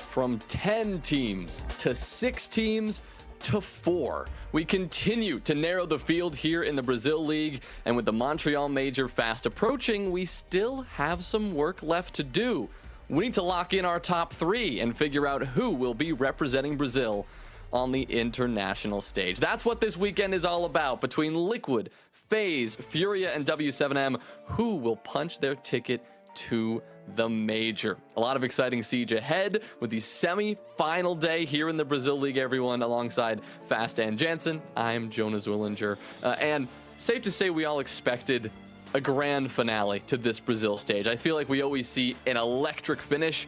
from 10 teams to 6 teams to 4. We continue to narrow the field here in the Brazil League, and with the Montreal Major fast approaching, we still have some work left to do. We need to lock in our top 3 and figure out who will be representing Brazil on the international stage. That's what this weekend is all about. Between Liquid, FaZe, Furia, and W7M, who will punch their ticket to the major? A lot of exciting siege ahead with the semi-final day here in the Brazil League, everyone. Alongside Fast and Jansen, I'm Jonas Willinger. And safe to say we all expected a grand finale to this Brazil stage. I feel like we always see an electric finish,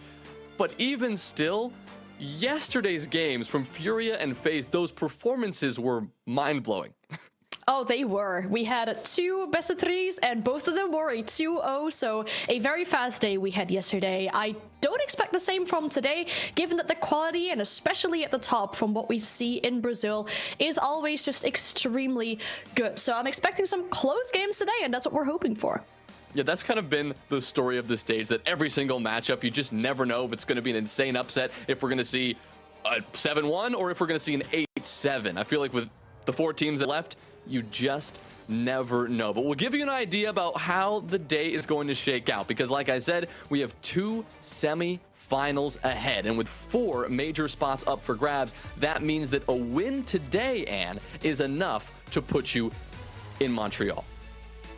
but even still, yesterday's games from Furia and FaZe, those performances were mind-blowing. Oh, they were. We had 2 best of 3s, and both of them were a 2-0, so a very fast day we had yesterday. I don't expect the same from today, given that the quality, and especially at the top from what we see in Brazil, is always just extremely good. So I'm expecting some close games today, and that's what we're hoping for. Yeah, that's kind of been the story of the stage, that every single matchup, you just never know if it's going to be an insane upset, if we're going to see a 7-1, or if we're going to see an 8-7. I feel like with the 4 teams that left, you just never know. But we'll give you an idea about how the day is going to shake out, because like I said, we have 2 semi-finals ahead, and with 4 major spots up for grabs, that means that a win today, Anne, is enough to put you in Montreal.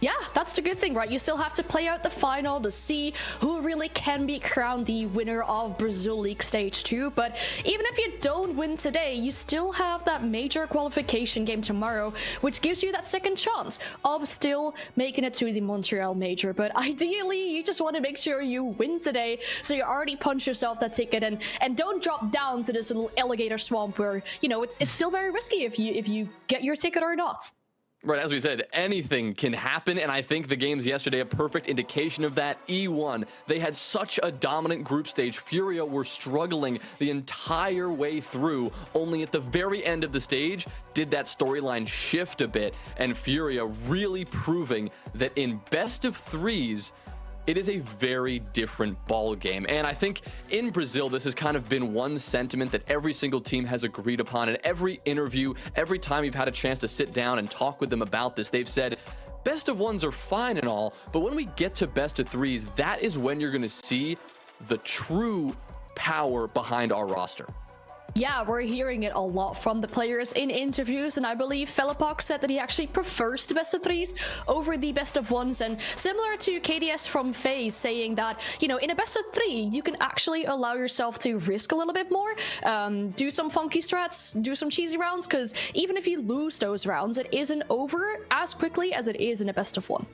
Yeah, that's the good thing, right? You still have to play out the final to see who really can be crowned the winner of Brazil League Stage 2. But even if you don't win today, you still have that major qualification game tomorrow, which gives you that second chance of still making it to the Montreal Major. But ideally, you just want to make sure you win today, so you already punch yourself that ticket and don't drop down to this little alligator swamp where, you know, it's still very risky if you get your ticket or not. Right, as we said, anything can happen, and I think the games yesterday a perfect indication of that. E1, they had such a dominant group stage. Furia were struggling the entire way through. Only at the very end of the stage did that storyline shift a bit, and Furia really proving that in best of 3s, it is a very different ball game. And I think in Brazil, this has kind of been one sentiment that every single team has agreed upon. In every interview, every time you've had a chance to sit down and talk with them about this, they've said, best of 1s are fine and all, but when we get to best of 3s, that is when you're going to see the true power behind our roster. Yeah, we're hearing it a lot from the players in interviews, and I believe Felipok said that he actually prefers the best of 3s over the best of 1s, and similar to KDS from FaZe saying that, you know, in a best of 3, you can actually allow yourself to risk a little bit more, do some funky strats, do some cheesy rounds, because even if you lose those rounds, it isn't over as quickly as it is in a best of 1.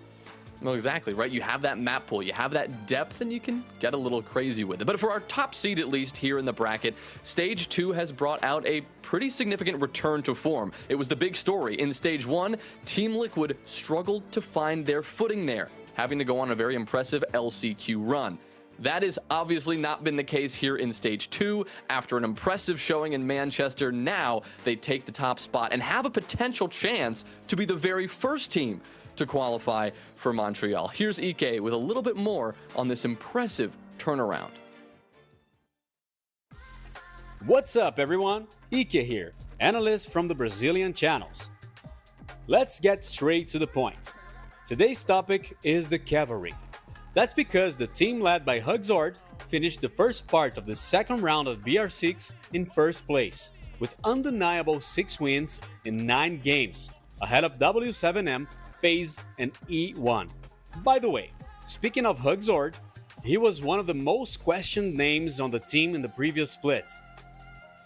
Well, exactly, right? You have that map pool, you have that depth, and you can get a little crazy with it. But for our top seed, at least here in the bracket, Stage 2 has brought out a pretty significant return to form. It was the big story. In Stage 1, Team Liquid struggled to find their footing there, having to go on a very impressive LCQ run. That has obviously not been the case here in Stage 2. After an impressive showing in Manchester, now they take the top spot and have a potential chance to be the very first team to qualify for Montreal. Here's Ike with a little bit more on this impressive turnaround. What's up, everyone? Ike here, analyst from the Brazilian channels. Let's get straight to the point. Today's topic is the Cavalry. That's because the team led by Hugzord finished the first part of the second round of BR6 in first place, with undeniable 6 wins in 9 games, ahead of W7M, FaZe, and E1. By the way, speaking of Hugzord, he was one of the most questioned names on the team in the previous split.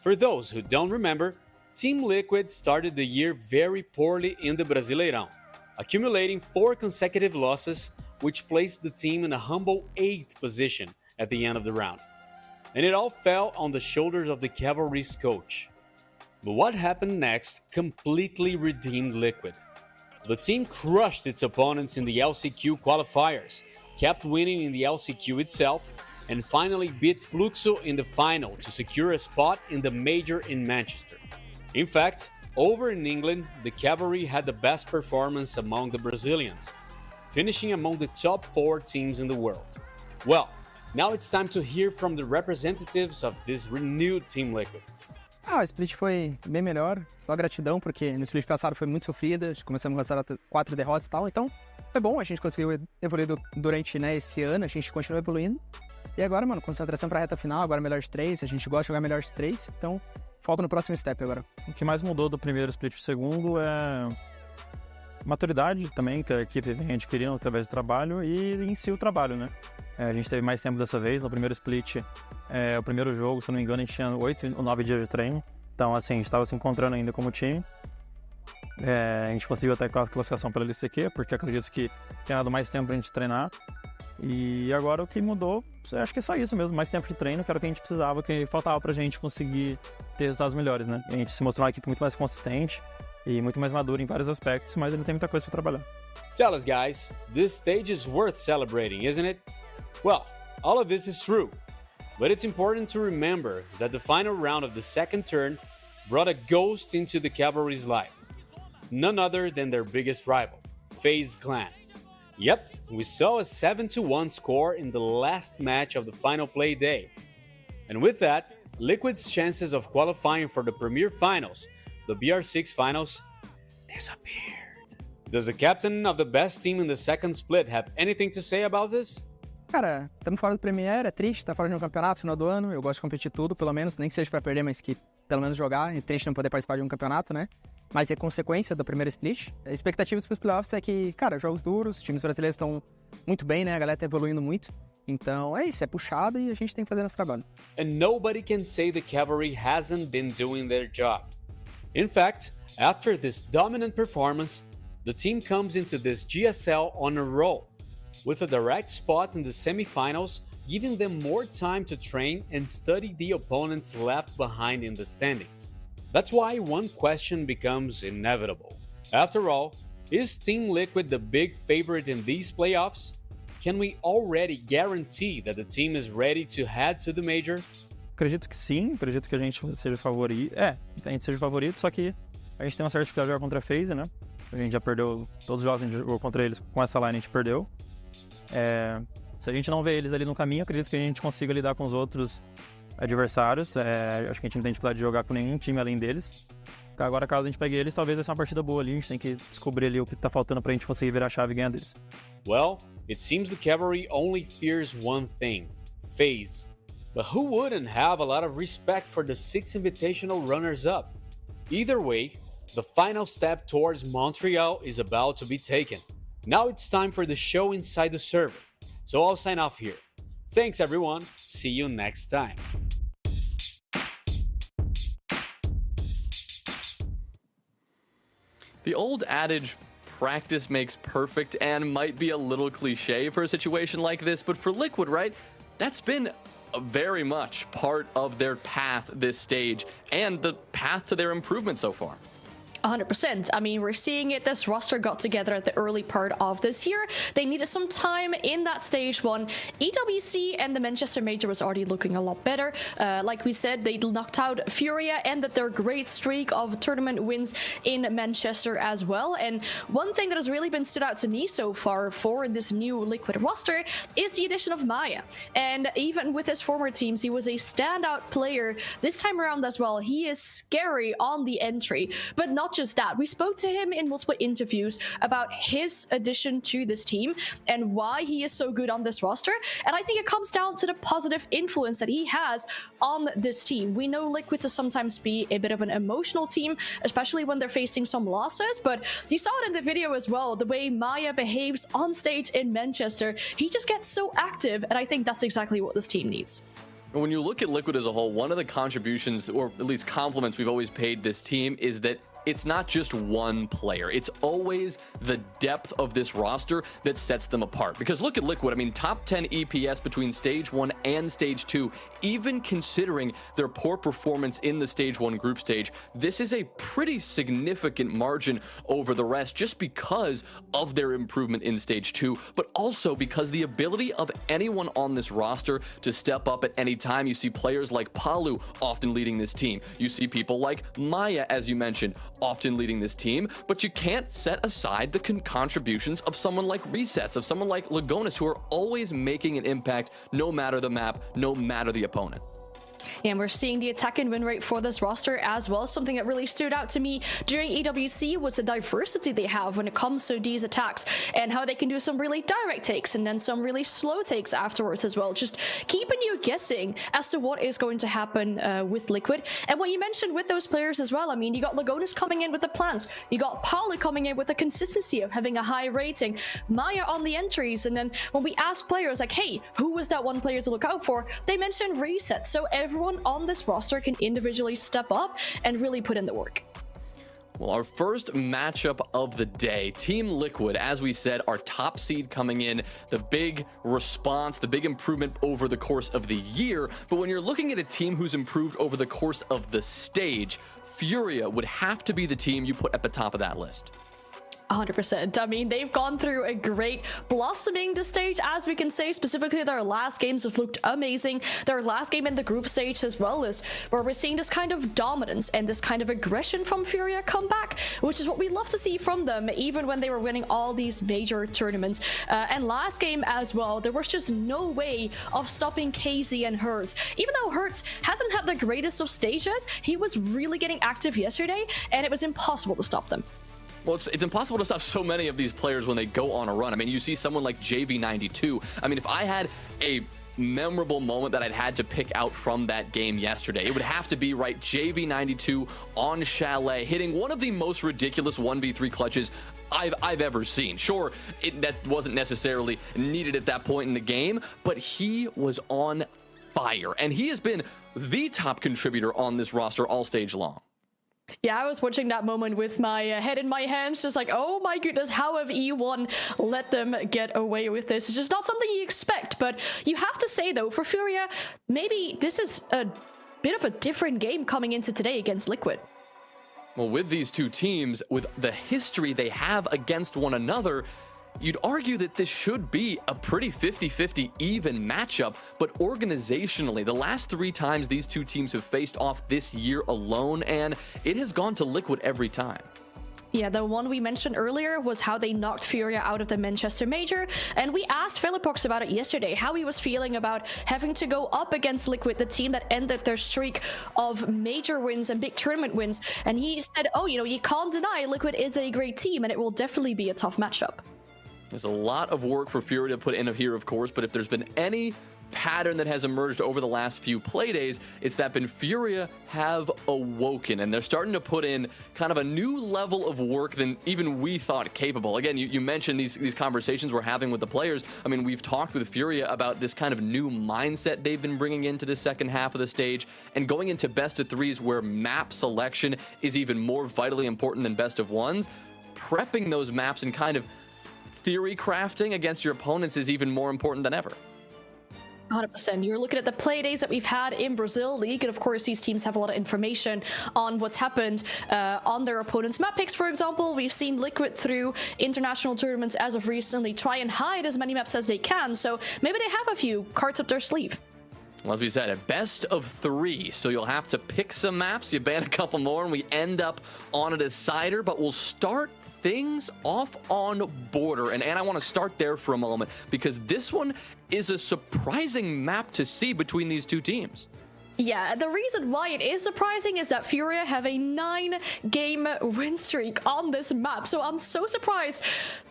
For those who don't remember, Team Liquid started the year very poorly in the Brasileirão, accumulating 4 consecutive losses, which placed the team in a humble 8th position at the end of the round. And it all fell on the shoulders of the Cavalry's coach. But what happened next completely redeemed Liquid. The team crushed its opponents in the LCQ qualifiers, kept winning in the LCQ itself, and finally beat Fluxo in the final to secure a spot in the major in Manchester. In fact, over in England, the Cavalry had the best performance among the Brazilians, finishing among the top 4 teams in the world. Well, Now it's time to hear from the representatives of this renewed Team Liquid. O split foi bem melhor, só gratidão, porque no split passado foi muito sofrida, começamos a ter 4 derrotas e tal, então foi bom, a gente conseguiu evoluir durante esse ano, a gente continua evoluindo. E agora, mano, concentração pra reta final, agora melhor de 3, a gente gosta de jogar melhor de 3, então falta no próximo step agora. O que mais mudou do primeiro split pro segundo é maturidade também, que a equipe vem adquirindo através do trabalho e em si o trabalho, né? A gente teve mais tempo dessa vez, no primeiro split, o primeiro jogo, se não me engano, a gente tinha 8 ou 9 dias de treino. Então, assim, a gente estava se encontrando ainda como time. A gente conseguiu até a classificação pela LCQ, porque acredito que tem dado mais tempo pra gente treinar. E agora o que mudou, acho que é só isso mesmo, mais tempo de treino, que era o que a gente precisava, que faltava pra gente conseguir ter resultados melhores, né? A gente se mostrou uma equipe muito mais consistente e muito mais madura em vários aspectos, mas ainda tem muita coisa pra trabalhar. Tell us, guys, this stage is worth celebrating, isn't it? Well, all of this is true, but it's important to remember that the final round of the second turn brought a ghost into the Cavalry's life. None other than their biggest rival, FaZe Clan. Yep, we saw a 7-1 score in the last match of the final play day. And with that, Liquid's chances of qualifying for the Premier Finals, the BR6 Finals, disappeared. Does the captain of the best team in the second split have anything to say about this? Cara, estamos fora do Premier, é triste, tá fora de um campeonato no final do ano, eu gosto de competir tudo, pelo menos, nem que seja pra perder, mas que pelo menos jogar, é triste não poder participar de um campeonato, né? Mas é consequência do primeiro split. As expectativas pros playoffs é que, cara, jogos duros, os times brasileiros estão muito bem, né? A galera tá evoluindo muito. Então é isso, é puxado e a gente tem que fazer nosso trabalho. And nobody can say the Cavalry hasn't been doing their job. In fact, after this dominant performance, the team comes into this GSL on a roll, with a direct spot in the semifinals, giving them more time to train and study the opponents left behind in the standings. That's why one question becomes inevitable. After all, is Team Liquid the big favorite in these playoffs? Can we already guarantee that the team is ready to head to the Major? Acredito que sim, acredito que a gente seja favorito. A gente seja favorito, só que a gente tem uma certa dificuldade de jogar contra a FaZe, né? A gente já perdeu todos os jogos que a gente jogou contra eles com essa line, a gente perdeu. Se a gente não vê eles ali no caminho, acredito que a gente consiga lidar com os outros adversários. Acho que a gente não tem dificuldade de jogar com nenhum time além deles. Agora, caso a gente pegue eles, talvez vai ser uma partida boa ali. A gente tem que descobrir ali o que tá faltando pra gente conseguir virar a chave e ganhar deles. Well, it seems the Cavalry only fears one thing, FaZe. But who wouldn't have a lot of respect for the 6 invitational runners-up? Either way, the final step towards Montreal is about to be taken. Now it's time for the show inside the server. So I'll sign off here. Thanks everyone, see you next time. The old adage, practice makes perfect, and might be a little cliche for a situation like this, but for Liquid, right, that's been very much part of their path this stage and the path to their improvement so far. 100%. I mean, we're seeing it. This roster got together at the early part of this year. They needed some time in that stage one. EWC and the Manchester Major was already looking a lot better. Like we said, they knocked out Furia, ended their great streak of tournament wins in Manchester as well. And one thing that has really been stood out to me so far for this new Liquid roster is the addition of Maya. And even with his former teams, he was a standout player this time around as well. He is scary on the entry, but not just that. We spoke to him in multiple interviews about his addition to this team and why he is so good on this roster. And I think it comes down to the positive influence that he has on this team. We know Liquid to sometimes be a bit of an emotional team, especially when they're facing some losses, but you saw it in the video as well, the way Maya behaves on stage in Manchester. He just gets so active, and I think that's exactly what this team needs. When you look at Liquid as a whole, one of the contributions, or at least compliments we've always paid this team, is that it's not just one player. It's always the depth of this roster that sets them apart. Because look at Liquid, I mean, top 10 EPS between stage 1 and stage 2, even considering their poor performance in the stage 1 group stage, this is a pretty significant margin over the rest just because of their improvement in stage 2, but also because the ability of anyone on this roster to step up at any time. You see players like Palu often leading this team. You see people like Maya, as you mentioned, often leading this team, but you can't set aside the contributions of someone like Resets, of someone like Lagonis, who are always making an impact no matter the map, no matter the opponent. And we're seeing the attack and win rate for this roster as well. Something that really stood out to me during EWC was the diversity they have when it comes to these attacks and how they can do some really direct takes and then some really slow takes afterwards as well. Just keeping you guessing as to what is going to happen with Liquid. And what you mentioned with those players as well, I mean, you got Lagonis coming in with the plans. You got Paula coming in with the consistency of having a high rating. Maya on the entries. And then when we ask players like, hey, who was that one player to look out for? They mentioned Reset. So everyone on this roster can individually step up and really put in the work. Well, our first matchup of the day, Team Liquid, as we said, our top seed coming in, the big response, the big improvement over the course of the year. But when you're looking at a team who's improved over the course of the stage, Furia would have to be the team you put at the top of that list. 100%. I mean, they've gone through a great blossoming the stage, as we can say. Specifically, their last games have looked amazing. Their last game in the group stage as well is where we're seeing this kind of dominance and this kind of aggression from Furia come back, which is what we love to see from them, even when they were winning all these major tournaments. And last game as well, there was just no way of stopping KZ and Hertz. Even though Hertz hasn't had the greatest of stages, he was really getting active yesterday, and it was impossible to stop them. Well, it's impossible to stop so many of these players when they go on a run. I mean, you see someone like JV92. I mean, if I had a memorable moment that I'd had to pick out from that game yesterday, it would have to be, right, JV92 on Chalet, hitting one of the most ridiculous 1v3 clutches I've ever seen. Sure, that wasn't necessarily needed at that point in the game, but he was on fire. And he has been the top contributor on this roster all stage long. Yeah, I was watching that moment with my head in my hands, just like, oh my goodness, how have E1 let them get away with this? It's just not something you expect, but you have to say, though, for Furia, maybe this is a bit of a different game coming into today against Liquid. Well, with these two teams, with the history they have against one another, you'd argue that this should be a pretty 50-50 even matchup, but organizationally, the last 3 times these two teams have faced off this year alone, and it has gone to Liquid every time. Yeah, the one we mentioned earlier was how they knocked Furia out of the Manchester Major, and we asked Philippox about it yesterday, how he was feeling about having to go up against Liquid, the team that ended their streak of major wins and big tournament wins, and he said, oh, you know, you can't deny Liquid is a great team, and it will definitely be a tough matchup. There's a lot of work for Fury to put in here, of course, but if there's been any pattern that has emerged over the last few playdays, it's that Furia have awoken, and they're starting to put in kind of a new level of work than even we thought capable. Again, you mentioned these conversations we're having with the players. I mean, we've talked with Furia about this kind of new mindset they've been bringing into the second half of the stage, and going into best of threes where map selection is even more vitally important than best of ones. Prepping those maps and kind of theory crafting against your opponents is even more important than ever. 100%. You're looking at the play days that we've had in Brazil League, and of course these teams have a lot of information on what's happened on their opponents' map picks. For example, we've seen Liquid through international tournaments as of recently try and hide as many maps as they can, so maybe they have a few cards up their sleeve. Well, as we said, a best of 3, so you'll have to pick some maps, you ban a couple more, and we end up on a decider, but we'll start things off on Border. And I want to start there for a moment, because this one is a surprising map to see between these two teams. Yeah, the reason why it is surprising is that Furia have a 9-game win streak on this map. So I'm so surprised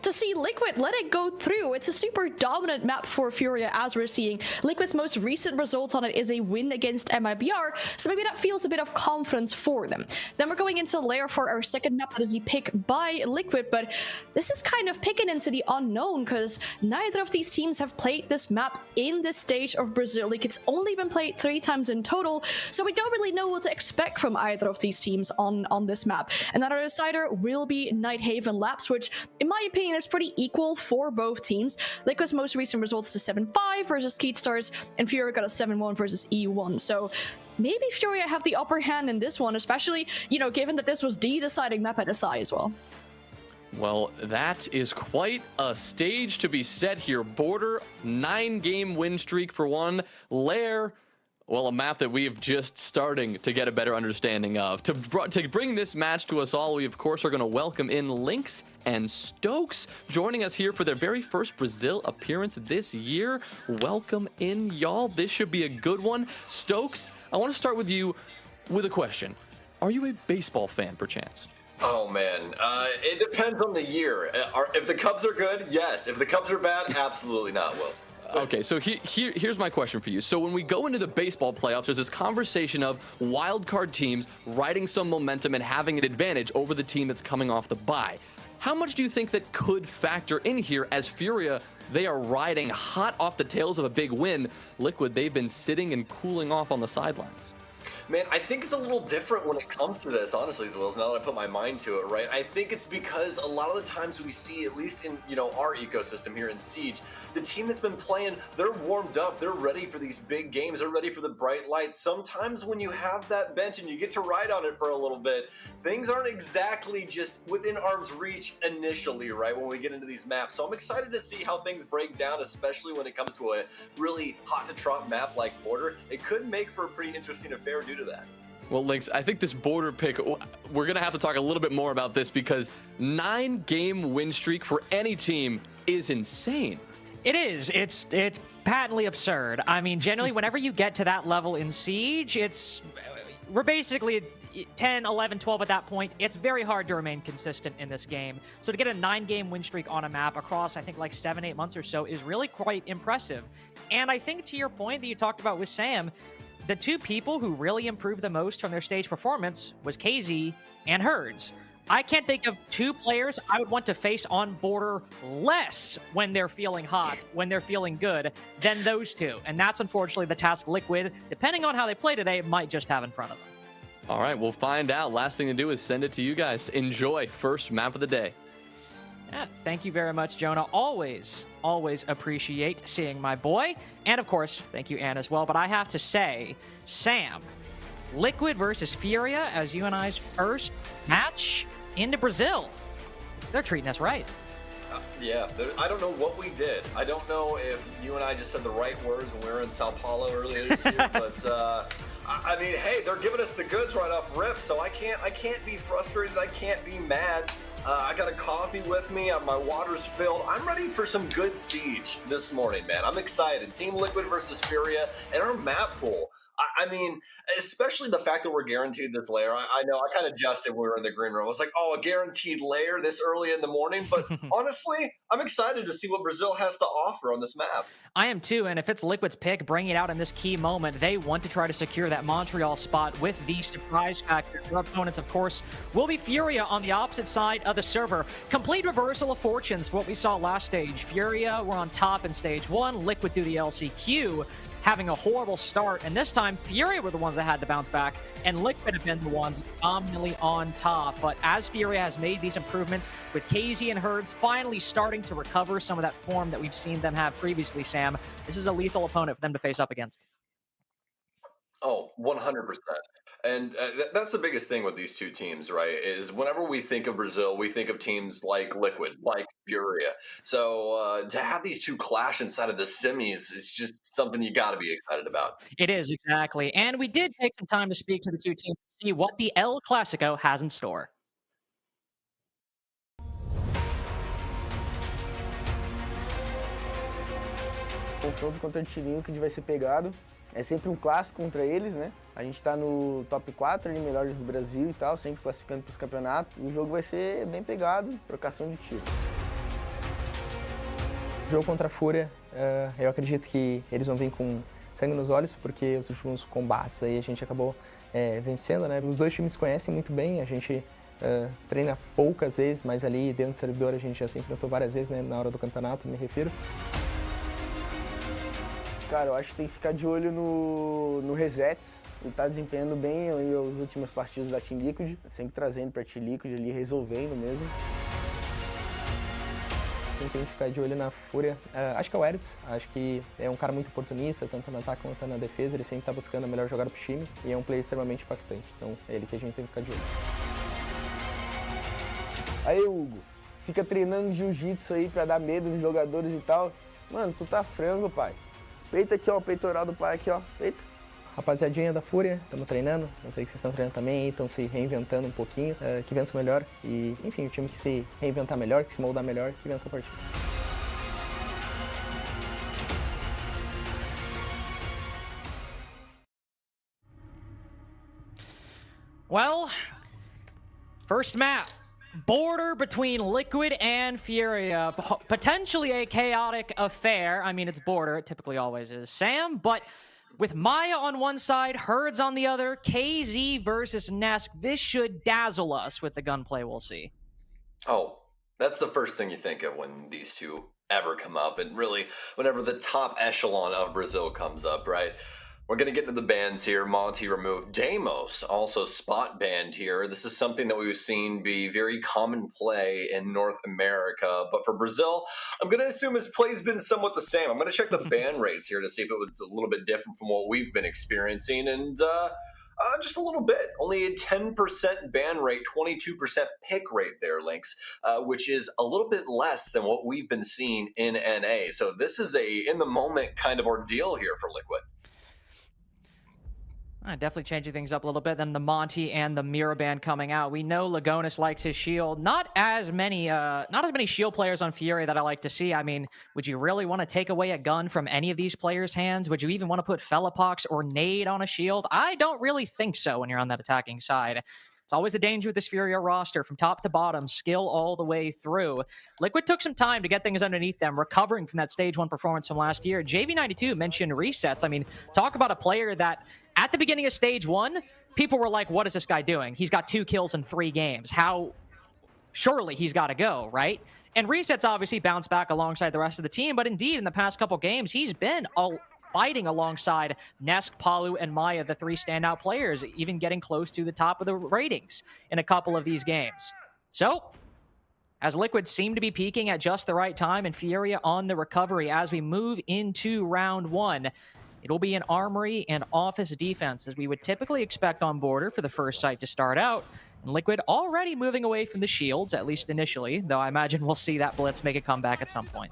to see Liquid let it go through. It's a super dominant map for Furia, as we're seeing. Liquid's most recent result on it is a win against MIBR, so maybe that feels a bit of confidence for them. Then we're going into Lair for our second map. That is the pick by Liquid, but this is kind of picking into the unknown, because neither of these teams have played this map in this stage of Brazil League. It's only been played 3 times in total, so we don't really know what to expect from either of these teams on this map. And our decider will be Nighthaven Labs, which in my opinion is pretty equal for both teams. Liquid's most recent results is 7-5 versus Skeet Stars, and Furia got a 7-1 versus E1. So maybe Furia have the upper hand in this one, especially, you know, given that this was the deciding map at SI as well. Well, that is quite a stage to be set here. Border, 9-game win streak for one. Lair, Well, a map that we have just starting to get a better understanding of. To bring this match to us all, we of course are going to welcome in Lynx and Stokes joining us here for their very first Brazil appearance this year. Welcome in, y'all. This should be a good one. Stokes, I want to start with you with a question. Are you a baseball fan, perchance? Oh man, it depends on the year. If the Cubs are good, yes. If the Cubs are bad, absolutely not, Wills. Okay, so here's my question for you. So when we go into the baseball playoffs, there's this conversation of wild card teams riding some momentum and having an advantage over the team that's coming off the bye. How much do you think that could factor in here as Furia, they are riding hot off the tails of a big win? Liquid, they've been sitting and cooling off on the sidelines. Man, I think it's a little different when it comes to this, honestly, Wills, now that I put my mind to it, right? I think it's because a lot of the times we see, at least in, our ecosystem here in Siege, the team that's been playing, they're warmed up, they're ready for these big games, they're ready for the bright lights. Sometimes when you have that bench and you get to ride on it for a little bit, things aren't exactly just within arm's reach initially, right, when we get into these maps. So I'm excited to see how things break down, especially when it comes to a really hot-to-trot map like Border. It could make for a pretty interesting affair due to that. Well, Lynx, I think this Border pick, we're going to have to talk a little bit more about this because 9-game win streak for any team is insane. It is. It's patently absurd. I mean, generally, whenever you get to that level in Siege, we're basically 10, 11, 12 at that point. It's very hard to remain consistent in this game. So to get a 9-game win streak on a map across, I think, like 7-8 months or so is really quite impressive. And I think to your point that you talked about with Sam, the two people who really improved the most from their stage performance was KZ and Herds. I can't think of two players I would want to face on Border less when they're feeling hot, when they're feeling good, than those two. And that's unfortunately the task Liquid, depending on how they play today, might just have in front of them. All right, we'll find out. Last thing to do is send it to you guys. Enjoy first map of the day. Yeah, thank you very much, Jonah. Always appreciate seeing my boy. And of course, thank you, Anne, as well. But I have to say, Sam, Liquid versus Furia as you and I's first match into Brazil. They're treating us right. Yeah, I don't know what we did. I don't know if you and I just said the right words when we were in Sao Paulo earlier this year, but I mean, hey, they're giving us the goods right off rip, so I can't be frustrated. I can't be mad. I got a coffee with me. My water's filled. I'm ready for some good Siege this morning, man. I'm excited. Team Liquid versus Furia and our map pool. I mean, especially the fact that we're guaranteed this layer. I know I kind of jested when we were in the green room. I was like, oh, a guaranteed layer this early in the morning. But honestly, I'm excited to see what Brazil has to offer on this map. I am too, and if it's Liquid's pick, bring it out in this key moment. They want to try to secure that Montreal spot with the surprise factor. Their opponents, of course, will be Furia on the opposite side of the server. Complete reversal of fortunes for what we saw last stage. Furia were on top in stage 1, Liquid through the LCQ, having a horrible start, and this time Furia were the ones that had to bounce back, and Liquid have been the ones dominantly on top. But as Furia has made these improvements, with KZ and Herds finally starting to recover some of that form that we've seen them have previously, Sam, this is a lethal opponent for them to face up against. Oh, 100%. And that's the biggest thing with these two teams, right? Is whenever we think of Brazil, we think of teams like Liquid, like Furia. So to have these two clash inside of the semis is just something you got to be excited about. It is, exactly. And we did take some time to speak to the two teams to see what the El Clasico has in store. Confronto contra o Tirinho que vai ser pegado. É sempre um clássico contra eles, né? A gente tá no top 4 ali, melhores do Brasil e tal, sempre classificando para os campeonatos. E o jogo vai ser bem pegado, trocação de tiro. O jogo contra a Fúria, eu acredito que eles vão vir com sangue nos olhos, porque os últimos combates aí a gente acabou vencendo, né? Os dois times se conhecem muito bem, a gente treina poucas vezes, mas ali dentro do servidor a gente já se enfrentou várias vezes, né? Na hora do campeonato, me refiro. Cara, eu acho que tem que ficar de olho no Resets. Ele tá desempenhando bem aí as últimas partidas da Team Liquid, sempre trazendo pra Team Liquid ali, resolvendo mesmo. Quem tem que ficar de olho na Fúria, acho que é o Eris. Acho que é um cara muito oportunista, tanto no ataque quanto na defesa. Ele sempre tá buscando a melhor jogada pro time e é um player extremamente impactante. Então é ele que a gente tem que ficar de olho. Aí, Hugo, fica treinando jiu-jitsu aí pra dar medo nos jogadores e tal. Mano, tu tá frango, pai. Peita aqui, ó, o peitoral do pai aqui, ó. Peita. Rapaziadinha da Fúria, estamos treinando. Eu sei que vocês estão treinando também, estão se reinventando um pouquinho. Que vença melhor. E, enfim, o time que se reinventar melhor, que se moldar melhor, que vença a partida. Well, first map. Border between Liquid and Furia. Potentially a chaotic affair. I mean, it's border. It typically always is, Sam. But with Maya on one side, Herds on the other, KZ versus Nesk, this should dazzle us with the gunplay we'll see. Oh, that's the first thing you think of when these two ever come up. And really, whenever the top echelon of Brazil comes up, right? We're going to get into the bans here. Monty removed. Deimos also spot banned here. This is something that we've seen be very common play in North America. But for Brazil, I'm going to assume his play's been somewhat the same. I'm going to check the ban rates here to see if it was a little bit different from what we've been experiencing. And just a little bit. Only a 10% ban rate, 22% pick rate there, Lynx, which is a little bit less than what we've been seeing in NA. So this is a in-the-moment kind of ordeal here for Liquid. Definitely changing things up a little bit. Then the Monty and the Mira band coming out. We know Lagonis likes his shield. Not as many shield players on Fury that I like to see. I mean, would you really want to take away a gun from any of these players' hands? Would you even want to put Felipox or Nade on a shield? I don't really think so when you're on that attacking side. It's always the danger with this Furia roster, from top to bottom, skill all the way through. Liquid took some time to get things underneath them, recovering from that Stage 1 performance from last year. JV92 mentioned resets. I mean, talk about a player that, at the beginning of Stage 1, people were like, what is this guy doing? He's got 2 kills in 3 games. How? Surely he's got to go, right? And resets obviously bounced back alongside the rest of the team, but indeed, in the past couple games, he's been fighting alongside Nesk, Palu, and Maya, the 3 standout players, even getting close to the top of the ratings in a couple of these games. So, as Liquid seem to be peaking at just the right time, and Furia on the recovery as we move into round 1, it will be an armory and office defense, as we would typically expect on Border for the first site to start out. And Liquid already moving away from the shields, at least initially, though I imagine we'll see that Blitz make a comeback at some point.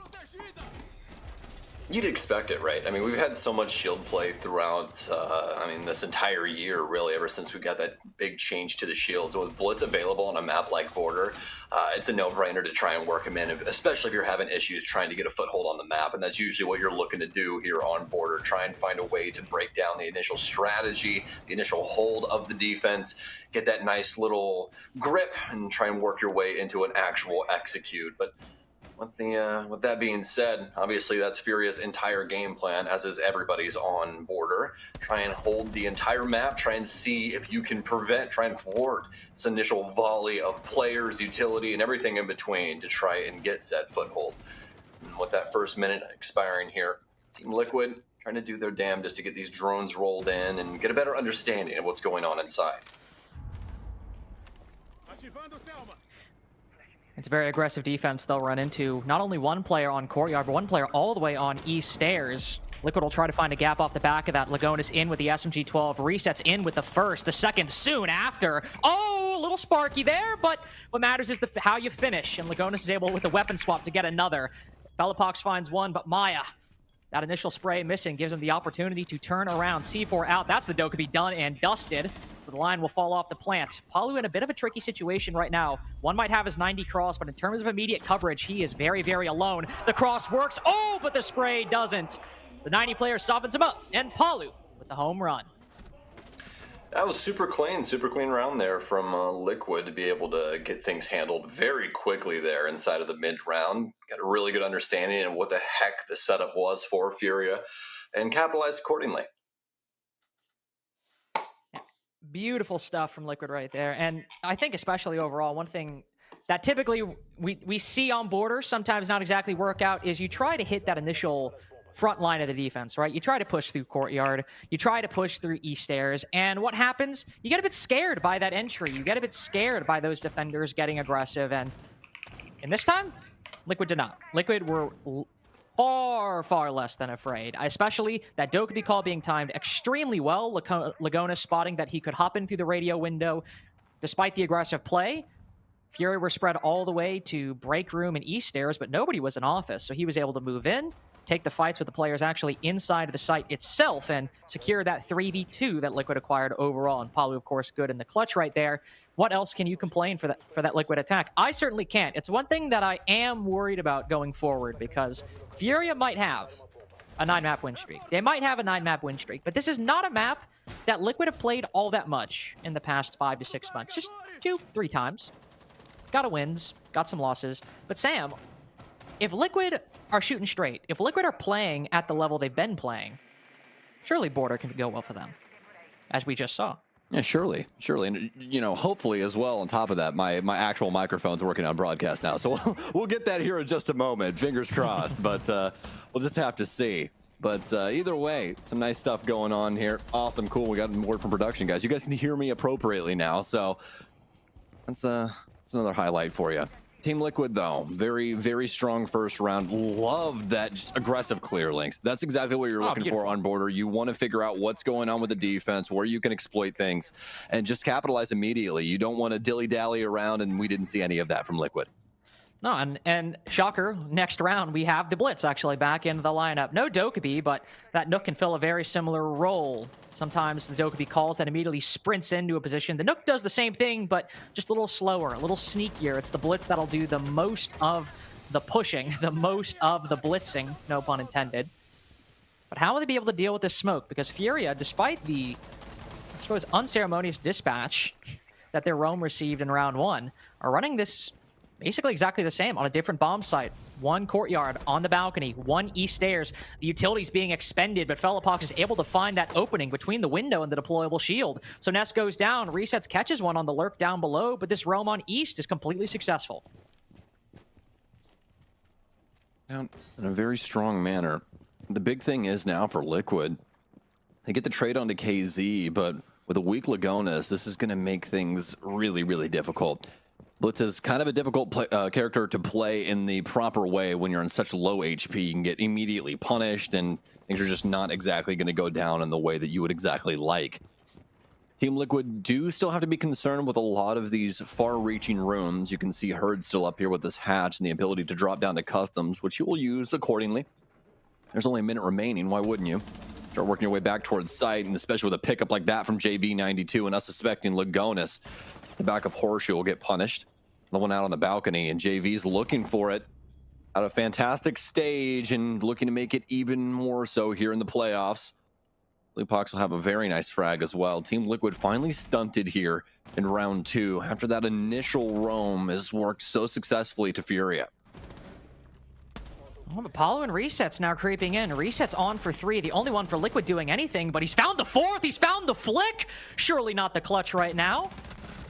You'd expect it, right? I mean, we've had so much shield play throughout, this entire year, really, ever since we got that big change to the shields. So with Blitz available on a map like Border, it's a no-brainer to try and work him in, especially if you're having issues trying to get a foothold on the map. And that's usually what you're looking to do here on Border, try and find a way to break down the initial strategy, the initial hold of the defense, get that nice little grip, and try and work your way into an actual execute. But with that being said, obviously that's Furia's entire game plan, as is everybody's on Border. Try and hold the entire map, try and see if you can try and thwart this initial volley of players, utility, and everything in between to try and get said foothold. And with that first minute expiring here, Team Liquid trying to do their damnedest to get these drones rolled in and get a better understanding of what's going on inside. It's a very aggressive defense they'll run into. Not only one player on Courtyard, but one player all the way on East Stairs. Liquid will try to find a gap off the back of that. Lagonis in with the SMG-12. Resets in with the first. The second soon after. Oh, a little sparky there, but what matters is how you finish. And Lagonis is able, with the weapon swap, to get another. Felipox finds one, but Maya, that initial spray missing, gives him the opportunity to turn around. C4 out. That's the Dokkaebi done and dusted. So the line will fall off the plant. Palu in a bit of a tricky situation right now. One might have his 90 cross, but in terms of immediate coverage, he is very, very alone. The cross works. Oh, but the spray doesn't. The 90 player softens him up, and Palu with the home run. That was super clean round there from Liquid to be able to get things handled very quickly there inside of the mid-round. Got a really good understanding of what the heck the setup was for Furia and capitalized accordingly. Beautiful stuff from Liquid right there. And I think especially overall, one thing that typically we see on Border, sometimes not exactly work out, is you try to hit that initial front line of the defense, right? You try to push through Courtyard, you try to push through East Stairs, and what happens? You get a bit scared by that entry. You get a bit scared by those defenders getting aggressive, and in this time, Liquid did not. Liquid were far, far less than afraid, especially that Dokkaebi call being timed extremely well. Lagonis spotting that he could hop in through the radio window. Despite the aggressive play, Fury were spread all the way to break room and East Stairs, but nobody was in office, so he was able to move in, take the fights with the players actually inside of the site itself and secure that 3v2 that Liquid acquired overall. And Palu, of course, good in the clutch right there. What else can you complain for that Liquid attack? I certainly can't. It's one thing that I am worried about going forward, because Furia might have a 9-map win streak. They might have a 9-map win streak, but this is not a map that Liquid have played all that much in the past 5 to 6 months. Just 2-3 times. Got a wins, got some losses. But Sam, if Liquid are shooting straight, if Liquid are playing at the level they've been playing, surely Border can go well for them, as we just saw. Yeah, surely. And, you know, hopefully as well, on top of that, my actual microphone's working on broadcast now. So we'll get that here in just a moment. Fingers crossed. But we'll just have to see. But either way, some nice stuff going on here. Awesome, cool. We got word from production, guys. You guys can hear me appropriately now. So that's another highlight for you. Team Liquid, though, very, very strong first round. Love that just aggressive clear links. That's exactly what you're looking for on Border. You want to figure out what's going on with the defense, where you can exploit things, and just capitalize immediately. You don't want to dilly-dally around, and we didn't see any of that from Liquid. No, and shocker, next round we have the Blitz actually back into the lineup. No Dokkaebi, but that Nook can fill a very similar role. Sometimes the Dokkaebi calls that immediately sprints into a position. The Nook does the same thing, but just a little slower, a little sneakier. It's the Blitz that'll do the most of the pushing, the most of the blitzing, no pun intended. But how will they be able to deal with this smoke? Because Furia, despite the, I suppose, unceremonious dispatch that their roam received in round 1, are running this basically exactly the same on a different bomb site. One courtyard on the balcony, one east stairs. The utility's being expended, but Fellapox is able to find that opening between the window and the deployable shield. So Ness goes down, resets, catches one on the lurk down below, but this roam on east is completely successful. Down in a very strong manner. The big thing is now for Liquid, they get the trade onto KZ, but with a weak Lagonas, this is going to make things really, really difficult. Blitz is kind of a difficult character to play in the proper way when you're on such low HP. You can get immediately punished, and things are just not exactly going to go down in the way that you would exactly like. Team Liquid do still have to be concerned with a lot of these far-reaching rooms. You can see Herd still up here with this hatch and the ability to drop down to customs, which you will use accordingly. There's only a minute remaining. Why wouldn't you? Start working your way back towards site, and especially with a pickup like that from JV92 and us suspecting Lagonas, the back of Horseshoe will get punished. The one out on the balcony, and JV's looking for it at a fantastic stage and looking to make it even more so here in the playoffs. Lupox will have a very nice frag as well. Team Liquid finally stunted here in round 2 after that initial roam has worked so successfully to Furia. Well, Apollo and Reset's now creeping in. Reset's on for 3, the only one for Liquid doing anything, but he's found the 4th, he's found the flick! Surely not the clutch right now.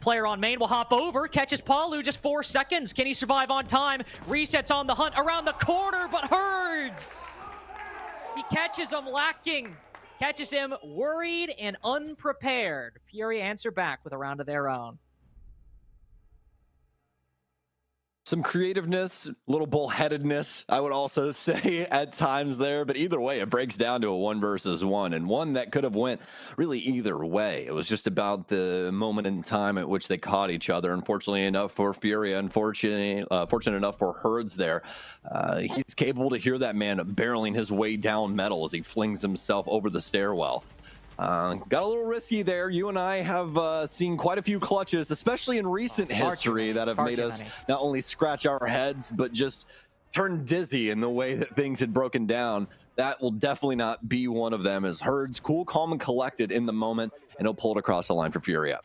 Player on main will hop over, catches Palu, just 4 seconds. Can he survive on time? Resets on the hunt around the corner, but Herds! He catches him lacking. Catches him worried and unprepared. Fury answer back with a round of their own. Some creativeness, a little bullheadedness, I would also say at times there, but either way, it breaks down to a 1 versus 1, and one that could have went really either way. It was just about the moment in time at which they caught each other. Unfortunately enough for Furia, fortunate enough for Herds there. He's capable to hear that man barreling his way down metal as he flings himself over the stairwell. Got a little risky there. You and I have seen quite a few clutches, especially in recent history, that have made us not only scratch our heads, but just turn dizzy in the way that things had broken down. That will definitely not be one of them, as Herds cool, calm, and collected in the moment, and he'll pull it across the line for Furia.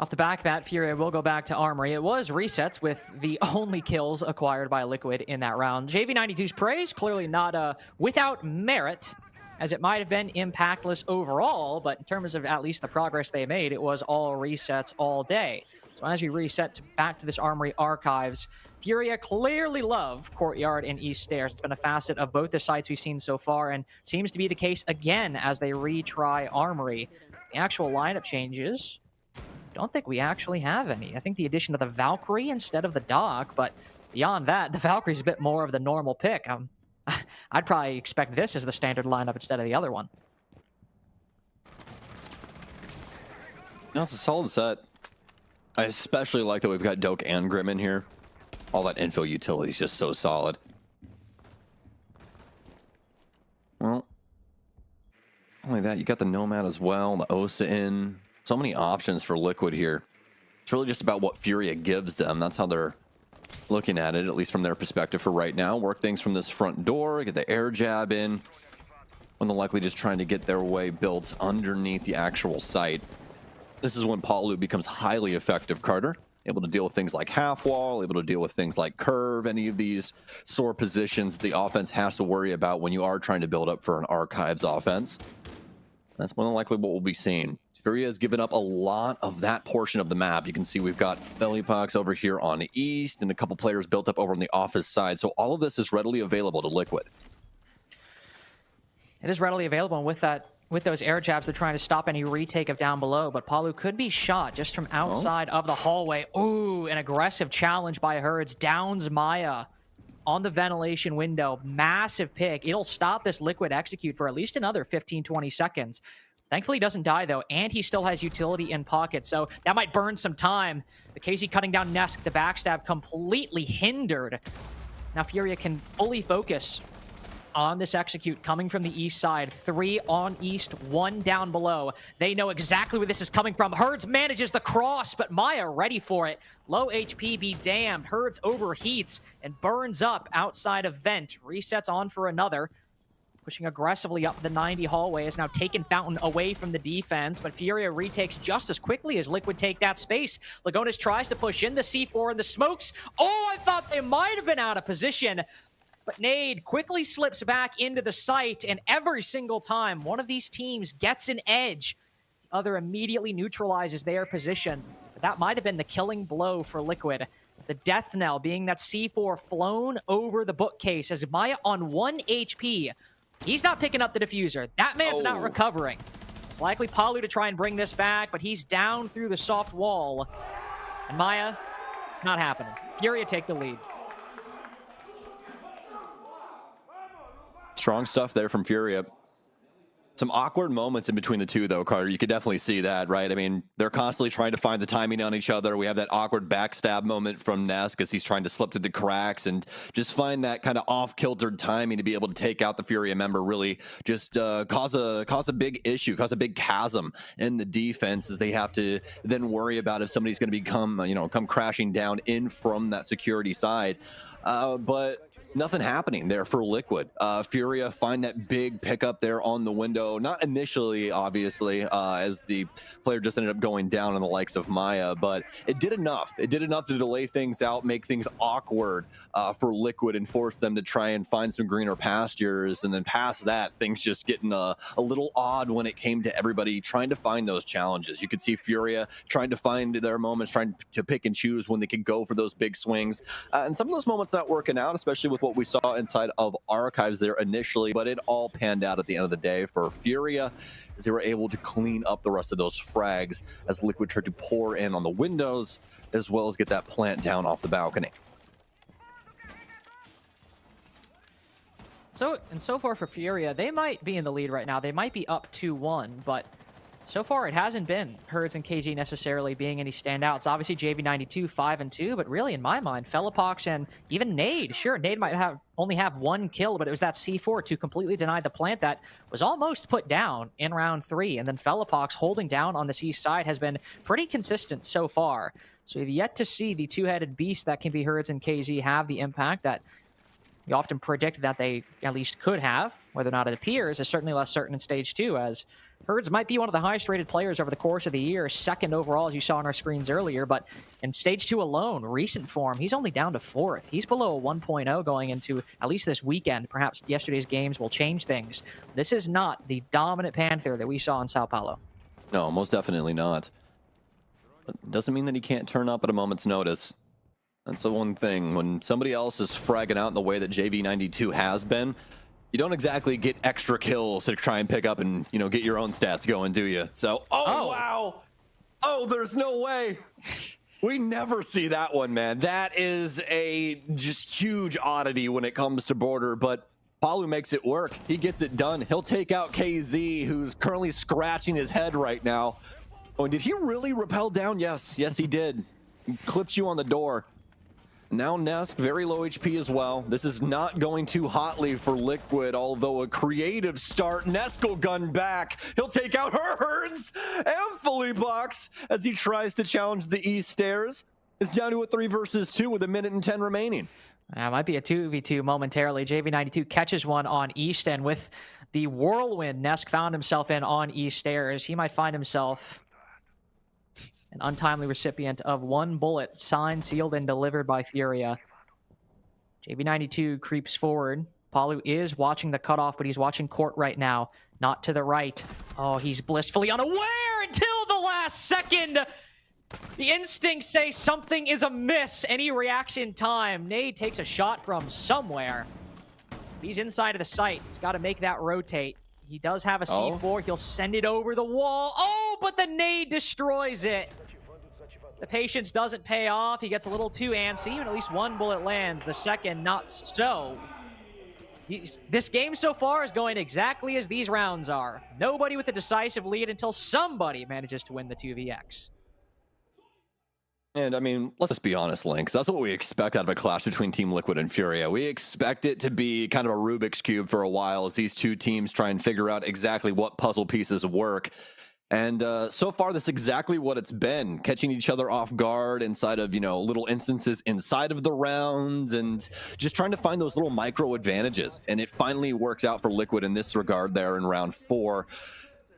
Off the back of that, Furia will go back to Armory. It was Resets with the only kills acquired by Liquid in that round. JV92's praise, clearly not without merit, as it might have been impactless overall, but in terms of at least the progress they made, it was all Resets all day. So as we reset back to this Armory archives, Furia clearly love Courtyard and East Stairs. It's been a facet of both the sites we've seen so far, and seems to be the case again as they retry Armory. The actual lineup changes, don't think we actually have any. I think the addition of the Valkyrie instead of the Doc, but beyond that, the Valkyrie's a bit more of the normal pick. I'd probably expect this as the standard lineup instead of the other one. No, it's a solid set. I especially like that we've got Doke and Grim in here. All that infill utility is just so solid. Not only that, you got the Nomad as well, the Osa in. So many options for Liquid here. It's really just about what Furia gives them. That's how they're looking at it, at least from their perspective for right now. Work things from this front door, get the air jab in. When they're likely just trying to get their way built underneath the actual site. This is when Palu becomes highly effective, Carter. Able to deal with things like half wall, able to deal with things like curve, any of these sore positions the offense has to worry about when you are trying to build up for an Archives offense. That's more than likely what we'll be seeing. Furia has given up a lot of that portion of the map. You can see we've got Felipox over here on the east and a couple players built up over on the office side. So all of this is readily available to Liquid. It is readily available, and with those air jabs, they're trying to stop any retake of down below, but Palu could be shot just from outside of the hallway. Ooh, an aggressive challenge by Herds. Downs Maya on the ventilation window. Massive pick. It'll stop this Liquid execute for at least another 15-20 seconds. Thankfully, he doesn't die, though, and he still has utility in pocket, so that might burn some time. The KZ cutting down Nesk, the backstab completely hindered. Now Furia can fully focus on this execute coming from the east side. 3 on east, 1 down below. They know exactly where this is coming from. Herds manages the cross, but Maya ready for it. Low HP be damned. Herds overheats and burns up outside of vent. Resets on for another. Pushing aggressively up the 90 hallway has now taken Fountain away from the defense, but Furia retakes just as quickly as Liquid take that space. Lagonis tries to push in the C4 and the smokes. Oh, I thought they might have been out of position. But Nade quickly slips back into the site, and every single time one of these teams gets an edge, the other immediately neutralizes their position. But that might have been the killing blow for Liquid. The death knell being that C4 flown over the bookcase as Maya on 1 HP. He's not picking up the diffuser. That man's not recovering. It's likely Palu to try and bring this back, but he's down through the soft wall. And Maya, it's not happening. Furia take the lead. Strong stuff there from Furia. Some awkward moments in between the two, though, Carter. You could definitely see that, right? I mean, they're constantly trying to find the timing on each other. We have that awkward backstab moment from Nesk as he's trying to slip through the cracks and just find that kind of off-kiltered timing to be able to take out the Furia member, really just cause a big issue, cause a big chasm in the defense as they have to then worry about if somebody's going to come crashing down in from that security side. But nothing happening there for Liquid. Furia find that big pickup there on the window. Not initially, obviously, as the player just ended up going down on the likes of Maya, but it did enough. It did enough to delay things out, make things awkward for Liquid and force them to try and find some greener pastures. And then past that, things just getting a little odd when it came to everybody trying to find those challenges. You could see Furia trying to find their moments, trying to pick and choose when they could go for those big swings. And some of those moments not working out, especially with what we saw inside of Archives there initially, but it all panned out at the end of the day for Furia as they were able to clean up the rest of those frags as Liquid tried to pour in on the windows as well as get that plant down off the balcony. So far for Furia, they might be in the lead right now. They might be up 2-1, but so far, it hasn't been Herds and KZ necessarily being any standouts. Obviously, JV92, 5-2, but really, in my mind, Felipox and even Nade. Sure, Nade might only have 1 kill, but it was that C4 to completely deny the plant that was almost put down in round 3. And then Felipox holding down on this east side has been pretty consistent so far. So we've yet to see the two-headed beast that can be Herds and KZ have the impact that you often predict that they at least could have. Whether or not it appears is certainly less certain in Stage 2, as Herds might be one of the highest rated players over the course of the year, 2nd overall, as you saw on our screens earlier, but in Stage 2 alone, recent form, he's only down to 4th. He's below a 1.0 going into at least this weekend. Perhaps yesterday's games will change things. This is not the dominant Panther that we saw in Sao Paulo. No, most definitely not. But doesn't mean that he can't turn up at a moment's notice. That's the one thing. When somebody else is fragging out in the way that JV92 has been, you don't exactly get extra kills to try and pick up and, get your own stats going, do you? So, wow. Oh, there's no way. We never see that one, man. That is a just huge oddity when it comes to Border, but Palu makes it work. He gets it done. He'll take out KZ, who's currently scratching his head right now. Oh, did he really rappel down? Yes, he did. He clipped you on the door. Now Nesk, very low HP as well. This is not going too hotly for Liquid, although a creative start. Nesk will gun back. He'll take out Herds and fully box as he tries to challenge the East Stairs. It's down to a 3 versus 2 with 1:10 remaining. That might be a 2v2 momentarily. JV92 catches one on East, and with the whirlwind Nesk found himself in on East Stairs, he might find himself an untimely recipient of 1 bullet signed, sealed, and delivered by Furia. JV92 creeps forward. Palu is watching the cutoff, but he's watching court right now. Not to the right. Oh, he's blissfully unaware until the last second. The instincts say something is amiss, and he reacts in time. Nade takes a shot from somewhere. He's inside of the site. He's got to make that rotate. He does have a C4. He'll send it over the wall. Oh, but the nade destroys it. The patience doesn't pay off. He gets a little too antsy, and at least 1 bullet lands. The second, not so. This game so far is going exactly as these rounds are. Nobody with a decisive lead until somebody manages to win the 2vx. And I mean, let's just be honest, Lynx. That's what we expect out of a clash between Team Liquid and Furia. We expect it to be kind of a Rubik's Cube for a while as these two teams try and figure out exactly what puzzle pieces work. And so far, that's exactly what it's been. Catching each other off guard inside of, little instances inside of the rounds and just trying to find those little micro advantages. And it finally works out for Liquid in this regard there in round 4.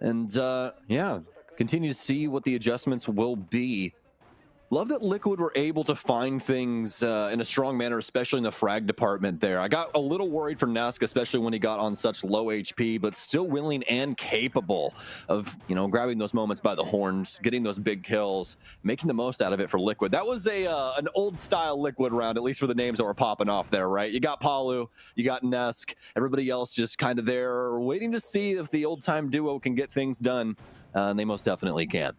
And yeah, continue to see what the adjustments will be. Love that Liquid were able to find things in a strong manner, especially in the frag department there. I got a little worried for Nesk, especially when he got on such low HP, but still willing and capable of, grabbing those moments by the horns, getting those big kills, making the most out of it for Liquid. That was an old-style Liquid round, at least for the names that were popping off there, right? You got Palu, you got Nesk, everybody else just kind of there waiting to see if the old-time duo can get things done, and they most definitely can.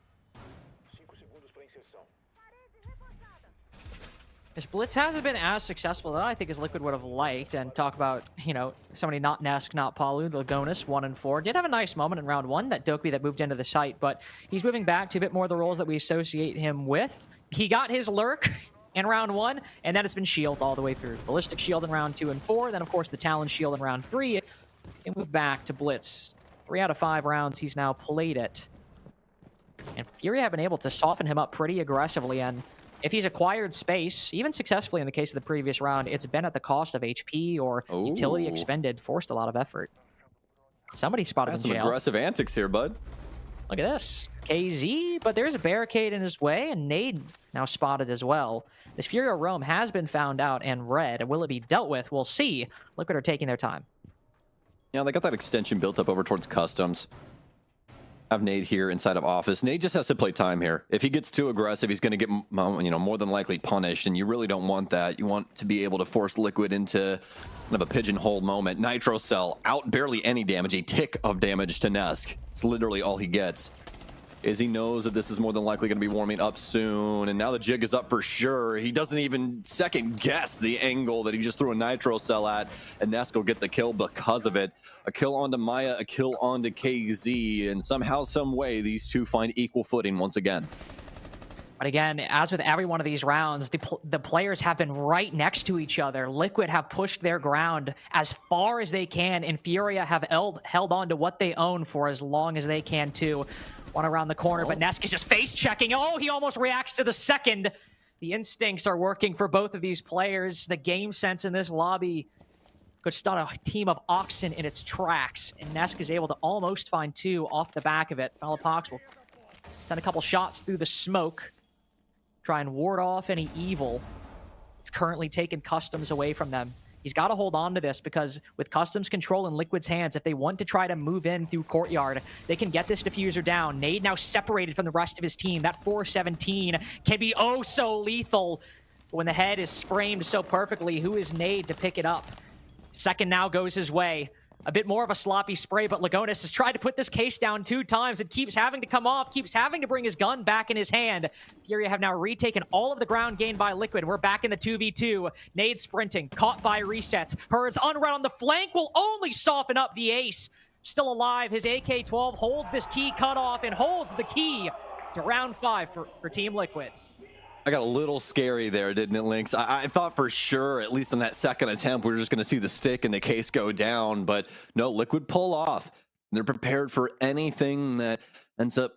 This blitz hasn't been as successful that I think as Liquid would have liked, and talk about, somebody not Nesk, not Palu, Lagonis, 1 and 4. Did have a nice moment in round 1, that Dokby that moved into the site, but he's moving back to a bit more of the roles that we associate him with. He got his lurk in round 1, and then it's been shields all the way through. Ballistic shield in round 2 and 4, then of course the Talon shield in round 3, and move back to blitz. 3 out of 5 rounds he's now played it. And Fury have been able to soften him up pretty aggressively, and if he's acquired space, even successfully in the case of the previous round, it's been at the cost of HP or utility expended, forced a lot of effort. Somebody spotted him in jail. Some aggressive antics here, bud. Look at this. KZ, but there's a barricade in his way, and Nade now spotted as well. This Fury roam has been found out and read. Will it be dealt with? We'll see. Liquid are taking their time. Yeah, they got that extension built up over towards customs. Have Nade here inside of office. Nade just has to play time here. If he gets too aggressive, he's going to get, more than likely punished, and you really don't want that. You want to be able to force Liquid into kind of a pigeonhole moment. Nitro Cell, out barely any damage, a tick of damage to Nesk. It's literally all he gets. Is he knows that this is more than likely going to be warming up soon, and now the jig is up for sure. He doesn't even second guess the angle that he just threw a Nitro Cell at, and Nesk will get the kill because of it. A kill onto Maya, a kill onto KZ, and somehow, some way, these two find equal footing once again. But again, as with every one of these rounds, the players have been right next to each other. Liquid have pushed their ground as far as they can, and Furia have held on to what they own for as long as they can too. One around the corner, but Nesk is just face-checking. Oh, he almost reacts to the second. The instincts are working for both of these players. The game sense in this lobby could start a team of oxen in its tracks, and Nesk is able to almost find 2 off the back of it. Falapox will send a couple shots through the smoke, try and ward off any evil. It's currently taken Customs away from them. He's got to hold on to this, because with Customs control in Liquid's hands, if they want to try to move in through Courtyard, they can get this diffuser down. Nade now separated from the rest of his team. That 417 can be oh so lethal. But when the head is framed so perfectly, who is Nade to pick it up? Second now goes his way. A bit more of a sloppy spray, but Lagonis has tried to put this case down 2 times. It keeps having to come off, keeps having to bring his gun back in his hand. Furia have now retaken all of the ground gained by Liquid. We're back in the 2v2. Nade sprinting, caught by resets. Herds unread on the flank will only soften up the ace. Still alive, his AK-12 holds this key cut off and holds the key to round 5 for Team Liquid. I got a little scary there, didn't it, Lynx? I thought for sure, at least in that second attempt, we were just going to see the stick and the case go down. But no, Liquid pull off. They're prepared for anything that ends up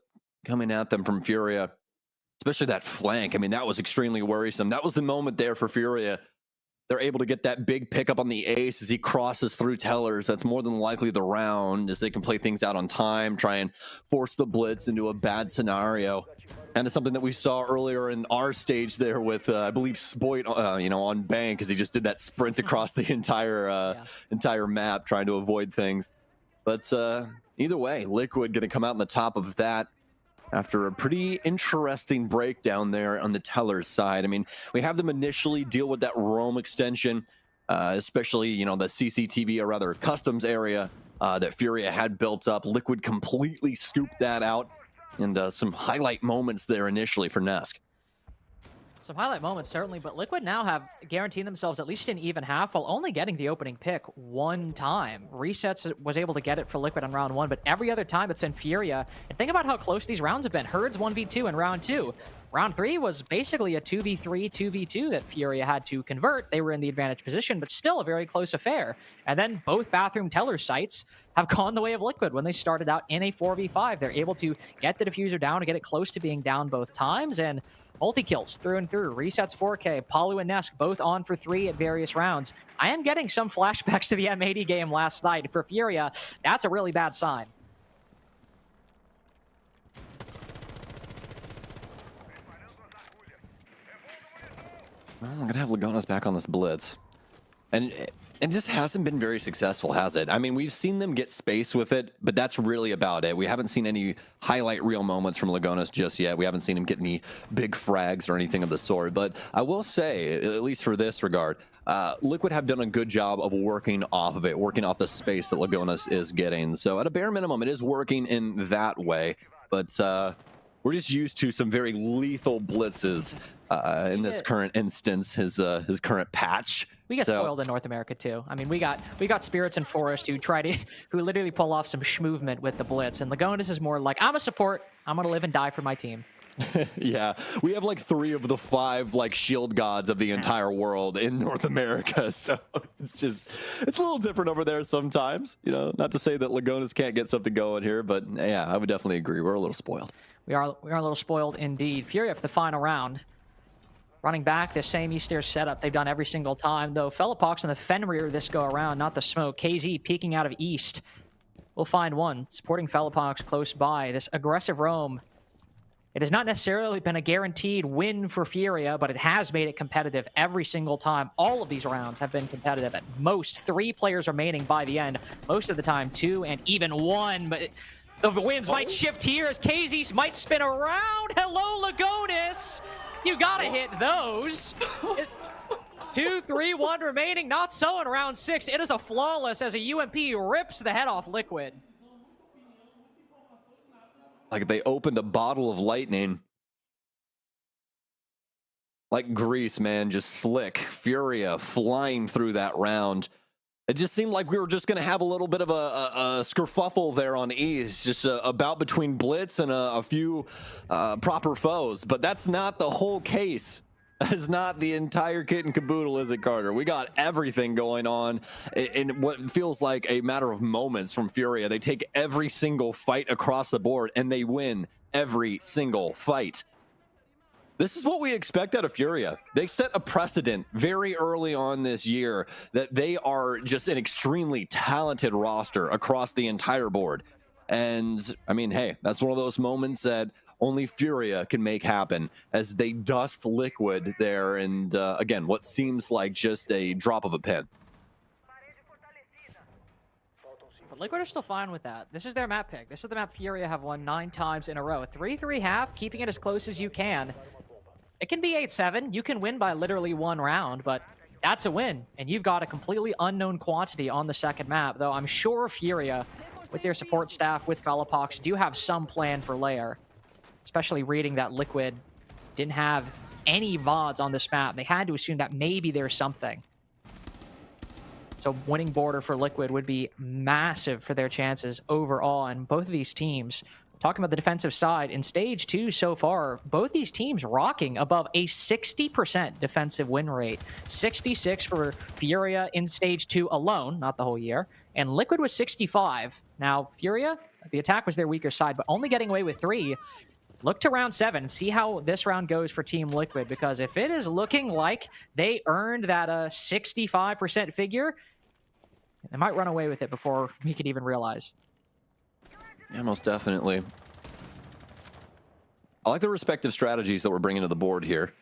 coming at them from Furia, especially that flank. I mean, that was extremely worrisome. That was the moment there for Furia. They're able to get that big pickup on the ace as he crosses through Tellers. That's more than likely the round, as they can play things out on time, try and force the blitz into a bad scenario. And it's something that we saw earlier in our stage there with, I believe, Spoit, on bank, as he just did that sprint across the entire map, trying to avoid things. But either way, Liquid going to come out on the top of that after a pretty interesting breakdown there on the Tellers side. I mean, we have them initially deal with that roam extension, especially, the CCTV, or rather customs area that Furia had built up. Liquid completely scooped that out, and some highlight moments there initially for Nesk. Some highlight moments, certainly, but Liquid now have guaranteed themselves at least an even half while only getting the opening pick one time. Resets was able to get it for Liquid on round 1, but every other time it's been Furia. And think about how close these rounds have been. Herds 1v2 in round 2. Round 3 was basically a 2v3, 2v2 that Furia had to convert. They were in the advantage position, but still a very close affair. And then both Bathroom Teller sites have gone the way of Liquid when they started out in a 4v5. They're able to get the diffuser down and get it close to being down both times, and multi-kills through and through. Resets 4K. Palu and Nesk both on for 3 at various rounds. I am getting some flashbacks to the M80 game last night. For Furia, that's a really bad sign. Well, I'm going to have Lagonas back on this blitz. And it just hasn't been very successful, has it? I mean, we've seen them get space with it, but that's really about it. We haven't seen any highlight reel moments from Lagonas just yet. We haven't seen him get any big frags or anything of the sort. But I will say, at least for this regard, Liquid have done a good job of working off of it, working off the space that Lagonas is getting. So at a bare minimum, it is working in that way. But we're just used to some very lethal blitzes in this current instance, his current patch. We get spoiled in North America too. I mean, we got Spirits and Forest who literally pull off some schmovement with the blitz, and Lagonas is more like, I'm a support. I'm gonna live and die for my team. Yeah, we have like 3 of the 5 like shield gods of the entire world in North America, so it's a little different over there sometimes. Not to say that Lagonas can't get something going here, but yeah, I would definitely agree. We're a little spoiled. We are a little spoiled indeed. Furia for the final round. Running back the same East Air setup they've done every single time, though Fellapox on the Fenrir this go around, not the smoke. KZ peeking out of East. We'll find one, supporting Fellapox close by. This aggressive roam. It has not necessarily been a guaranteed win for Furia, but it has made it competitive every single time. All of these rounds have been competitive. At most, 3 players remaining by the end. Most of the time, 2 and even 1, but the wins might shift here as KZ might spin around. Hello, Lagonas! You gotta hit those. 2, 3, 1 remaining. Not so in round 6. It is a flawless as a UMP rips the head off Liquid. Like they opened a bottle of lightning. Like grease, man, just slick. Furia flying through that round. It just seemed like we were just going to have a little bit of a skerfuffle there on East, just a bout between Blitz and a few proper foes. But that's not the whole case. That is not the entire kit and caboodle, is it, Carter? We got everything going on in what feels like a matter of moments from Furia. They take every single fight across the board, and they win every single fight. This is what we expect out of Furia. They set a precedent very early on this year that they are just an extremely talented roster across the entire board. And, I mean, hey, that's one of those moments that only Furia can make happen as they dust Liquid there. And, again, what seems like just a drop of a pin. But Liquid are still fine with that. This is their map pick. This is the map Furia have won 9 times in a row. 3-3 half, keeping it as close as you can. It can be 8-7. You can win by literally 1 round, but that's a win. And you've got a completely unknown quantity on the second map, though I'm sure Furia, with their support staff, with Fellapox, do have some plan for Lair. Especially reading that Liquid didn't have any VODs on this map. They had to assume that maybe there's something. So winning border for Liquid would be massive for their chances overall, and both of these teams talking about the defensive side, in Stage 2 so far, both these teams rocking above a 60% defensive win rate. 66 for Furia in Stage 2 alone, not the whole year, and Liquid was 65. Now, Furia, the attack was their weaker side, but only getting away with 3. Look to round 7 and see how this round goes for Team Liquid, because if it is looking like they earned that 65% figure, they might run away with it before we could even realize. Yeah, most definitely. I like the respective strategies that we're bringing to the board here.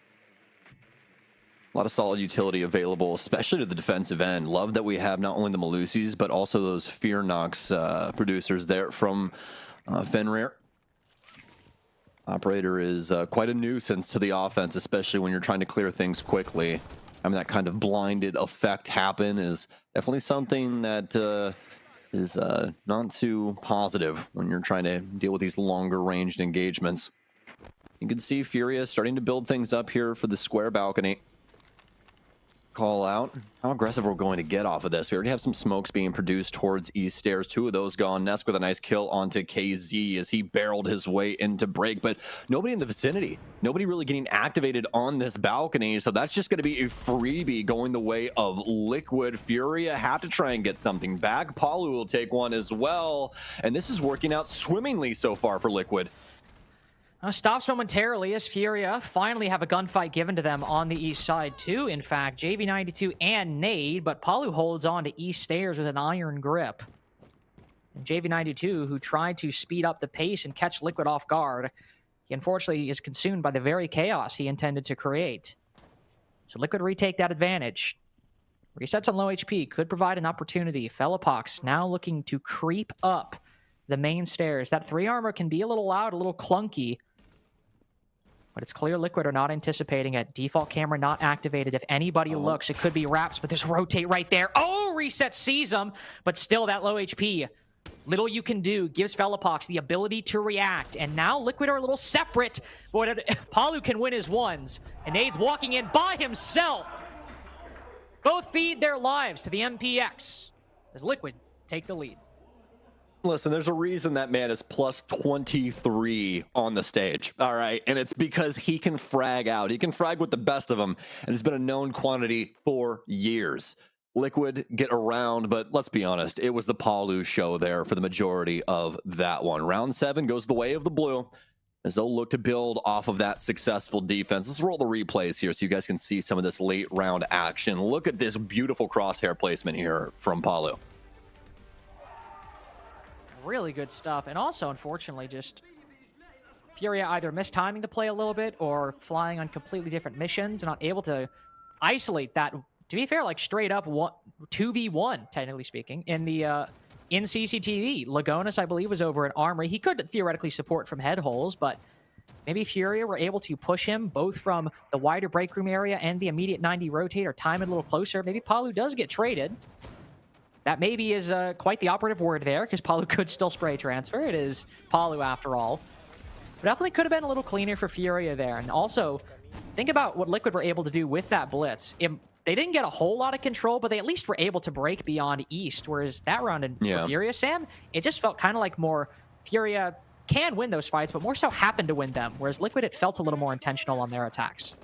A lot of solid utility available, especially to the defensive end. Love that we have not only the Malusis, but also those Fear Nox producers there from Fenrir. Operator is quite a nuisance to the offense, especially when you're trying to clear things quickly. I mean, that kind of blinded effect happen is definitely something that is not too positive when you're trying to deal with these longer ranged engagements. You can see Furia starting to build things up here for the square balcony. Call out how aggressive we're going to get off of this. We already have some smokes being produced towards East Stairs. 2 of those gone. Nesk with a nice kill onto KZ as he barreled his way into break, but nobody in the vicinity. Nobody really getting activated on this balcony, so that's just going to be a freebie going the way of Liquid. Furia have to try and get something back. Palu will take one as well, and this is working out swimmingly so far for Liquid. Stops momentarily as Furia finally have a gunfight given to them on the east side too. In fact, JV92 and Nade, but Palu holds on to East Stairs with an iron grip. And JV92, who tried to speed up the pace and catch Liquid off guard, he unfortunately is consumed by the very chaos he intended to create. So Liquid retake that advantage. Resets on low HP could provide an opportunity. Felipox now looking to creep up the main stairs. That 3 armor can be a little loud, a little clunky, but it's clear Liquid are not anticipating it. Default camera not activated. If anybody looks, it could be Raps, but there's rotate right there. Oh, Reset sees him, but still that low HP. Little you can do. Gives Felipox the ability to react, and now Liquid are a little separate, but Palu can win his ones, and Nade's walking in by himself. Both feed their lives to the MPX as Liquid take the lead. Listen, there's a reason that man is plus 23 on the stage, all right? And it's because he can frag out. He can frag with the best of them, and it's been a known quantity for years. Liquid get around, but let's be honest, it was the Palu show there for the majority of that one. Round 7 goes the way of the blue as they'll look to build off of that successful defense. Let's roll the replays here so you guys can see some of this late round action. Look at this beautiful crosshair placement here from Palu. Really good stuff. And also, unfortunately, just Furia either mistiming the play a little bit or flying on completely different missions and not able to isolate that, to be fair, like straight up 2v1, technically speaking, in the in CCTV. Lagonis, I believe, was over in Armory. He could theoretically support from head holes, but maybe Furia were able to push him both from the wider break room area and the immediate 90 rotate, or time it a little closer. Maybe Palu does get traded. That maybe is quite the operative word there, because Palu could still spray transfer. It is Palu after all. But definitely could have been a little cleaner for Furia there. And also, think about what Liquid were able to do with that blitz. They didn't get a whole lot of control, but they at least were able to break beyond East. Whereas that round in for Furia, Sam, it just felt kind of like more Furia can win those fights, but more so happened to win them. Whereas Liquid, it felt a little more intentional on their attacks.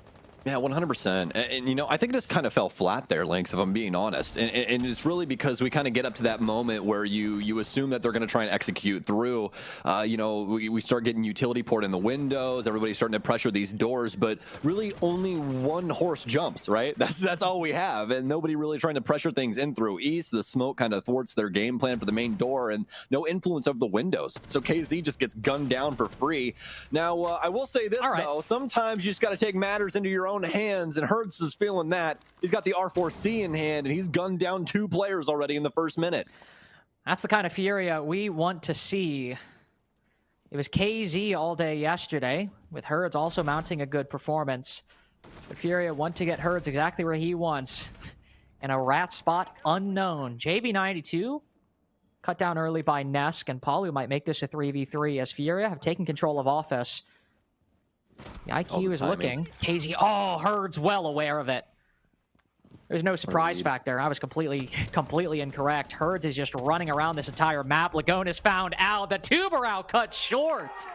Yeah, 100%. And, you know, I think it just kind of fell flat there, Lynx, if I'm being honest. And it's really because we kind of get up to that moment where you assume that they're going to try and execute through. You know, we start getting utility port in the windows. Everybody's starting to pressure these doors. But really only one horse jumps, right? That's all we have. And nobody really trying to pressure things in through East. The smoke kind of thwarts their game plan for the main door. And no influence over the windows. So KZ just gets gunned down for free. Now, I will say this, though. Sometimes you just got to take matters into your own hands, and Hertz is feeling that. He's got the R4C in hand, and he's gunned down 2 players already in the first minute. That's the kind of Furia we want to see. It was KZ all day yesterday, with Hertz also mounting a good performance. But Furia want to get Hertz exactly where he wants. In a rat spot unknown. JV92 cut down early by Nesk, and Palu might make this a 3v3 as Furia have taken control of office. The IQ is looking. KZ, Herd's well aware of it. There's no surprise factor. I was completely incorrect. Herds is just running around this entire map. Lagonis found out the Tuberau cut short.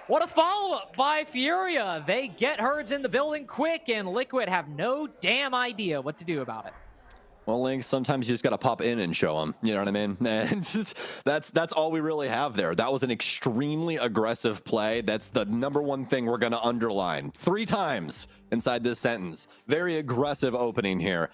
What a follow-up by Furia. They get Herds in the building quick, and Liquid have no damn idea what to do about it. Well, Link, sometimes you just got to pop in and show them. You know what I mean? And that's all we really have there. That was an extremely aggressive play. That's the number one thing we're going to underline 3 times inside this sentence. Very aggressive opening here,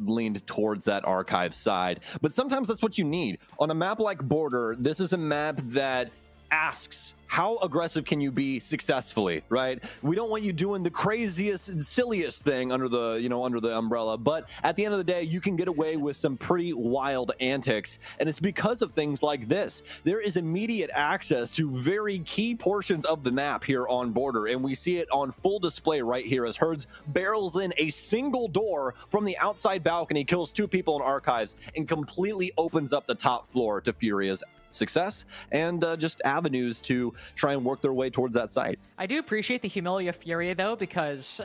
leaned towards that archive side. But sometimes that's what you need. On a map like Border, this is a map that asks, how aggressive can you be successfully, right? We don't want you doing the craziest, silliest thing under the, under the umbrella, but at the end of the day, you can get away with some pretty wild antics, and it's because of things like this. There is immediate access to very key portions of the map here on Border, and we see it on full display right here as Herds barrels in a single door from the outside balcony, kills 2 people in Archives, and completely opens up the top floor to Furia's success and just avenues to try and work their way towards that site. I do appreciate the humility of Furia, though, because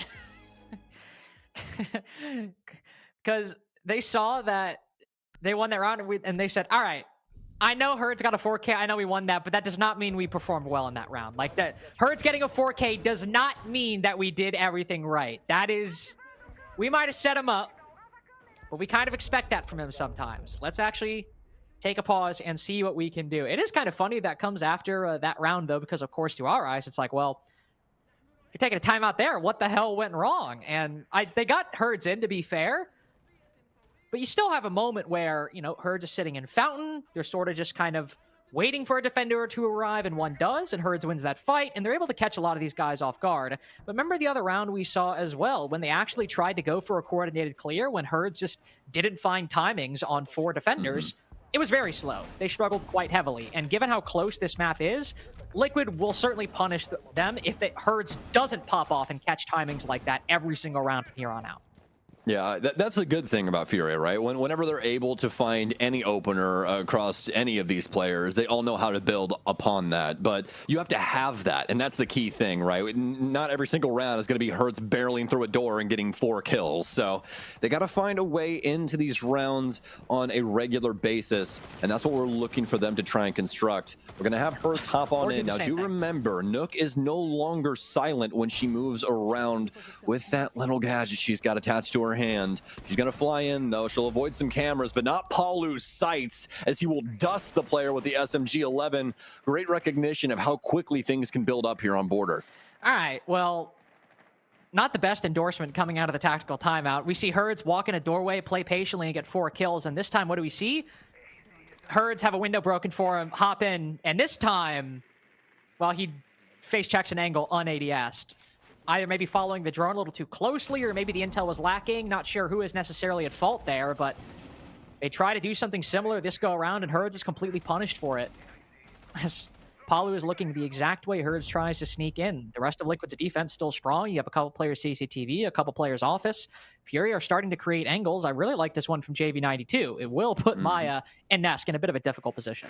they saw that they won that round and they said, all right, I know Herds got a 4K. I know we won that, but that does not mean we performed well in that round. Like, that Herds getting a 4K does not mean that we did everything right. That is, we might have set him up, but we kind of expect that from him sometimes. Let's actually take a pause and see what we can do. It is kind of funny that comes after that round, though, because, of course, to our eyes, it's like, well, if you're taking a timeout there, what the hell went wrong? And they got Herds in, to be fair, but you still have a moment where, Herds is sitting in Fountain. They're sort of just kind of waiting for a defender to arrive, and one does, and Herds wins that fight, and they're able to catch a lot of these guys off guard. But remember the other round we saw as well, when they actually tried to go for a coordinated clear, when Herds just didn't find timings on 4 defenders. It was very slow. They struggled quite heavily. And given how close this map is, Liquid will certainly punish them if Herds doesn't pop off and catch timings like that every single round from here on out. Yeah, that's a good thing about Furia, right? Whenever they're able to find any opener across any of these players, they all know how to build upon that. But you have to have that, and that's the key thing, right? Not every single round is going to be Herds barreling through a door and getting 4 kills. So they got to find a way into these rounds on a regular basis, and that's what we're looking for them to try and construct. We're going to have Herds hop on in. Now, do remember, Nook is no longer silent when she moves around with that little gadget she's got attached to her hand. She's going to fly in, though. She'll avoid some cameras, but not Paulu's sights, as he will dust the player with the SMG-11. Great recognition of how quickly things can build up here on Border. All right, well, not the best endorsement coming out of the tactical timeout. We see Herds walk in a doorway, play patiently, and get 4 kills. And this time, what do we see? Herds have a window broken for him, hop in, and this time, well, he face checks an angle un-ADS'd. Either maybe following the drone a little too closely, or maybe the intel was lacking. Not sure who is necessarily at fault there, but they try to do something similar this go around, and Herds is completely punished for it. As Palu is looking the exact way Herds tries to sneak in. The rest of Liquid's defense still strong. You have a couple players CCTV, a couple players Office. Fury are starting to create angles. I really like this one from JV92. It will put Maya and Nesk in a bit of a difficult position.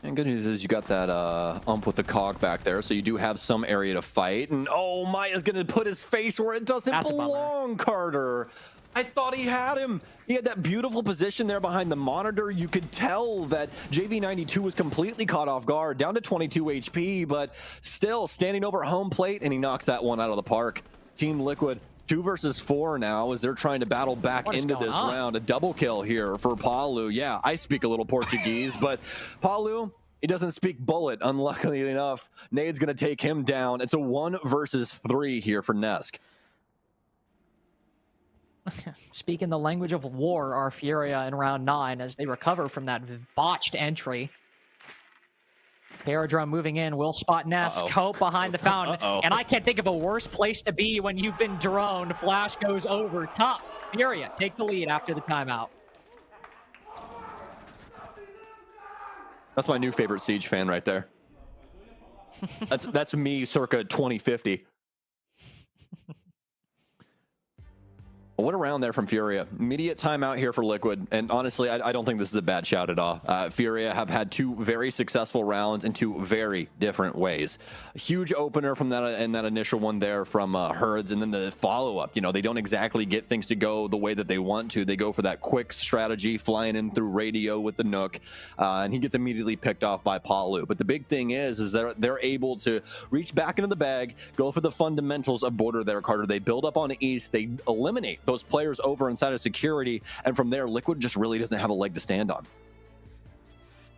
And good news is you got that ump with the cog back there, so you do have some area to fight. And oh, Maya's going to put his face where it doesn't belong, Carter. I thought he had him. He had that beautiful position there behind the monitor. You could tell that JV92 was completely caught off guard, down to 22 HP, but still standing over home plate, and he knocks that one out of the park. Team Liquid 2 versus 4 now as they're trying to battle back into this round. A double kill here for Paulu. Yeah, I speak a little Portuguese, but Paulu, he doesn't speak bullet, unluckily enough. Nade's going to take him down. It's a 1 versus 3 here for Nesk. Speaking the language of war, are Furia in round 9 as they recover from that botched entry. Aerodrome moving in, will spot Nesk, Hope behind the fountain, and I can't think of a worse place to be when you've been droned. Flash goes over top. Furia take the lead after the timeout. That's my new favorite Siege fan right there. That's me circa 2050. What a round there from Furia. Immediate timeout here for Liquid. And honestly, I don't think this is a bad shout at all. Furia have had 2 very successful rounds in 2 very different ways. A huge opener from that and that initial one there from Herds, and then the follow-up. You know, they don't exactly get things to go the way that they want to. They go for that quick strategy, flying in through radio with the Nook, and he gets immediately picked off by Palu. But the big thing is they're able to reach back into the bag, go for the fundamentals of Border there, Carter. They build up on East, they eliminate those players over inside of security, and from there Liquid just really doesn't have a leg to stand on.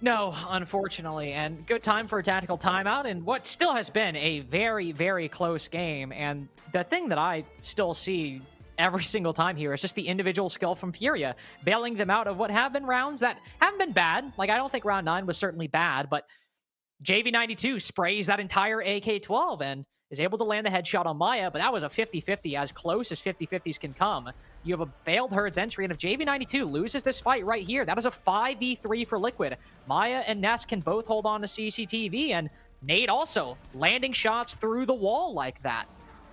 No, unfortunately, and good time for a tactical timeout in what still has been a very, very close game. And the thing that I still see every single time here is just the individual skill from Furia, bailing them out of what have been rounds that haven't been bad. Like, I don't think round 9 was certainly bad, but JV92 sprays that entire AK-12 and is able to land the headshot on Maya, but that was a 50-50, as close as 50-50s can come. You have a failed Herds entry, and if JV92 loses this fight right here, that is a 5v3 for Liquid. Maya and Ness can both hold on to CCTV, and Nate also landing shots through the wall like that.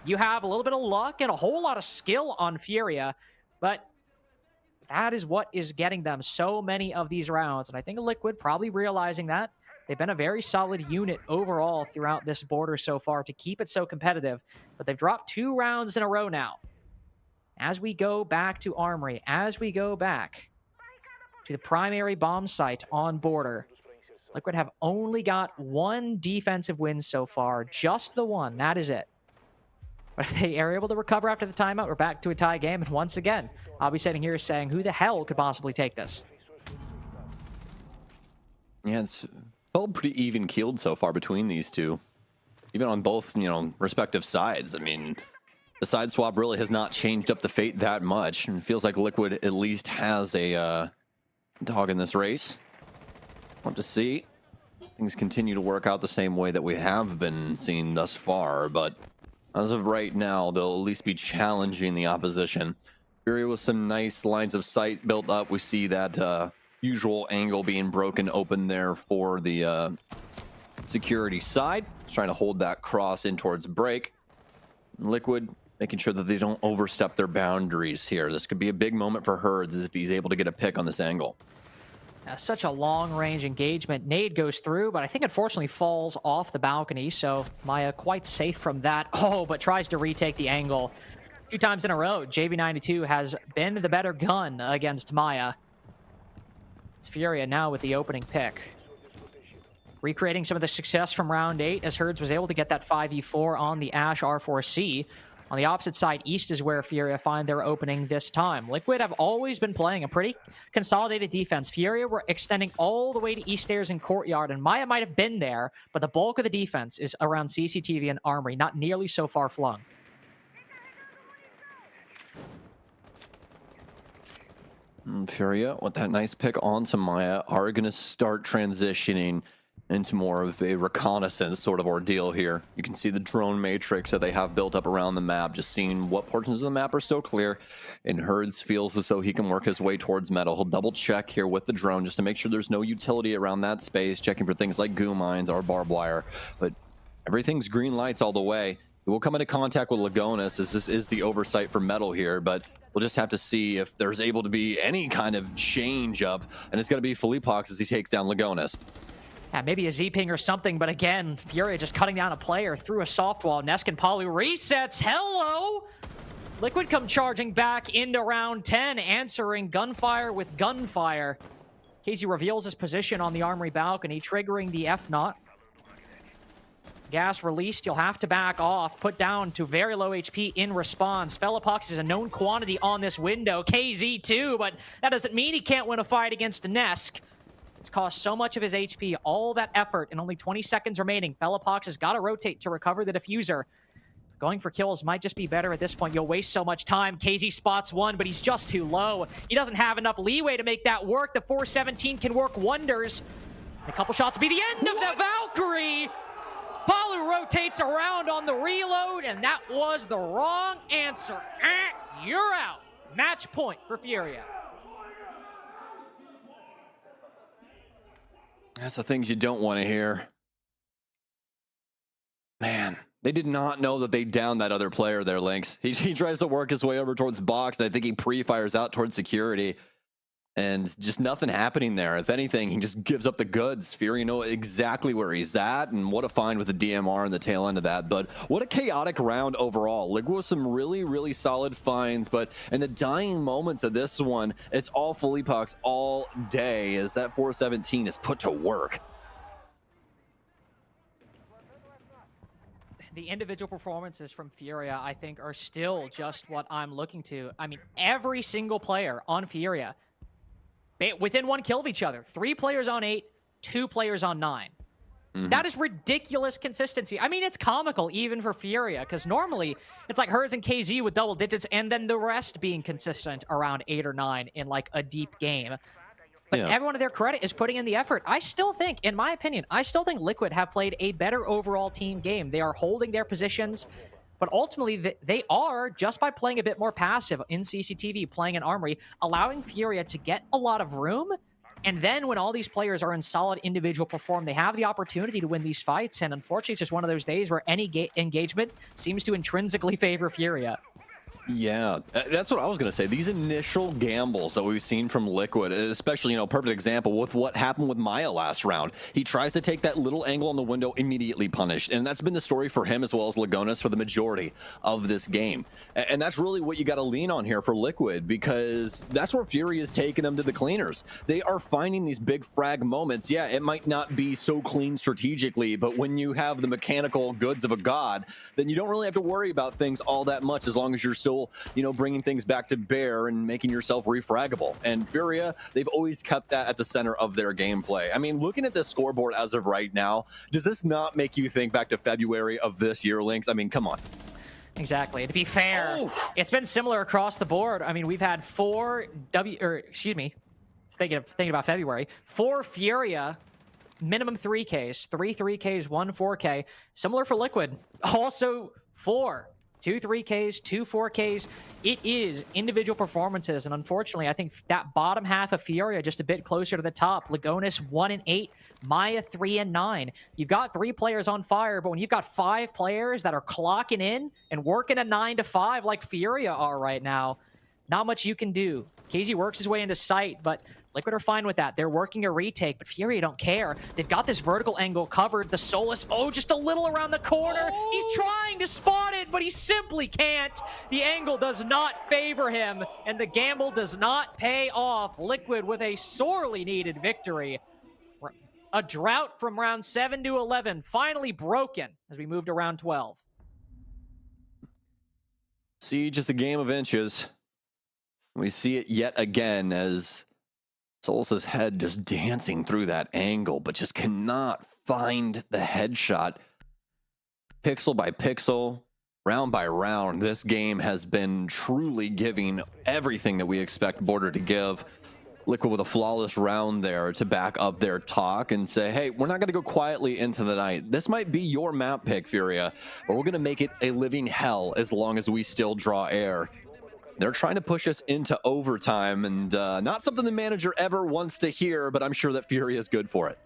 You have a little bit of luck and a whole lot of skill on Furia, but that is what is getting them so many of these rounds, and I think Liquid probably realizing that. They've been a very solid unit overall throughout this border so far to keep it so competitive, but they've dropped 2 rounds in a row now. As we go back to Armory, as we go back to the primary bomb site on border, Liquid have only got 1 defensive win so far, just the one, that is it. But if they are able to recover after the timeout, we're back to a tie game, and once again, I'll be sitting here saying, who the hell could possibly take this? Yeah, it's felt pretty even keeled so far between these two, even on both, you know, respective sides. I mean, the side swap really has not changed up the fate that much, and it feels like Liquid at least has a dog in this race. Want to see things continue to work out the same way that we have been seeing thus far, but as of right now, they'll at least be challenging the opposition. Furia with some nice lines of sight built up. We see that usual angle being broken open there for the security side. Just trying to hold that cross in towards break. Liquid making sure that they don't overstep their boundaries here. This could be a big moment for Herds if he's able to get a pick on this angle. Such a long-range engagement. Nade goes through, but I think unfortunately falls off the balcony, so Maya quite safe from that. Oh, but tries to retake the angle. 2 times in a row, JV92 has been the better gun against Maya. It's Furia now with the opening pick. Recreating some of the success from round 8 as Herds was able to get that 5v4 on the Ash R4C. On the opposite side, East is where Furia find their opening this time. Liquid have always been playing a pretty consolidated defense. Furia were extending all the way to East Stairs and Courtyard, and Maya might have been there, but the bulk of the defense is around CCTV and Armory, not nearly so far flung. Furia, with that nice pick onto Maya, are going to start transitioning into more of a reconnaissance sort of ordeal here. You can see the drone matrix that they have built up around the map, just seeing what portions of the map are still clear. And Herds feels as though he can work his way towards metal. He'll double check here with the drone just to make sure there's no utility around that space, checking for things like goo mines or barbed wire. But everything's green lights all the way. We will come into contact with Lagonis, as this is the oversight for metal here, but we'll just have to see if there's able to be any kind of change up, and it's going to be Felipox as he takes down Lagonis. Yeah, maybe a Z-ping or something, but again, Furia just cutting down a player through a soft wall. Nesk and Palu resets. Hello! Liquid come charging back into round 10, answering gunfire with gunfire. KZ reveals his position on the Armory balcony, triggering the F-0. Gas released, you'll have to back off, put down to very low HP in response. Felipox is a known quantity on this window, KZ too, but that doesn't mean he can't win a fight against Nesk. It's cost so much of his HP, all that effort, and only 20 seconds remaining. Felipox has got to rotate to recover the diffuser. Going for kills might just be better at this point. You'll waste so much time. KZ spots one, but he's just too low. He doesn't have enough leeway to make that work. The 417 can work wonders. And a couple shots will be the end of the Valkyrie. Palu rotates around on the reload, and that was the wrong answer. You're out. Match point for Furia. That's the things you don't want to hear. Man, They did not know that they downed that other player there, Lynx. He tries to work his way over towards box, and I think he pre-fires out towards security. And just nothing happening there. If anything, he just gives up the goods. Fury know exactly where he's at, and what a find with the DMR and the tail end of that. But what a chaotic round overall. Like, with some really, really solid finds, but in the dying moments of this one, it's all fully pucks all day as that 417 is put to work. The individual performances from Furia, I think, are still just what I'm looking to. I mean, every single player on Furia, within 1 kill of each other. 3 players on 8, 2 players on 9. That is ridiculous consistency. I mean, it's comical even for Furia, because normally it's like Herds and KZ with double digits, and then the rest being consistent around 8 or 9 in like a deep game. But everyone to their credit is putting in the effort. I still think, in my opinion, I still think Liquid have played a better overall team game. They are holding their positions. But ultimately, they are, just by playing a bit more passive in CCTV, playing an Armory, allowing Furia to get a lot of room. And then when all these players are in solid individual perform, they have the opportunity to win these fights. And unfortunately, it's just one of those days where any engagement seems to intrinsically favor Furia. Yeah, that's what I was going to say. These initial gambles that we've seen from Liquid, especially, perfect example with what happened with Maya last round. He tries to take that little angle on the window, immediately punished. And that's been the story for him as well as Lagonas for the majority of this game. And that's really what you got to lean on here for Liquid, because that's where Fury is taking them to the cleaners. They are finding these big frag moments. Yeah, it might not be so clean strategically, but when you have the mechanical goods of a god, then you don't really have to worry about things all that much as long as you're still bringing things back to bear and making yourself refraggable. And Furia, they've always kept that at the center of their gameplay. I mean, looking at the scoreboard as of right now, does this not make you think back to February of this year, Lynx? I mean, come on. Exactly. To be fair, it's been similar across the board. I mean, we've had 4 thinking about February, 4 Furia, minimum 3Ks, 3 3Ks, 1 4K. Similar for Liquid. Also 4. 2 3Ks, 2 4Ks. It is individual performances, and unfortunately, I think that bottom half of Furia just a bit closer to the top. Lagonas 1 and 8, Maya 3 and 9. You've got 3 players on fire, but when you've got 5 players that are clocking in and working a 9 to 5 like Furia are right now, not much you can do. KZ works his way into sight, but Liquid are fine with that. They're working a retake, but Furia don't care. They've got this vertical angle covered. The Solus, just a little around the corner. He's trying to spot it, but he simply can't. The angle does not favor him, and the gamble does not pay off. Liquid with a sorely needed victory. A drought from round 7 to 11 finally broken as we move to round 12. Siege is a game of inches. We see it yet again as Solus's head just dancing through that angle, but just cannot find the headshot. Pixel by pixel, round by round, this game has been truly giving everything that we expect Border to give. Liquid with a flawless round there to back up their talk and say, hey, we're not going to go quietly into the night. This might be your map pick, Furia, but we're going to make it a living hell as long as we still draw air. They're trying to push us into overtime, and not something the manager ever wants to hear, but I'm sure that Fury is good for it.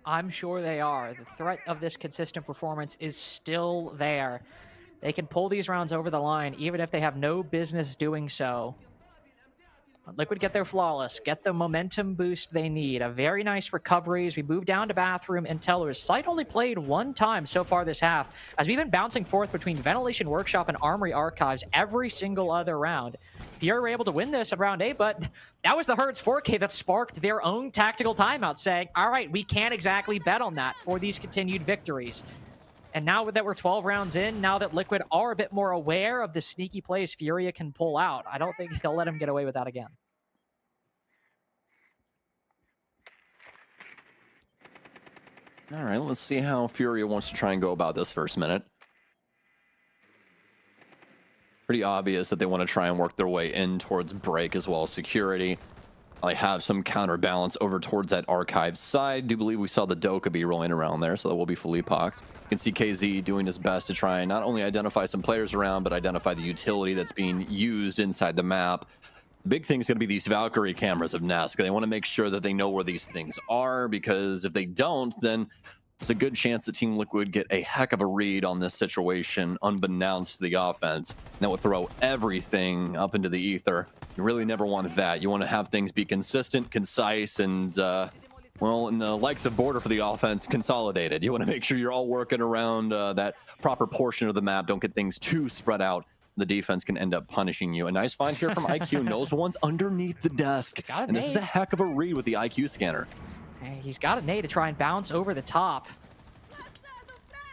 I'm sure they are. The threat of this consistent performance is still there. They can pull these rounds over the line, even if they have no business doing so. Liquid get their flawless, get the momentum boost they need. A very nice recovery as we move down to bathroom and tellers. Sight only played 1 time so far this half, as we've been bouncing forth between Ventilation Workshop and Armory Archives every single other round. Fury were able to win this at round 8, but that was the Herds 4K that sparked their own tactical timeout, saying, all right, we can't exactly bet on that for these continued victories. And now that we're 12 rounds in, now that Liquid are a bit more aware of the sneaky plays Furia can pull out, I don't think they'll let him get away with that again. All right, let's see how Furia wants to try and go about this first minute. Pretty obvious that they want to try and work their way in towards break as well as security. I have some counterbalance over towards that archive side. Do believe we saw the Doka be rolling around there, so that will be fully poxed. You can see KZ doing his best to try and not only identify some players around, but identify the utility that's being used inside the map. Big thing is going to be these Valkyrie cameras of Nesk. They want to make sure that they know where these things are, because if they don't, then there's a good chance that Team Liquid get a heck of a read on this situation, unbeknownst to the offense. And that would throw everything up into the ether. You really never want that. You want to have things be consistent, concise, and, well, in the likes of Border for the offense, consolidated. You want to make sure you're all working around that proper portion of the map. Don't get things too spread out. The defense can end up punishing you. A nice find here from IQ. Knows one's underneath the desk. And this is a heck of a read with the IQ scanner. Hey, he's got a nade to try and bounce over the top.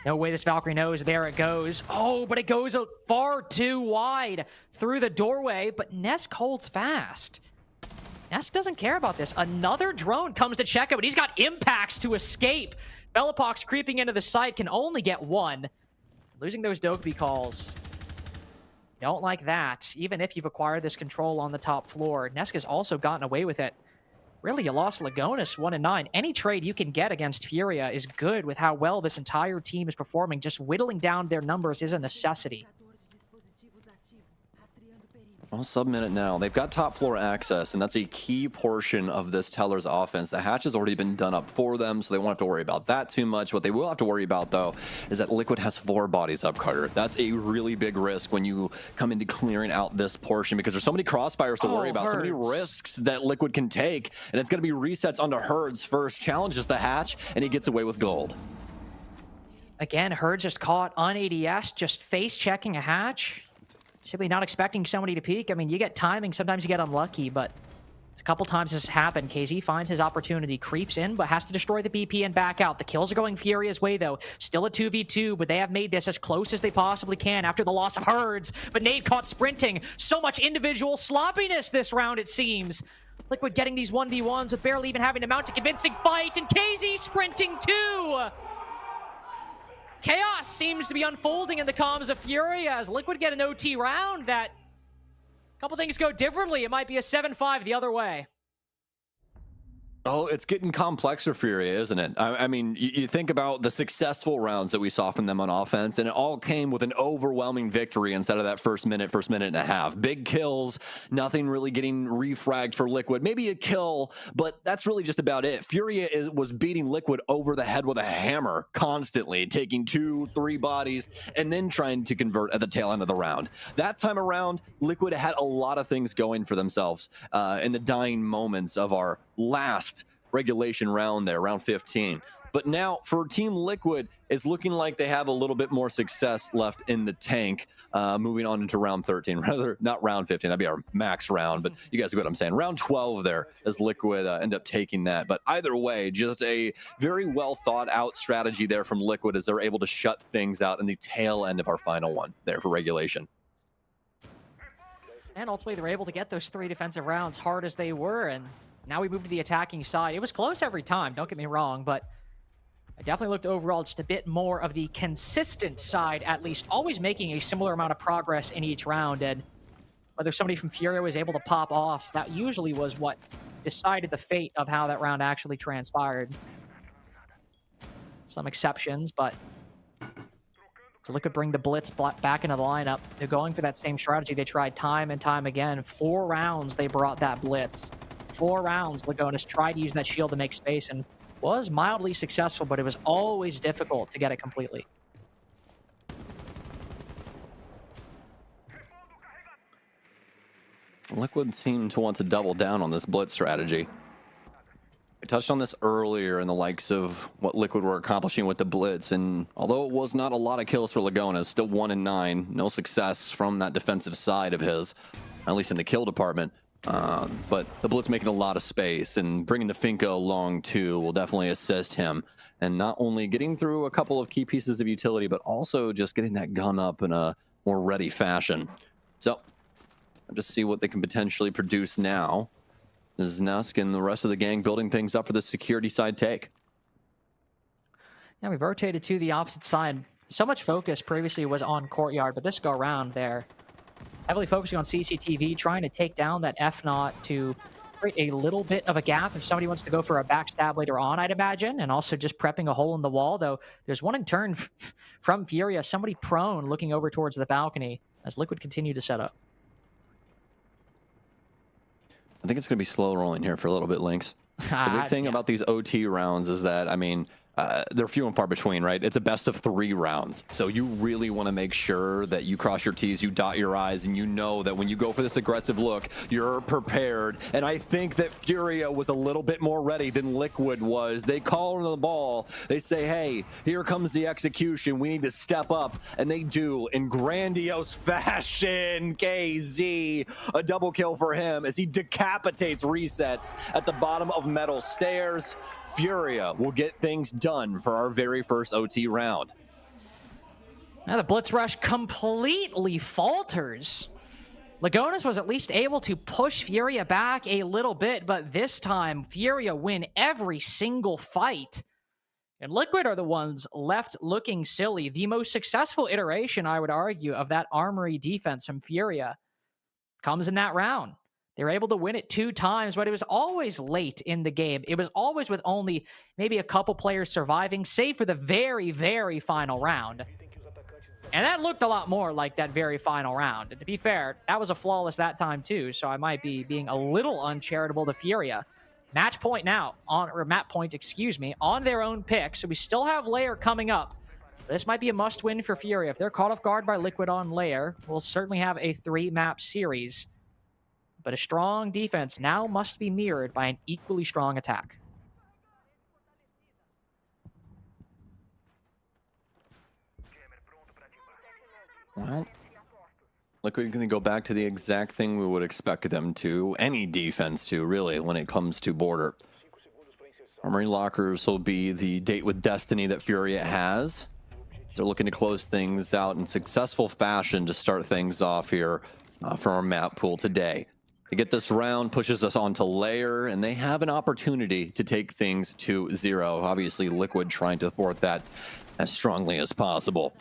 No way this Valkyrie knows. There it goes. Oh, but it goes far too wide through the doorway. But Nesk holds fast. Nesk doesn't care about this. Another drone comes to check him, but he's got impacts to escape. Bellapox creeping into the site can only get one. Losing those Dokkaebi calls. Don't like that. Even if you've acquired this control on the top floor, Nesk has also gotten away with it. Really, you lost Lagonis 1-9. Any trade you can get against Furia is good with how well this entire team is performing. Just whittling down their numbers is a necessity. Well, sub-minute now. They've got top floor access, and that's a key portion of this Teller's offense. The hatch has already been done up for them, so they won't have to worry about that too much. What they will have to worry about, though, is that Liquid has 4 bodies up, Carter. That's a really big risk when you come into clearing out this portion, because there's so many crossfires to worry about, so many risks that Liquid can take, and it's going to be resets onto Herds first. Challenges the hatch, and he gets away with gold. Again, Herds just caught on ADS, just face-checking a hatch. Simply not expecting somebody to peek. I mean, you get timing, sometimes you get unlucky, but it's a couple times this has happened. KZ finds his opportunity, creeps in, but has to destroy the BP and back out. The kills are going Furia's way, though. Still a 2v2, but they have made this as close as they possibly can after the loss of Herds. But Nade caught sprinting. So much individual sloppiness this round, it seems. Liquid getting these 1v1s with barely even having to mount a convincing fight, and KZ sprinting too! Chaos seems to be unfolding in the comms of Furia as Liquid get an OT round that a couple things go differently. It might be a 7-5 the other way. Oh, it's getting complex for Furia, isn't it? I mean, you think about the successful rounds that we saw from them on offense, and it all came with an overwhelming victory instead of that first minute and a half. Big kills, nothing really getting refragged for Liquid. Maybe a kill, but that's really just about it. Furia was beating Liquid over the head with a hammer constantly, taking 2-3 bodies, and then trying to convert at the tail end of the round. That time around, Liquid had a lot of things going for themselves in the dying moments of our last regulation round there, round 15. But now for Team Liquid, it's looking like they have a little bit more success left in the tank, moving on into round 13. Rather, not round 15, that'd be our max round, but you guys get what I'm saying. Round 12 there, as Liquid end up taking that. But either way, just a very well thought out strategy there from Liquid as they're able to shut things out in the tail end of our final one there for regulation. And ultimately, they were able to get those 3 defensive rounds hard as they were, and now we move to the attacking side. It was close every time, don't get me wrong, but I definitely looked overall just a bit more of the consistent side, at least, always making a similar amount of progress in each round. And whether somebody from Furia was able to pop off, that usually was what decided the fate of how that round actually transpired. Some exceptions, but so Liquid bring the Blitz back into the lineup. They're going for that same strategy they tried time and time again. 4 rounds they brought that Blitz. 4 rounds, Lagonis tried to use that shield to make space and was mildly successful, but it was always difficult to get it completely. Liquid seemed to want to double down on this blitz strategy. I touched on this earlier in the likes of what Liquid were accomplishing with the blitz, and although it was not a lot of kills for Lagonis, still 1-9, no success from that defensive side of his, at least in the kill department. But the blitz making a lot of space, and bringing the Finka along too will definitely assist him. And not only getting through a couple of key pieces of utility, but also just getting that gun up in a more ready fashion. So, I'll just see what they can potentially produce now. This is Nesk and the rest of the gang building things up for the security side take. Now we've rotated to the opposite side. So much focus previously was on Courtyard, but this go around there, heavily focusing on CCTV, trying to take down that F-Naught to create a little bit of a gap if somebody wants to go for a backstab later on, I'd imagine, and also just prepping a hole in the wall, though there's one in turn from Furia, somebody prone looking over towards the balcony as Liquid continue to set up. I think it's going to be slow rolling here for a little bit, Lynx. The big thing about these OT rounds is that, I mean, they're few and far between, right? It's a best of 3 rounds. So you really want to make sure that you cross your T's, you dot your I's, and you know that when you go for this aggressive look, you're prepared. And I think that Furia was a little bit more ready than Liquid was. They call on the ball. They say, hey, here comes the execution. We need to step up. And they do in grandiose fashion. KZ, a double kill for him as he decapitates resets at the bottom of metal stairs. Furia will get things done for our very first OT round. Now the Blitz Rush completely falters. Lagonas was at least able to push Furia back a little bit, but this time Furia win every single fight. And Liquid are the ones left looking silly. The most successful iteration, I would argue, of that armory defense from Furia comes in that round. They were able to win it 2 times, but it was always late in the game. It was always with only maybe a couple players surviving, save for the very, very final round. And that looked a lot more like that very final round. And to be fair, that was a flawless that time too, so I might be being a little uncharitable to Furia. Match point now, on their own pick. So we still have Lair coming up. This might be a must-win for Furia. If they're caught off guard by Liquid on Lair, we'll certainly have a 3-map series. But a strong defense now must be mirrored by an equally strong attack. Well, Liquid going to go back to the exact thing we would expect them to, any defense to, really, when it comes to border. Armory Lockers will be the date with destiny that Furia has. They're looking to close things out in successful fashion to start things off here for our map pool today. To get this round pushes us onto Lair, and they have an opportunity to take things to 0. Obviously, Liquid trying to thwart that as strongly as possible.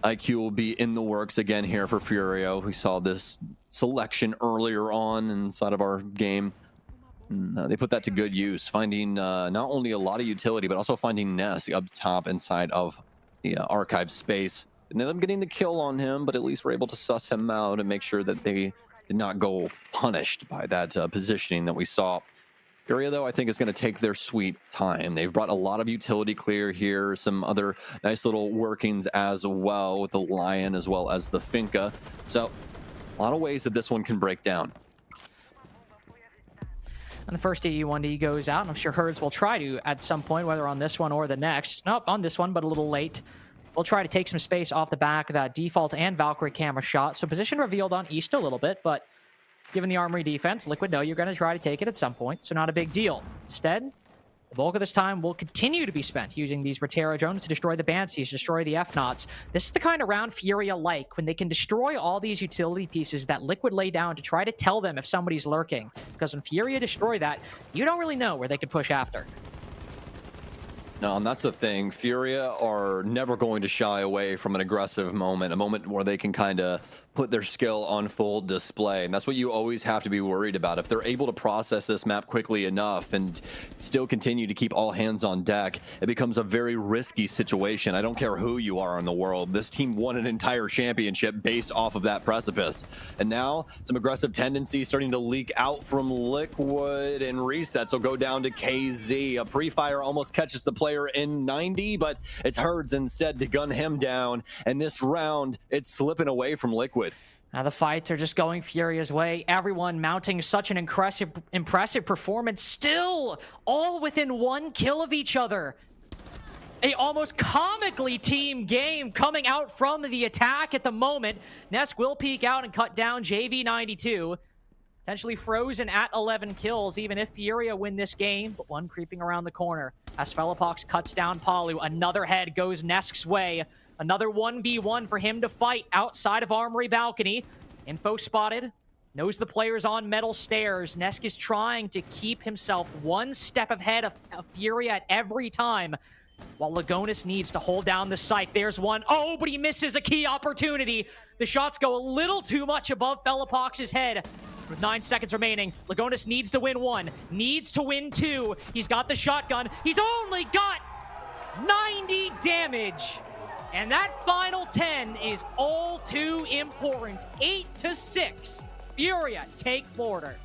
IQ will be in the works again here for Furio. We saw this selection earlier on inside of our game. They put that to good use, finding not only a lot of utility, but also finding Ness up top inside of the archive space. And then I'm getting the kill on him, but at least we're able to suss him out and make sure that they did not go punished by that positioning that we saw. Furia, though, I think is going to take their sweet time. They've brought a lot of utility clear here, some other nice little workings as well with the Lion as well as the Finca. So a lot of ways that this one can break down. And the first AE1D goes out, and I'm sure Herds will try to at some point, whether on this one or the next. Nope, on this one, but a little late. We'll try to take some space off the back of that default and Valkyrie camera shot. So position revealed on East a little bit, but given the armory defense, Liquid know you're going to try to take it at some point, so not a big deal. Instead, the bulk of this time will continue to be spent using these Rotero drones to destroy the Bansies, destroy the F-Knots. This is the kind of round Furia like, when they can destroy all these utility pieces that Liquid lay down to try to tell them if somebody's lurking. Because when Furia destroy that, you don't really know where they could push after. No, and that's the thing. Furia are never going to shy away from an aggressive moment, a moment where they can kind of put their skill on full display. And that's what you always have to be worried about. If they're able to process this map quickly enough and still continue to keep all hands on deck, it becomes a very risky situation. I don't care who you are in the world. This team won an entire championship based off of that precipice. And now some aggressive tendencies starting to leak out from Liquid, and resets will go down to KZ. A pre-fire almost catches the player in 90, but it's Herds instead to gun him down. And this round, it's slipping away from Liquid. Now the fights are just going Furia's way. Everyone mounting such an impressive performance, still all within 1 kill of each other. A almost comically team game coming out from the attack at the moment. Nesk will peek out and cut down JV92. Potentially frozen at 11 kills, even if Furia win this game, but one creeping around the corner. As Felipox cuts down Palu, another head goes Nesk's way. Another 1v1 for him to fight outside of Armory Balcony. Info spotted. Knows the player's on metal stairs. Nesk is trying to keep himself 1 step ahead of Furia at every time, while Lagonas needs to hold down the site. There's one. Oh, but he misses a key opportunity. The shots go a little too much above Felipox's head. With 9 seconds remaining, Lagonas needs to win 1, needs to win 2. He's got the shotgun. He's only got 90 damage. And that final 10 is all too important. 8-6. Furia take border.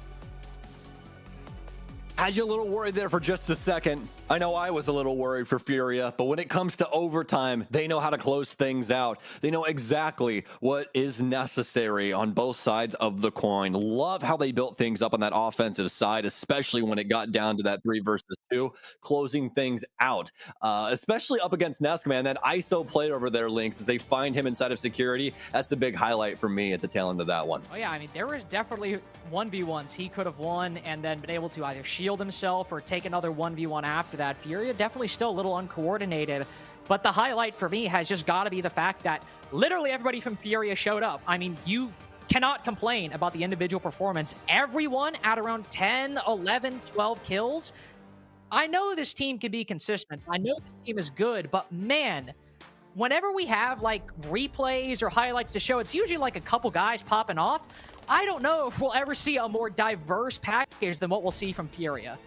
Had you a little worried there for just a second. I know I was a little worried for Furia, but when it comes to overtime, they know how to close things out. They know exactly what is necessary on both sides of the coin. Love how they built things up on that offensive side, especially when it got down to that 3 versus 2, closing things out. Especially up against Nesk, man. That ISO play over there, Lynx, as they find him inside of security. That's the big highlight for me at the tail end of that one. Oh yeah, I mean, there was definitely 1v1s he could have won and then been able to either shield himself or take another 1v1 after that. Furia definitely still a little uncoordinated, but the highlight for me has just got to be the fact that literally everybody from Furia showed up. I mean, you cannot complain about the individual performance. Everyone at around 10, 11, 12 kills. I know this team can be consistent. I know this team is good, but man, whenever we have like replays or highlights to show, it's usually like a couple guys popping off. I don't know if we'll ever see a more diverse package than what we'll see from Furia.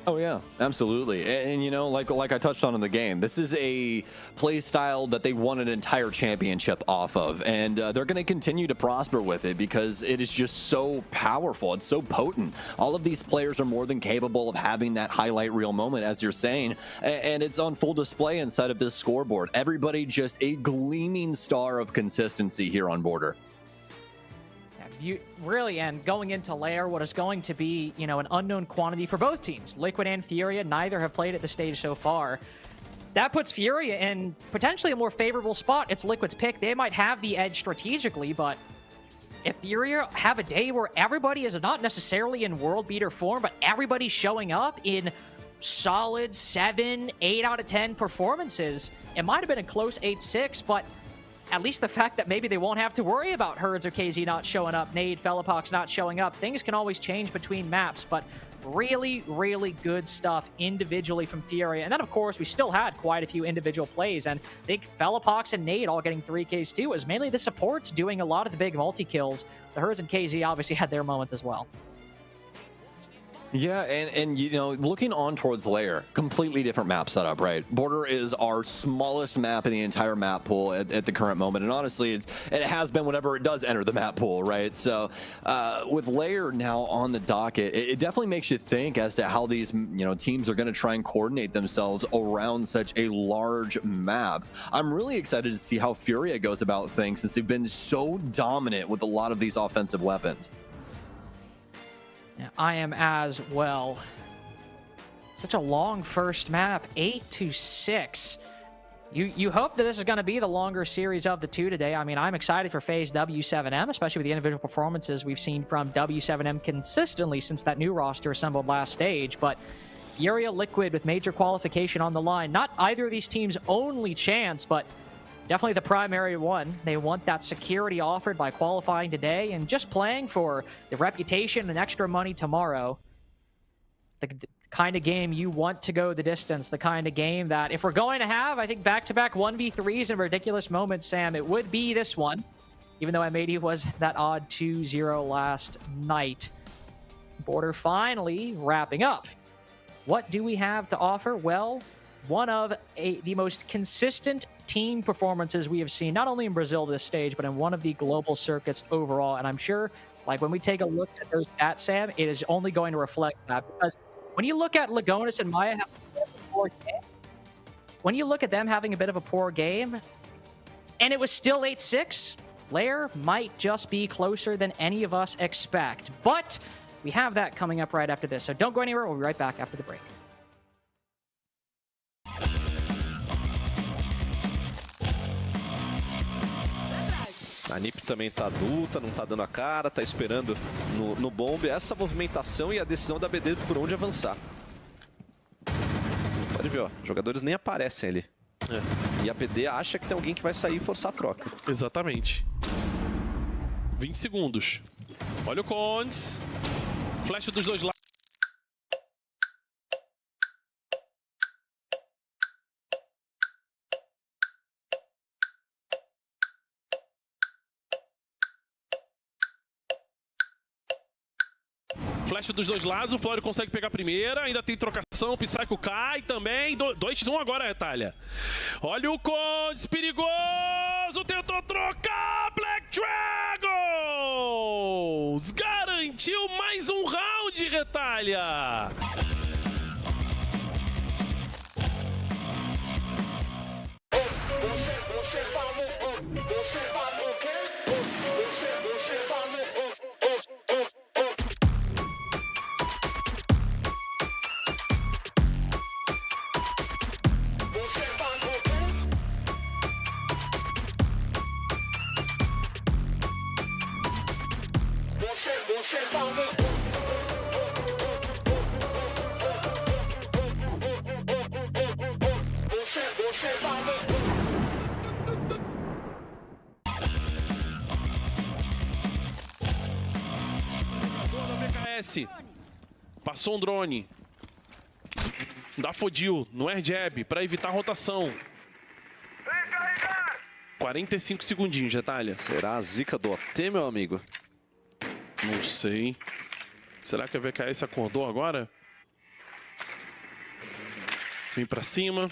Oh yeah, absolutely. And you know, like I touched on in the game, this is a play style that they won an entire championship off of, and they're going to continue to prosper with it because it is just so powerful. It's so potent. All of these players are more than capable of having that highlight reel moment, as you're saying, and it's on full display inside of this scoreboard. Everybody just a gleaming star of consistency here on Border. You really, and going into Lair, what is going to be, you know, an unknown quantity for both teams. Liquid and Furia, neither have played at the stage so far. That puts Furia in potentially a more favorable spot. It's Liquid's pick. They might have the edge strategically, but if Furia have a day where everybody is not necessarily in world beater form, but everybody's showing up in solid 7, 8 out of 10 performances, it might have been a close 8-6, but at least the fact that maybe they won't have to worry about Herds or KZ not showing up, Nade, Felipox not showing up. Things can always change between maps, but really, really good stuff individually from Furia. And then, of course, we still had quite a few individual plays, and I think Felipox and Nade all getting 3Ks too. It was mainly the supports doing a lot of the big multi-kills. The Herds and KZ obviously had their moments as well. Yeah, and you know, looking on towards Lair, completely different map setup, right? Border is our smallest map in the entire map pool at the current moment, and honestly, it has been whenever it does enter the map pool, right? So with Lair now on the docket, it definitely makes you think as to how these teams are going to try and coordinate themselves around such a large map. I'm really excited to see how Furia goes about things since they've been so dominant with a lot of these offensive weapons. Yeah, I am as well. Such a long first map, 8-6. You hope that this is going to be the longer series of the two today. I mean, I'm excited for FaZe W7M, especially with the individual performances we've seen from W7M consistently since that new roster assembled last stage. But Furia Liquid with major qualification on the line. Not either of these teams' only chance, but definitely the primary one. They want that security offered by qualifying today and just playing for the reputation and extra money tomorrow. The kind of game you want to go the distance. The kind of game that if we're going to have, I think, back-to-back 1v3s and ridiculous moments, Sam, it would be this one. Even though Amadi was that odd 2-0 last night. Border finally wrapping up. What do we have to offer? Well, one of the most consistent team performances we have seen, not only in Brazil this stage, but in one of the global circuits overall. And I'm sure, like, when we take a look at those stats, Sam, it is only going to reflect that. Because when you look at Lagonis and Maya having a bit of a poor game, when you look at them having a bit of a poor game, and it was still 8-6, Lair might just be closer than any of us expect. But we have that coming up right after this. So don't go anywhere. We'll be right back after the break. A NiP também tá adulta, não tá dando a cara, tá esperando no bombe essa movimentação e a decisão da BD por onde avançar. Pode ver, ó, os jogadores nem aparecem ali. E a BD acha que tem alguém que vai sair e forçar a troca. Exatamente. 20 segundos. Olha o Condes. Flash dos dois lados. Flash dos dois lados, o Flório consegue pegar a primeira, ainda tem trocação, o Psycho cai também, 2x1 agora, Retalha. Olha o Condes, perigoso, tentou trocar, Black Dragons! Garantiu mais um round, Retalha! VKS. Passou um drone. Dafodil no air jab para evitar a rotação. 45 segundinhos, Retalha. Será a zica do OT, meu amigo? Não sei. Será que a VKS acordou agora? Vem pra cima.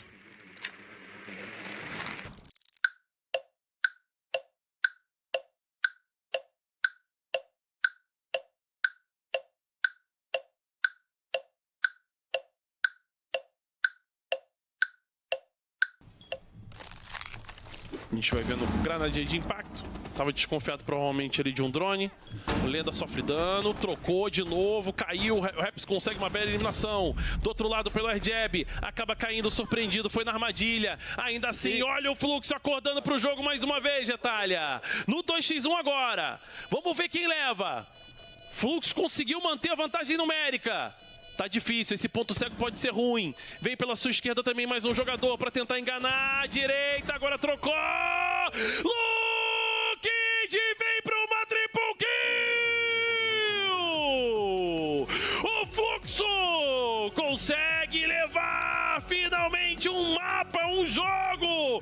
A gente vai vendo granadinha de impacto. Tava desconfiado provavelmente ali de um drone. O Lenda sofre dano, trocou de novo, caiu. O Raps consegue uma bela eliminação. Do outro lado pelo air jab, acaba caindo surpreendido, foi na armadilha. Ainda assim, olha o Fluxo acordando pro jogo mais uma vez, Retalha. No 2x1 agora. Vamos ver quem leva. Fluxo conseguiu manter a vantagem numérica. Tá difícil, esse ponto cego pode ser ruim. Vem pela sua esquerda também mais um jogador para tentar enganar. Direita, agora trocou. Luke vem para uma triple kill. O Fluxo consegue levar finalmente um mapa, um jogo.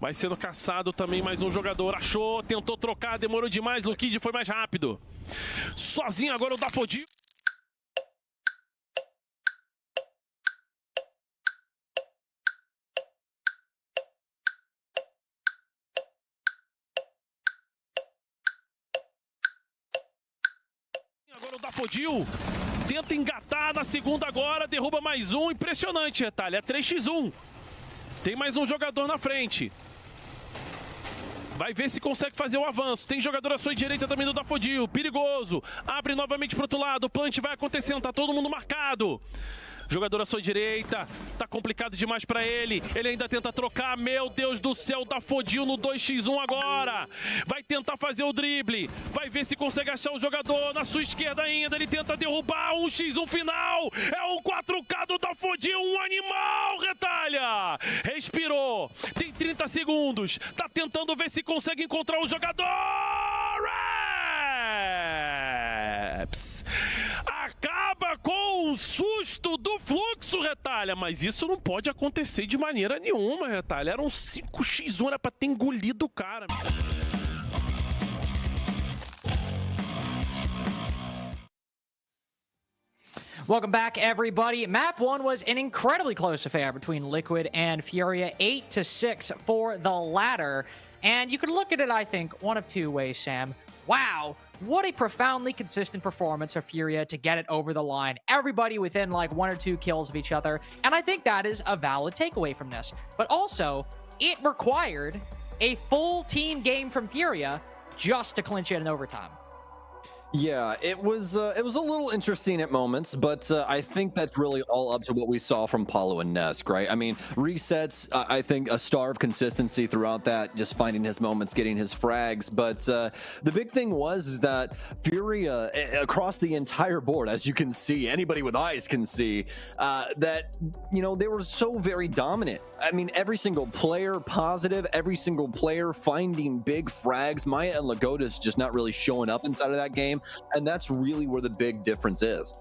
Vai sendo caçado também mais um jogador. Achou, tentou trocar, demorou demais. Luquid foi mais rápido. Sozinho agora o Dafodil. Agora o Dafodil tenta engatar na segunda agora. Derruba mais um. Impressionante, Retalha. É 3x1. Tem mais um jogador na frente. Vai ver se consegue fazer o avanço. Tem jogador à sua direita também do Dafodil. Perigoso. Abre novamente para o outro lado. O plant vai acontecendo. Tá todo mundo marcado. Jogador à sua direita. Tá complicado demais para ele. Ele ainda tenta trocar. Meu Deus do céu. Dafodil no 2x1 agora. Vai tentar fazer o drible. Vai ver se consegue achar o jogador na sua esquerda ainda. Ele tenta derrubar. 1x1 final. É o 4K do Dafodil. Um animal, Retalha. Respirou. Tem 30 segundos. Tá tentando ver se consegue encontrar o jogador. Raps. Acaba com o susto do Fluxo, Retalha. Mas isso não pode acontecer de maneira nenhuma, Retalha. Era um 5x1, era pra ter engolido o cara. Welcome back, everybody. Map 1 was an incredibly close affair between Liquid and Furia, 8-6 for the latter. And you could look at it, I think, one of two ways, Sam. Wow, what a profoundly consistent performance for Furia to get it over the line. Everybody within like 1 or 2 kills of each other. And I think that is a valid takeaway from this. But also, it required a full team game from Furia just to clinch it in overtime. Yeah, it was a little interesting at moments, but I think that's really all up to what we saw from Paulo and Nesk, right? I mean, resets, I think a star of consistency throughout that, just finding his moments, getting his frags. But the big thing is that Furia, across the entire board, as you can see, anybody with eyes can see, that, you know, they were so very dominant. I mean, every single player positive, every single player finding big frags. Maya and Lagoda's just not really showing up inside of that game. And that's really where the big difference is.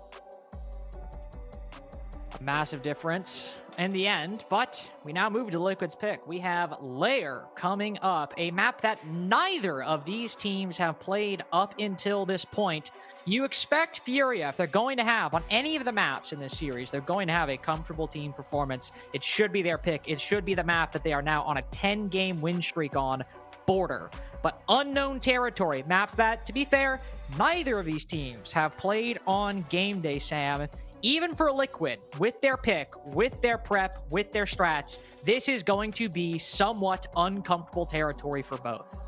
A massive difference in the end, but we now move to Liquid's pick. We have Lair coming up, a map that neither of these teams have played up until this point. You expect Furia, if they're going to have on any of the maps in this series, they're going to have a comfortable team performance. It should be their pick. It should be the map that they are now on a 10-game win streak on. Border. But unknown territory, maps that, to be fair, neither of these teams have played on game day, Sam. Even for Liquid, with their pick, with their prep, with their strats, this is going to be somewhat uncomfortable territory for both.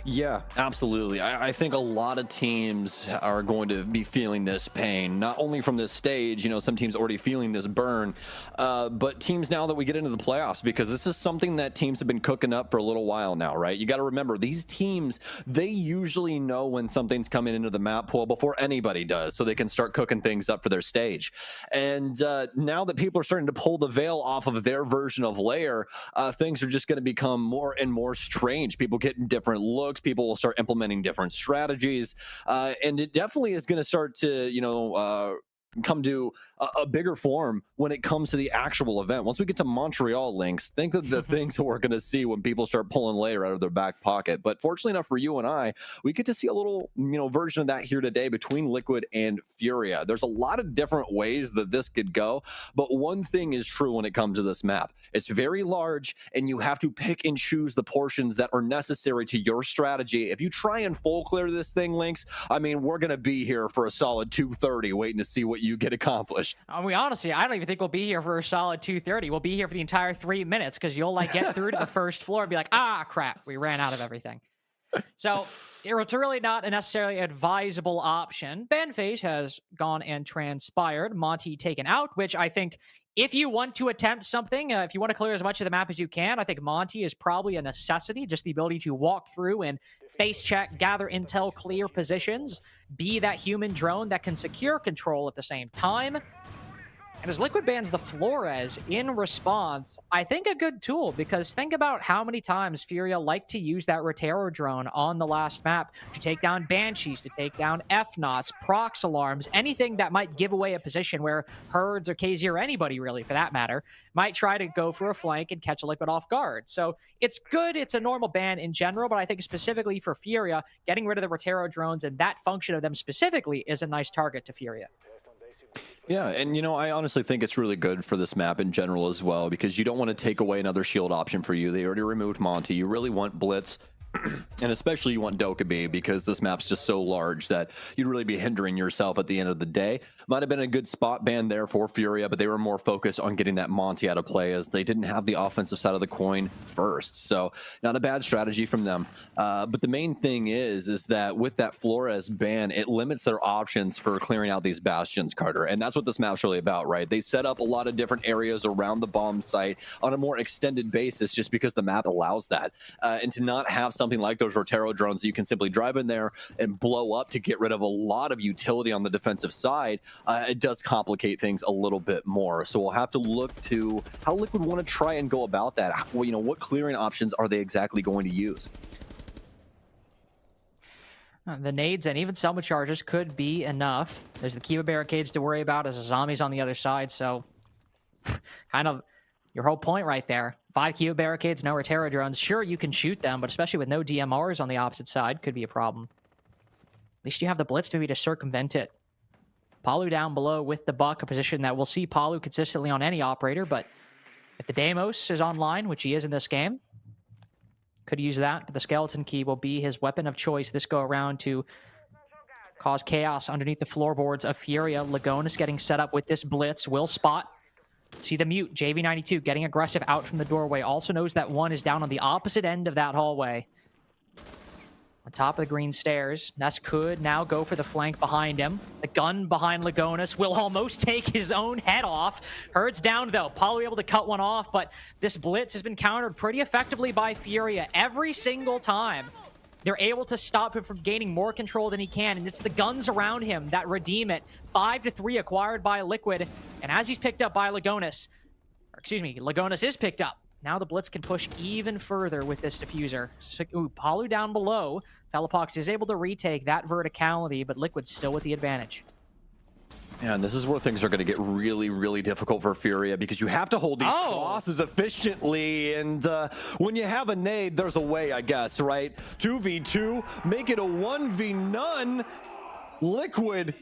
Yeah, absolutely. I think a lot of teams are going to be feeling this pain, not only from this stage, you know, some teams already feeling this burn, but teams now that we get into the playoffs, because this is something that teams have been cooking up for a little while now, right? You got to remember, these teams, they usually know when something's coming into the map pool before anybody does, so they can start cooking things up for their stage. And now that people are starting to pull the veil off of their version of Lair, things are just going to become more and more strange. People getting different looks. People will start implementing different strategies, and it definitely is going to start to, you know, come to a bigger form when it comes to the actual event. Once we get to Montreal, Links, think of the things that we're going to see when people start pulling Lair out of their back pocket. But fortunately enough for you and I, we get to see a little, you know, version of that here today between Liquid and Furia. There's a lot of different ways that this could go, but one thing is true when it comes to this map. It's very large, and you have to pick and choose the portions that are necessary to your strategy. If you try and full clear this thing, Links, I mean, we're going to be here for a solid 2:30 waiting to see what you get accomplished. I mean, honestly, I don't even think we'll be here for a solid 2:30. We'll be here for the entire 3 minutes, because you'll like get through to the first floor and be like, ah, crap, we ran out of everything. So it's really not a necessarily advisable option. Ban phase has gone and transpired. Monty taken out, which I think if you want to attempt something, if you want to clear as much of the map as you can, I think Monty is probably a necessity. Just the ability to walk through and face check, gather intel, clear positions, be that human drone that can secure control at the same time. And as Liquid bans the Flores in response, I think a good tool, because think about how many times Furia liked to use that Rotero drone on the last map to take down Banshees, to take down F-Knots, prox alarms, anything that might give away a position where Herds or KZ or anybody really, for that matter, might try to go for a flank and catch a Liquid off guard. So it's good. It's a normal ban in general, but I think specifically for Furia, getting rid of the Rotero drones and that function of them specifically is a nice target to Furia. Yeah, and you know, I honestly think it's really good for this map in general as well, because you don't want to take away another shield option for you. They already removed Monty. You really want Blitz, and especially you want Dokkaebi, because this map's just so large that you'd really be hindering yourself at the end of the day. Might have been a good spot ban there for Furia, but they were more focused on getting that Monty out of play, as they didn't have the offensive side of the coin first. So not a bad strategy from them. But the main thing is that with that Flores ban, it limits their options for clearing out these bastions, Carter. And that's what this map's really about, right? They set up a lot of different areas around the bomb site on a more extended basis just because the map allows that. And to not have something like those Rotero drones that you can simply drive in there and blow up to get rid of a lot of utility on the defensive side, it does complicate things a little bit more. So we'll have to look to how Liquid want to try and go about that. Well, you know, what clearing options are they exactly going to use? The nades and even Selma charges could be enough. There's the Kiva barricades to worry about as the zombies on the other side, so kind of your whole point right there. 5 Kiva barricades, no Rotero drones. Sure, you can shoot them, but especially with no DMRs on the opposite side, could be a problem. At least you have the Blitz maybe to circumvent it. Palu down below with the Buck, a position that we'll see Palu consistently on any operator, but if the Deimos is online, which he is in this game, could use that, but the Skeleton Key will be his weapon of choice this go around to cause chaos underneath the floorboards of Furia. Lagonis getting set up with this blitz. Will spot. See the mute. JV92 getting aggressive out from the doorway. Also knows that one is down on the opposite end of that hallway. On top of the green stairs, Ness could now go for the flank behind him. The gun behind Lagonis will almost take his own head off. Herd's down, though. Paulo able to cut one off, but this blitz has been countered pretty effectively by Furia every single time. They're able to stop him from gaining more control than he can, and it's the guns around him that redeem it. 5-3 acquired by Liquid, and as he's picked up by Lagonis, Lagonis is picked up. Now the blitz can push even further with this diffuser. Ooh, Palu down below. Fellapox is able to retake that verticality, but Liquid's still with the advantage. Yeah, and this is where things are going to get really, really difficult for Furia because you have to hold these crosses efficiently. And when you have a nade, there's a way, I guess, right? 2v2, make it a 1v none. Liquid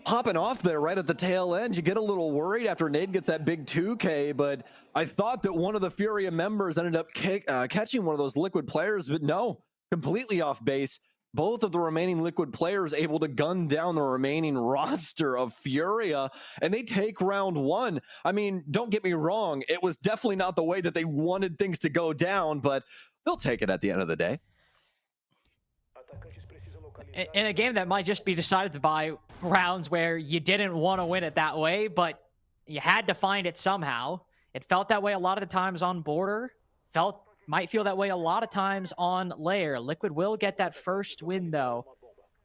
popping off there right at the tail end. You get a little worried after Nade gets that big 2K, but I thought that one of the Furia members ended up catching one of those Liquid players, but no, completely off base. Both of the remaining Liquid players able to gun down the remaining roster of Furia, and they take round one. I mean, don't get me wrong, it was definitely not the way that they wanted things to go down, but they'll take it at the end of the day. In a game that might just be decided by rounds where you didn't want to win it that way, but you had to find it somehow. It felt that way a lot of the times on Border. Might feel that way a lot of times on Lair. Liquid will get that first win, though.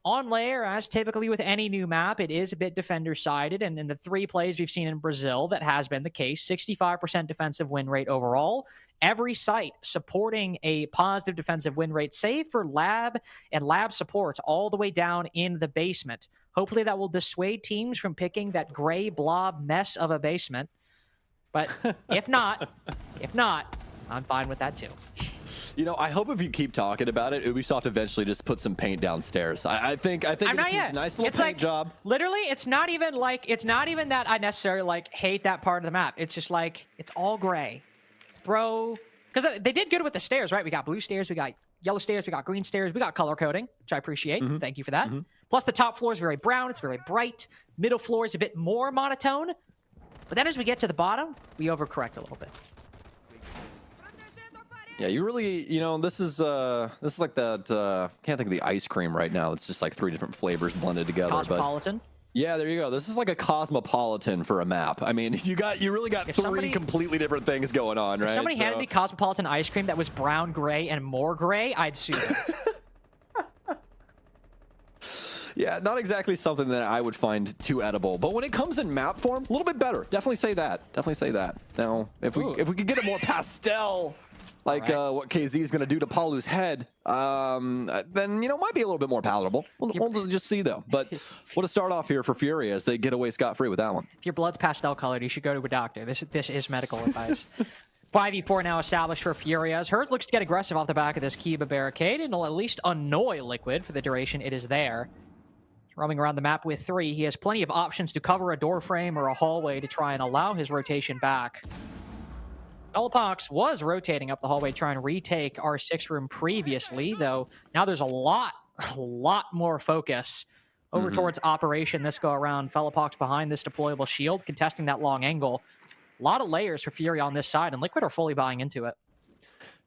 On Lair, as typically with any new map, it is a bit defender-sided, and in the 3 plays we've seen in Brazil, that has been the case. 65% defensive win rate overall. Every site supporting a positive defensive win rate, save for Lab and Lab support all the way down in the basement. Hopefully that will dissuade teams from picking that gray blob mess of a basement. But if not, I'm fine with that too. You know, I hope if you keep talking about it, Ubisoft eventually just put some paint downstairs. I think it's a nice little paint job. Literally, it's not even that I necessarily hate that part of the map. It's just it's all gray. Because they did good with the stairs, right? We got blue stairs, we got yellow stairs, we got green stairs, we got color coding, which I appreciate. Thank you for that. Plus the top floor is very brown, it's very bright. Middle floor is a bit more monotone. But then as we get to the bottom, we overcorrect a little bit. Yeah, you really, this is like that, can't think of the ice cream right now. It's just like 3 different flavors blended together. Cosmopolitan. Yeah, there you go. This is like a cosmopolitan for a map. I mean, you really got 3 completely different things going on, right? If somebody handed me cosmopolitan ice cream that was brown, gray, and more gray, I'd sue them. Yeah, not exactly something that I would find too edible. But when it comes in map form, a little bit better. Definitely say that. Now, if we could get it more pastel, like what KZ is going to do to Paulu's head, then, might be a little bit more palatable. We'll just see, though. But what a start off here for Furia as they get away scot-free with that one. If your blood's pastel colored, you should go to a doctor. This is medical advice. 5v4 now established for Furia. As Hertz looks to get aggressive off the back of this Kiba barricade, and will at least annoy Liquid for the duration it is there. Roaming around the map with 3, he has plenty of options to cover a door frame or a hallway to try and allow his rotation back. Fellapox was rotating up the hallway trying to retake R6 room previously, though now there's a lot more focus over towards operation this go around. Fellapox behind this deployable shield, contesting that long angle. A lot of layers for Fury on this side, and Liquid are fully buying into it.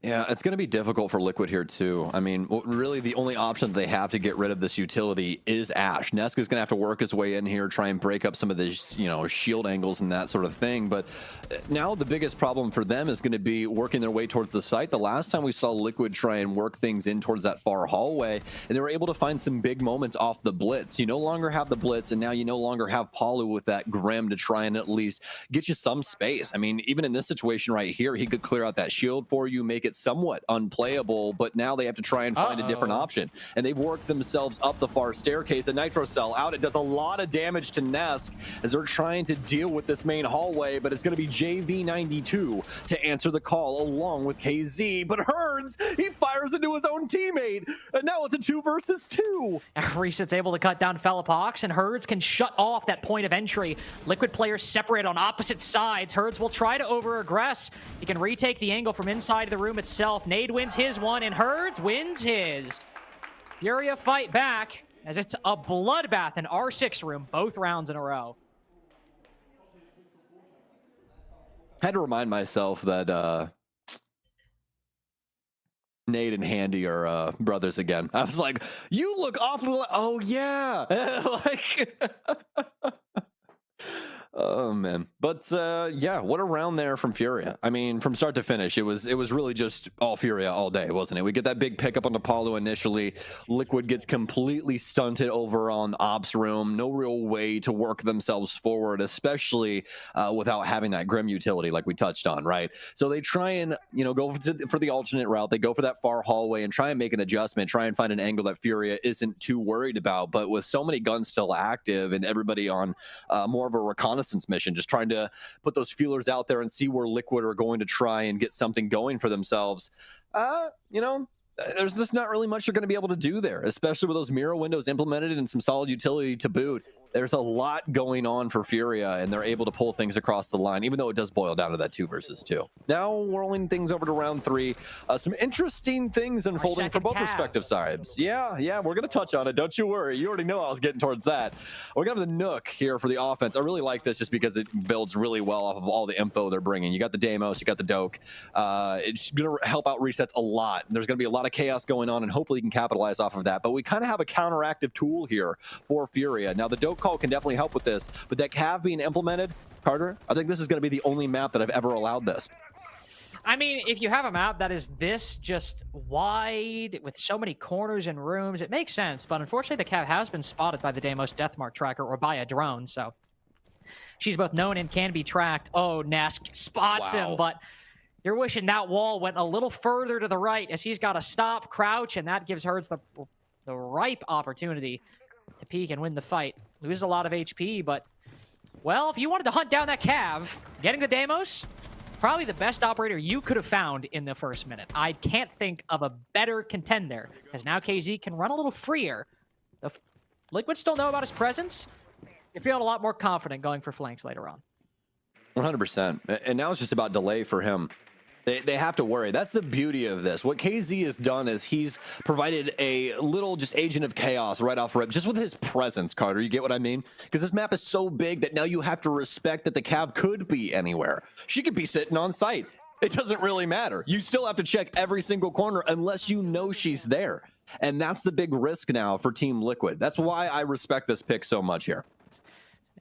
Yeah, it's going to be difficult for Liquid here, too. I mean, really the only option they have to get rid of this utility is Ash. Neska's going to have to work his way in here, try and break up some of the, shield angles and that sort of thing. But now the biggest problem for them is going to be working their way towards the site. The last time we saw Liquid try and work things in towards that far hallway, and they were able to find some big moments off the blitz. You no longer have the blitz, and now you no longer have Palu with that Grim to try and at least get you some space. I mean, even in this situation right here, he could clear out that shield for you, make it somewhat unplayable, but now they have to try and find a different option. And they've worked themselves up the far staircase. A Nitro Cell out. It does a lot of damage to Nesk as they're trying to deal with this main hallway, but it's going to be JV92 to answer the call along with KZ. But Herds, he fires into his own teammate, and now it's a 2 versus 2. Reset's able to cut down Fellapox, and Herds can shut off that point of entry. Liquid players separate on opposite sides. Herds will try to over-aggress. He can retake the angle from inside the room itself. Nade wins his one, and Herds wins his. Furia fight back. as it's a bloodbath in R6 room, both rounds in a row. I had to remind myself that Nate and Handy are brothers again. I was like, you look awfully like, oh yeah. Like oh man. But yeah, what a round there from Furia. I mean, from start to finish, it was really just all Furia all day, wasn't it? We get that big pickup on Apollo initially. Liquid gets completely stunted over on Ops room. No real way to work themselves forward, especially without having that Grim utility like we touched on, right? So they try and, go for the alternate route. They go for that far hallway and try and make an adjustment, try and find an angle that Furia isn't too worried about. But with so many guns still active and everybody on more of a reconnaissance mission, just trying to put those feelers out there and see where Liquid are going to try and get something going for themselves. There's just not really much you're going to be able to do there, especially with those mirror windows implemented and some solid utility to boot. There's a lot going on for Furia, and they're able to pull things across the line, even though it does boil down to that 2 versus 2. Now, rolling things over to round 3. Some interesting things unfolding for both respective sides. Yeah, we're going to touch on it. Don't you worry. You already know I was getting towards that. We're going to have the Nook here for the offense. I really like this just because it builds really well off of all the info they're bringing. You got the Deimos, you got the Doke. It's going to help out resets a lot. There's going to be a lot of chaos going on, and hopefully you can capitalize off of that. But we kind of have a counteractive tool here for Furia. Now, the Doke call can definitely help with this, but that Cav being implemented, Carter, I think this is going to be the only map that I've ever allowed this. I mean, if you have a map that is this just wide with so many corners and rooms, it makes sense. But unfortunately, the Cav has been spotted by the Deimos Deathmark tracker or by a drone, so she's both known and can be tracked. Oh, Nesk spots him, but you're wishing that wall went a little further to the right as he's got to stop, crouch, and that gives Herds the ripe opportunity to peek and win the fight. Loses a lot of HP, but, well, if you wanted to hunt down that Cav, getting the Deimos, probably the best operator you could have found in the first minute. I can't think of a better contender, because now KZ can run a little freer. The Liquid still know about his presence. You're feeling a lot more confident going for flanks later on. 100%. And now it's just about delay for him. They have to worry. That's the beauty of this. What KZ has done is he's provided a little just agent of chaos right off rip, just with his presence, Carter. You get what I mean? Because this map is so big that now you have to respect that the Cav could be anywhere. She could be sitting on site. It doesn't really matter. You still have to check every single corner unless you know she's there. And that's the big risk now for Team Liquid. That's why I respect this pick so much here.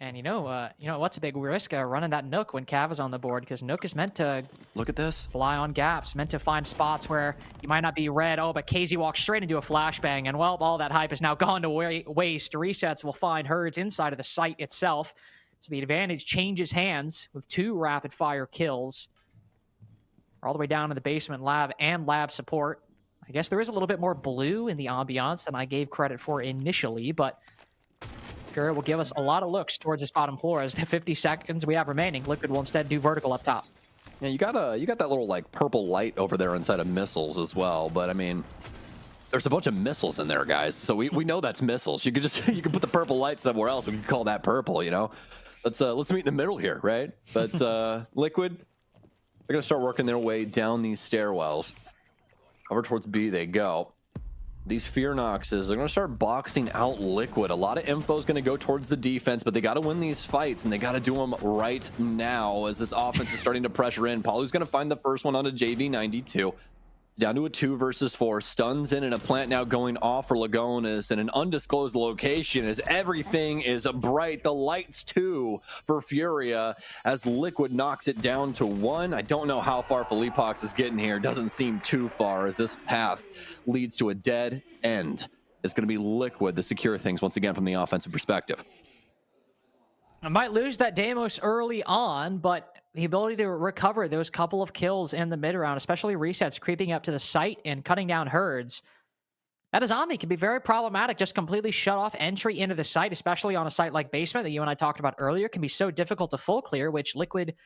And you know what's a big risk? Running that Nook when Cav is on the board, because Nook is meant to look at this, fly on gaps, meant to find spots where you might not be read. Oh, but KZ walks straight into a flashbang, and well, all that hype is now gone to waste. Resets will find Herds inside of the site itself, so the advantage changes hands with 2 rapid-fire kills. All the way down to the basement lab and lab support. I guess there is a little bit more blue in the ambiance than I gave credit for initially, but Furia will give us a lot of looks towards this bottom floor as the 50 seconds we have remaining. Liquid will instead do vertical up top. Yeah, you got that little like purple light over there inside of missiles as well, but I mean, there's a bunch of missiles in there, guys. So we know that's missiles. You could just you can put the purple light somewhere else. We can call that purple, you know. Let's meet in the middle here, right? But Liquid, they're gonna start working their way down these stairwells. Over towards B they go. These Fear Noxes are going to start boxing out Liquid. A lot of info is going to go towards the defense, but they got to win these fights, and they got to do them right now as this offense is starting to pressure in. Paulu's going to find the first one on a JV92. Down to a 2 versus 4. Stuns in and a plant now going off for Lagonas in an undisclosed location as everything is bright. The lights too for Furia as Liquid knocks it down to 1. I don't know how far Felipox is getting here. Doesn't seem too far as this path leads to a dead end. It's going to be Liquid to secure things once again from the offensive perspective. I might lose that Deimos early on, but the ability to recover those couple of kills in the mid round, especially resets creeping up to the site and cutting down Herds, that Azami can be very problematic. Just completely shut off entry into the site, especially on a site like Basement that you and I talked about earlier, can be so difficult to full clear, which Liquid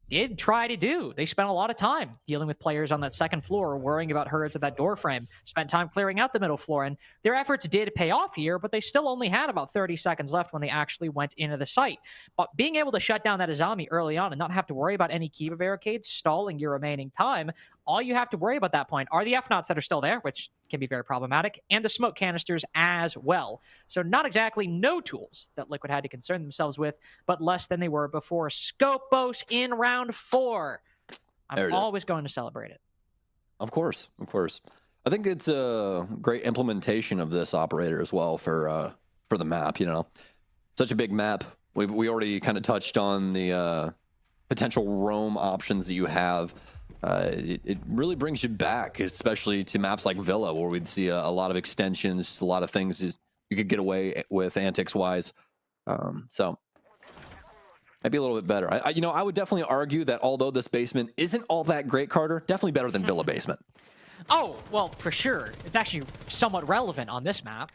did try to do. They spent a lot of time dealing with players on that second floor, worrying about Herds at that door frame, spent time clearing out the middle floor, and their efforts did pay off here, but they still only had about 30 seconds left when they actually went into the site. But being able to shut down that Azami early on and not have to worry about any Kiva barricades stalling your remaining time, all you have to worry about at that point are the F-Knots that are still there, which can be very problematic, and the smoke canisters as well. So not exactly no tools that Liquid had to concern themselves with, but less than they were before. Scopos in round 4. I'm always going to celebrate it. Of course, of course. I think it's a great implementation of this operator as well for the map. You know, such a big map. We already kind of touched on the potential roam options that you have. It really brings you back, especially to maps like Villa, where we'd see a lot of extensions, just a lot of things you could get away with antics-wise. So maybe a little bit better. I would definitely argue that although this basement isn't all that great, Carter, definitely better than Villa basement. Oh, well, for sure. It's actually somewhat relevant on this map.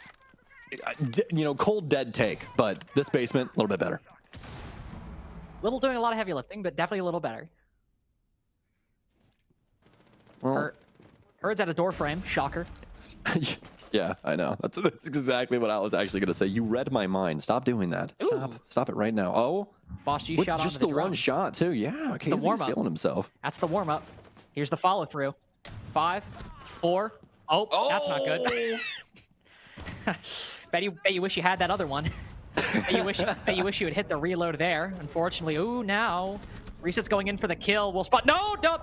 Cold dead take, but this basement, a little bit better. Little doing a lot of heavy lifting, but definitely a little better. Well, Herd's at a door frame. Shocker. Yeah, I know. That's exactly what I was actually going to say. You read my mind. Stop doing that. Stop it right now. Oh, Boss G shot just onto the drone. One shot too. Yeah, the warm-up. feeling himself. That's the warm-up. Here's the follow-through. 5, 4. Oh, that's not good. bet you wish you had that other one. bet you wish you had hit the reload there. Unfortunately, now Reset's going in for the kill. We'll spot. No, nope.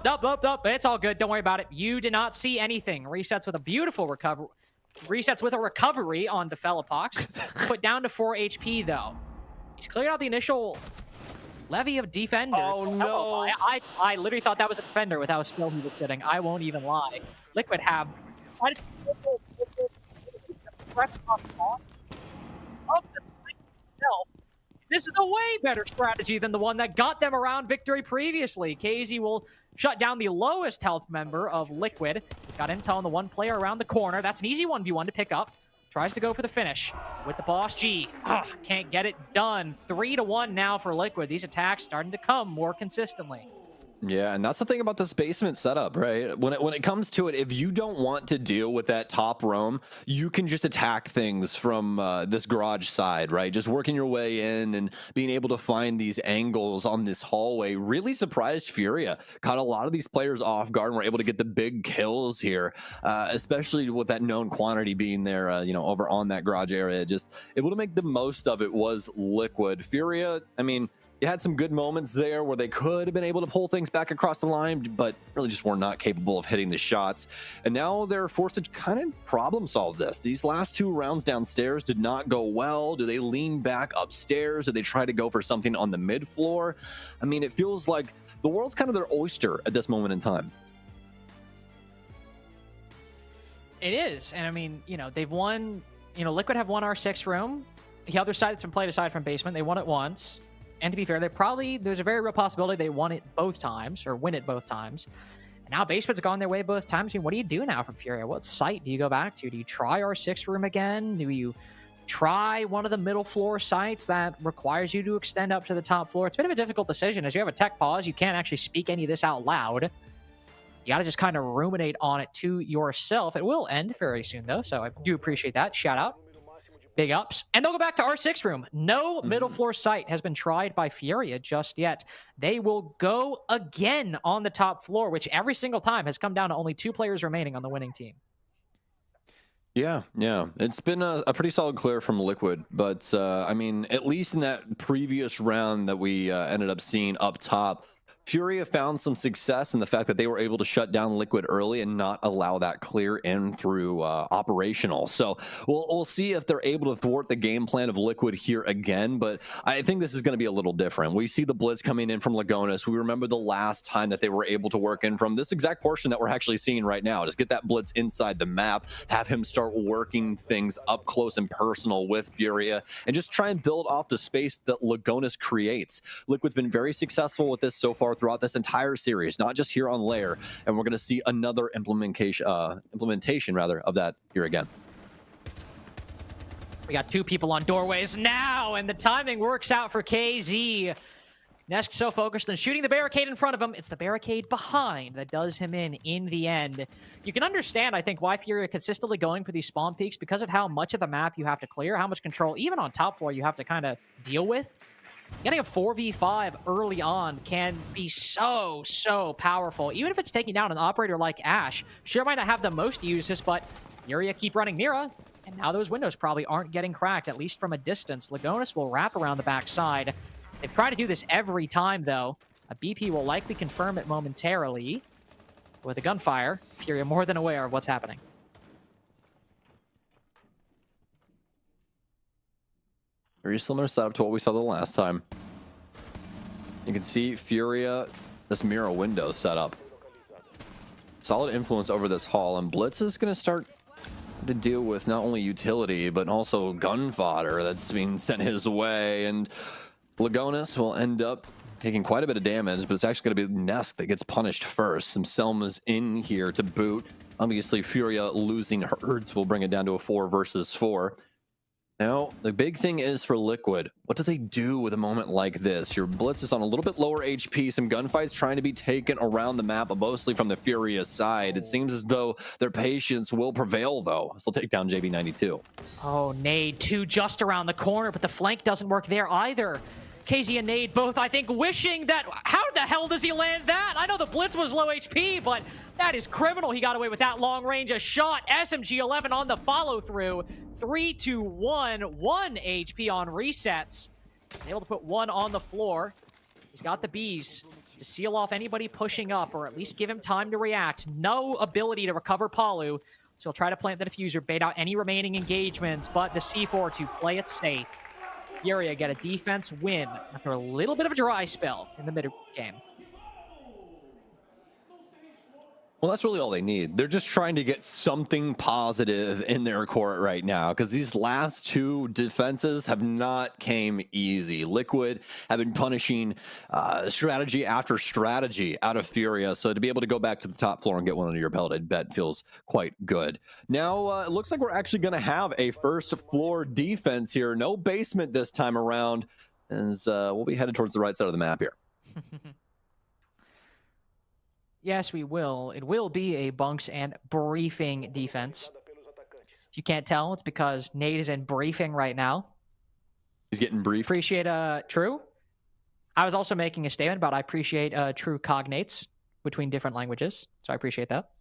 It's all good. Don't worry about it. You did not see anything. Resets with a beautiful recovery. Resets with a recovery on the Felipox. Put down to 4 HP though. He's cleared out the initial levy of defenders. Oh no! I literally thought that was a defender with how still he was sitting. I won't even lie. Liquid have. This is a way better strategy than the one that got them around victory previously. KZ will shut down the lowest health member of Liquid. He's got intel on the one player around the corner. That's an easy 1v1 to pick up. Tries to go for the finish with the Boss G. Can't get it done. 3-1 now for Liquid. These attacks starting to come more consistently. Yeah, and that's the thing about this basement setup, right? When it comes to it, if you don't want to deal with that top roam, you can just attack things from this garage side, right? Just working your way in and being able to find these angles on this hallway really surprised Furia. Caught a lot of these players off guard and were able to get the big kills here, especially with that known quantity being there, over on that garage area. Just able to make the most of it was Liquid. Furia, I mean, you had some good moments there where they could have been able to pull things back across the line, but really just were not capable of hitting the shots. And now they're forced to kind of problem solve this. These last 2 rounds downstairs did not go well. Do they lean back upstairs? Do they try to go for something on the mid floor? I mean, it feels like the world's kind of their oyster at this moment in time. It is. And I mean, they've won, Liquid have won our 6th room. The other side that's been played aside from basement, they won it once. And to be fair, there's a very real possibility they won it both times, or win it both times. And now basement's gone their way both times. I mean, what do you do now from Furia? What site do you go back to? Do you try our 6th room again? Do you try one of the middle floor sites that requires you to extend up to the top floor? It's a bit of a difficult decision. As you have a tech pause, you can't actually speak any of this out loud. You got to just kind of ruminate on it to yourself. It will end very soon, though, so I do appreciate that. Shout out. Big ups. And they'll go back to our 6th room. No middle floor site has been tried by Furia just yet. They will go again on the top floor, which every single time has come down to only 2 players remaining on the winning team. Yeah. It's been a pretty solid clear from Liquid, but I mean, at least in that previous round that we ended up seeing up top, Furia found some success in the fact that they were able to shut down Liquid early and not allow that clear in through operational. So we'll see if they're able to thwart the game plan of Liquid here again, but I think this is going to be a little different. We see the blitz coming in from Lagonis. We remember the last time that they were able to work in from this exact portion that we're actually seeing right now. Just get that blitz inside the map, have him start working things up close and personal with Furia, and just try and build off the space that Lagonis creates. Liquid's been very successful with this so far throughout this entire series, not just here on Lair, and we're going to see another implementation of that here again. We got 2 people on doorways now, and the timing works out for KZ. Nesk so focused on shooting the barricade in front of him, it's the barricade behind that does him in the end. You can understand, I think, why Furia consistently going for these spawn peaks because of how much of the map you have to clear, how much control, even on top floor, you have to kind of deal with. Getting a 4v5 early on can be so powerful. Even if it's taking down an operator like Ash, sure might not have the most uses, but Furia keep running Mira, and now those windows probably aren't getting cracked, at least from a distance. Lagonis will wrap around the backside. They've tried to do this every time, though. A BP will likely confirm it momentarily. With a gunfire, Furia more than aware of what's happening. Very similar setup to what we saw the last time. You can see Furia, this Mira window setup. Solid influence over this hall, and Blitz is going to start to deal with not only utility, but also gun fodder that's being sent his way. And Lagonis will end up taking quite a bit of damage, but it's actually going to be Nesk that gets punished first. Some Selmas in here to boot. Obviously, Furia losing herds will bring it down to a 4 versus 4. Now, the big thing is for Liquid, what do they do with a moment like this? Your Blitz is on a little bit lower HP, some gunfights trying to be taken around the map, but mostly from the Furia side. It seems as though their patience will prevail, though, as they'll take down JV92. Oh, Nade, 2 just around the corner, but the flank doesn't work there either. KZ and Nade both, I think, wishing that... How the hell does he land that? I know the Blitz was low HP, but that is criminal. He got away with that long range. A shot. SMG-11 on the follow-through. 3-2-1. 1 HP on resets. Able to put 1 on the floor. He's got the Bs to seal off anybody pushing up, or at least give him time to react. No ability to recover Palu. So he'll try to plant the diffuser, bait out any remaining engagements, but the C4 to play it safe. Furia get a defense win after a little bit of a dry spell in the mid-game. Well, that's really all they need. They're just trying to get something positive in their court right now, because these last 2 defenses have not came easy. Liquid have been punishing strategy after strategy out of Furia, so to be able to go back to the top floor and get one under your belt, I bet feels quite good. Now, it looks like we're actually going to have a first floor defense here. No basement this time around, as we'll be headed towards the right side of the map here. Yes, we will. It will be a bunks and briefing defense. If you can't tell, it's because Nate is in briefing right now. He's getting briefed. Appreciate true. I was also making a statement about I appreciate true cognates between different languages, so I appreciate that.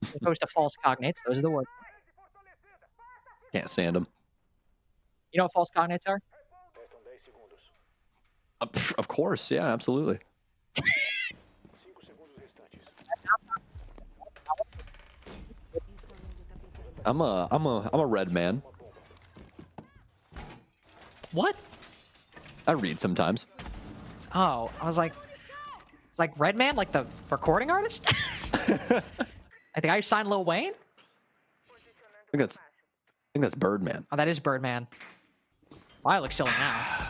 As opposed to false cognates, those are the words. Can't stand them. You know what false cognates are? Of course, yeah, absolutely. I'm a red man. What? I read sometimes. Oh, I was like, it's like Red Man, like the recording artist. I think I signed Lil Wayne. I think that's Birdman. Oh, that is Birdman. Well, I look silly now.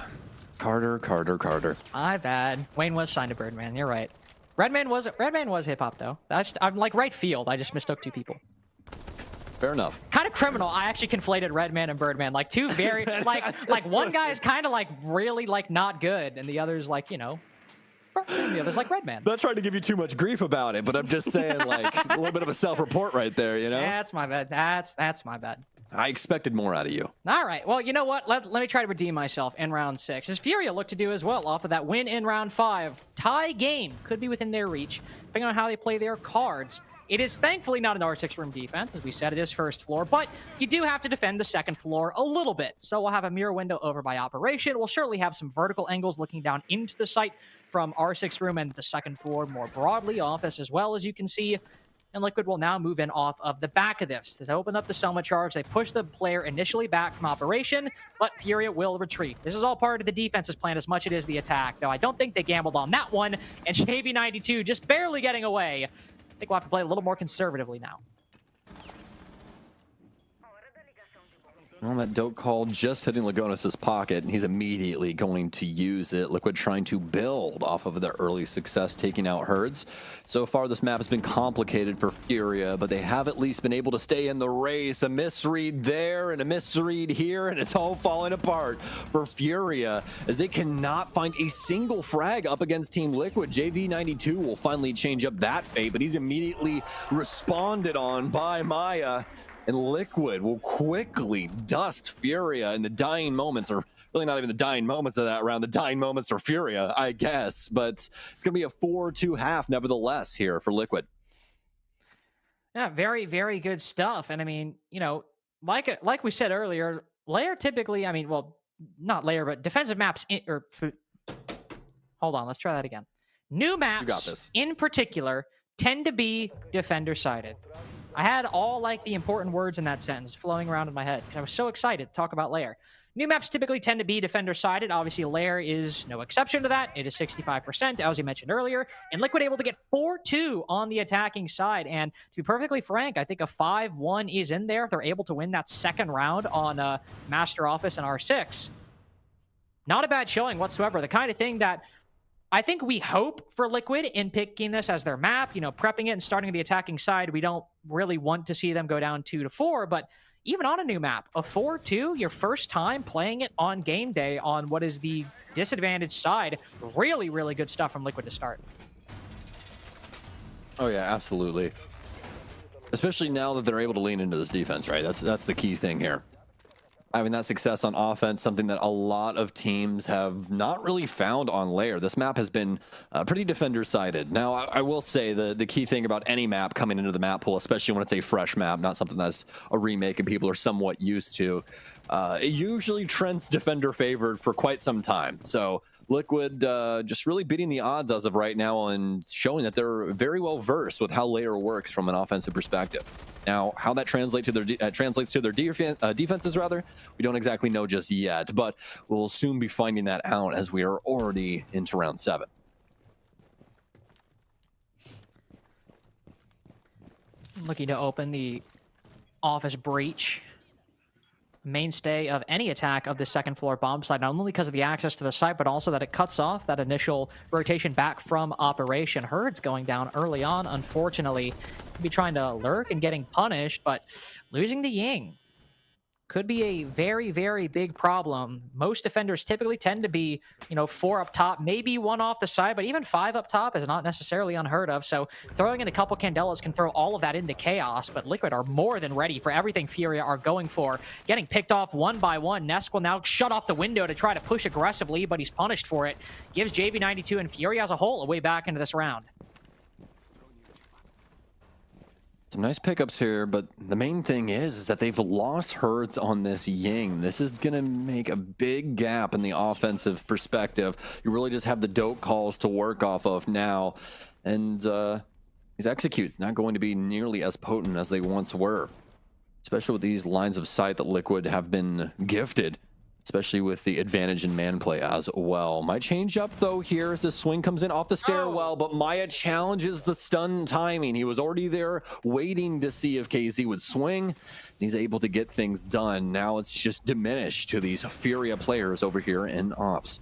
Carter. My bad. Wayne was signed to Birdman. You're right. Redman was hip hop though. I'm like right field. I just mistook 2 people. Fair enough. Kind of criminal. I actually conflated Redman and Birdman, like 2 very like one guy is kind of like really like not good, and the other's like, you know, the other's like Redman. Not trying to give you too much grief about it, but I'm just saying, like, a little bit of a self-report right there, you know? That's my bad. That's my bad. I expected more out of you. All right. Well, you know what? Let me try to redeem myself in round 6. As Furia look to do as well off of that win in round 5. Tie game could be within their reach, depending on how they play their cards. It is thankfully not an R6 room defense, as we said, it is first floor, but you do have to defend the second floor a little bit. So we'll have a mirror window over by operation. We'll surely have some vertical angles looking down into the site from R6 room and the second floor more broadly, office as well, as you can see. And Liquid will now move in off of the back of this. They open up the Selma charge. They push the player initially back from operation, but Furia will retreat. This is all part of the defense's plan as much as it is the attack, though I don't think they gambled on that one. And JB92 just barely getting away. I think we'll have to play a little more conservatively now. Well, that dope call just hitting Lagonis' pocket, and he's immediately going to use it. Liquid trying to build off of their early success, taking out herds. So far, this map has been complicated for Furia, but they have at least been able to stay in the race. A misread there and a misread here, and it's all falling apart for Furia as they cannot find a single frag up against Team Liquid. JV92 will finally change up that fate, but he's immediately responded on by Maya. And Liquid will quickly dust Furia in the dying moments, or really not even the dying moments of that round, the dying moments for Furia, I guess. But it's going to be a 4-2 half nevertheless here for Liquid. Yeah, very, very good stuff. And I mean, like we said earlier, layer typically, well, not layer, but defensive maps hold on, let's try that again. New maps in particular tend to be defender sided. I had all like the important words in that sentence flowing around in my head because I was so excited to talk about layer. New maps typically tend to be defender-sided. Obviously, layer is no exception to that. It is 65%, as we mentioned earlier. And Liquid able to get 4-2 on the attacking side. And to be perfectly frank, I think a 5-1 is in there if they're able to win that second round on Master Office and R6. Not a bad showing whatsoever. The kind of thing that I think we hope for Liquid in picking this as their map, prepping it and starting the attacking side. We don't really want to see them go down 2-4, but even on a new map, a 4-2, your first time playing it on game day on what is the disadvantaged side. Really, really good stuff from Liquid to start. Oh yeah, absolutely. Especially now that they're able to lean into this defense, right? That's the key thing here. Having that success on offense, something that a lot of teams have not really found on layer. This map has been pretty defender-sided. Now, I will say the key thing about any map coming into the map pool, especially when it's a fresh map, not something that's a remake and people are somewhat used to, it usually trends defender-favored for quite some time. So Liquid just really beating the odds as of right now and showing that they're very well versed with how layer works from an offensive perspective. Now, how that translates to their defenses, rather, we don't exactly know just yet, but we'll soon be finding that out as we are already into round 7. Looking to open the office breach. Mainstay of any attack of the second floor bomb site, not only because of the access to the site, but also that it cuts off that initial rotation back from operation. Herd's going down early on, unfortunately. Be trying to lurk and getting punished, but losing the Ying could be a very, very big problem. Most defenders typically tend to be, 4 up top, maybe 1 off the side, but even 5 up top is not necessarily unheard of. So throwing in a couple Candelas can throw all of that into chaos, but Liquid are more than ready for everything Furia are going for. Getting picked off one by one. Nesk will now shut off the window to try to push aggressively, but he's punished for it. Gives JV92 and Furia as a whole a way back into this round. Some nice pickups here, but the main thing is that they've lost Herds on this Ying. This is going to make a big gap in the offensive perspective. You really just have the dope calls to work off of now, and these executes not going to be nearly as potent as they once were, especially with these lines of sight that Liquid have been gifted, especially with the advantage in man play as well. Might change up though here as the swing comes in off the stairwell, but Maya challenges the stun timing. He was already there waiting to see if KZ would swing. He's able to get things done. Now it's just diminished to these Furia players over here in Ops.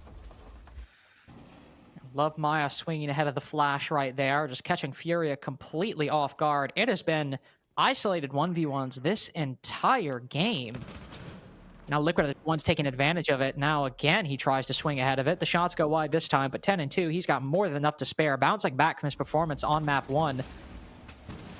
Love Maya swinging ahead of the flash right there, just catching Furia completely off guard. It has been isolated 1v1s this entire game. Now Liquid are the ones taking advantage of it. Now again, he tries to swing ahead of it. The shots go wide this time, but 10-2, he's got more than enough to spare. Bouncing back from his performance on map 1.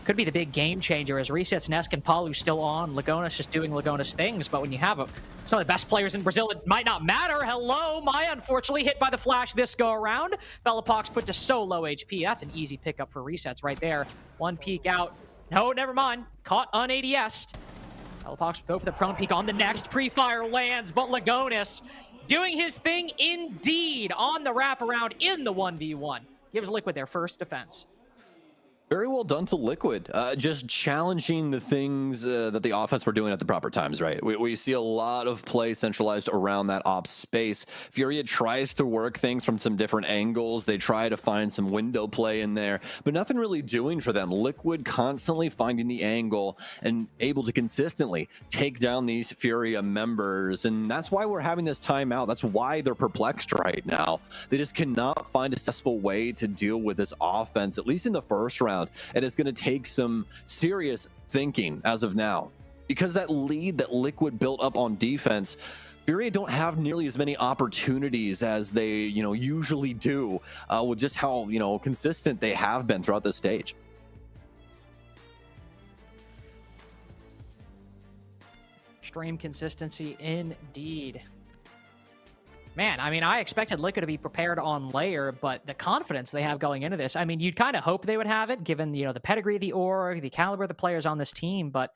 Could be the big game changer as Resets, Nesk, and Palu still on. Lagonas just doing Lagonas things, but when you have some of the best players in Brazil, it might not matter. Hello, Maya unfortunately hit by the flash this go around. Bellapox put to so low HP. That's an easy pickup for Resets right there. One peek out. No, never mind. Caught un-ADS'd. Bellapox go for the prone peek on the next. Pre-fire lands, but Lagonas doing his thing indeed on the wraparound in the 1v1. Gives Liquid their first defense. Very well done to Liquid. Just challenging the things that the offense were doing at the proper times, right? We see a lot of play centralized around that ops space. Furia tries to work things from some different angles. They try to find some window play in there, but nothing really doing for them. Liquid constantly finding the angle and able to consistently take down these Furia members, and that's why we're having this timeout. That's why they're perplexed right now. They just cannot find a successful way to deal with this offense, at least in the first round. And it's going to take some serious thinking as of now, because that lead that Liquid built up on defense, Furia don't have nearly as many opportunities as they usually do, with just how consistent they have been throughout this stage. Extreme consistency indeed. Man, I mean, I expected Liquid to be prepared on layer, but the confidence they have going into this, I mean, you'd kind of hope they would have it, given, the pedigree of the org, the caliber of the players on this team, but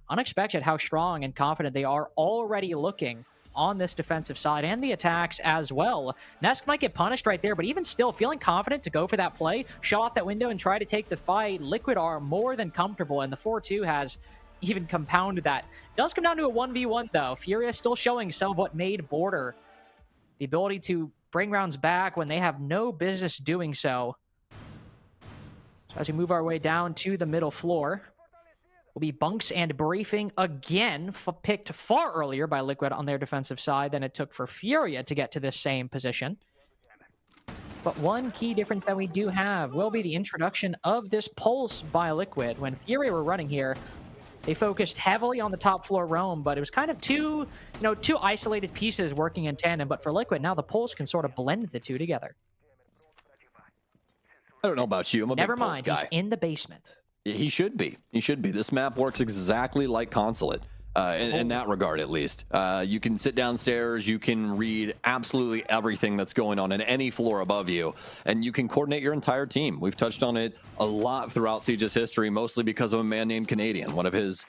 unexpected how strong and confident they are already looking on this defensive side and the attacks as well. Nesk might get punished right there, but even still, feeling confident to go for that play, shut off that window and try to take the fight. Liquid are more than comfortable, and the 4-2 has even compounded that. Does come down to a 1v1, though. Furia still showing some of what made Border the ability to bring rounds back when they have no business doing so. So as we move our way down to the middle floor, will be Bunks and Briefing again, picked far earlier by Liquid on their defensive side than it took for Furia to get to this same position. But one key difference that we do have will be the introduction of this Pulse by Liquid. When Furia were running here, they focused heavily on the top floor roam, but it was kind of two isolated pieces working in tandem. But for Liquid, now the Pulse can sort of blend the two together. I don't know about you. I'm a Never big Pulse mind, guy. he's in the basement. He should be. He should be. This map works exactly like Consulate. In that regard, at least. You can sit downstairs, you can read absolutely everything that's going on in any floor above you, and you can coordinate your entire team. We've touched on it a lot throughout Siege's history, mostly because of a man named Canadian. One of his,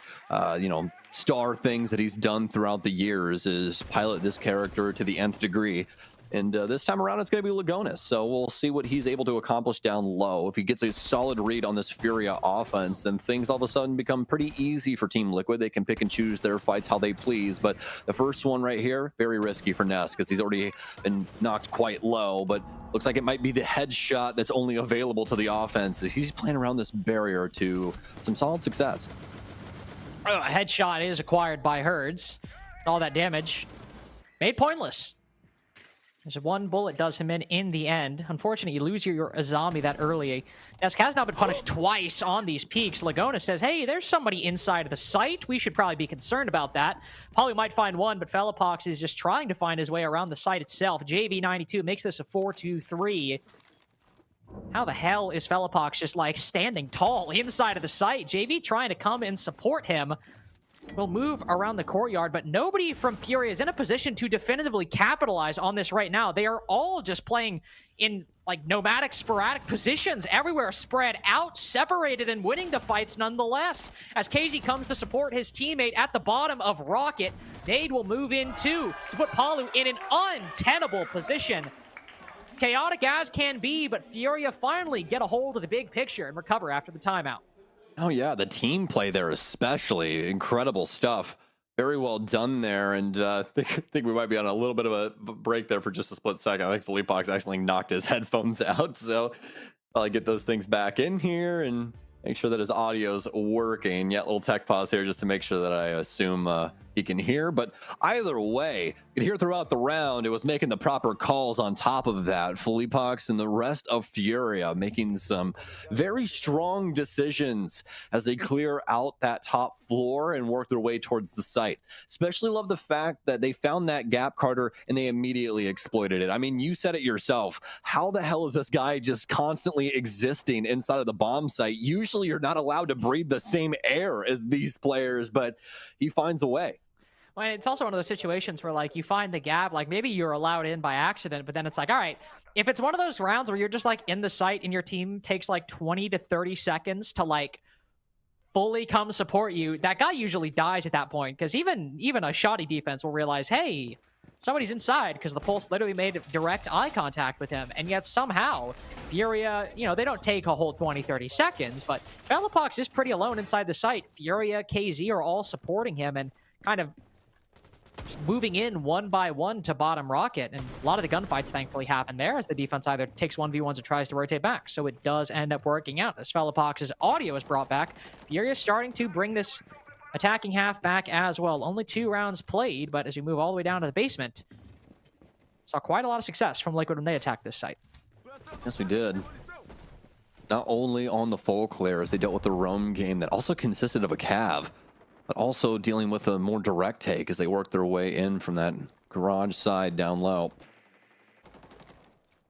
star things that he's done throughout the years is pilot this character to the nth degree. And this time around, it's going to be Lagonis. So we'll see what he's able to accomplish down low. If he gets a solid read on this Furia offense, then things all of a sudden become pretty easy for Team Liquid. They can pick and choose their fights how they please. But the first one right here, very risky for Ness because he's already been knocked quite low. But looks like it might be the headshot that's only available to the offense. He's playing around this barrier to some solid success. A headshot is acquired by Herds. All that damage made pointless. There's one bullet does him in the end. Unfortunately, you lose your Azami that early. Nesk has now been punished twice on these peaks. Lagona says, hey, there's somebody inside of the site. We should probably be concerned about that. Probably might find one, but Fellapox is just trying to find his way around the site itself. JV92 makes this a 4-2-3. How the hell is Fellapox just like standing tall inside of the site? JV trying to come and support him. Will move around the courtyard, but nobody from Furia is in a position to definitively capitalize on this right now. They are all just playing in like nomadic, sporadic positions everywhere, spread out, separated, and winning the fights nonetheless. As KZ comes to support his teammate at the bottom of Rocket, Nade will move in too to put Palu in an untenable position. Chaotic as can be, but Furia finally get a hold of the big picture and recover after the timeout. Oh yeah, the team play there especially. Incredible stuff. Very well done there, and I think we might be on a little bit of a break there for just a split second. I think Felipox actually knocked his headphones out, so I'll get those things back in here and make sure that his audio's working. Yeah, little tech pause here just to make sure that I assume he can hear. But either way, you could hear throughout the round, it was making the proper calls on top of that. Felipox and the rest of Furia making some very strong decisions as they clear out that top floor and work their way towards the site. Especially love the fact that they found that gap, Carter, and they immediately exploited it. I mean, you said it yourself. How the hell is this guy just constantly existing inside of the bomb site? Usually you're not allowed to breathe the same air as these players, but he finds a way. Well, it's also one of those situations where, like, you find the gap, like, maybe you're allowed in by accident, but then it's like, all right, if it's one of those rounds where you're just, like, in the site and your team takes, like, 20 to 30 seconds to, like, fully come support you, that guy usually dies at that point, because even a shoddy defense will realize, hey, somebody's inside, because the Pulse literally made direct eye contact with him, and yet somehow, Furia, they don't take a whole 20, 30 seconds, but Fellapox is pretty alone inside the site. Furia, KZ are all supporting him, and kind of moving in one by one to bottom Rocket, and a lot of the gunfights thankfully happen there as the defense either takes 1v1s or tries to rotate back, so it does end up working out as Fellapox's audio is brought back. Furia starting to bring this attacking half back as well. Only 2 rounds played, but as we move all the way down to the basement, saw quite a lot of success from Liquid when they attacked this site. Yes, we did. Not only on the full clear as they dealt with the roam game that also consisted of a cav, but also dealing with a more direct take as they work their way in from that garage side down low.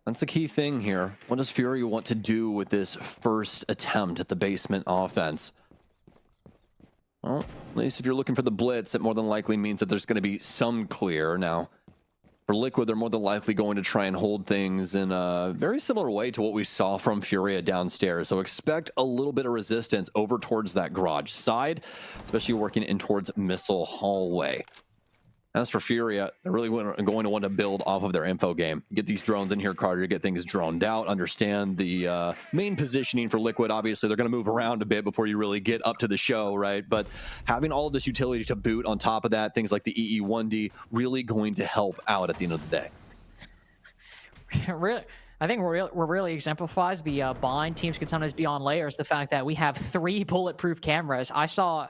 That's the key thing here. What does Furia want to do with this first attempt at the basement offense? Well, at least if you're looking for the blitz, it more than likely means that there's going to be some clear. Now, For Liquid, they're more than likely going to try and hold things in a very similar way to what we saw from Furia downstairs. So expect a little bit of resistance over towards that garage side, especially working in towards Missile Hallway. As for Furia, they're really going to want to build off of their info game. Get these drones in here, Carter, get things droned out, understand the main positioning for Liquid. Obviously, they're going to move around a bit before you really get up to the show, right? But having all of this utility to boot on top of that, things like the EE1D, really going to help out at the end of the day. Really, I think what really exemplifies the bind teams can sometimes be on layers, the fact that we have 3 bulletproof cameras. I saw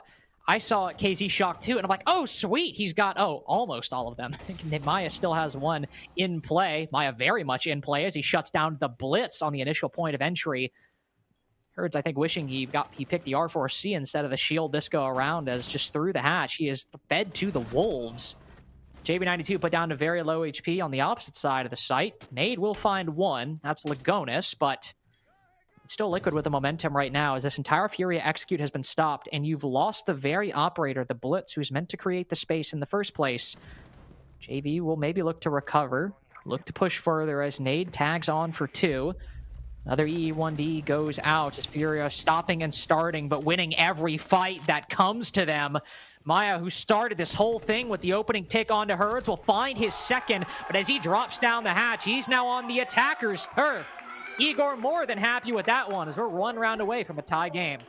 KZ Shock 2, and I'm like, oh, sweet. He's got, almost all of them. Maya still has one in play. Maya very much in play as he shuts down the Blitz on the initial point of entry. Herds, I think, wishing he picked the R4C instead of the shield this go around, as just through the hatch, he is fed to the Wolves. JB92 put down to very low HP on the opposite side of the site. Nade will find one. That's Lagonis, but it's still Liquid with the momentum right now, as this entire Furia execute has been stopped, and you've lost the very operator, the Blitz, who's meant to create the space in the first place. JV will maybe look to recover, look to push further as Nade tags on for 2. Another EE1D goes out as Furia stopping and starting, but winning every fight that comes to them. Maya, who started this whole thing with the opening pick onto Herds, will find his second, but as he drops down the hatch, he's now on the attacker's turf. Igor more than happy with that one, as we're 1 round away from a tie game.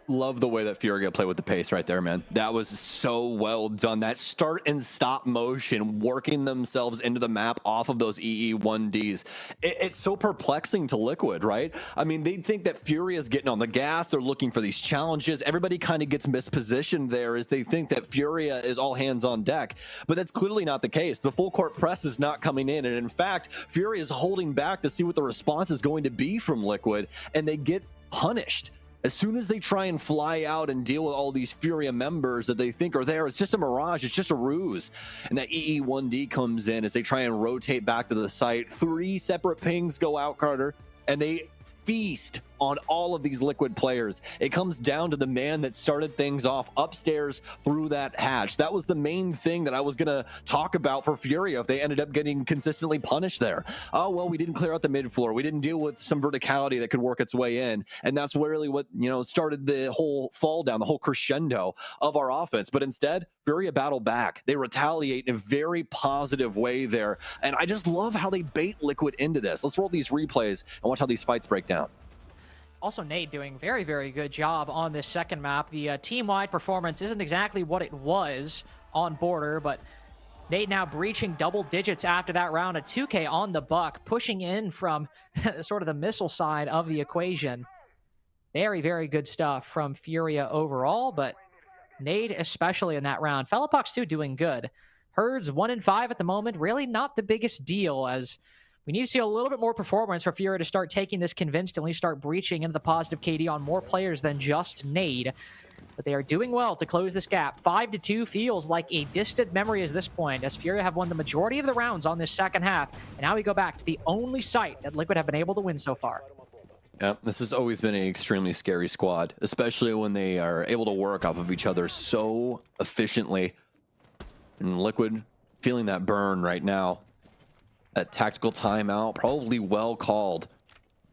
Love the way that Furia played with the pace right there, man. That was so well done. That start and stop motion, working themselves into the map off of those EE1Ds. It's so perplexing to Liquid, right? I mean, they think that Furia's getting on the gas. They're looking for these challenges. Everybody kind of gets mispositioned there as they think that Furia is all hands on deck. But that's clearly not the case. The full court press is not coming in. And in fact, Furia is holding back to see what the response is going to be from Liquid. And they get punished. As soon as they try and fly out and deal with all these Furia members that they think are there, it's just a mirage, it's just a ruse. And that EE1D comes in as they try and rotate back to the site. 3 separate pings go out, Carter, and they feast on all of these Liquid players. It comes down to the man that started things off upstairs through that hatch. That was the main thing that I was going to talk about for Furia if they ended up getting consistently punished there. Oh, well, we didn't clear out the mid floor. We didn't deal with some verticality that could work its way in. And that's really what, started the whole fall down, the whole crescendo of our offense. But instead, Furia battle back. They retaliate in a very positive way there. And I just love how they bait Liquid into this. Let's roll these replays and watch how these fights break down. Also, Nade doing very, very good job on this second map. The team-wide performance isn't exactly what it was on Border, but Nade now breaching double digits after that round. A 2K on the buck, pushing in from sort of the missile side of the equation. Very, very good stuff from Furia overall, but Nade especially in that round. Fellapox too doing good. Herds 1-5 at the moment. Really not the biggest deal, as we need to see a little bit more performance for Furia to start taking this convinced and at least start breaching into the positive KD on more players than just Nade. But they are doing well to close this gap. 5-2 feels like a distant memory at this point, as Furia have won the majority of the rounds on this second half. And now we go back to the only site that Liquid have been able to win so far. Yeah, this has always been an extremely scary squad, especially when they are able to work off of each other so efficiently. And Liquid feeling that burn right now. That tactical timeout, probably well called,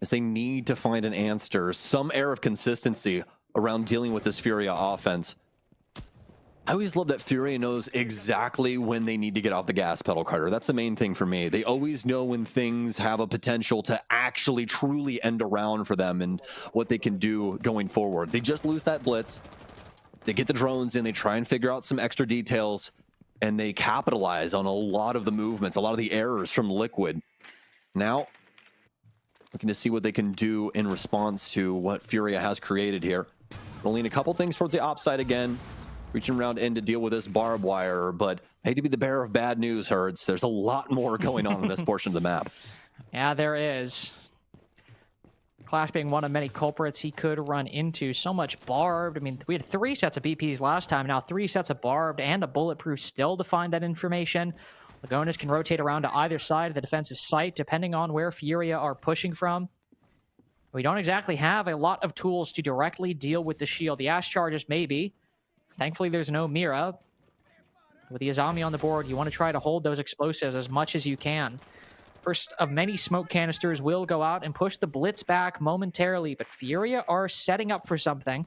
as they need to find an answer, some air of consistency around dealing with this Furia offense. I always love that Furia knows exactly when they need to get off the gas pedal, Carter. That's the main thing for me. They always know when things have a potential to actually truly end around for them and what they can do going forward. They just lose that blitz. They get the drones in, they try and figure out some extra details, and they capitalize on a lot of the movements, a lot of the errors from Liquid. Now, looking to see what they can do in response to what Furia has created here. Rolling a couple things towards the op side again, reaching around in to deal with this barbed wire, but I hate to be the bearer of bad news, Herds. There's a lot more going on in this portion of the map. Yeah, there is. Clash being one of many culprits he could run into. So much barbed. I mean, we had 3 sets of BPs last time. Now 3 sets of barbed and a bulletproof still to find that information. Lagonis can rotate around to either side of the defensive site, depending on where Furia are pushing from. We don't exactly have a lot of tools to directly deal with the shield. The Ash charges, maybe. Thankfully, there's no Mira. With the Azami on the board, you want to try to hold those explosives as much as you can. First of many smoke canisters will go out and push the Blitz back momentarily, but Furia are setting up for something.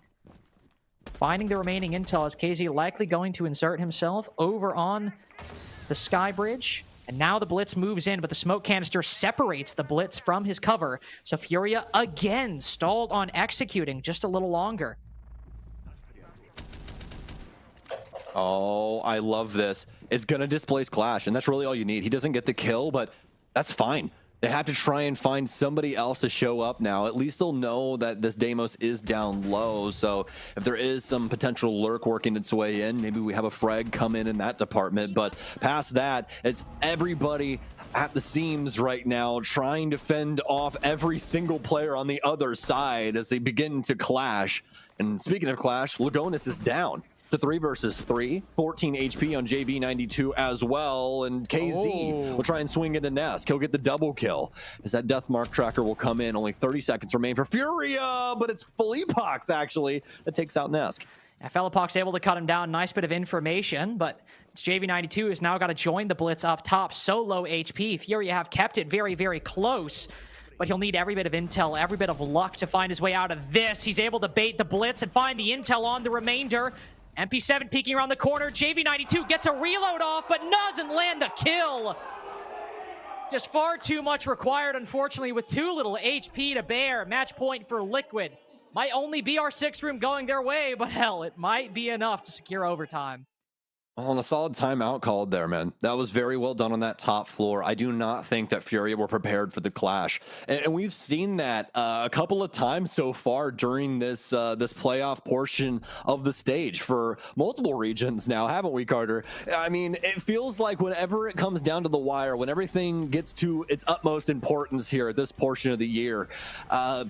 Finding the remaining intel as KZ likely going to insert himself over on the Sky Bridge. And now the Blitz moves in, but the smoke canister separates the Blitz from his cover. So Furia again stalled on executing just a little longer. Oh, I love this. It's going to displace Clash, and that's really all you need. He doesn't get the kill, but that's fine. They have to try and find somebody else to show up now. At least they'll know that this Deimos is down low. So if there is some potential lurk working its way in, maybe we have a frag come in that department. But past that, it's everybody at the seams right now trying to fend off every single player on the other side as they begin to clash. And speaking of clash, Lagonis is down. It's a 3 versus 3, 14 HP on JV92 as well, and KZ will try and swing into Nesk. He'll get the double kill as that death mark tracker will come in. Only 30 seconds remain for Furia, but it's Felipox actually that takes out Nesk. Yeah, Felipox able to cut him down. Nice bit of information, but it's JV92 has now got to join the Blitz up top. So low HP. Furia have kept it very, very close. But he'll need every bit of intel, every bit of luck to find his way out of this. He's able to bait the Blitz and find the intel on the remainder. MP7 peeking around the corner. JV92 gets a reload off, but doesn't land the kill. Just far too much required, unfortunately, with too little HP to bear. Match point for Liquid. Might only be our 6th room going their way, but hell, it might be enough to secure overtime. On a solid timeout called there, man. That was very well done on that top floor. I do not think that Furia were prepared for the clash. And we've seen that a couple of times so far during this this playoff portion of the stage for multiple regions now, haven't we, Carter? I mean, it feels like whenever it comes down to the wire, when everything gets to its utmost importance here at this portion of the year,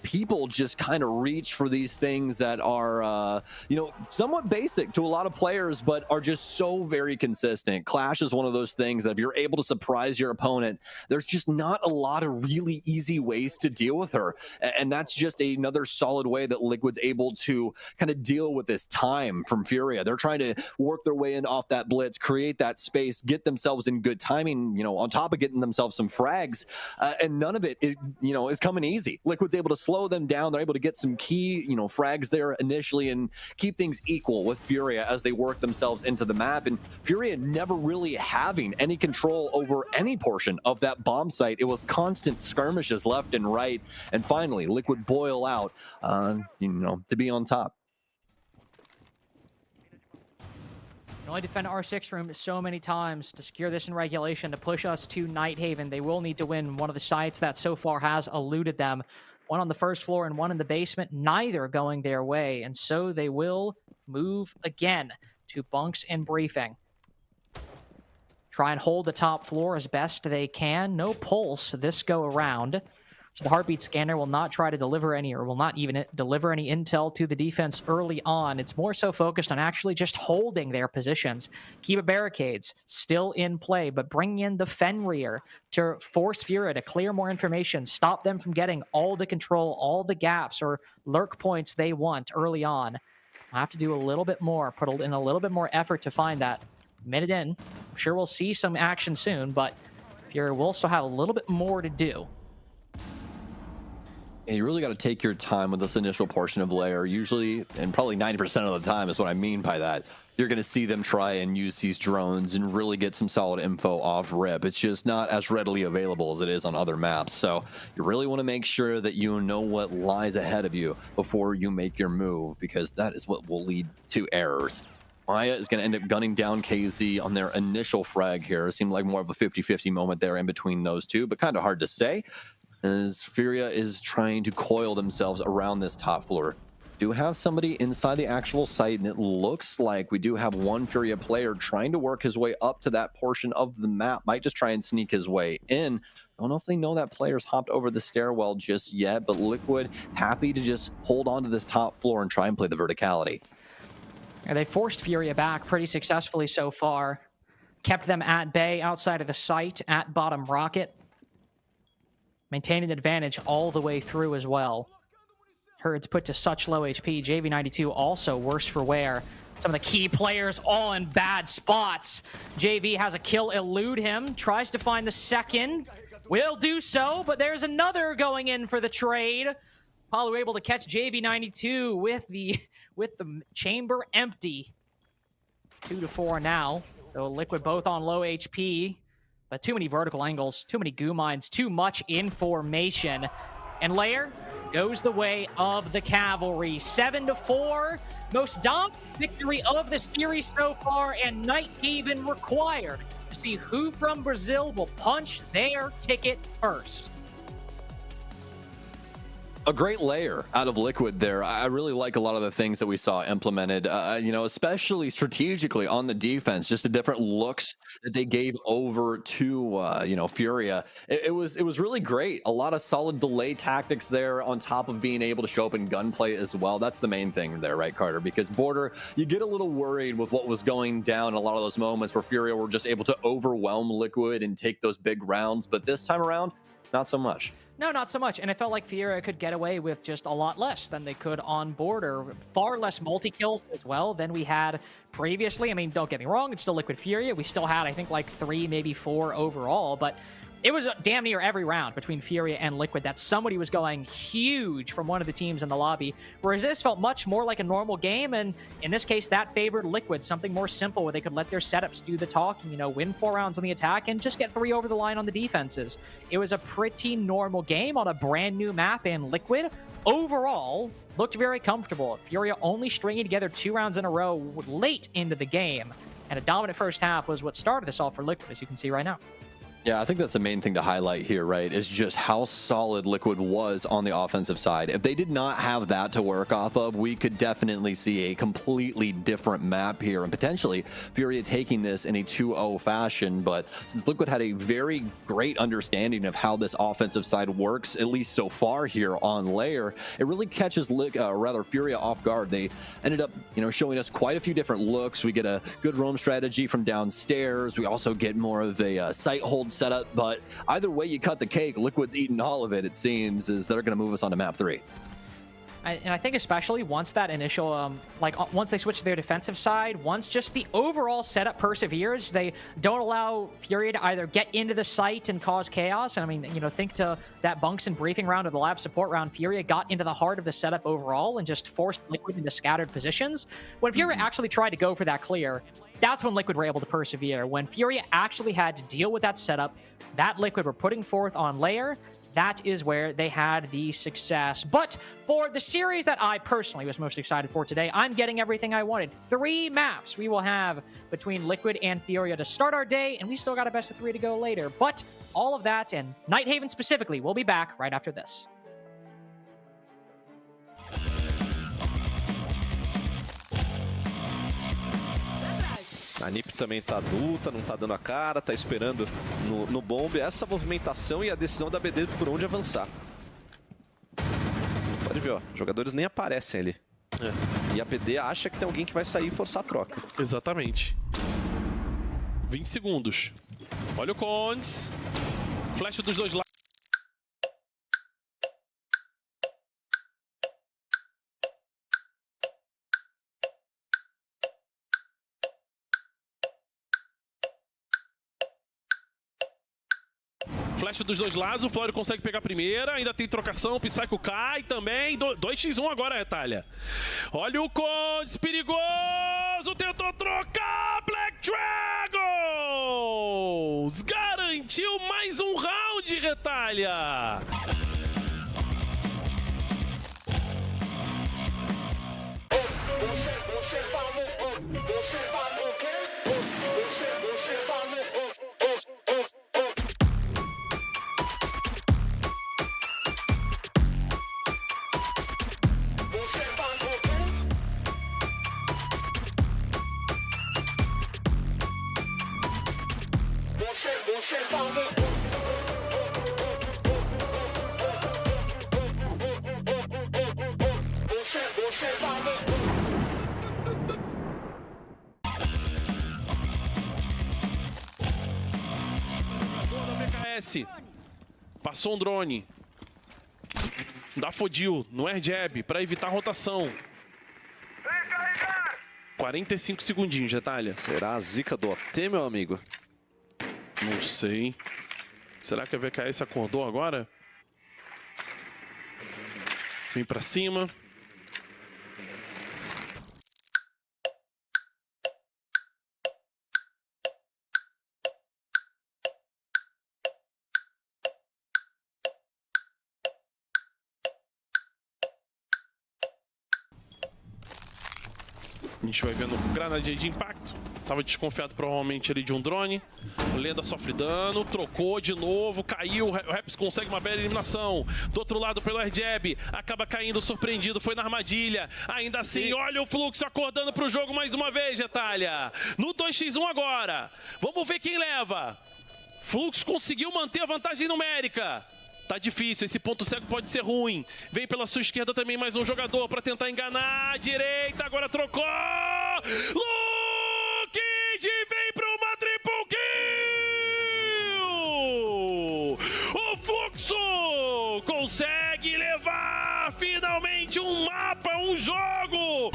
people just kind of reach for these things that are, you know, somewhat basic to a lot of players, but are just so very consistent. Clash is one of those things that if you're able to surprise your opponent, there's just not a lot of really easy ways to deal with her. And that's just another solid way that Liquid's able to kind of deal with this time from Furia. They're trying to work their way in off that Blitz, create that space, get themselves in good timing, you know, on top of getting themselves some frags. And none of it is, you know, is coming easy. Liquid's able to slow them down. They're able to get some key, you know, frags there initially and keep things equal with Furia as they work themselves into the map. And Furia never really having any control over any portion of that bomb site. It was constant skirmishes left and right. And finally, Liquid boil out, you know, to be on top. Can only defend our 6th room so many times to secure this in regulation, to push us to Nighthaven. They will need to win one of the sites that so far has eluded them. One on the 1st floor and one in the basement, neither going their way. And so they will move again to bunks and briefing. Try and hold the top floor as best they can. No pulse this go around. So the heartbeat scanner will not try to deliver any, or will not even deliver any intel to the defense early on. It's more so focused on actually just holding their positions. Kiba barricades still in play, but bring in the Fenrir to force Furia to clear more information, stop them from getting all the control, all the gaps or lurk points they want early on. I'll have to do a little bit more, put in a little bit more effort to find that. Minute in, I'm sure we'll see some action soon, but Furia will still have a little bit more to do. Yeah, you really got to take your time with this initial portion of layer. Usually, and probably 90% of the time is what I mean by that, you're going to see them try and use these drones and really get some solid info off rip. It's just not as readily available as it is on other maps. So you really want to make sure that you know what lies ahead of you before you make your move, because that is what will lead to errors. Maya is going to end up gunning down KZ on their initial frag here. It seemed like more of a 50-50 moment there in between those two, but kind of hard to say, as Furia is trying to coil themselves around this top floor. Do have somebody inside the actual site, and it looks like we do have one Furia player trying to work his way up to that portion of the map. Might just try and sneak his way in. Don't know if they know that player's hopped over the stairwell just yet, but Liquid happy to just hold on to this top floor and try and play the verticality. And they forced Furia back pretty successfully so far. Kept them at bay outside of the site at bottom rocket. Maintaining an advantage all the way through as well. Herd's put to such low HP. JV92 also worse for wear. Some of the key players all in bad spots. JV has a kill elude him, tries to find the second. Will do so, but there's another going in for the trade. Apollo able to catch JV92 with the chamber empty. 2-4 now. So Liquid both on low HP, but too many vertical angles, too many goo mines, too much information. And Lair goes the way of the Cavalry. 7-4, most dominant victory of the series so far, and Nighthaven required to see who from Brazil will punch their ticket first. A great layer out of Liquid there. I really like a lot of the things that we saw implemented, especially strategically on the defense, just the different looks that they gave over to, Furia. It was really great. A lot of solid delay tactics there on top of being able to show up in gunplay as well. That's the main thing there, right, Carter? Because Border, you get a little worried with what was going down in a lot of those moments where Furia were just able to overwhelm Liquid and take those big rounds. But this time around, not so much. No, not so much. And it felt like Furia could get away with just a lot less than they could on Border. Far less multi-kills as well than we had previously. I mean, don't get me wrong, it's still Liquid Furia. We still had, I think, like 3, maybe 4 overall, but it was damn near every round between Furia and Liquid that somebody was going huge from one of the teams in the lobby, whereas this felt much more like a normal game, and in this case, that favored Liquid, something more simple where they could let their setups do the talking, win 4 rounds on the attack and just get 3 over the line on the defenses. It was a pretty normal game on a brand new map, and Liquid overall looked very comfortable. Furia only stringing together 2 rounds in a row late into the game, and a dominant first half was what started this all for Liquid, as you can see right now. Yeah, I think that's the main thing to highlight here, right, is just how solid Liquid was on the offensive side. If they did not have that to work off of, we could definitely see a completely different map here, and potentially Furia taking this in a 2-0 fashion. But since Liquid had a very great understanding of how this offensive side works, at least so far here on Lair, it really catches Furia off guard. They ended up, showing us quite a few different looks. We get a good roam strategy from downstairs. We also get more of a sight hold setup, but either way you cut the cake, Liquid's eating all of it, it seems, is they're going to move us on to map 3. And I think especially once that initial, once they switch to their defensive side, once just the overall setup perseveres, they don't allow Furia to either get into the site and cause chaos. And I mean, think to that bunks and briefing round or the lab support round, Furia got into the heart of the setup overall and just forced Liquid into scattered positions. When Furia actually tried to go for that clear, that's when Liquid were able to persevere. When Furia actually had to deal with that setup that Liquid were putting forth on Lair, that is where they had the success. But for the series that I personally was most excited for today, I'm getting everything I wanted. 3 maps we will have between Liquid and Furia to start our day, and we still got a best of 3 to go later. But all of that, and Nighthaven specifically, we'll be back right after this. A NiP também tá adulta, não tá dando a cara, tá esperando no bombe essa movimentação e a decisão da BD por onde avançar. Pode ver, ó, os jogadores nem aparecem ali. E a BD acha que tem alguém que vai sair e forçar a troca. Exatamente. 20 segundos. Olha o Condes. Flash dos dois lados. Flash dos dois lados, o Flório consegue pegar a primeira, ainda tem trocação, o Psycho cai também, 2x1 agora, Retalha. Olha o Condes, perigoso, tentou trocar, Black Dragons! Garantiu mais um round, Retalha! Passou um drone. Dá fodil no air jab para evitar a rotação. 45 segundinhos, Retalha. Será a zica do OT, meu amigo? Não sei. Será que a VKS acordou agora? Vem pra cima. A gente vai vendo granadinha de impacto. Tava desconfiado provavelmente ali de um drone. Lenda sofre dano, trocou de novo, caiu. O Raps consegue uma bela eliminação. Do outro lado pelo Airjab, acaba caindo surpreendido, foi na armadilha. Ainda assim, olha o Fluxo acordando pro jogo mais uma vez, Retalha. No 2x1 agora. Vamos ver quem leva. Fluxo conseguiu manter a vantagem numérica. Tá difícil, esse ponto cego pode ser ruim. Vem pela sua esquerda também mais um jogador para tentar enganar. Direita, agora trocou. Luke vem para uma triple kill. O Fluxo consegue levar finalmente um mapa, um jogo.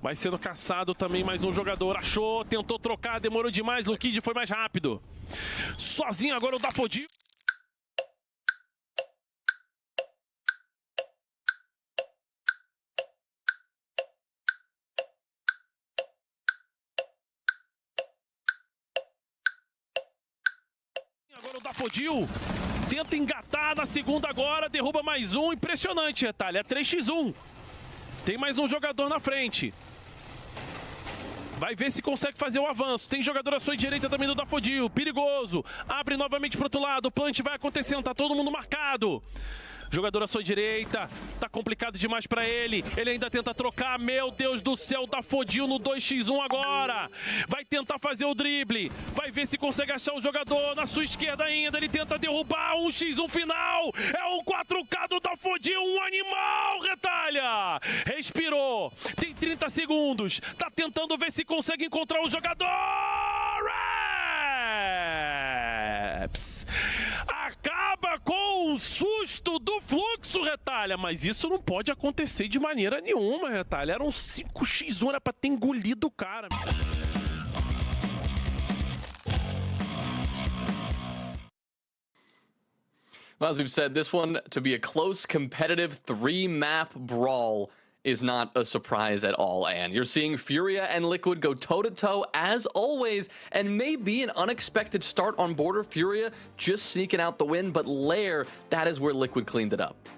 Vai sendo caçado também mais um jogador. Achou, tentou trocar, demorou demais. Luquid foi mais rápido. Sozinho agora o Dafodil. Agora o Dafodil tenta engatar na segunda agora. Derruba mais um. Impressionante, Retalha. É 3x1. Tem mais um jogador na frente. Vai ver se consegue fazer o avanço. Tem jogador à sua direita também do Dafodil. Perigoso. Abre novamente pro outro lado. O plant vai acontecendo. Tá todo mundo marcado. Jogador à sua direita. Tá complicado demais pra ele. Ele ainda tenta trocar. Meu Deus do céu. Dafodil no 2x1 agora. Vai tentar fazer o drible. Vai ver se consegue achar o jogador na sua esquerda ainda. Ele tenta derrubar. 1x1 final. É o 4K do Dafodil. Um animal, Retalha. Respirou. Tem 30 segundos. Tá tentando ver se consegue encontrar o jogador. Raps. Acaba com o susto do Fluxo, Retalha. Mas isso não pode acontecer de maneira nenhuma, Retalha. Era um 5x1, era pra ter engolido o cara. Well, as we've said, this one to be a close, competitive 3-map brawl is not a surprise at all, and you're seeing Furia and Liquid go toe-to-toe as always, and maybe an unexpected start on border. Furia just sneaking out the win, but Lair, that is where Liquid cleaned it up.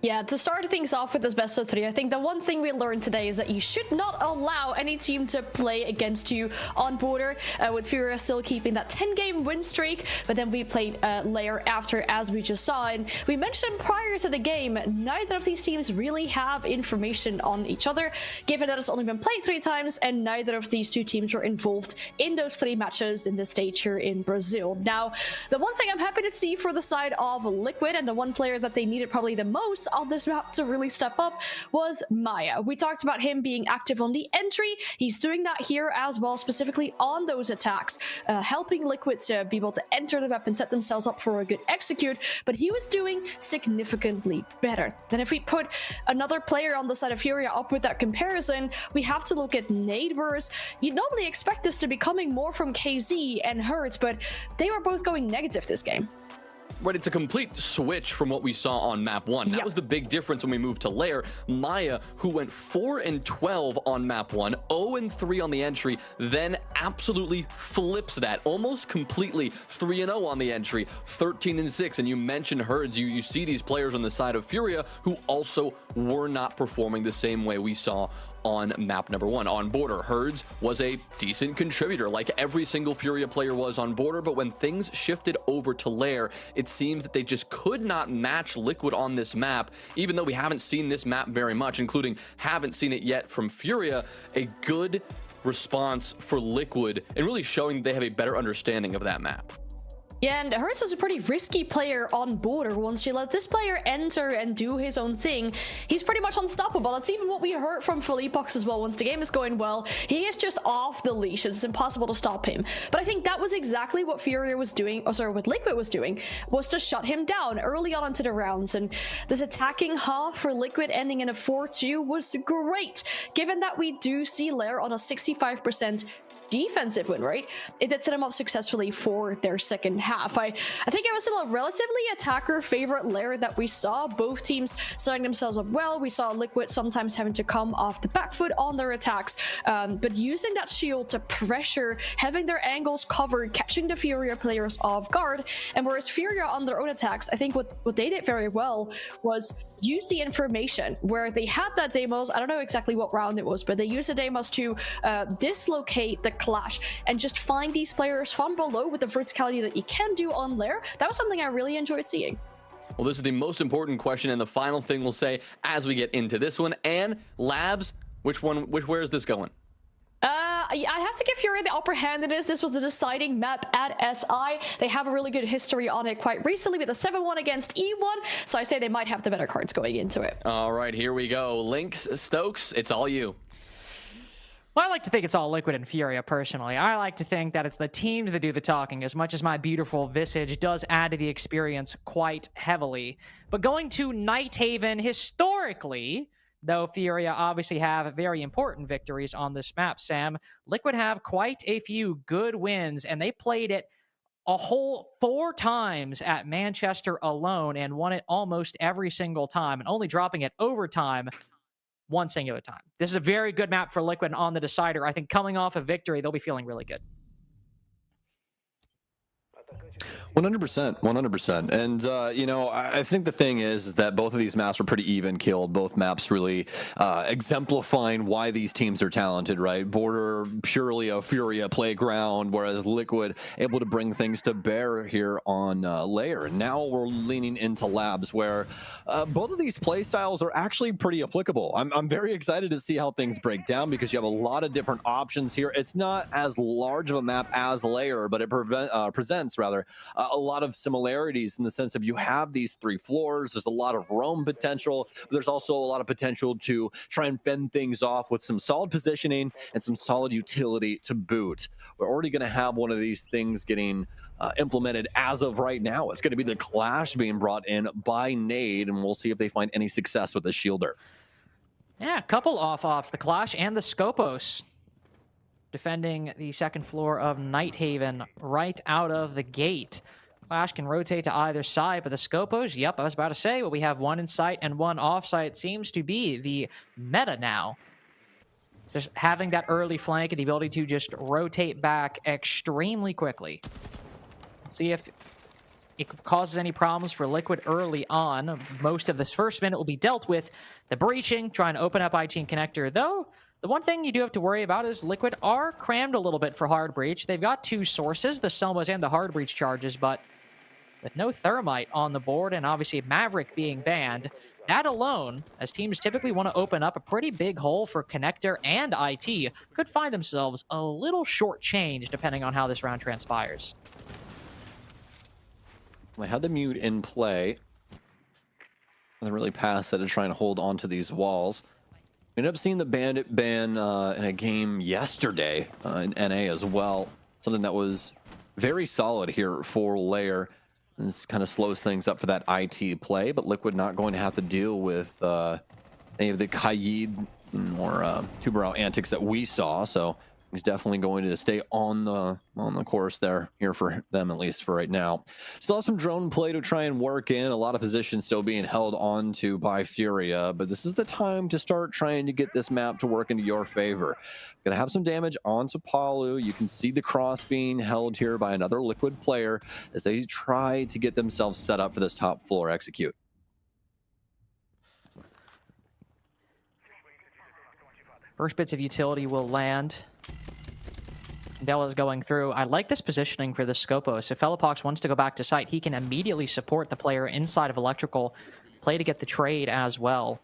Yeah, to start things off with this best of 3, I think the one thing we learned today is that you should not allow any team to play against you on border, with Furia still keeping that 10-game win streak, but then we played Lair after, as we just saw. And we mentioned prior to the game, neither of these teams really have information on each other, given that it's only been played 3 times, and neither of these 2 teams were involved in those 3 matches in this stage here in Brazil. Now, the one thing I'm happy to see for the side of Liquid, and the one player that they needed probably the most on this map to really step up, was Maya. We talked about him being active on the entry. He's doing that here as well, specifically on those attacks, helping Liquid to be able to enter the map and set themselves up for a good execute, but he was doing significantly better. Then if we put another player on the side of Furia up with that comparison, we have to look at neighbors. You'd normally expect this to be coming more from KZ and Hertz, but they were both going negative this game. Right, it's a complete switch from what we saw on map 1. That was the big difference when we moved to Lair. Maya, who went 4-12 on map 1, 0-3 on the entry, then absolutely flips that almost completely. 3-0 on the entry, 13-6. And you mentioned Herds. You see these players on the side of Furia who also were not performing the same way we saw on map number 1. On border, Herds was a decent contributor, like every single Furia player was on border, but when things shifted over to Lair, it seems that they just could not match Liquid on this map, even though we haven't seen this map very much, including haven't seen it yet from Furia. A good response for Liquid and really showing that they have a better understanding of that map. Yeah, and Hertz was a pretty risky player on border. Once you let this player enter and do his own thing, he's pretty much unstoppable. That's even what we heard from Philippox as well. Once the game is going well, he is just off the leash. It's impossible to stop him. But I think that was exactly what Furia was doing, or sorry, what Liquid was doing, was to shut him down early on into the rounds. And this attacking half for Liquid ending in a 4-2 was great, given that we do see Lair on a 65% defensive win rate. It did set them up successfully for their second half. I think it was still a relatively attacker favorite Lair that we saw. Both teams setting themselves up well. We saw Liquid sometimes having to come off the back foot on their attacks, but using that shield to pressure, having their angles covered, catching the Furia players off guard. And whereas Furia on their own attacks, I think what they did very well was use the information where they had that Deimos. I don't know exactly what round it was, but they used the Deimos to dislocate the clash and just find these players from below with the verticality that you can do on Lair. That was something I really enjoyed seeing. Well, this is the most important question and the final thing we'll say as we get into this one. And Labs, where is this going? I have to give Furia the upper hand in this. This was a deciding map at SI. They have a really good history on it quite recently with a 7-1 against E1, so I say they might have the better cards going into it. All right, here we go. Lynx, Stokes, it's all you. Well, I like to think it's all Liquid and Furia, personally. I like to think that it's the teams that do the talking, as much as my beautiful visage does add to the experience quite heavily. But going to Nighthaven, historically, though Furia obviously have very important victories on this map, Sam, Liquid have quite a few good wins, and they played it a whole 4 times at Manchester alone and won it almost every single time, and only dropping it overtime one singular time. This is a very good map for Liquid on the decider. I think coming off a victory, they'll be feeling really good. 100%. And, I think the thing is that both of these maps were pretty even killed. Both maps really exemplifying why these teams are talented, right? Border, purely a Furia playground, whereas Liquid able to bring things to bear here on Lair. And now we're leaning into Labs, where both of these play styles are actually pretty applicable. I'm very excited to see how things break down because you have a lot of different options here. It's not as large of a map as Lair, but it presents a lot of similarities in the sense of you have these 3 floors. There's a lot of roam potential, but there's also a lot of potential to try and fend things off with some solid positioning and some solid utility to boot. We're already going to have one of these things getting implemented as of right now. It's going to be the Clash being brought in by Nade, and we'll see if they find any success with the Shielder. Yeah, a couple off-ops, the Clash and the Scopos, defending the second floor of Nighthaven right out of the gate. Clash can rotate to either side, but the Scopos, yep, I was about to say, well, we have one in sight and one off site. Seems to be the meta now. Just having that early flank and the ability to just rotate back extremely quickly. See if it causes any problems for Liquid early on. Most of this first minute will be dealt with the breaching, trying to open up IT and connector. Though, the one thing you do have to worry about is Liquid are crammed a little bit for hard breach. They've got 2 sources, the Selmas and the hard breach charges, but with no Thermite on the board and obviously Maverick being banned, that alone, as teams typically want to open up a pretty big hole for connector and IT, could find themselves a little short-changed depending on how this round transpires. I had the mute in play. Doesn't really pass that to try and hold on to these walls. We ended up seeing the Bandit ban in a game yesterday in NA as well. Something that was very solid here for Lair. This kind of slows things up for that IT play, but Liquid not going to have to deal with any of the Kaid or Tubarão antics that we saw. So he's definitely going to stay on the course there here for them, at least for right now. Still have some drone play to try and work in. A lot of positions still being held on to by Furia, but this is the time to start trying to get this map to work into your favor. Gonna have some damage on Sapalu. You can see the cross being held here by another Liquid player as they try to get themselves set up for this top floor execute. First bits of utility will land. Della's going through. I like this positioning for the Scopos. If Felipox wants to go back to site, he can immediately support the player inside of Electrical. Play to get the trade as well.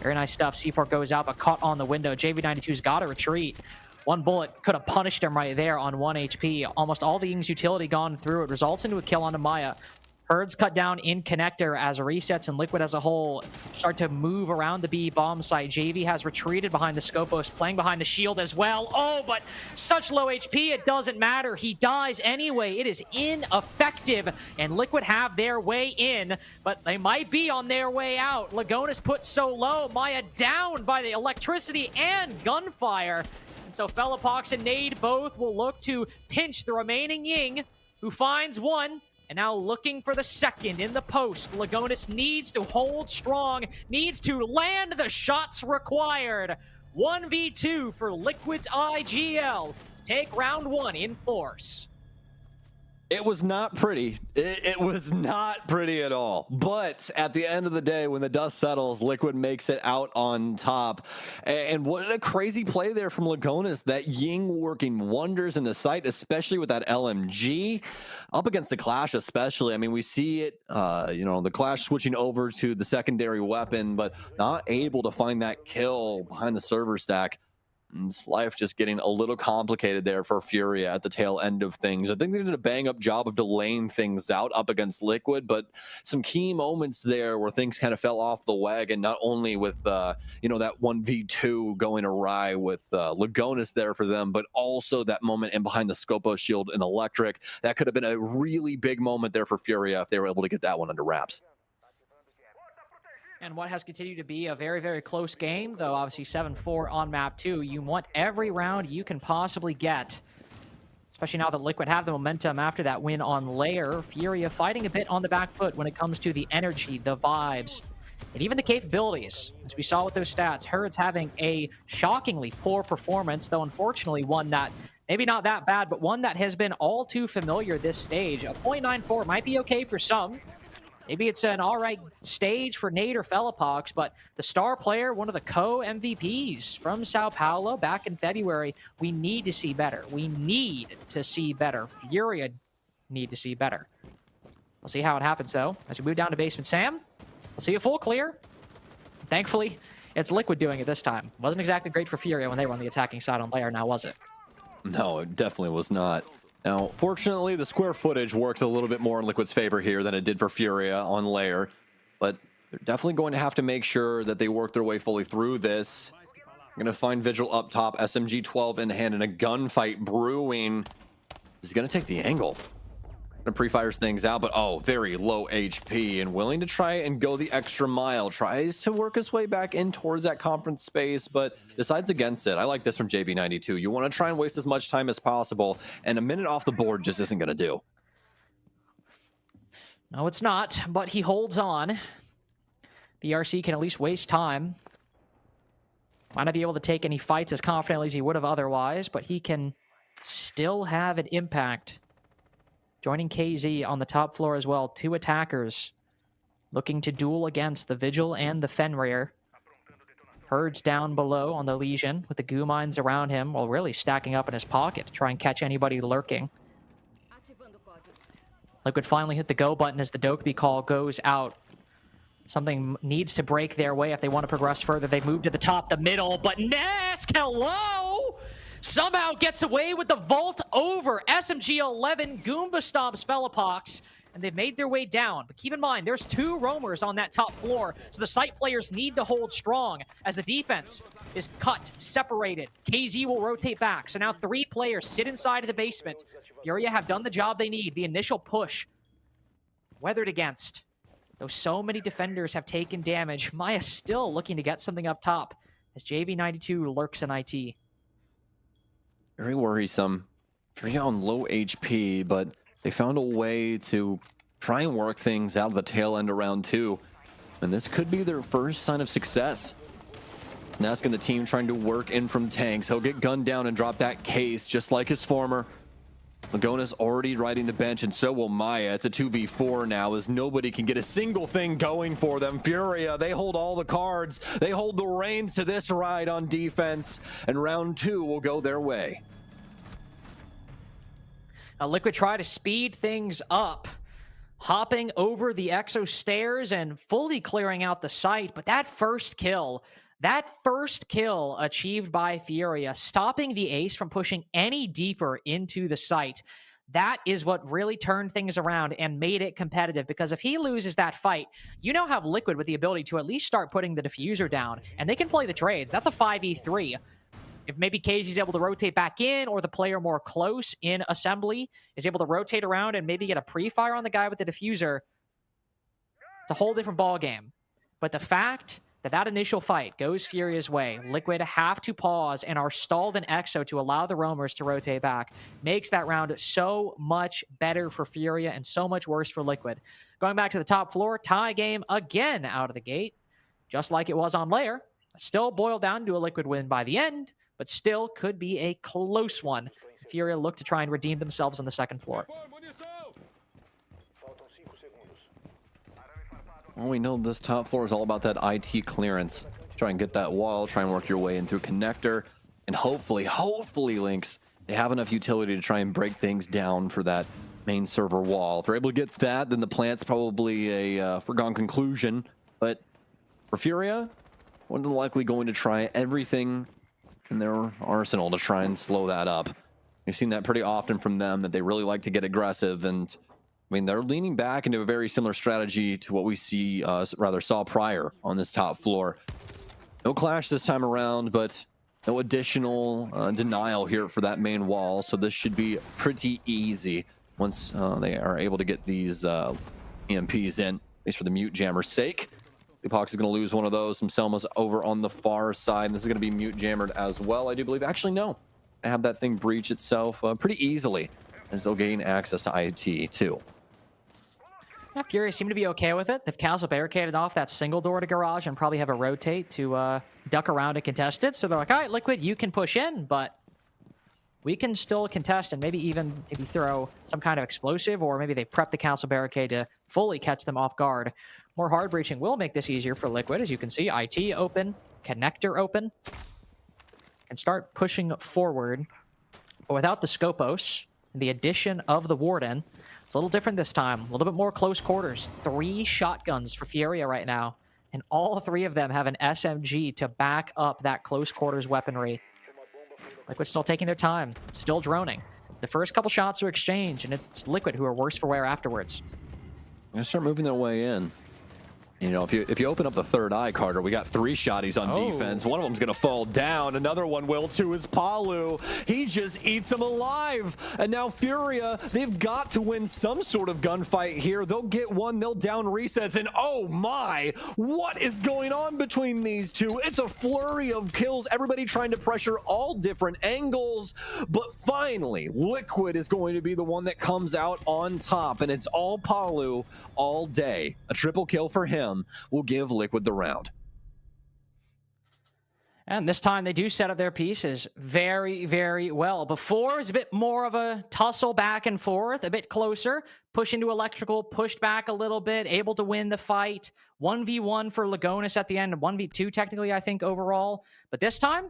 Very nice stuff. C4 goes out, but caught on the window. JV92's got to retreat. One bullet could have punished him right there on 1 HP. Almost all the Ying's utility gone through. It results into a kill onto Maya. Herds cut down in connector as resets and Liquid as a whole start to move around the B bomb site. JV has retreated behind the Scopos, playing behind the shield as well. Oh, but such low HP, it doesn't matter. He dies anyway. It is ineffective, and Liquid have their way in, but they might be on their way out. Lagonis put so low, Maya down by the electricity and gunfire. And so Felipox and Nade both will look to pinch the remaining Ying, who finds one. And now looking for the second in the post. Lagonis needs to hold strong, needs to land the shots required. 1v2 for Liquid's IGL to take round 1 in force. It was not pretty. It was not pretty at all. But at the end of the day, when the dust settles, Liquid makes it out on top. And what a crazy play there from Lagonis. That Ying working wonders in the site, especially with that LMG. Up against the Clash especially. I mean, we see it, the Clash switching over to the secondary weapon, but not able to find that kill behind the server stack. And it's life just getting a little complicated there for Furia at the tail end of things. I think they did a bang-up job of delaying things out up against Liquid, but some key moments there where things kind of fell off the wagon, not only with, that 1v2 going awry with Lagonis there for them, but also that moment in behind the Scopo shield and Electric. That could have been a really big moment there for Furia if they were able to get that one under wraps. And what has continued to be a very, very close game, though obviously 7-4 on map 2. You want every round you can possibly get, especially now that Liquid have the momentum after that win on Lair. Furia fighting a bit on the back foot when it comes to the energy, the vibes, and even the capabilities. As we saw with those stats, Herds having a shockingly poor performance, though unfortunately one that, maybe not that bad, but one that has been all too familiar this stage. A .94 might be okay for some. Maybe it's an all right stage for Nade or Felipox, but the star player, one of the co-MVPs from Sao Paulo back in February, we need to see better. We need to see better. Furia need to see better. We'll see how it happens, though. As we move down to basement Sam, we'll see a full clear. Thankfully, it's Liquid doing it this time. Wasn't exactly great for Furia when they were on the attacking side on Lair, now was it? No, it definitely was not. Now, fortunately, the square footage worked a little bit more in Liquid's favor here than it did for Furia on Lair, but they're definitely going to have to make sure that they work their way fully through this. Going to find Vigil up top, SMG-12 in hand, and a gunfight brewing. He's going to take the angle. Going to pre-fires things out, but very low HP and willing to try and go the extra mile. Tries to work his way back in towards that conference space, but decides against it. I like this from JB92. You want to try and waste as much time as possible, and a minute off the board just isn't going to do. No, it's not, but he holds on. The RC can at least waste time. Might not be able to take any fights as confidently as he would have otherwise, but he can still have an impact joining KZ on the top floor as well. 2 attackers looking to duel against the Vigil and the Fenrir. Herds down below on the Legion with the goo mines around him, while really stacking up in his pocket to try and catch anybody lurking. Liquid finally hit the go button as the Dokkaebi call goes out. Something needs to break their way if they want to progress further. They move to the top, the middle, but Nask, hello! Somehow gets away with the vault over. SMG-11 Goomba stomps Fellapox, and they've made their way down. But keep in mind, there's 2 roamers on that top floor, so the site players need to hold strong as the defense is cut, separated. KZ will rotate back, so now 3 players sit inside of the basement. Furia have done the job they need. The initial push weathered against. Though so many defenders have taken damage, Maya still looking to get something up top as JV92 lurks in IT. Very worrisome. Furia on low HP, but they found a way to try and work things out of the tail end of round 2. And this could be their first sign of success. It's Nask and the team trying to work in from tanks. He'll get gunned down and drop that case just like his former. Lagona's already riding the bench, and so will Maya. It's a 2v4 now, as nobody can get a single thing going for them. Furia, they hold all the cards. They hold the reins to this ride on defense, and round 2 will go their way. Now, Liquid try to speed things up, hopping over the Exo stairs and fully clearing out the site, but that first kill achieved by Furia, stopping the Ace from pushing any deeper into the site, that is what really turned things around and made it competitive. Because if he loses that fight, you now have Liquid with the ability to at least start putting the diffuser down, and they can play the trades. That's a 5v3. If maybe KZ's able to rotate back in, or the player more close in assembly is able to rotate around and maybe get a pre-fire on the guy with the diffuser, it's a whole different ball game. But the fact that initial fight goes Furia's way, Liquid have to pause and are stalled in Exo to allow the roamers to rotate back, makes that round so much better for Furia and so much worse for Liquid. Going back to the top floor, tie game again out of the gate, just like it was on Lair. Still boiled down to a Liquid win by the end, but still could be a close one. Furia look to try and redeem themselves on the second floor. Well, we know this top floor is all about that IT clearance. Try and get that wall, try and work your way into a connector, and hopefully, Lynx, they have enough utility to try and break things down for that main server wall. If they're able to get that, then the plant's probably a foregone conclusion. But for Furia, more than likely going to try everything in their arsenal to try and slow that up. We've seen that pretty often from them, that they really like to get aggressive, and I mean, they're leaning back into a very similar strategy to what we saw prior on this top floor. No clash this time around, but no additional denial here for that main wall. So this should be pretty easy once they are able to get these EMPs in, at least for the mute jammer's sake. Epox is going to lose one of those. Some Selma's over on the far side, and this is going to be mute jammered as well, I do believe. Actually, no. I have that thing breach itself pretty easily, as they'll gain access to IT too. Yeah, Fury seem to be okay with it. They've castle barricaded off that single door to garage and probably have a rotate to duck around and contest it. So they're like, all right, Liquid, you can push in, but we can still contest and maybe throw some kind of explosive, or maybe they prep the castle barricade to fully catch them off guard. More hard breaching will make this easier for Liquid. As you can see, IT open, connector open, and start pushing forward. But without the Scopos and the addition of the Warden, it's a little different this time. A little bit more close quarters. 3 shotguns for Furia right now, and all 3 of them have an SMG to back up that close quarters weaponry. Liquid still taking their time, still droning. The first couple shots are exchanged, and it's Liquid who are worse for wear afterwards. I'm gonna start moving their way in. You know, if you open up the third eye, Carter, we got 3 shotties on defense. One of them's going to fall down. Another one will, too, is Palu. He just eats them alive. And now Furia, they've got to win some sort of gunfight here. They'll get one, they'll down resets, and oh my, what is going on between these two? It's a flurry of kills, everybody trying to pressure all different angles. But finally, Liquid is going to be the one that comes out on top, and it's all Palu all day. A triple kill for him will give Liquid the round. And this time they do set up their pieces very, very well. Before, it was a bit more of a tussle back and forth, a bit closer. Push into electrical, pushed back a little bit, able to win the fight. 1v1 for Lagonis at the end, 1v2 technically, I think, overall. But this time,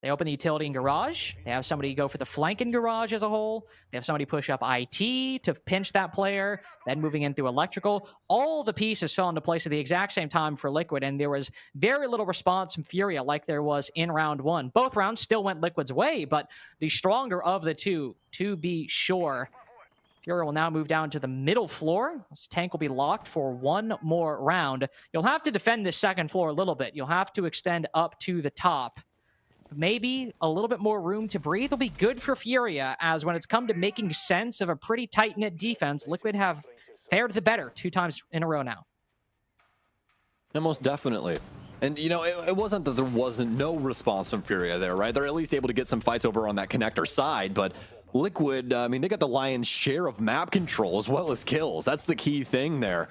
they open the utility in garage. They have somebody go for the flank in garage as a whole. They have somebody push up IT to pinch that player, then moving in through electrical. All the pieces fell into place at the exact same time for Liquid, and there was very little response from Furia like there was in round one. Both rounds still went Liquid's way, but the stronger of the two, to be sure. Furia will now move down to the middle floor. This tank will be locked for one more round. You'll have to defend this second floor a little bit. You'll have to extend up to the top. Maybe a little bit more room to breathe will be good for Furia, as when it's come to making sense of a pretty tight-knit defense, Liquid have fared the better 2 times in a row now. And most definitely. And, you know, it wasn't that there wasn't no response from Furia there, right? They're at least able to get some fights over on that connector side, but Liquid, I mean, they got the lion's share of map control as well as kills. That's the key thing there.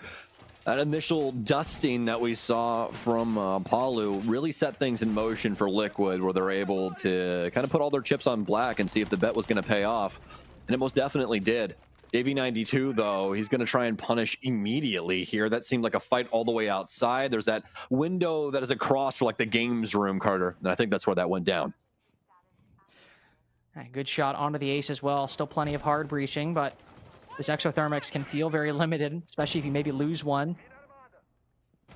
That initial dusting that we saw from Palu really set things in motion for Liquid, where they're able to kind of put all their chips on black and see if the bet was going to pay off. And it most definitely did. JV92, though, he's going to try and punish immediately here. That seemed like a fight all the way outside. There's that window that is across for like the games room, Carter. And I think that's where that went down. Right, good shot onto the ace as well. Still plenty of hard breaching, but this exothermics can feel very limited, especially if you maybe lose one,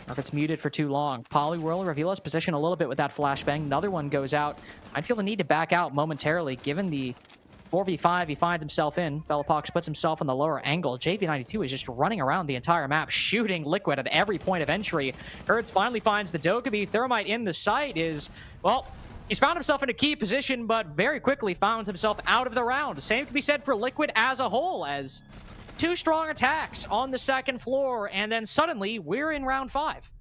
or if it's muted for too long. Poly will reveal his position a little bit with that flashbang. Another one goes out. I'd feel the need to back out momentarily, given the 4v5 he finds himself in. Fellapox puts himself in the lower angle. JV92 is just running around the entire map, shooting Liquid at every point of entry. Hertz finally finds the Dokkaebi. Thermite in the site is, well, he's found himself in a key position, but very quickly found himself out of the round. Same can be said for Liquid as a whole, as 2 strong attacks on the second floor, and then suddenly we're in round 5.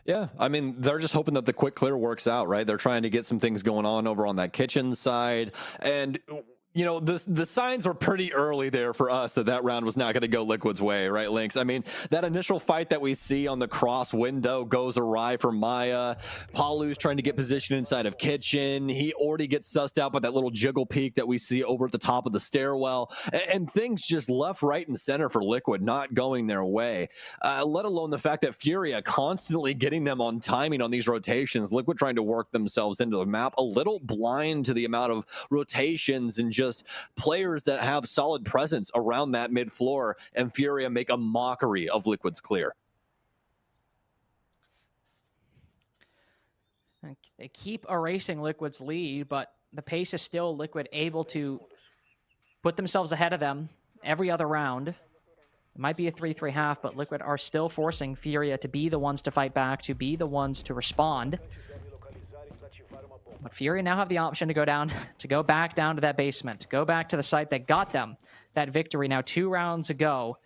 Yeah, I mean, they're just hoping that the quick clear works out, right? They're trying to get some things going on over on that kitchen side, and you know, the signs were pretty early there for us that round was not going to go Liquid's way, right, Lynx? I mean, that initial fight that we see on the cross window goes awry for Maya. Palu's trying to get position inside of kitchen. He already gets sussed out by that little jiggle peak that we see over at the top of the stairwell. And things just left, right, and center for Liquid, not going their way. Let alone the fact that Furia constantly getting them on timing on these rotations. Liquid trying to work themselves into the map, a little blind to the amount of rotations and just players that have solid presence around that mid floor, and Furia make a mockery of Liquid's clear. They keep erasing Liquid's lead, but the pace is still Liquid able to put themselves ahead of them every other round. It might be a 3-3 half, but Liquid are still forcing Furia to be the ones to fight back, to be the ones to respond. But Furia now have the option to go back down to that basement, go back to the site that got them that victory now 2 rounds ago.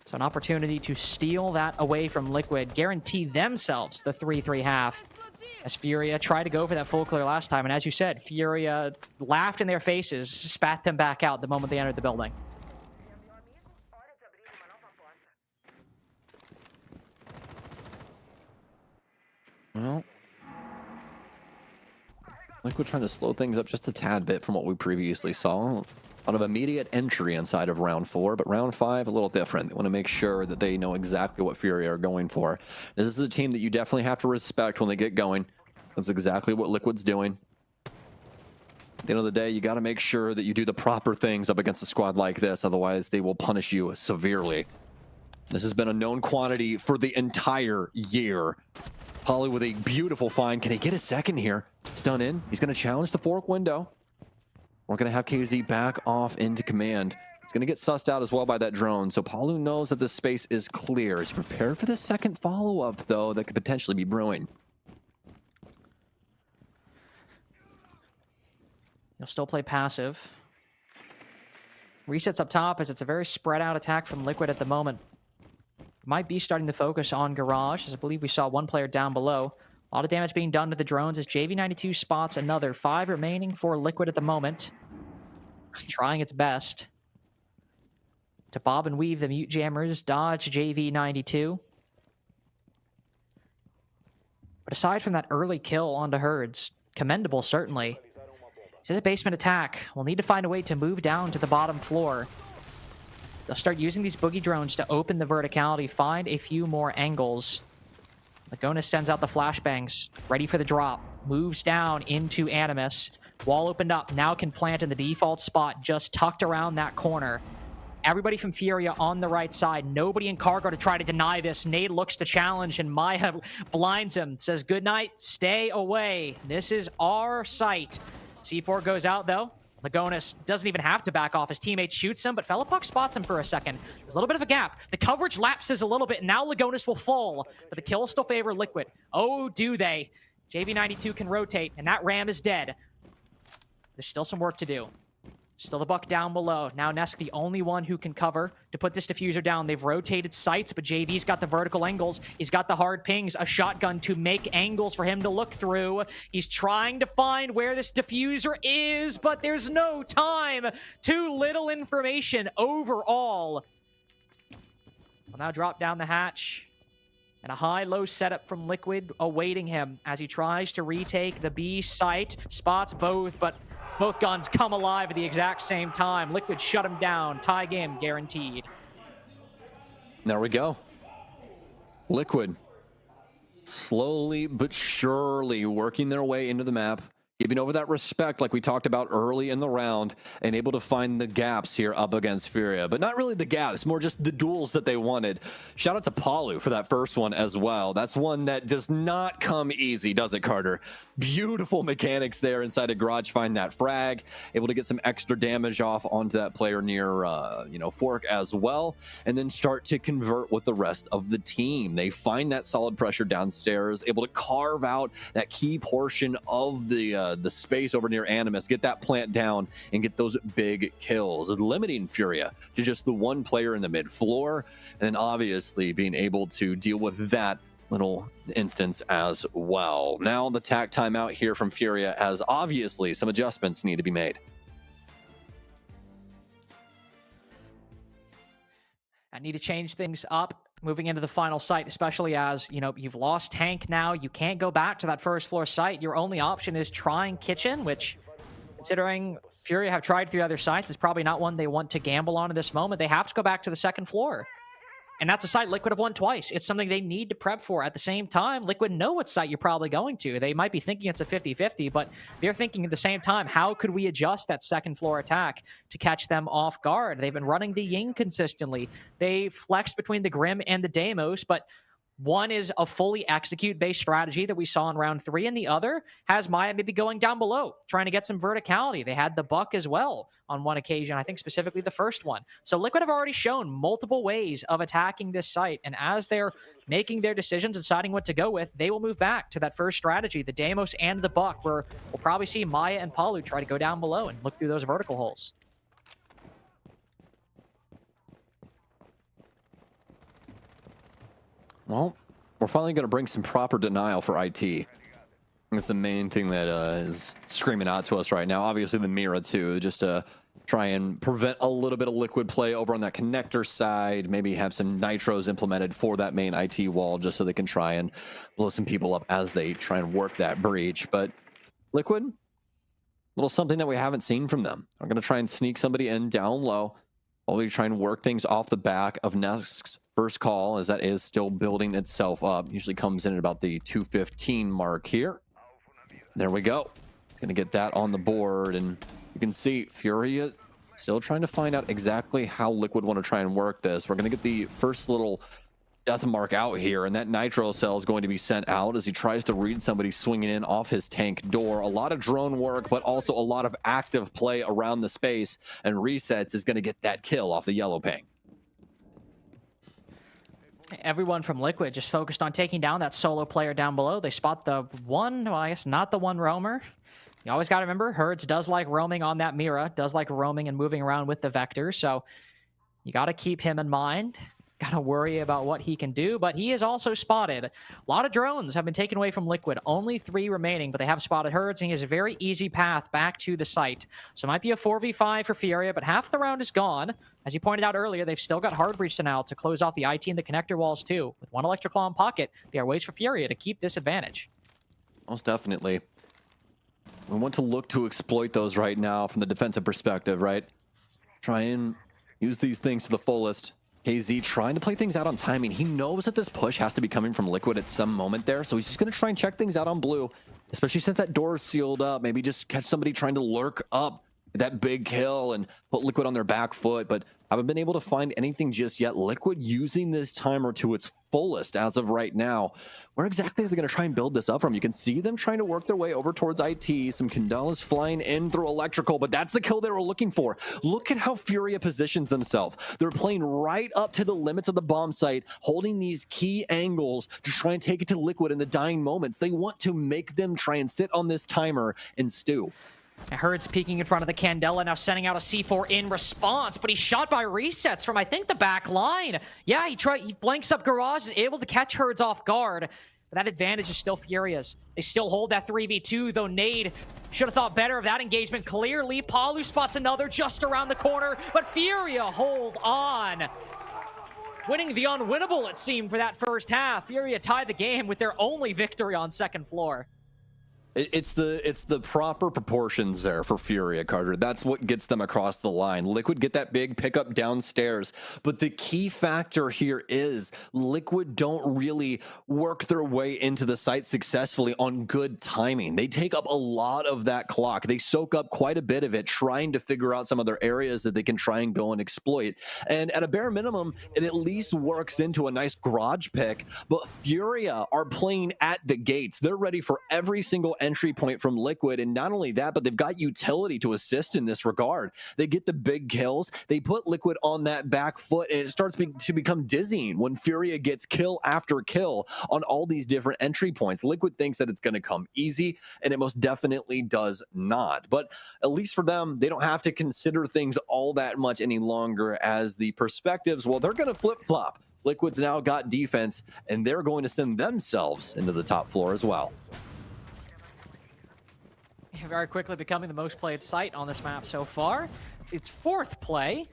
So an opportunity to steal that away from Liquid, guarantee themselves the 3-3 half, as Furia tried to go for that full clear last time. And as you said, Furia laughed in their faces, spat them back out the moment they entered the building. Well, Liquid trying to slow things up just a tad bit from what we previously saw. A lot of immediate entry inside of round 4, but round 5 a little different. They want to make sure that they know exactly what Furia are going for. This is a team that you definitely have to respect when they get going. That's exactly what Liquid's doing. At the end of the day, you got to make sure that you do the proper things up against a squad like this, otherwise they will punish you severely. This has been a known quantity for the entire year. Poly with a beautiful find. Can he get a second here? Stun in. He's going to challenge the fork window. We're going to have KZ back off into command. He's going to get sussed out as well by that drone. So Palu knows that this space is clear. He's prepared for the second follow-up, though, that could potentially be brewing. You'll still play passive. Resets up top, as it's a very spread out attack from Liquid at the moment. Might be starting to focus on Garage, as I believe we saw one player down below. A lot of damage being done to the drones as JV92 spots another. 5 remaining for Liquid at the moment. Trying its best to bob and weave the mute jammers, dodge JV92. But aside from that early kill onto Herds, commendable certainly. This is a basement attack. We'll need to find a way to move down to the bottom floor. They'll start using these boogie drones to open the verticality, find a few more angles. Lagonis sends out the flashbangs, ready for the drop. Moves down into Animus. Wall opened up, now can plant in the default spot, just tucked around that corner. Everybody from Furia on the right side. Nobody in cargo to try to deny this. Nade looks to challenge, and Maya blinds him. Says, good night, stay away. This is our site. C4 goes out, though. Lagonis doesn't even have to back off. His teammate shoots him, but Felipuck spots him for a second. There's a little bit of a gap. The coverage lapses a little bit, and now Lagonis will fall. But the kills still favor Liquid. Oh, do they? JV92 can rotate, and that Ram is dead. There's still some work to do. Still the buck down below. Now Nesk, the only one who can cover to put this diffuser down. They've rotated sights, but JV's got the vertical angles. He's got the hard pings, a shotgun to make angles for him to look through. He's trying to find where this diffuser is, but there's no time. Too little information overall. Will now drop down the hatch. And a high-low setup from Liquid awaiting him as he tries to retake the B site. Spots both, but both guns come alive at the exact same time. Liquid shut him down. Tie game guaranteed. There we go. Liquid slowly but surely working their way into the map, giving over that respect like we talked about early in the round, and able to find the gaps here up against Furia. But not really the gaps, more just the duels that they wanted. Shout out to Palu for that first one as well. That's one that does not come easy, does it, Carter? Beautiful mechanics there inside a garage. Find that frag, able to get some extra damage off onto that player near, Fork as well, and then start to convert with the rest of the team. They find that solid pressure downstairs, able to carve out that key portion of the space over near Animus, get that plant down, and get those big kills, limiting Furia to just the one player in the mid floor, and then obviously being able to deal with that little instance as well. Now the tack timeout here from Furia, as obviously some adjustments need to be made. I need to change things up moving into the final site, especially as, you've lost tank now. You can't go back to that first floor site. Your only option is trying kitchen, which, considering Furia have tried 3 other sites, is probably not one they want to gamble on at this moment. They have to go back to the second floor. And that's a site Liquid have won twice. It's something they need to prep for. At the same time, Liquid know what site you're probably going to. They might be thinking it's a 50-50, but they're thinking at the same time, how could we adjust that second floor attack to catch them off guard? They've been running the Ying consistently. They flexed between the Grim and the Deimos, but one is a fully execute-based strategy that we saw in round 3, and the other has Maya maybe going down below, trying to get some verticality. They had the Buck as well on one occasion, I think specifically the first one. So Liquid have already shown multiple ways of attacking this site, and as they're making their decisions, deciding what to go with, they will move back to that first strategy, the Deimos and the Buck, where we'll probably see Maya and Palu try to go down below and look through those vertical holes. Well, we're finally going to bring some proper denial for IT. That's the main thing that is screaming out to us right now. Obviously the Mira too, just to try and prevent a little bit of Liquid play over on that connector side. Maybe have some nitros implemented for that main IT wall just so they can try and blow some people up as they try and work that breach. But Liquid, a little something that we haven't seen from them. They're going to try and sneak somebody in down low. While we try and work things off the back of Nesk's first call, as that is still building itself up. Usually comes in at about the 2:15 mark here. There we go. It's going to get that on the board, and you can see Furia still trying to find out exactly how Liquid want to try and work this. We're going to get the first little death mark out here, and that nitro cell is going to be sent out as he tries to read somebody swinging in off his tank door. A lot of drone work, but also a lot of active play around the space, and Resets is going to get that kill off the yellow ping. Everyone from Liquid just focused on taking down that solo player down below. They spot the one, well, I guess not the one roamer. You always got to remember, Herds does like roaming on that Mira, does like roaming and moving around with the Vector, so you got to keep him in mind. Got to worry about what he can do, but he is also spotted. A lot of drones have been taken away from Liquid. Only 3 remaining, but they have spotted Herds, and he has a very easy path back to the site. So it might be a 4v5 for Furia, but half the round is gone. As you pointed out earlier, they've still got Hard Breach denial to close off the IT and the connector walls too. With one Electric Claw in pocket, there are ways for Furia to keep this advantage. Most definitely. We want to look to exploit those right now from the defensive perspective, right? Try and use these things to the fullest. KZ trying to play things out on timing. He knows that this push has to be coming from Liquid at some moment there, so he's just going to try and check things out on blue, especially since that door is sealed up. Maybe just catch somebody trying to lurk up that big kill and put Liquid on their back foot, but haven't been able to find anything just yet. Liquid using this timer to its fullest as of right now. Where exactly are they going to try and build this up from? You can see them trying to work their way over towards IT. Some Candelas flying in through electrical, but that's the kill they were looking for. Look at how Furia positions themselves. They're playing right up to the limits of the bomb site, holding these key angles to try and take it to Liquid in the dying moments. They want to make them try and sit on this timer and stew. Hurts peeking in front of the Candela, now sending out a C4 in response, but he's shot by resets from, I think, the back line. Yeah, he flanks up Garage, is able to catch Herds off guard. But that advantage is still Furia's. They still hold that 3v2, though Nade should have thought better of that engagement. Clearly, Palu spots another just around the corner, but Furia hold on. Winning the unwinnable, it seemed, for that first half. Furia tied the game with their only victory on second floor. It's the proper proportions there for Furia, Carter. That's what gets them across the line. Liquid get that big pickup downstairs, but the key factor here is Liquid don't really work their way into the site successfully on good timing. They take up a lot of that clock. They soak up quite a bit of it, trying to figure out some other areas that they can try and go and exploit. And at a bare minimum, it at least works into a nice garage pick, but Furia are playing at the gates. They're ready for every single entry point from Liquid, and not only that, but they've got utility to assist in this regard. They get the big kills, they put Liquid on that back foot, and it starts to become dizzying when Furia gets kill after kill on all these different entry points. Liquid thinks that it's going to come easy, and it most definitely does not. But at least for them, they don't have to consider things all that much any longer, as the perspectives, well, they're going to flip-flop. Liquid's now got defense, and they're going to send themselves into the top floor as well. Very quickly becoming the most played site on this map so far. It's fourth play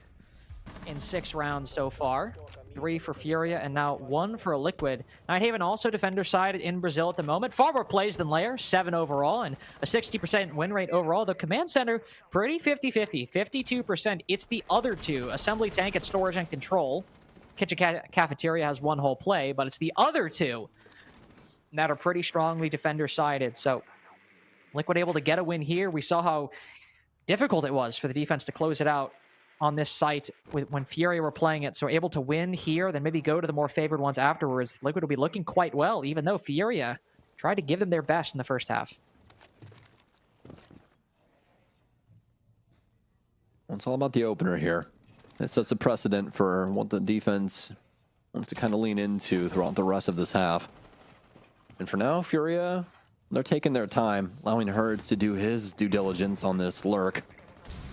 in 6 rounds so far. 3 for Furia and now 1 for Liquid. Nighthaven also defender side in Brazil at the moment. Far more plays than Lair, 7 overall and a 60% win rate overall. The command center, pretty 50-50, 52%. It's the other two, Assembly Tank at Storage and Control. Kitchen Cafeteria has 1 whole play, but it's the other two that are pretty strongly defender sided. So Liquid able to get a win here. We saw how difficult it was for the defense to close it out on this site when Furia were playing it. So able to win here, then maybe go to the more favored ones afterwards. Liquid will be looking quite well, even though Furia tried to give them their best in the first half. Well, it's all about the opener here. It sets a precedent for what the defense wants to kind of lean into throughout the rest of this half. And for now, Furia, they're taking their time, allowing Herd to do his due diligence on this lurk.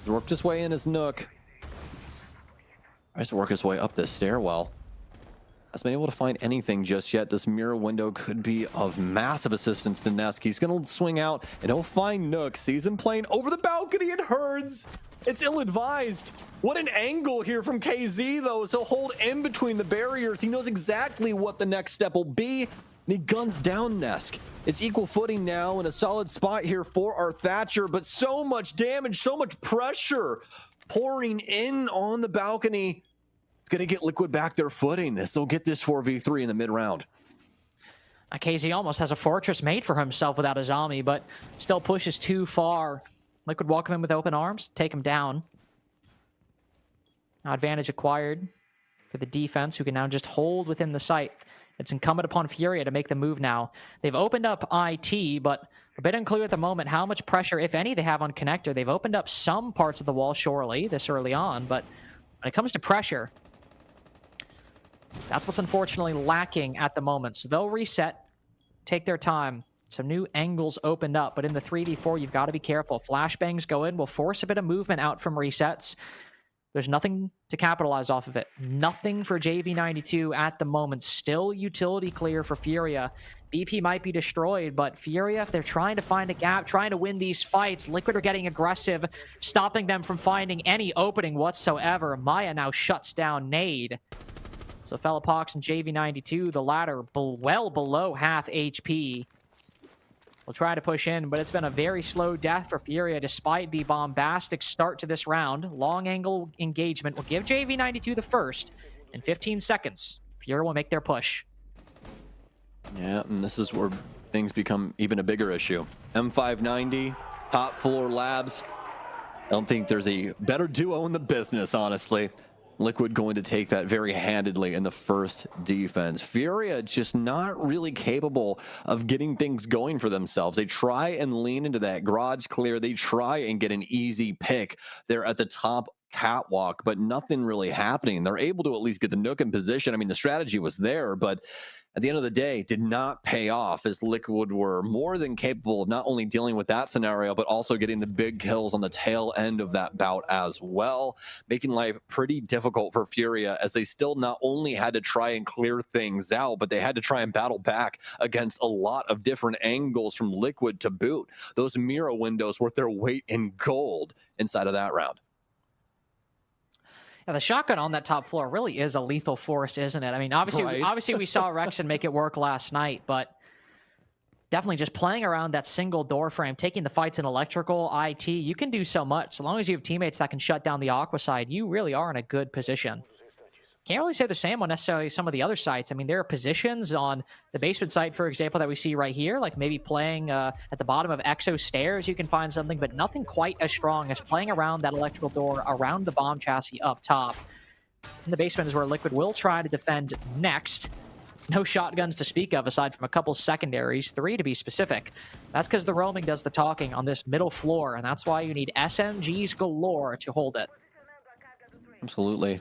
He's worked his way in his nook. Tries to work his way up this stairwell. Hasn't been able to find anything just yet. This mirror window could be of massive assistance to Nesk. He's going to swing out and he'll find Nook. Sees him playing over the balcony and Herds. It's ill-advised. What an angle here from KZ, though. So hold in between the barriers. He knows exactly what the next step will be. And he guns down Nesk. It's equal footing now in a solid spot here for our Thatcher, but so much damage, so much pressure pouring in on the balcony. It's going to get Liquid back their footing. They'll get this 4v3 in the mid-round. KZ almost has a fortress made for himself without a zombie, but still pushes too far. Liquid welcome him with open arms, take him down. Now advantage acquired for the defense, who can now just hold within the site. It's incumbent upon Furia to make the move now. They've opened up IT, but a bit unclear at the moment how much pressure, if any, they have on Connector. They've opened up some parts of the wall, surely, this early on, but when it comes to pressure, that's what's unfortunately lacking at the moment. So they'll reset, take their time. Some new angles opened up, but in the 3v4, you've got to be careful. Flashbangs go in, will force a bit of movement out from resets. There's nothing to capitalize off of it. Nothing for JV92 at the moment. Still utility clear for Furia. BP might be destroyed, but Furia, if they're trying to find a gap, trying to win these fights, Liquid are getting aggressive, stopping them from finding any opening whatsoever. Maya now shuts down Nade. So Fellapox and JV92, the latter well below half HP. will try to push in, but it's been a very slow death for Furia despite the bombastic start to this round. Long angle engagement will give JV92 the first. In 15 seconds, Furia will make their push. Yeah, and this is where things become even a bigger issue. M590, top floor labs. I don't think there's a better duo in the business, honestly. Liquid going to take that very handedly in the first defense. Furia just not really capable of getting things going for themselves. They try and lean into that garage clear. They try and get an easy pick there at the top catwalk, but nothing really happening. They're able to at least get the Nook in position. I mean, the strategy was there, but at the end of the day, did not pay off, as Liquid were more than capable of not only dealing with that scenario, but also getting the big kills on the tail end of that bout as well, making life pretty difficult for Furia, as they still not only had to try and clear things out, but they had to try and battle back against a lot of different angles from Liquid to boot. Those mirror windows worth their weight in gold inside of that round. Yeah, the shotgun on that top floor really is a lethal force, isn't it? I mean, obviously we saw Rexon make it work last night, but definitely just playing around that single door frame, taking the fights in electrical, IT, you can do so much. So long as you have teammates that can shut down the Aqua side, you really are in a good position. Can't really say the same on necessarily some of the other sites. I mean, there are positions on the basement site, for example, that we see right here, like maybe playing at the bottom of Exo stairs, you can find something, but nothing quite as strong as playing around that electrical door, around the bomb chassis up top. In the basement is where Liquid will try to defend next. No shotguns to speak of, aside from a couple secondaries, 3 to be specific. That's because the roaming does the talking on this middle floor, and that's why you need SMGs galore to hold it. Absolutely.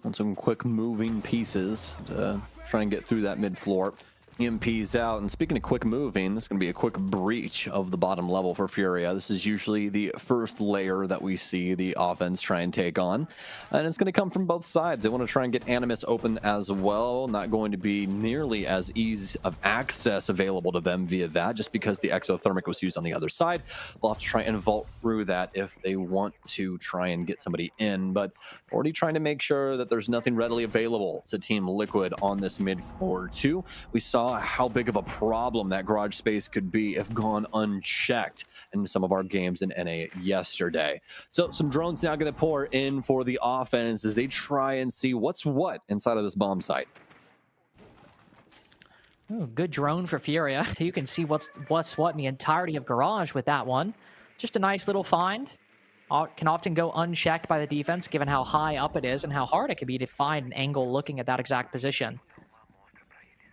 And some quick moving pieces to try and get through that mid floor. EMP's out, and speaking of quick moving, this is going to be a quick breach of the bottom level for Furia. This is usually the first layer that we see the offense try and take on, and it's going to come from both sides. They want to try and get Animus open as well. Not going to be nearly as easy of access available to them via that, just because the exothermic was used on the other side. They'll have to try and vault through that if they want to try and get somebody in, but already trying to make sure that there's nothing readily available to Team Liquid on this mid floor too. We saw how big of a problem that garage space could be if gone unchecked in some of our games in NA yesterday. So some drones now going to pour in for the offense as they try and see what's what inside of this bomb site. Ooh, good drone for Furia. You can see what's what in the entirety of garage with that one. Just a nice little find. Can often go unchecked by the defense given how high up it is and how hard it can be to find an angle looking at that exact position.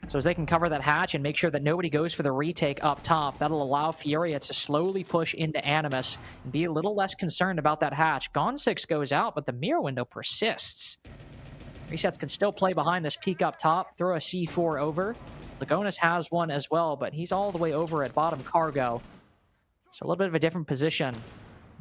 So as they can cover that hatch and make sure that nobody goes for the retake up top, that'll allow Furia to slowly push into Animus and be a little less concerned about that hatch. Gone 6 goes out, but the mirror window persists. Resets can still play behind this peak up top, throw a C4 over. Lagonis has one as well, but he's all the way over at bottom cargo. So a little bit of a different position.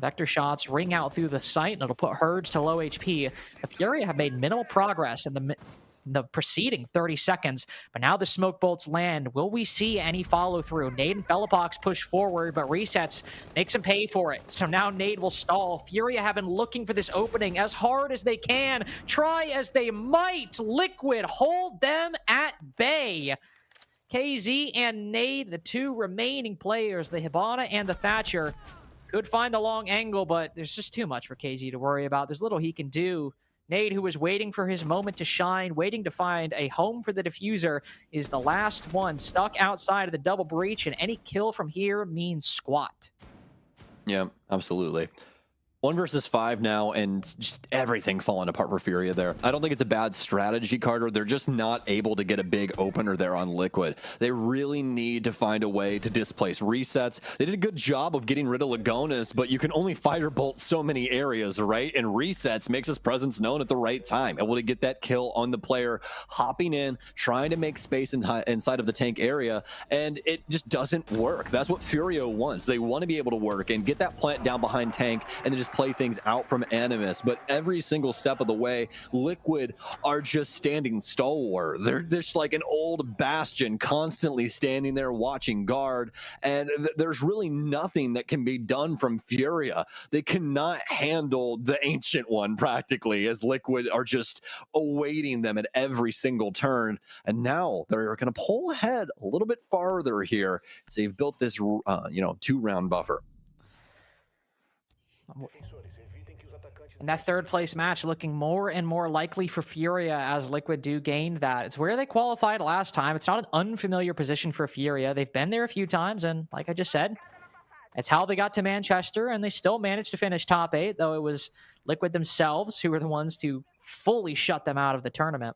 Vector shots ring out through the site, and it'll put Herds to low HP. The Furia have made minimal progress in the preceding 30 seconds, but now the smoke bolts land. Will we see any follow through? Nade and Felipox push forward, but Resets makes him pay for it. So now Nade will stall. Furia have been looking for this opening as hard as they can. Try as they might. Liquid hold them at bay. KZ and Nade, the 2 remaining players, the Hibana and the Thatcher, could find a long angle, but there's just too much for KZ to worry about. There's little he can do. Nade, who was waiting for his moment to shine, waiting to find a home for the diffuser, is the last one stuck outside of the double breach, and any kill from here means squat. Yeah, absolutely. 1 versus 5 now, and just everything falling apart for Furia there. I don't think it's a bad strategy, Carter. They're just not able to get a big opener there on Liquid. They really need to find a way to displace Resets. They did a good job of getting rid of Lagonis, but you can only firebolt so many areas, right? And Resets makes his presence known at the right time, able to get that kill on the player, hopping in, trying to make space inside of the tank area, and it just doesn't work. That's what Furia wants. They want to be able to work and get that plant down behind tank, and then just just play things out from Animus, but every single step of the way, Liquid are just standing stalwart. They're just like an old bastion, constantly standing there watching guard, and there's really nothing that can be done from Furia. They cannot handle the Ancient One practically, as Liquid are just awaiting them at every single turn, and now they're going to pull ahead a little bit farther here. So they've built this, 2-round buffer. And that third place match looking more and more likely for Furia as Liquid do gain that. It's where they qualified last time. It's not an unfamiliar position for Furia. They've been there a few times, and like I just said, it's how they got to Manchester, and they still managed to finish top 8, though it was Liquid themselves who were the ones to fully shut them out of the tournament.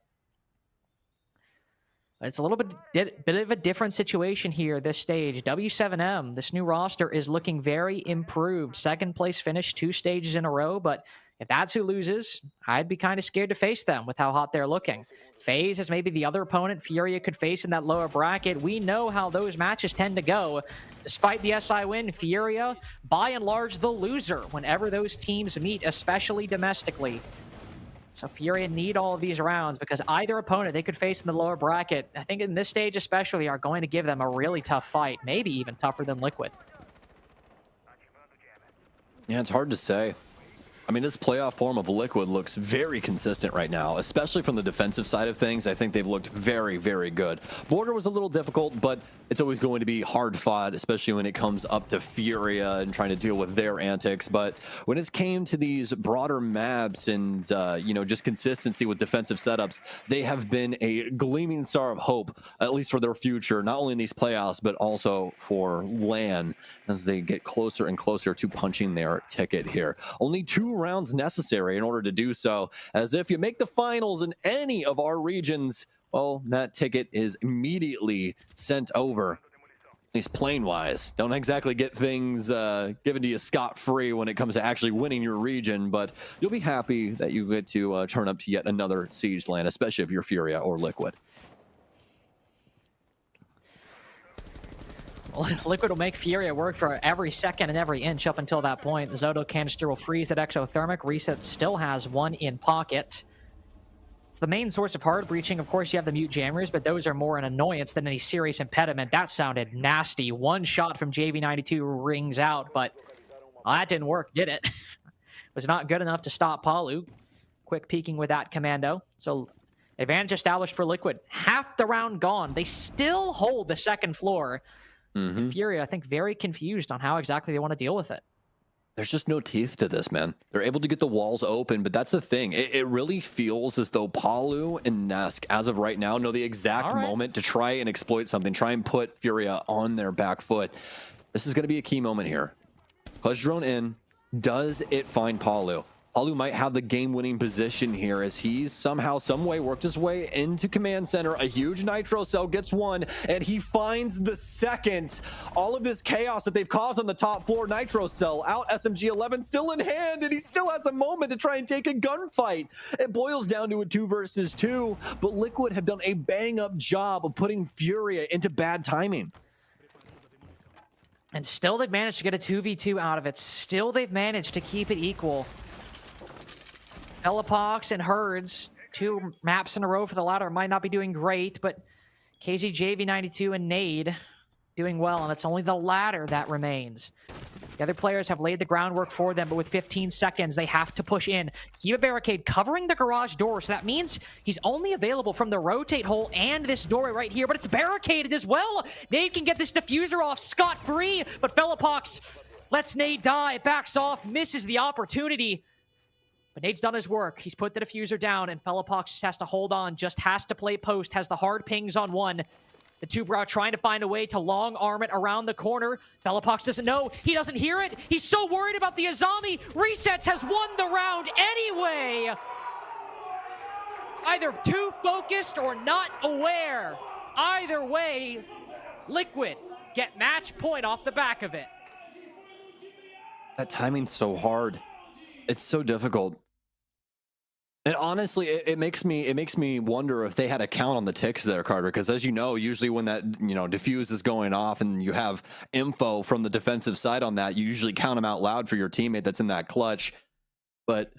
It's a little bit of a different situation here this stage. W7M, this new roster, is looking very improved. Second place finish 2 stages in a row, but if that's who loses, I'd be kind of scared to face them with how hot they're looking. FaZe is maybe the other opponent Furia could face in that lower bracket. We know how those matches tend to go. Despite the SI win, Furia, by and large, the loser whenever those teams meet, especially domestically. So Furia need all of these rounds because either opponent they could face in the lower bracket, I think in this stage especially, are going to give them a really tough fight, maybe even tougher than Liquid. Yeah, it's hard to say. I mean, this playoff form of Liquid looks very consistent right now, especially from the defensive side of things. I think they've looked very, very good. Border was a little difficult, but it's always going to be hard fought, especially when it comes up to Furia and trying to deal with their antics. But when it came to these broader maps and, just consistency with defensive setups, they have been a gleaming star of hope, at least for their future, not only in these playoffs, but also for LAN as they get closer and closer to punching their ticket here. Only 2 rounds necessary in order to do so, as if you make the finals in any of our regions, well, that ticket is immediately sent over. At least plane wise, don't exactly get things given to you scot-free when it comes to actually winning your region, but you'll be happy that you get to turn up to yet another Siege LAN, especially if you're Furia or Liquid. Liquid will make Furia work for every second and every inch up until that point. The Zoto canister will freeze that exothermic. Reset still has 1 in pocket. It's the main source of hard breaching. Of course, you have the mute jammers, but those are more an annoyance than any serious impediment. That sounded nasty. 1 shot from JV92 rings out, but that didn't work, did it? Was not good enough to stop Palu. Quick peeking with that commando. So advantage established for Liquid. Half the round gone. They still hold the second floor. Furia, I think, very confused on how exactly they want to deal with it. There's just no teeth to this, man. They're able to get the walls open, but that's the thing. It really feels as though Palu and Nesk, as of right now, know the exact moment to try and exploit something, try and put Furia on their back foot. This is going to be a key moment here. Push drone in. Does it find Palu? Palu might have the game-winning position here as he's somehow, someway worked his way into command center. A huge nitro cell gets 1, and he finds the second. All of this chaos that they've caused on the top floor, nitro cell out, SMG-11 still in hand, and he still has a moment to try and take a gunfight. It boils down to a 2 versus 2, but Liquid have done a bang-up job of putting Furia into bad timing. And still they've managed to get a 2v2 out of it. Still they've managed to keep it equal. Telepox and Herds, 2 maps in a row for the latter, might not be doing great, but KZ, JV92, and Nade doing well, and it's only the latter that remains. The other players have laid the groundwork for them, but with 15 seconds, they have to push in. Keep a barricade covering the garage door, so that means he's only available from the rotate hole and this doorway right here, but it's barricaded as well. Nade can get this diffuser off scot-free, but Telepox lets Nade die, backs off, misses the opportunity. But Nade's done his work. He's put the diffuser down, and Telepox just has to hold on, just has to play post, has the hard pings on 1. The 2-brow trying to find a way to long arm it around the corner. Telepox doesn't know. He doesn't hear it. He's so worried about the Azami. Resets has won the round anyway. Either too focused or not aware. Either way, Liquid get match point off the back of it. That timing's so hard. It's so difficult. And honestly, it makes me wonder if they had a count on the ticks there, Carter, because as you know, usually when that diffuse is going off and you have info from the defensive side on that, you usually count them out loud for your teammate that's in that clutch. But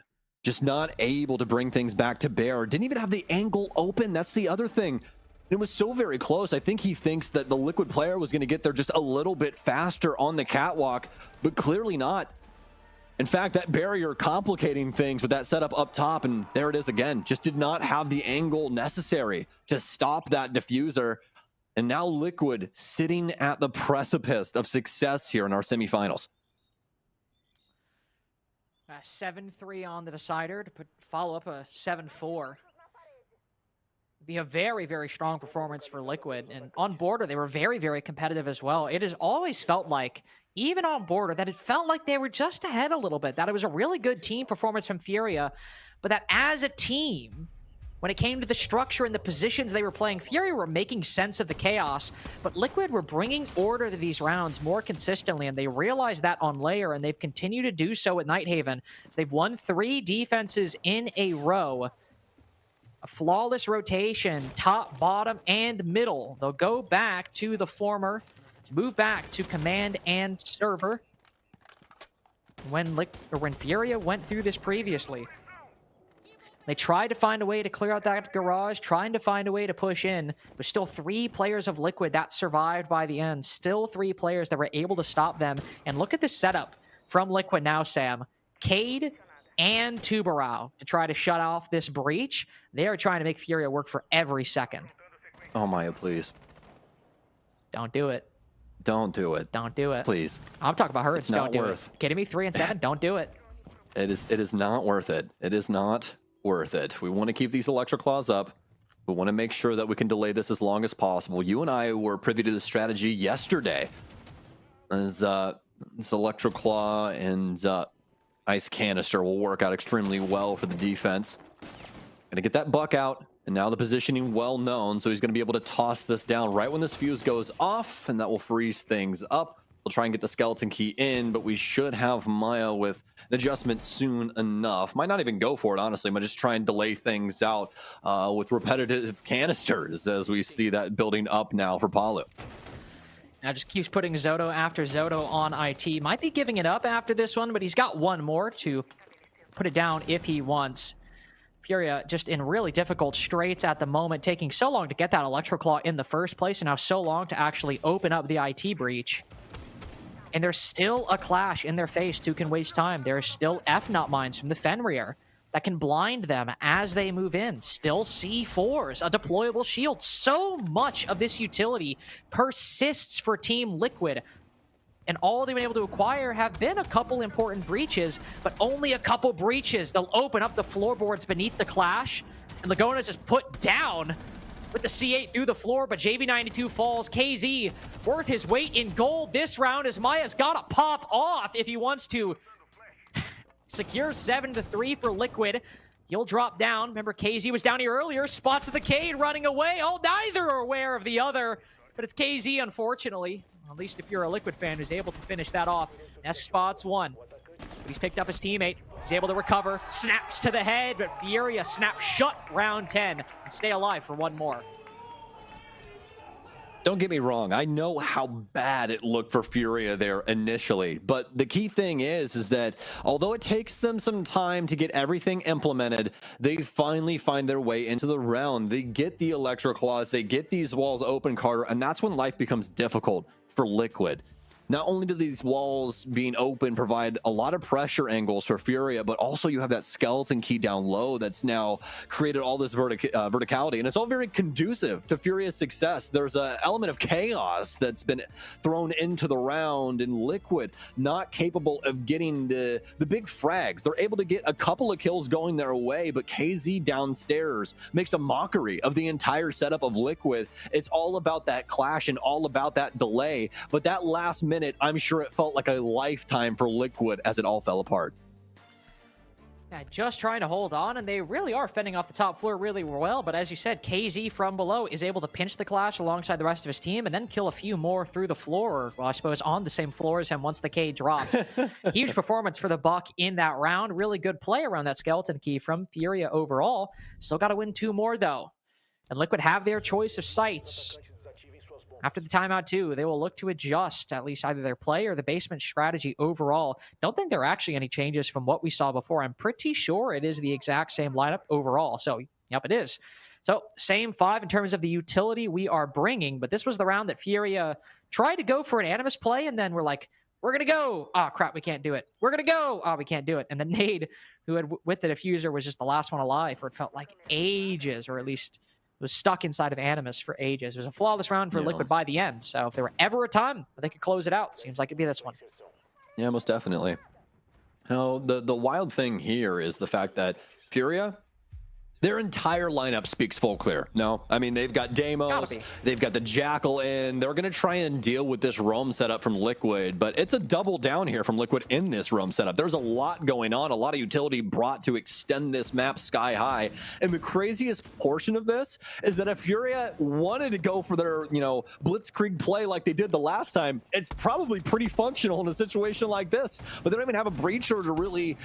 just not able to bring things back to bear. Didn't even have the angle open. That's the other thing. It was so very close. I think he thinks that the Liquid player was going to get there just a little bit faster on the catwalk, but clearly not. In fact, that barrier complicating things with that setup up top, and there it is again. Just did not have the angle necessary to stop that diffuser. And now Liquid sitting at the precipice of success here in our semifinals. 7-3 on the decider to follow up a 7-4. Be a very, very strong performance for Liquid. And on Border, they were very, very competitive as well. It has always felt like, even on Border, that it felt like they were just ahead a little bit, that it was a really good team performance from Furia, but that as a team, when it came to the structure and the positions they were playing, Furia were making sense of the chaos, but Liquid were bringing order to these rounds more consistently, and they realized that on Layer, and they've continued to do so at Nighthaven. So they've won 3 defenses in a row. A flawless rotation, top, bottom, and middle. They'll go back to the former, move back to command and server. When Furia went through this previously, they tried to find a way to clear out that garage, trying to find a way to push in, but still 3 players of Liquid that survived by the end. Still 3 players that were able to stop them. And look at this setup from Liquid now, Sam. Cade and Tubarão to try to shut off this breach. They are trying to make Furia work for every second. Oh, Maya, please. Don't do it. Don't do it. Don't do it. Please. I'm talking about her. It's not don't do worth. it. Kidding me? 3 and 7? Don't do it. It is not worth it. It is not worth it. We want to keep these Electro Claws up. We want to make sure that we can delay this as long as possible. You and I were privy to the strategy yesterday. As this Electro Claw and Ice Canister will work out extremely well for the defense. Gonna get that buck out, and now the positioning well known, so he's gonna be able to toss this down right when this fuse goes off, and that will freeze things up. We'll try and get the skeleton key in, but we should have Maya with an adjustment soon enough. Might not even go for it, honestly. Might just try and delay things out with repetitive canisters as we see that building up now for Palu. Now just keeps putting Zoto after Zoto on IT. Might be giving it up after this one, but he's got one more to put it down if he wants. Furia just in really difficult straits at the moment, taking so long to get that Electroclaw in the first place, and now so long to actually open up the IT breach. And there's still a clash in their face who can waste time. There's still F-Nut mines from the Fenrir that can blind them as they move in. Still C4s, a deployable shield. So much of this utility persists for Team Liquid. And all they've been able to acquire have been a couple important breaches, but only a couple breaches. They'll open up the floorboards beneath the clash, and Lagona's is put down with the C8 through the floor, but JV92 falls. KZ worth his weight in gold this round as Maya's got to pop off if he wants to secure 7-3 for Liquid. He'll drop down. Remember, KZ was down here earlier. Spots the Cade running away. Oh, neither are aware of the other, but it's KZ, unfortunately. At least if you're a Liquid fan who's able to finish that off. Nest spots one, but he's picked up his teammate. He's able to recover. Snaps to the head, but Furia snaps shut round 10 and stay alive for one more. Don't get me wrong. I know how bad it looked for Furia there initially, but the key thing is that although it takes them some time to get everything implemented, they finally find their way into the round. They get the Electro Claws, they get these walls open, Carter, and that's when life becomes difficult for Liquid. Not only do these walls being open provide a lot of pressure angles for Furia, but also you have that skeleton key down low that's now created all this verticality, and it's all very conducive to Furia's success. There's an element of chaos that's been thrown into the round, and Liquid not capable of getting the big frags. They're able to get a couple of kills going their way, but KZ downstairs makes a mockery of the entire setup of Liquid. It's all about that clash and all about that delay, but that last minute, I'm sure it felt like a lifetime for Liquid as it all fell apart. Just trying to hold on, and they really are fending off the top floor really well. But as you said, KZ from below is able to pinch the Clash alongside the rest of his team and then kill a few more through the floor, or, well, I suppose on the same floor as him once the K dropped. Huge performance for the Buck in that round. Really good play around that Skeleton Key from Furia overall. Still got to win 2 more, though. And Liquid have their choice of sites. After the timeout, too, they will look to adjust at least either their play or the basement strategy overall. Don't think there are actually any changes from what we saw before. I'm pretty sure it is the exact same lineup overall. So, yep, it is. So, same 5 in terms of the utility we are bringing. But this was the round that Furia tried to go for an Animus play, and then we're like, we're going to go. Oh, crap, we can't do it. We're going to go. Oh, we can't do it. And then Nade, who had with the diffuser, was just the last one alive for it felt like ages, or at least was stuck inside of Animus for ages. It was a flawless round for Liquid by the end. So if there were ever a time they could close it out, seems like it'd be this one. Yeah, most definitely. Now, the wild thing here is the fact that Furia, their entire lineup speaks full clear. No, I mean, they've got Deimos, they've got the Jackal in. They're going to try and deal with this roam setup from Liquid, but it's a double down here from Liquid in this roam setup. There's a lot going on, a lot of utility brought to extend this map sky high. And the craziest portion of this is that if Furia wanted to go for their, blitzkrieg play like they did the last time, it's probably pretty functional in a situation like this. But they don't even have a breacher to really,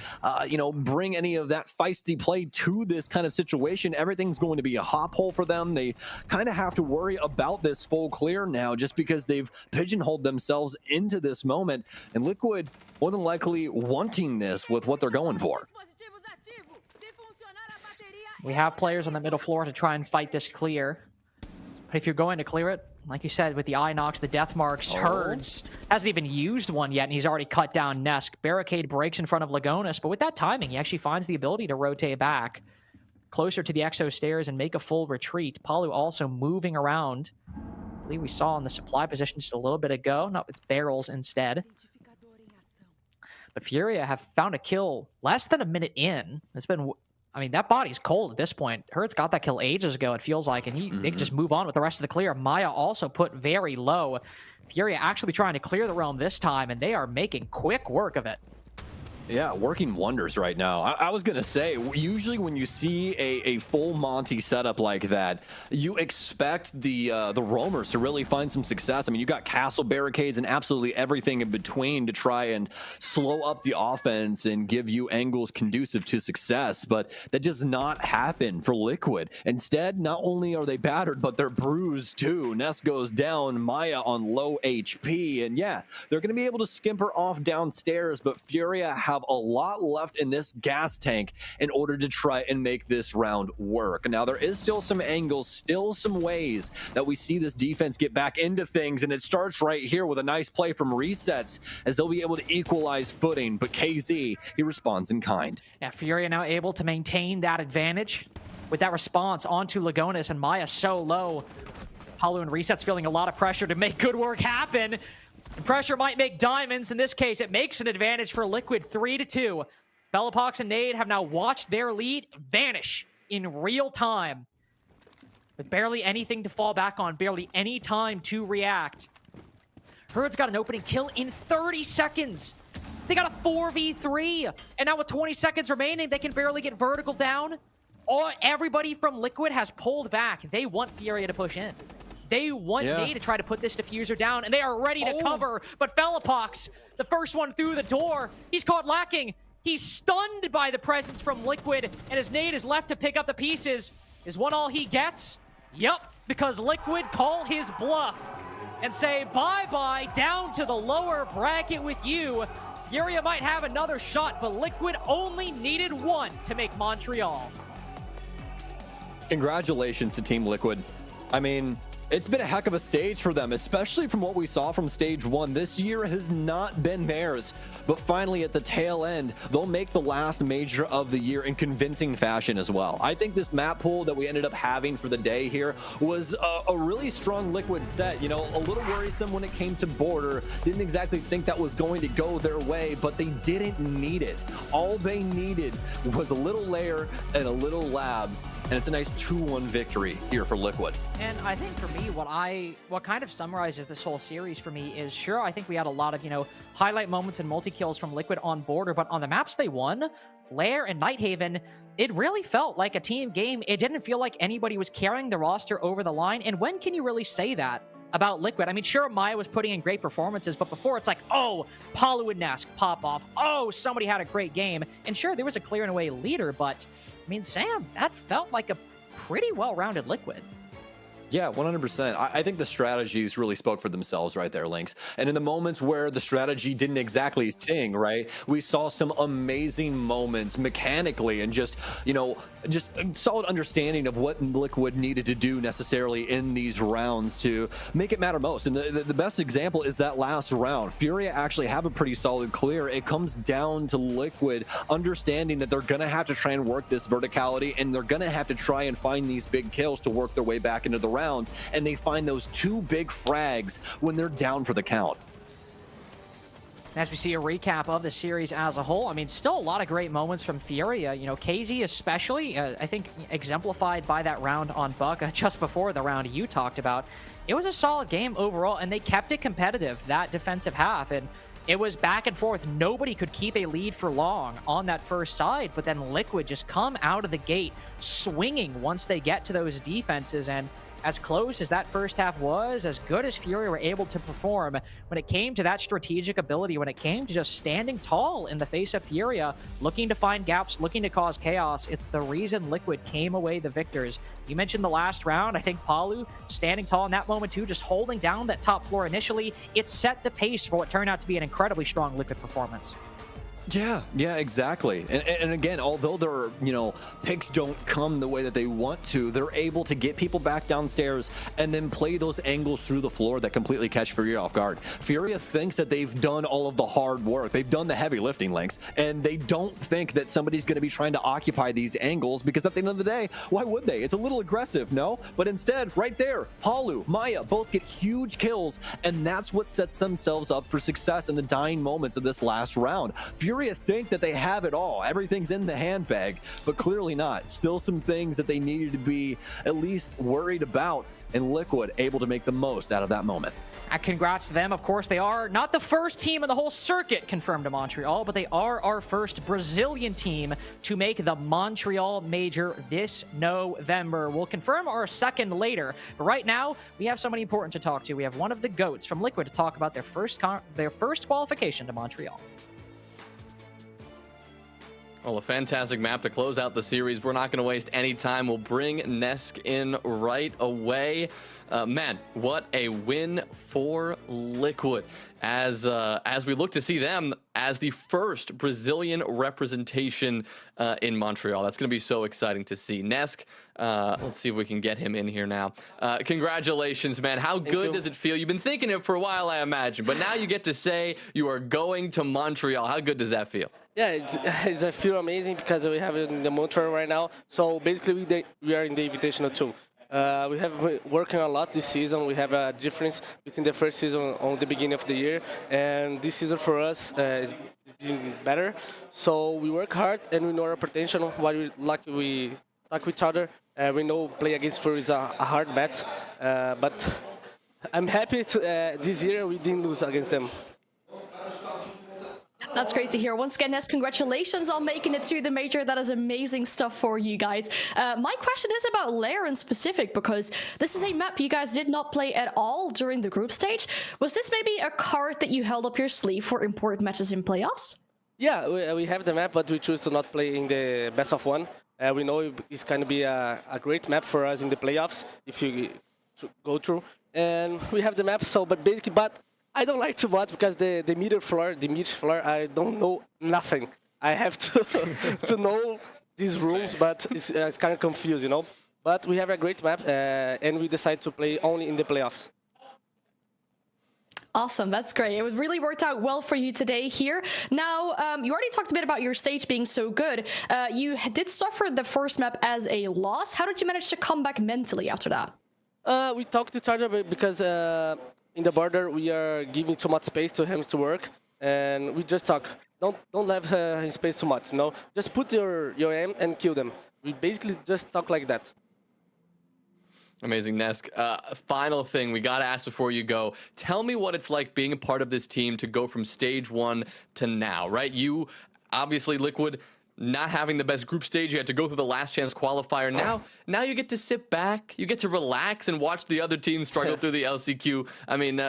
bring any of that feisty play to this kind of situation. Everything's going to be a hop hole for them. They kind of have to worry about this full clear now just because they've pigeonholed themselves into this moment, and Liquid more than likely wanting this with what they're going for. We have players on the middle floor to try and fight this clear, but if you're going to clear it, like you said, with the Inox, the death marks, Herds hasn't even used one yet, and he's already cut down Nesk. Barricade breaks in front of Lagonis, but with that timing, he actually finds the ability to rotate back closer to the Exo stairs and make a full retreat. Palu also moving around. I believe we saw in the supply position just a little bit ago. No, it's barrels instead. But Furia have found a kill less than a minute in. It's been, that body's cold at this point. Hertz got that kill ages ago, it feels like, and they can just move on with the rest of the clear. Maya also put very low. Furia actually trying to clear the realm this time, and they are making quick work of it. Yeah, working wonders right now. I was going to say, usually when you see a full Monty setup like that, you expect the roamers to really find some success. I mean, you got castle barricades and absolutely everything in between to try and slow up the offense and give you angles conducive to success, but that does not happen for Liquid. Instead, not only are they battered, but they're bruised too. Ness goes down, Maya on low HP, and yeah, they're going to be able to skimper off downstairs, but Furia have a lot left in this gas tank in order to try and make this round work. Now, there is still some angles, still some ways that we see this defense get back into things, and it starts right here with a nice play from Resets as they'll be able to equalize footing, but KZ, he responds in kind. Yeah, Furia now able to maintain that advantage with that response onto Lagonis, and Maya so low. Palu and Resets feeling a lot of pressure to make good work happen. The pressure might make diamonds. In this case, it makes an advantage for Liquid 3-2. Bellapox and Nade have now watched their lead vanish in real time. With barely anything to fall back on, barely any time to react. Herd's got an opening kill in 30 seconds. They got a 4v3. And now with 20 seconds remaining, they can barely get vertical down. Everybody from Liquid has pulled back. They want Furia to push in. They want Nade to try to put this diffuser down, and they are ready to cover. But Bellapox, the first one through the door, he's caught lacking. He's stunned by the presence from Liquid, and as Nade is left to pick up the pieces, is one all he gets? Yup, because Liquid call his bluff and say bye-bye down to the lower bracket with you. Furia might have another shot, but Liquid only needed one to make Montreal. Congratulations to Team Liquid. I mean, it's been a heck of a stage for them, especially from what we saw from stage 1. This year has not been theirs, but finally at the tail end, they'll make the last major of the year in convincing fashion as well. I think this map pool that we ended up having for the day here was a really strong Liquid set. A little worrisome when it came to border. Didn't exactly think that was going to go their way, but they didn't need it. All they needed was a little layer and a little labs, and it's a nice 2-1 victory here for Liquid. And I think for me, agree. What kind of summarizes this whole series for me is, sure, I think we had a lot of, highlight moments and multi-kills from Liquid on Border, but on the maps they won, Lair and Nighthaven, it really felt like a team game. It didn't feel like anybody was carrying the roster over the line, and when can you really say that about Liquid? I mean, sure, Maya was putting in great performances, but before it's like, oh, Palu and Nesk pop off. Oh, somebody had a great game. And sure, there was a clear and away leader, but I mean, Sam, that felt like a pretty well-rounded Liquid. Yeah, 100%. I think the strategies really spoke for themselves right there, Lynx. And in the moments where the strategy didn't exactly sing, right, we saw some amazing moments mechanically and just solid understanding of what Liquid needed to do necessarily in these rounds to make it matter most. And the best example is that last round. Furia actually have a pretty solid clear. It comes down to Liquid understanding that they're going to have to try and work this verticality, and they're going to have to try and find these big kills to work their way back into the round. And they find those 2 big frags when they're down for the count. As we see a recap of the series as a whole, I mean, still a lot of great moments from Furia. KZ especially, I think exemplified by that round on Buck just before the round you talked about. It was a solid game overall, and they kept it competitive, that defensive half. And it was back and forth. Nobody could keep a lead for long on that first side, but then Liquid just come out of the gate swinging once they get to those defenses. And as close as that first half was, as good as Fury were able to perform when it came to that strategic ability, when it came to just standing tall in the face of Furia, looking to find gaps, looking to cause chaos, it's the reason Liquid came away the victors. You mentioned the last round. I think Palu standing tall in that moment too, just holding down that top floor initially. It set the pace for what turned out to be an incredibly strong Liquid performance. Yeah, exactly. And again, although their picks don't come the way that they want to, they're able to get people back downstairs and then play those angles through the floor that completely catch Furia off guard. Furia thinks that they've done all of the hard work. They've done the heavy lifting, Lynx, and they don't think that somebody's going to be trying to occupy these angles, because at the end of the day, why would they? It's a little aggressive, no? But instead, right there, Palu, Maya both get huge kills, and that's what sets themselves up for success in the dying moments of this last round. Furia think that they have it all. Everything's in the handbag, but clearly not. Still some things that they needed to be at least worried about, and Liquid able to make the most out of that moment. Congrats to them. Of course, they are not the first team in the whole circuit confirmed to Montreal, but they are our first Brazilian team to make the Montreal Major this November. We'll confirm our second later, but right now we have somebody important to talk to. We have one of the GOATs from Liquid to talk about their first qualification to Montreal. Well, a fantastic map to close out the series. We're not going to waste any time. We'll bring Nesk in right away. Man, what a win for Liquid as we look to see them as the first Brazilian representation in Montreal. That's going to be so exciting to see. Nesk, let's see if we can get him in here now. Congratulations, man. How good does it feel? You've been thinking it for a while, I imagine, but now you get to say you are going to Montreal. How good does that feel? Yeah, I feel amazing because we have it in the Montreal right now. So basically, we are in the Invitational too. We have been working a lot this season. We have a difference between the first season on the beginning of the year, and this season for us is being better. So we work hard and we know our potential. What we like with each other. We know play against Fur is a hard bet, but I'm happy to this year we didn't lose against them. That's great to hear. Once again, Ness, congratulations on making it to the major. That is amazing stuff for you guys. My question is about Lair in specific, because this is a map you guys did not play at all during the group stage. Was this maybe a card that you held up your sleeve for important matches in playoffs? Yeah, we have the map, but we choose to not play in the best of one. We know it's going to be a great map for us in the playoffs if you go through. And we have the map, so but I don't like to watch because the mid floor, I don't know nothing. I have to to know these rules, but it's kind of confused, But we have a great map, and we decide to play only in the playoffs. Awesome, that's great. It really worked out well for you today here. Now, you already talked a bit about your stage being so good. You did suffer the first map as a loss. How did you manage to come back mentally after that? We talked to each other because in the border we are giving too much space to him to work, and we just talk. Don't leave his space too much, Just put your aim and kill them. We basically just talk like that. Amazing, Nesk. Final thing we got to ask before you go. Tell me what it's like being a part of this team to go from stage 1 to now, right? You, obviously, Liquid, not having the best group stage. You had to go through the last chance qualifier. Now you get to sit back. You get to relax and watch the other teams struggle through the LCQ. I mean,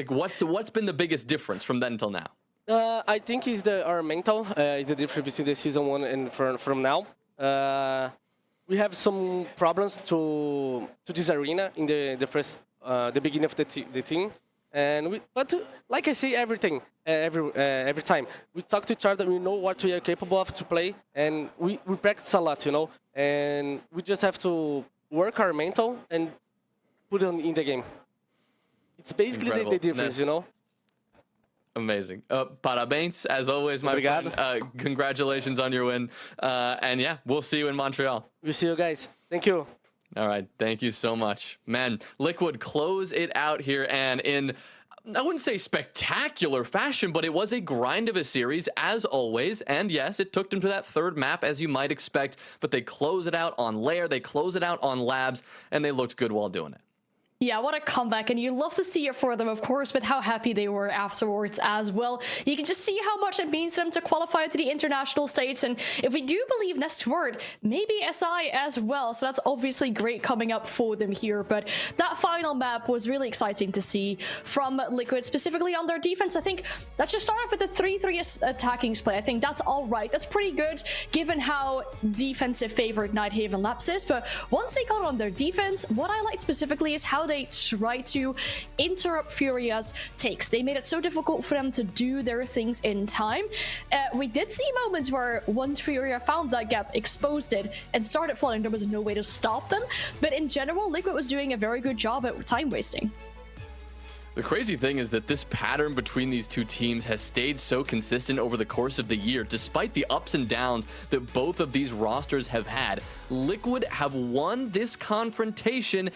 what's been the biggest difference from then until now? I think it's our mental is the difference between the season 1 and from now. We have some problems to this arena in the beginning of the team. But like I say, every time we talk to each other, we know what we are capable of to play, and we practice a lot, and we just have to work our mental and put it in the game. It's basically the difference, Amazing. Parabéns, as always, my friend. Congratulations on your win. And yeah, we'll see you in Montreal. We'll see you guys. Thank you. All right. Thank you so much. Man, Liquid close it out here, and in, I wouldn't say spectacular fashion, but it was a grind of a series, as always. And yes, it took them to that third map, as you might expect, but they close it out on Lair, they close it out on Labs, and they looked good while doing it. Yeah, what a comeback, and you love to see it for them, of course, with how happy they were afterwards as well. You can just see how much it means to them to qualify to the international stage, and if we do believe next word, maybe SI as well, so that's obviously great coming up for them here. But that final map was really exciting to see from Liquid, specifically on their defense. I think let's just start off with the 3-3 attacking split. I think that's all right. That's pretty good, given how defensive favored Nighthaven Labs is, but once they got on their defense, what I liked specifically is how they try to interrupt Furia's takes. They made it so difficult for them to do their things in time. We did see moments where once Furia found that gap, exposed it, and started flooding, there was no way to stop them. But in general, Liquid was doing a very good job at time wasting. The crazy thing is that this pattern between these two teams has stayed so consistent over the course of the year. Despite the ups and downs that both of these rosters have had, Liquid have won this confrontation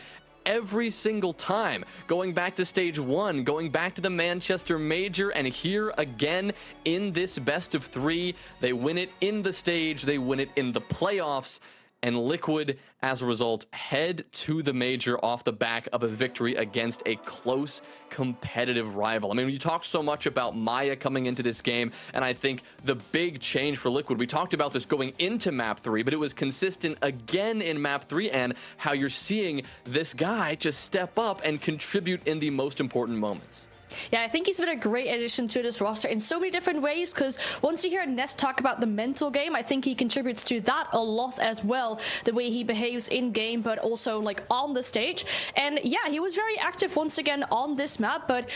every single time. Going back to stage 1, going back to the Manchester Major, and here again in this best of 3, they win it in the stage, they win it in the playoffs, and Liquid, as a result, head to the Major off the back of a victory against a close, competitive rival. I mean, you talked so much about Maya coming into this game, and I think the big change for Liquid, we talked about this going into map 3, but it was consistent again in map 3, and how you're seeing this guy just step up and contribute in the most important moments. Yeah, I think he's been a great addition to this roster in so many different ways, because once you hear Ness talk about the mental game, I think he contributes to that a lot as well, the way he behaves in game, but also like on the stage. And yeah, he was very active once again on this map, but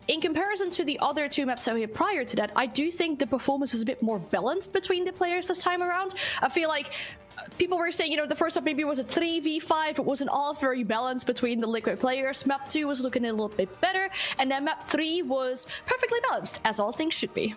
in comparison to the other 2 maps that we had prior to that, I do think the performance was a bit more balanced between the players this time around. I feel like people were saying, the first map maybe was a 3v5. It wasn't all very balanced between the Liquid players. Map 2 was looking a little bit better, and then map 3 was perfectly balanced, as all things should be.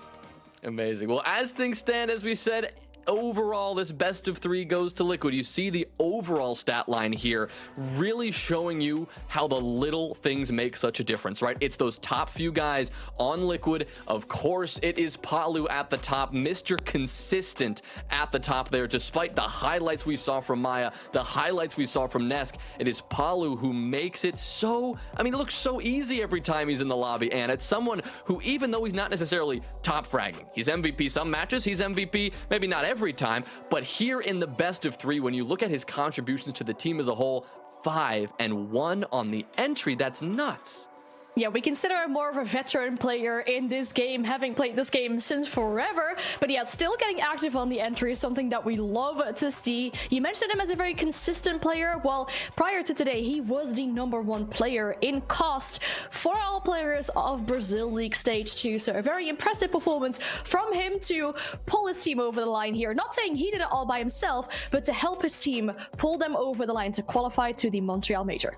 Amazing. Well, as things stand, as we said, overall, this best of 3 goes to Liquid. You see the overall stat line here really showing you how the little things make such a difference, right? It's those top few guys on Liquid. Of course, it is Palu at the top, Mr. Consistent at the top there, despite the highlights we saw from Maya, the highlights we saw from Nesk. It is Palu who makes it so, I mean, it looks so easy every time he's in the lobby, and it's someone who, even though he's not necessarily top fragging, he's MVP some matches, he's MVP maybe not every time, but here in the best of 3, when you look at his contributions to the team as a whole, 5 and 1 on the entry, that's nuts. Yeah, we consider him more of a veteran player in this game, having played this game since forever, but yeah, still getting active on the entry is something that we love to see. You mentioned him as a very consistent player. Well, prior to today, he was the #1 player in cost for all players of Brazil League Stage 2, so a very impressive performance from him to pull his team over the line here. Not saying he did it all by himself, but to help his team pull them over the line to qualify to the Montreal Major.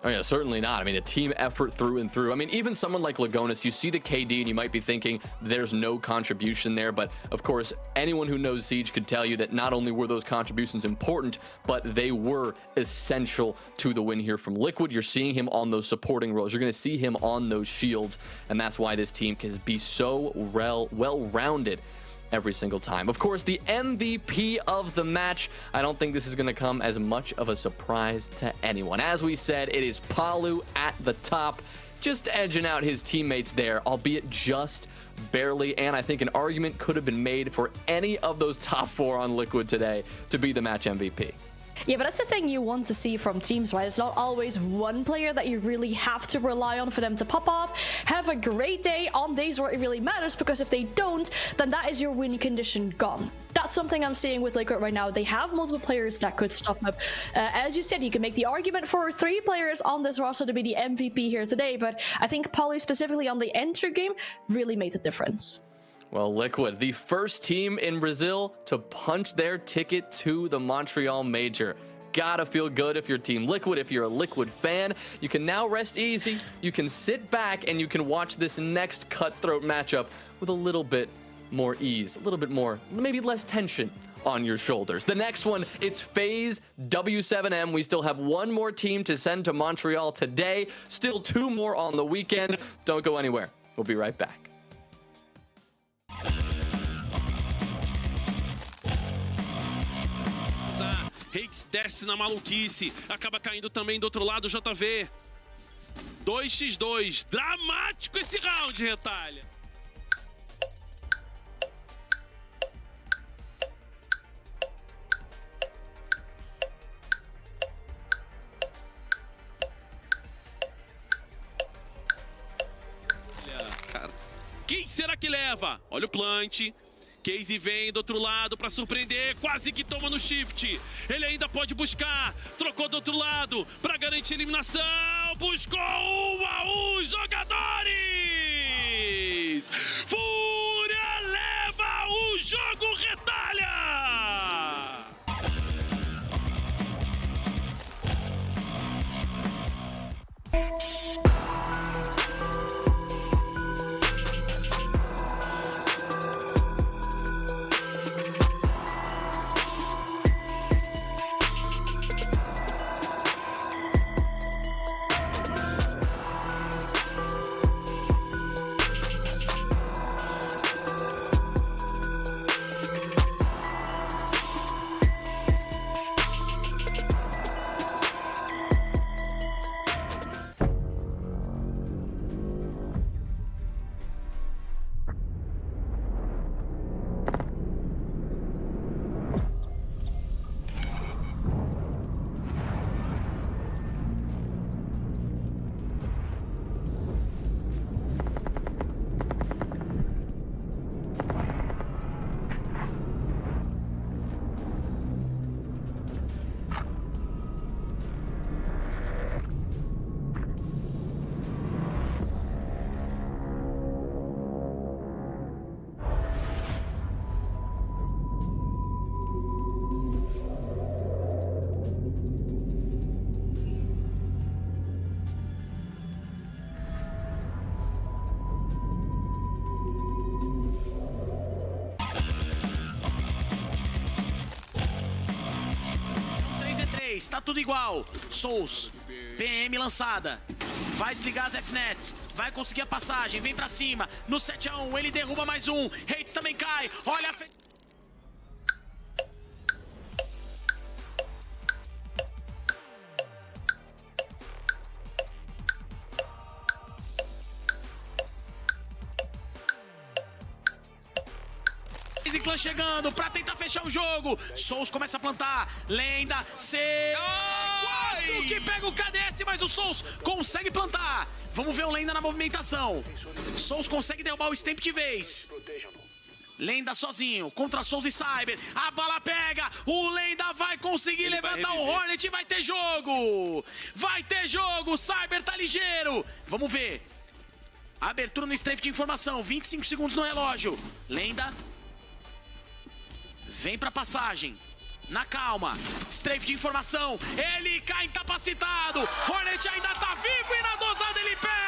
Oh yeah, certainly not. I mean, a team effort through and through. I mean, even someone like Lagonis, you see the KD and you might be thinking there's no contribution there, but of course, anyone who knows Siege could tell you that not only were those contributions important, but they were essential to the win here from Liquid. You're seeing him on those supporting roles. You're going to see him on those shields, and that's why this team can be so well-rounded every single time. Of course, the MVP of the match, I don't think this is going to come as much of a surprise to anyone. As we said, it is Palu at the top, just edging out his teammates there, albeit just barely, and I think an argument could have been made for any of those top 4 on Liquid today to be the match MVP. Yeah, but that's the thing you want to see from teams, right? It's not always one player that you really have to rely on for them to pop off. Have a great day on days where it really matters, because if they don't, then that is your win condition gone. That's something I'm seeing with Liquid right now. They have multiple players that could stop them. As you said, you can make the argument for 3 players on this roster to be the MVP here today, but I think Palu specifically on the enter game really made the difference. Well, Liquid, the first team in Brazil to punch their ticket to the Montreal Major. Gotta feel good if you're Team Liquid. If you're a Liquid fan, you can now rest easy. You can sit back and you can watch this next cutthroat matchup with a little bit more ease, a little bit more, maybe less tension on your shoulders. The next one, it's FaZe W7M. We still have one more team to send to Montreal today. Still 2 more on the weekend. Don't go anywhere. We'll be right back. Reis desce na maluquice, acaba caindo também do outro lado o JV. 2x2, dramático esse round, Retalha. Quem será que leva? Olha o plant. Casey vem do outro lado para surpreender, quase que toma no shift. Ele ainda pode buscar, trocou do outro lado para garantir a eliminação. Buscou 1 a 1 jogadores. Fúria leva o jogo, Retalha. Tá tudo igual. Souls, PM lançada. Vai desligar as Fnets. Vai conseguir a passagem. Vem pra cima. No 7 a 1, ele derruba mais um. Hates também cai. Olha a... Clã chegando pra tentar fechar o jogo. Souls começa a plantar. Lenda, C4 que pega o KDS, mas o Souls consegue plantar. Vamos ver o Lenda na movimentação. Souls consegue derrubar o Stamp de vez. Lenda sozinho contra Souls e Cyber. A bala pega. O Lenda vai conseguir levantar o Hornet. Vai ter jogo. Vai ter jogo. Cyber tá ligeiro. Vamos ver. Abertura no strafe de informação. 25 segundos no relógio. Lenda. Vem pra passagem, na calma, strafe de informação, ele cai incapacitado, Hornet ainda tá vivo e na dosada ele pega!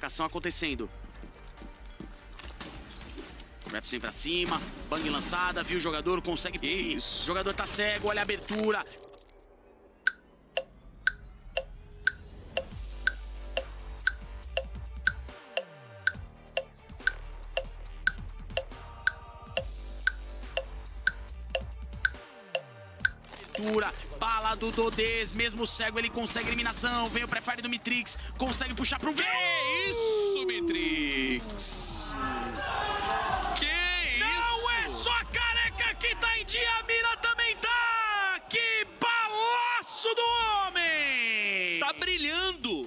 marcação acontecendo. Rap sempre pra cima, bang lançada, viu o jogador, consegue... Isso. O jogador tá cego, olha a abertura. Bala do Dodês, mesmo cego ele consegue eliminação. Vem o prefire do Mitrix, consegue puxar pro... Que isso, Mitrix? Que não é só a careca que tá em dia, a mira também tá! Que balaço do homem! Tá brilhando!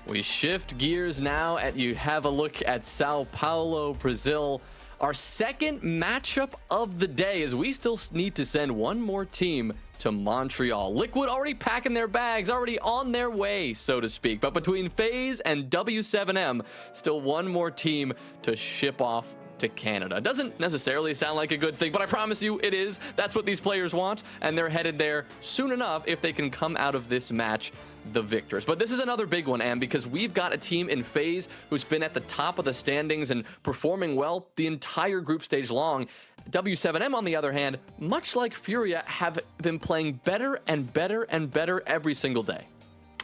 We shift gears now and you have a look at Sao Paulo, Brazil. Our second matchup of the day, as we still need to send one more team to Montreal. Liquid already packing their bags, already on their way, so to speak. But between FaZe and W7M, still one more team to ship off to Canada. Doesn't necessarily sound like a good thing, but I promise you it is. That's what these players want, and they're headed there soon enough if they can come out of this match the victors. But this is another big one, Am, because we've got a team in FaZe who's been at the top of the standings and performing well the entire group stage long. W7M, on the other hand, much like Furia, have been playing better and better and better every single day.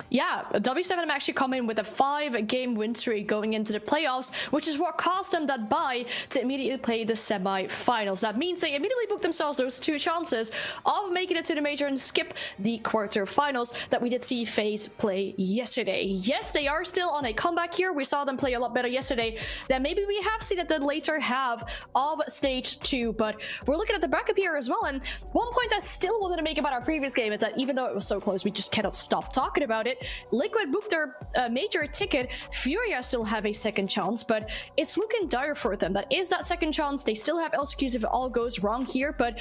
Yeah, W7M actually come in with a 5-game win streak going into the playoffs, which is what caused them that bye to immediately play the semi-finals. That means they immediately booked themselves those 2 chances of making it to the major and skip the quarterfinals that we did see FaZe play yesterday. Yes, they are still on a comeback here. We saw them play a lot better yesterday than maybe we have seen at the later half of stage 2, but we're looking at the bracket here as well. And one point I still wanted to make about our previous game is that even though it was so close, we just cannot stop talking about it. Liquid booked their major ticket. Furia still have a second chance, but it's looking dire for them. That is that second chance. They still have LCQs if it all goes wrong here, but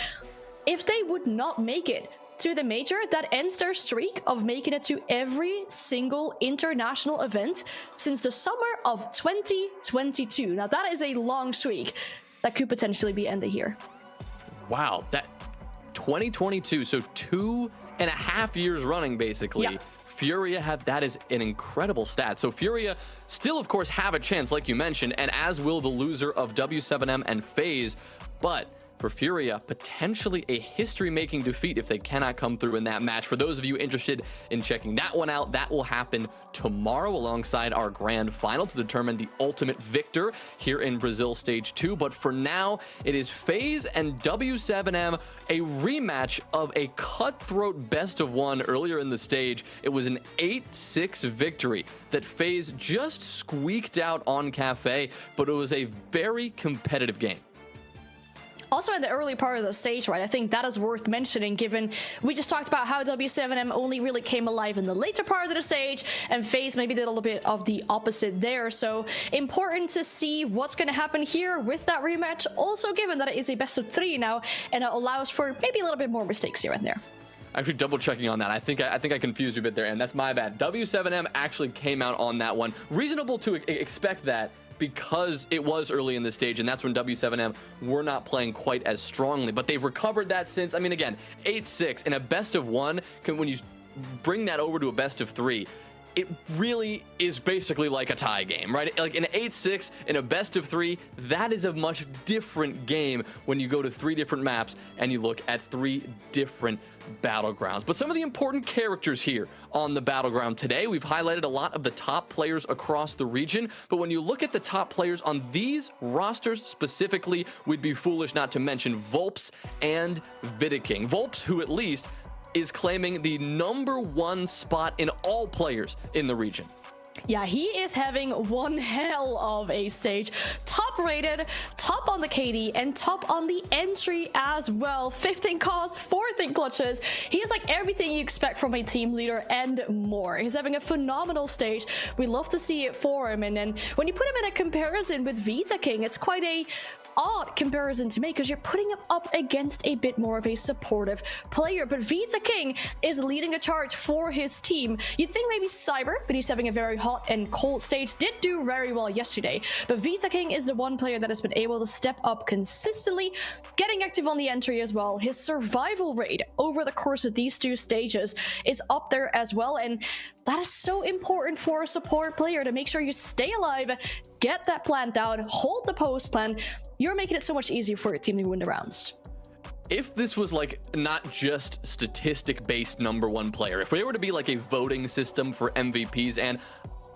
if they would not make it to the major, that ends their streak of making it to every single international event since the summer of 2022. Now that is a long streak that could potentially be ended here. Wow, that 2022, so 2.5 years running basically. Yeah. Furia have, that is an incredible stat. So Furia still, of course, have a chance, like you mentioned, and as will the loser of W7M and FaZe, but for Furia, potentially a history-making defeat if they cannot come through in that match. For those of you interested in checking that one out, that will happen tomorrow alongside our grand final to determine the ultimate victor here in Brazil Stage 2. But for now, it is FaZe and W7M, a rematch of a cutthroat best-of-1 earlier in the stage. It was an 8-6 victory that FaZe just squeaked out on Cafe, but it was a very competitive game. Also in the early part of the stage, right, I think that is worth mentioning given we just talked about how W7M only really came alive in the later part of the stage and FaZe maybe did a little bit of the opposite there. So important to see what's going to happen here with that rematch. Also given that it is a best of 3 now and it allows for maybe a little bit more mistakes here and there. Actually, double checking on that. I think I confused you a bit there, and that's my bad. W7M actually came out on that one. Reasonable to expect that, because it was early in the stage, and that's when W7M were not playing quite as strongly. But they've recovered that since. I mean, again, 8-6 in a best of 1, when you bring that over to a best of 3, it really is basically like a tie game, right? Like an 8-6 in a best of 3, that is a much different game when you go to 3 different maps and you look at 3 different battlegrounds. But some of the important characters here on the battleground today, we've highlighted a lot of the top players across the region, but when you look at the top players on these rosters specifically, we'd be foolish not to mention Volps and Vidiking. Volps, who at least is claiming the #1 spot in all players in the region. Yeah, he is having one hell of a stage. Top rated, top on the KD, and top on the entry as well. 15 calls, 14 clutches. He is like everything you expect from a team leader and more. He's having a phenomenal stage. We love to see it for him. And then when you put him in a comparison with Vita King, it's quite a odd comparison to make because you're putting him up against a bit more of a supportive player, but Vita King is leading the charge for his team. You'd think maybe Cyber, but he's having a very hot hot and cold stage did do very well yesterday, but Vita King is the one player that has been able to step up consistently, getting active on the entry as well. His survival rate over the course of these two stages is up there as well, and that is so important for a support player to make sure you stay alive, get that plant down, hold the post plan. You're making it so much easier for your team to win the rounds. If this was like not just statistic-based #1 player, if we were to be like a voting system for MVPs, and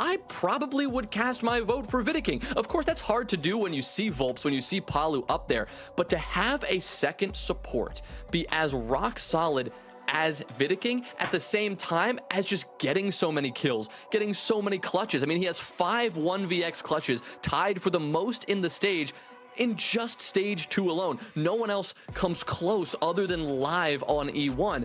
I probably would cast my vote for Vita King. Of course, that's hard to do when you see Volps, when you see Palu up there, but to have a second support be as rock solid as Vita King at the same time as just getting so many kills, getting so many clutches. I mean, he has 5 1vx clutches, tied for the most in the stage in just stage 2 alone. No one else comes close other than live on E1.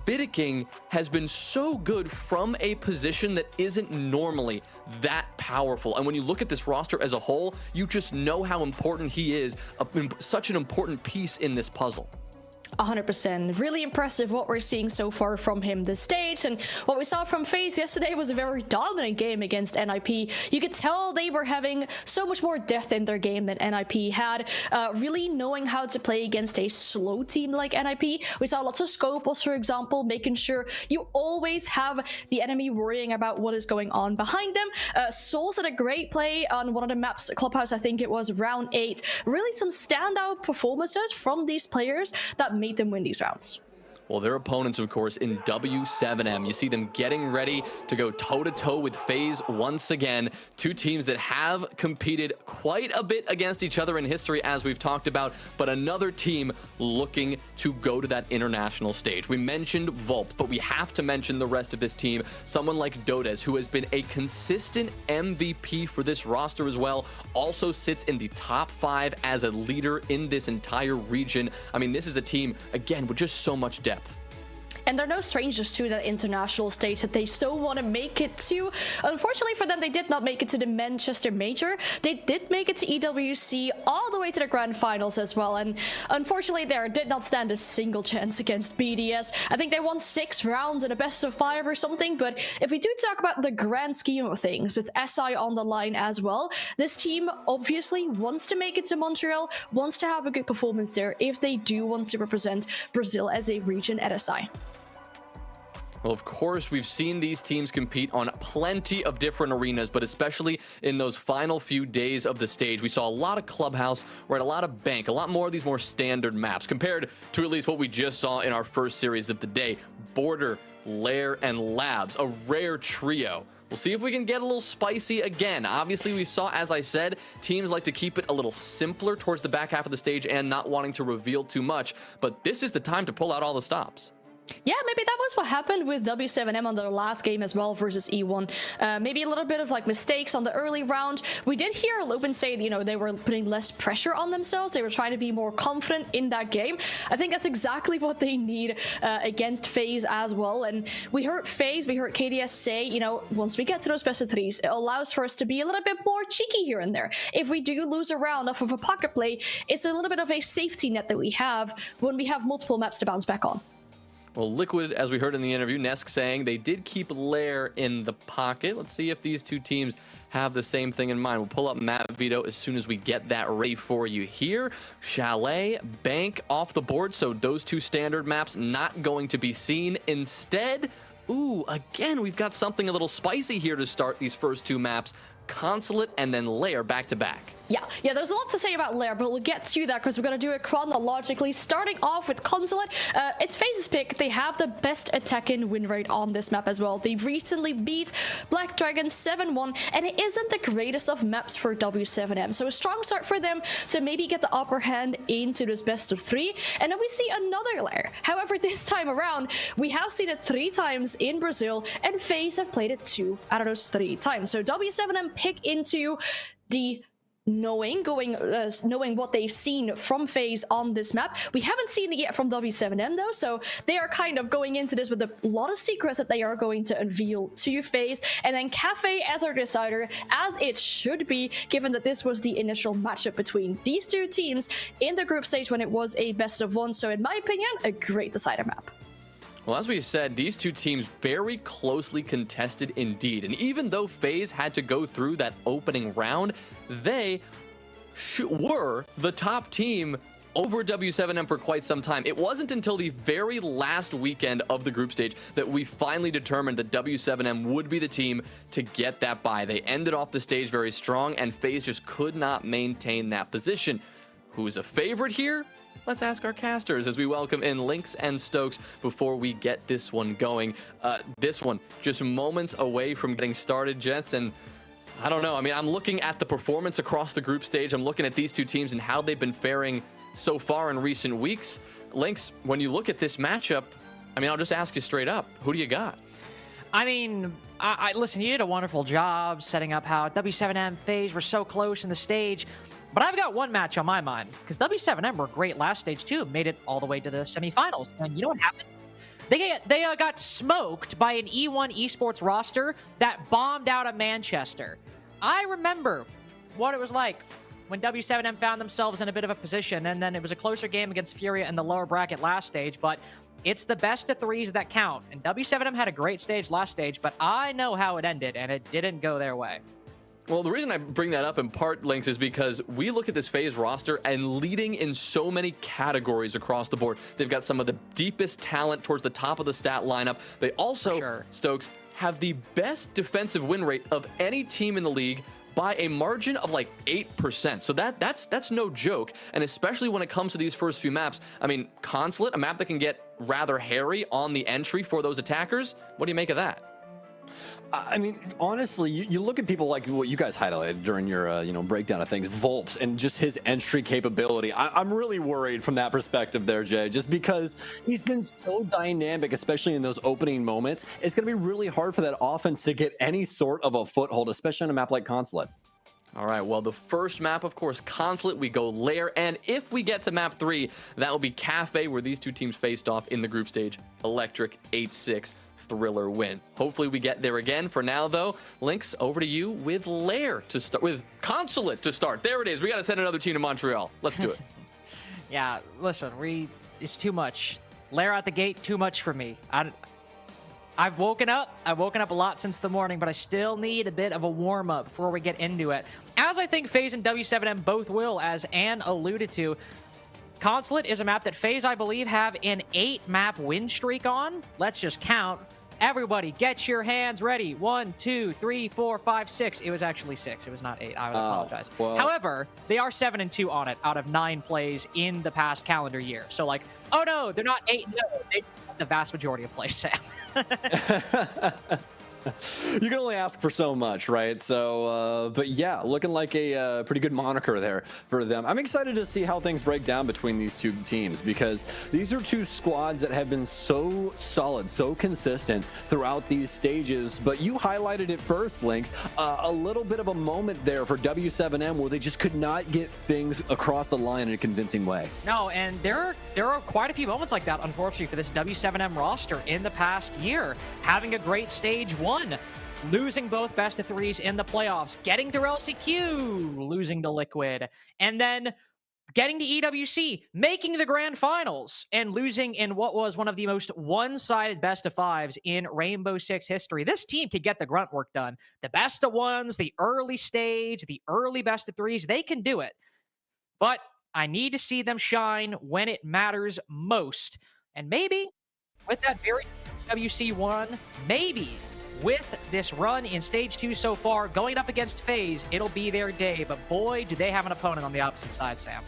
Vita King has been so good from a position that isn't normally that powerful. And when you look at this roster as a whole, you just know how important he is, such an important piece in this puzzle. 100%. Really impressive what we're seeing so far from him this stage, and what we saw from FaZe yesterday was a very dominant game against NIP. You could tell they were having so much more depth in their game than NIP had, really knowing how to play against a slow team like NIP. We saw lots of scopels, for example, making sure you always have the enemy worrying about what is going on behind them. Souls had a great play on one of the maps, Clubhouse, I think it was round 8. Really some standout performances from these players that made them win these rounds. Well, their opponents, of course, in W7M. You see them getting ready to go toe-to-toe with FaZe once again. Two teams that have competed quite a bit against each other in history, as we've talked about, but another team looking to go to that international stage. We mentioned Volp, but we have to mention the rest of this team. Someone like Dodes, who has been a consistent MVP for this roster as well, also sits in the top 5 as a leader in this entire region. I mean, this is a team, again, with just so much depth. And they're no strangers to that international stage that they so want to make it to. Unfortunately for them, they did not make it to the Manchester Major. They did make it to EWC all the way to the grand finals as well. And unfortunately, they did not stand a single chance against BDS. I think they won 6 rounds in a best of 5 or something. But if we do talk about the grand scheme of things, with SI on the line as well, this team obviously wants to make it to Montreal, wants to have a good performance there if they do want to represent Brazil as a region at SI. Well, of course, we've seen these teams compete on plenty of different arenas, but especially in those final few days of the stage, we saw a lot of Clubhouse, we're at a lot of Bank, a lot more of these more standard maps compared to at least what we just saw in our first series of the day. Border, Lair, and Labs, a rare trio. We'll see if we can get a little spicy again. Obviously, we saw, as I said, teams like to keep it a little simpler towards the back half of the stage and not wanting to reveal too much, but this is the time to pull out all the stops. Yeah, maybe that was what happened with W7M on their last game as well versus E1. Maybe a little bit of like mistakes on the early round. We did hear Lopin say, you know, they were putting less pressure on themselves. They were trying to be more confident in that game. I think that's exactly what they need against FaZe as well. And we heard FaZe, we heard KDS say, you know, once we get to those best of 3s, it allows for us to be a little bit more cheeky here and there. If we do lose a round off of a pocket play, it's a little bit of a safety net that we have when we have multiple maps to bounce back on. Well, Liquid, as we heard in the interview, Nesk saying they did keep Lair in the pocket. Let's see if these two teams have the same thing in mind. We'll pull up Map Veto as soon as we get that ready for you here. Chalet, Bank off the board, so those two standard maps not going to be seen. Instead, ooh, again, we've got something a little spicy here to start these first 2 maps. Consulate and then Lair back to back. Yeah, there's a lot to say about Lair, but we'll get to that because we're going to do it chronologically. Starting off with Consulate, it's FaZe's pick. They have the best attack and win rate on this map as well. They recently beat Black Dragon 7-1, and it isn't the greatest of maps for W7M. So a strong start for them to maybe get the upper hand into this best of 3. And then we see another Lair. However, this time around, we have seen it 3 times in Brazil, and FaZe have played it 2 out of those 3 times. So W7M pick into the knowing what they've seen from FaZe on this map. We haven't seen it yet from W7M though, so they are kind of going into this with a lot of secrets that they are going to unveil to FaZe, and then Cafe as our decider, as it should be, given that this was the initial matchup between these two teams in the group stage when it was a best of 1. So in my opinion, a great decider map. Well, as we said, these two teams very closely contested indeed. And even though FaZe had to go through that opening round, they were the top team over W7M for quite some time. It wasn't until the very last weekend of the group stage that we finally determined that W7M would be the team to get that bye. They ended off the stage very strong, and FaZe just could not maintain that position. Who's a favorite here? Let's ask our casters as we welcome in Lynx and Stokes before we get this one going. This one just moments away from getting started, Jets, and I don't know. I mean, I'm looking at the performance across the group stage. I'm looking at these two teams and how they've been faring so far in recent weeks. Lynx, when you look at this matchup, I mean, I'll just ask you straight up, who do you got? I mean, listen, you did a wonderful job setting up how W7M, FaZe were so close in the stage. But I've got one match on my mind, because W7M were great last stage too, made it all the way to the semifinals. And you know what happened? They got smoked by an E1 Esports roster that bombed out of Manchester. I remember what it was like when W7M found themselves in a bit of a position, and then it was a closer game against Furia in the lower bracket last stage, but it's the best of threes that count. And W7M had a great stage last stage, but I know how it ended, and it didn't go their way. Well, the reason I bring that up in part, Lynx, is because we look at this FaZe roster and leading in so many categories across the board. They've got some of the deepest talent towards the top of the stat lineup. They also, Stokes, have the best defensive win rate of any team in the league by a margin of like 8%. So that's no joke. And especially when it comes to these first few maps, I mean, Consulate, a map that can get rather hairy on the entry for those attackers. What do you make of that? I mean, honestly, you look at people like what you guys highlighted during your breakdown of things, Volps, and just his entry capability. I'm really worried from that perspective there, Jay, just because he's been so dynamic, especially in those opening moments. It's going to be really hard for that offense to get any sort of a foothold, especially on a map like Consulate. All right, well, the first map, of course, Consulate, we go Lair, and if we get to map 3, that will be Cafe, where these two teams faced off in the group stage. Electric 8-6. Thriller win. Hopefully we get there again. For now, though, Lynx, over to you with Lair to start, with Consulate to start. There it is. We got to send another team to Montreal. Let's do it. Yeah, listen, it's too much. Lair out the gate, too much for me. I've woken up a lot since the morning, but I still need a bit of a warm-up before we get into it. As I think FaZe and W7M both will, as Ann alluded to, Consulate is a map that FaZe, I believe, have an 8-map win streak on. Let's just count. Everybody, get your hands ready. 1, 2, 3, 4, 5, 6. It was actually 6. It was not 8. I would apologize. Well. However, they are 7-2 on it out of 9 plays in the past calendar year. So, like, oh no, they're not 8-0. They have the vast majority of plays, Sam. You can only ask for so much, right? So, but yeah, looking like a pretty good moniker there for them. I'm excited to see how things break down between these two teams, because these are two squads that have been so solid, so consistent throughout these stages. But you highlighted it first, Lynx, a little bit of a moment there for W7M where they just could not get things across the line in a convincing way. No, and there are quite a few moments like that, unfortunately, for this W7M roster in the past year. Having a great stage 1, losing both best of 3s in the playoffs, getting through LCQ, losing to Liquid, and then getting to EWC, making the grand finals, and losing in what was one of the most one-sided best of 5s in Rainbow Six history. This team could get the grunt work done. The best of 1s, the early stage, the early best of 3s, they can do it. But I need to see them shine when it matters most. And maybe with that very WC1, maybe with this run in Stage 2 so far, going up against FaZe, it'll be their day. But boy, do they have an opponent on the opposite side, Sam.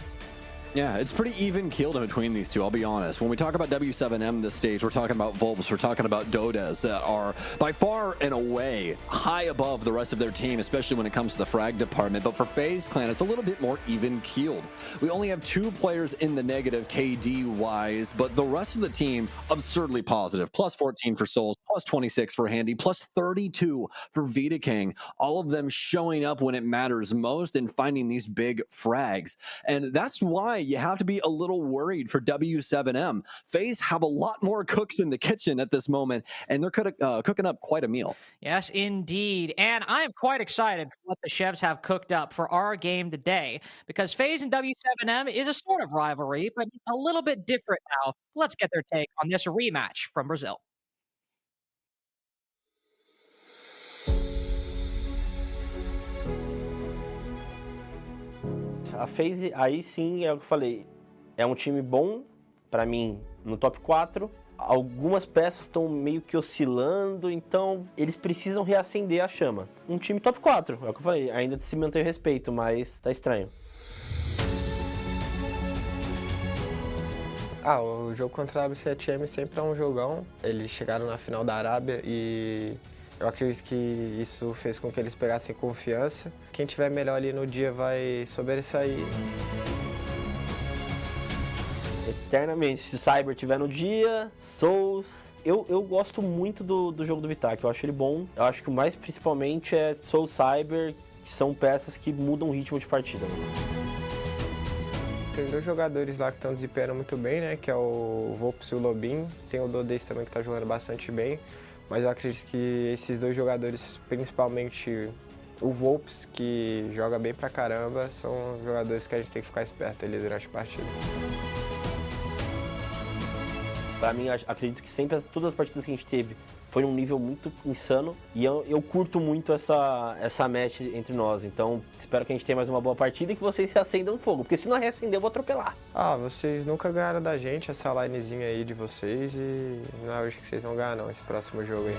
Yeah, it's pretty even keeled in between these two, I'll be honest. When we talk about W7M this stage, we're talking about Volps, we're talking about Dodas that are by far and away high above the rest of their team, especially when it comes to the frag department. But for FaZe Clan, it's a little bit more even keeled. We only have 2 players in the negative KD-wise, but the rest of the team absurdly positive. Plus 14 for Souls, plus 26 for Handy, plus 32 for Vita King. All of them showing up when it matters most and finding these big frags. And that's why why you have to be a little worried for W7M. FaZe have a lot more cooks in the kitchen at this moment, and they're cooking up quite a meal. Yes, indeed. And I am quite excited for what the chefs have cooked up for our game today, because FaZe and W7M is a sort of rivalry, but a little bit different now. Let's get their take on this rematch from Brazil. A FaZe, aí sim, é o que eu falei, é um time bom, pra mim, no top 4. Algumas peças estão meio que oscilando, então eles precisam reacender a chama. Um time top 4, é o que eu falei, ainda se mantém o respeito, mas tá estranho. O jogo contra a W7M sempre é um jogão. Eles chegaram na final da Arábia e eu acredito que isso fez com que eles pegassem confiança. Quem tiver melhor ali no dia vai sobressair. Eternamente, se o Cyber tiver no dia, Souls... Eu gosto muito do jogo do Vitak, eu acho ele bom. Eu acho que o mais principalmente é Soul Cyber, que são peças que mudam o ritmo de partida. Tem 2 jogadores lá que estão desempenhando muito bem, né? Que é o Volps e o Lobinho. Tem o Dodês também que está jogando bastante bem. Mas eu acredito que esses 2 jogadores, principalmente o Volps, que joga bem pra caramba, são jogadores que a gente tem que ficar esperto ali durante a partida. Pra mim, acredito que sempre todas as partidas que a gente teve foi num nível muito insano e eu curto muito essa match entre nós, então espero que a gente tenha mais uma boa partida e que vocês se acendam fogo, porque se não reacender eu vou atropelar. Vocês nunca ganharam da gente essa linezinha aí de vocês e não é hoje que vocês vão ganhar não, esse próximo jogo aí.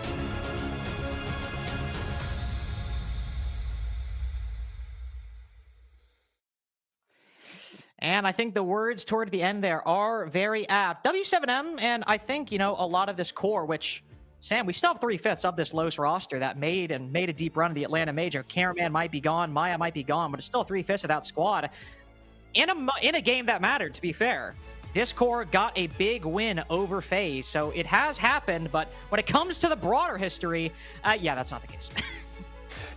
And I think the words toward the end there are very apt. W7M, and I think, a lot of this core, which, Sam, we still have 3/5 of this Los roster that made a deep run of the Atlanta Major. Cameraman might be gone, Maya might be gone, but it's still 3/5 of that squad. In a game that mattered, to be fair. This core got a big win over FaZe, so it has happened, but when it comes to the broader history, yeah, that's not the case.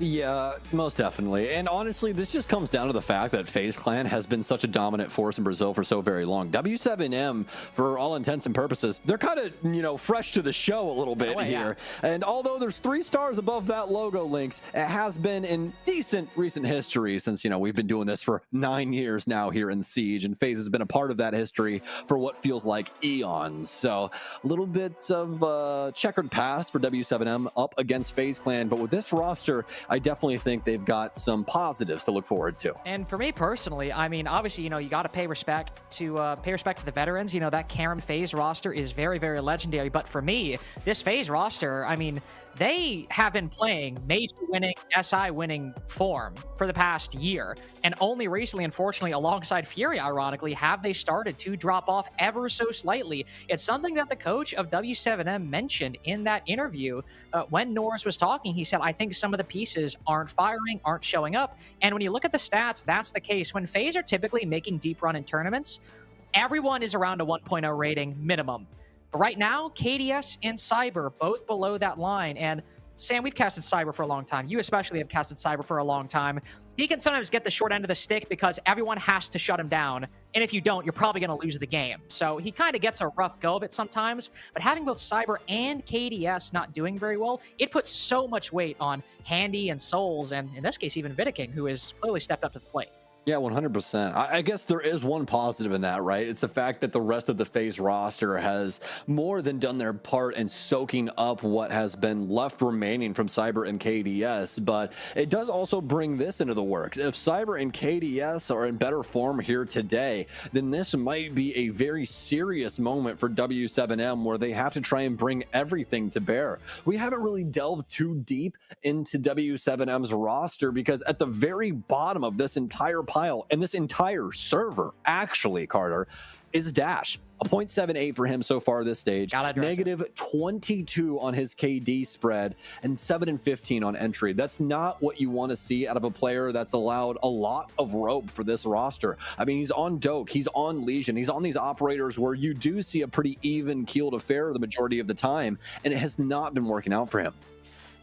Yeah, most definitely. And honestly, this just comes down to the fact that FaZe Clan has been such a dominant force in Brazil for so very long. W7M, for all intents and purposes, they're kind of, fresh to the show a little bit here. And although there's 3 stars above that logo, Lynx, it has been in decent recent history since, we've been doing this for 9 years now here in Siege, and FaZe has been a part of that history for what feels like eons. So a little bit of checkered past for W7M up against FaZe Clan, but with this roster, I definitely think they've got some positives to look forward to. And for me personally, I mean, obviously, you got to pay respect to the veterans. That Karen FaZe roster is very, very legendary. But for me, this FaZe roster, I mean, they have been playing major winning, SI winning form for the past year. And only recently, unfortunately, alongside Fury, ironically, have they started to drop off ever so slightly. It's something that the coach of W7M mentioned in that interview when Norris was talking. He said, I think some of the pieces aren't firing, aren't showing up. And when you look at the stats, that's the case. When FaZe are typically making deep run in tournaments, everyone is around a 1.0 rating minimum. Right now, KDS and Cyber both below that line. And Sam, we've casted Cyber for a long time. You especially have casted Cyber for a long time. He can sometimes get the short end of the stick because everyone has to shut him down. And if you don't, you're probably going to lose the game. So he kind of gets a rough go of it sometimes. But having both Cyber and KDS not doing very well, it puts so much weight on Handy and Souls, and in this case, even Vidaking, who has clearly stepped up to the plate. Yeah, 100%. I guess there is one positive in that, right? It's the fact that the rest of the FaZe roster has more than done their part in soaking up what has been left remaining from Cyber and KDS, but it does also bring this into the works. If Cyber and KDS are in better form here today, then this might be a very serious moment for W7M where they have to try and bring everything to bear. We haven't really delved too deep into W7M's roster because at the very bottom of this entire pile and this entire server, actually, Carter, is Dash. A 0.78 for him so far this stage. Negative 22 on his KD spread and 7 and 15 on entry. That's not what you want to see out of a player that's allowed a lot of rope for this roster. I mean, he's on Doke, he's on Legion, he's on these operators where you do see a pretty even keeled affair the majority of the time, and it has not been working out for him.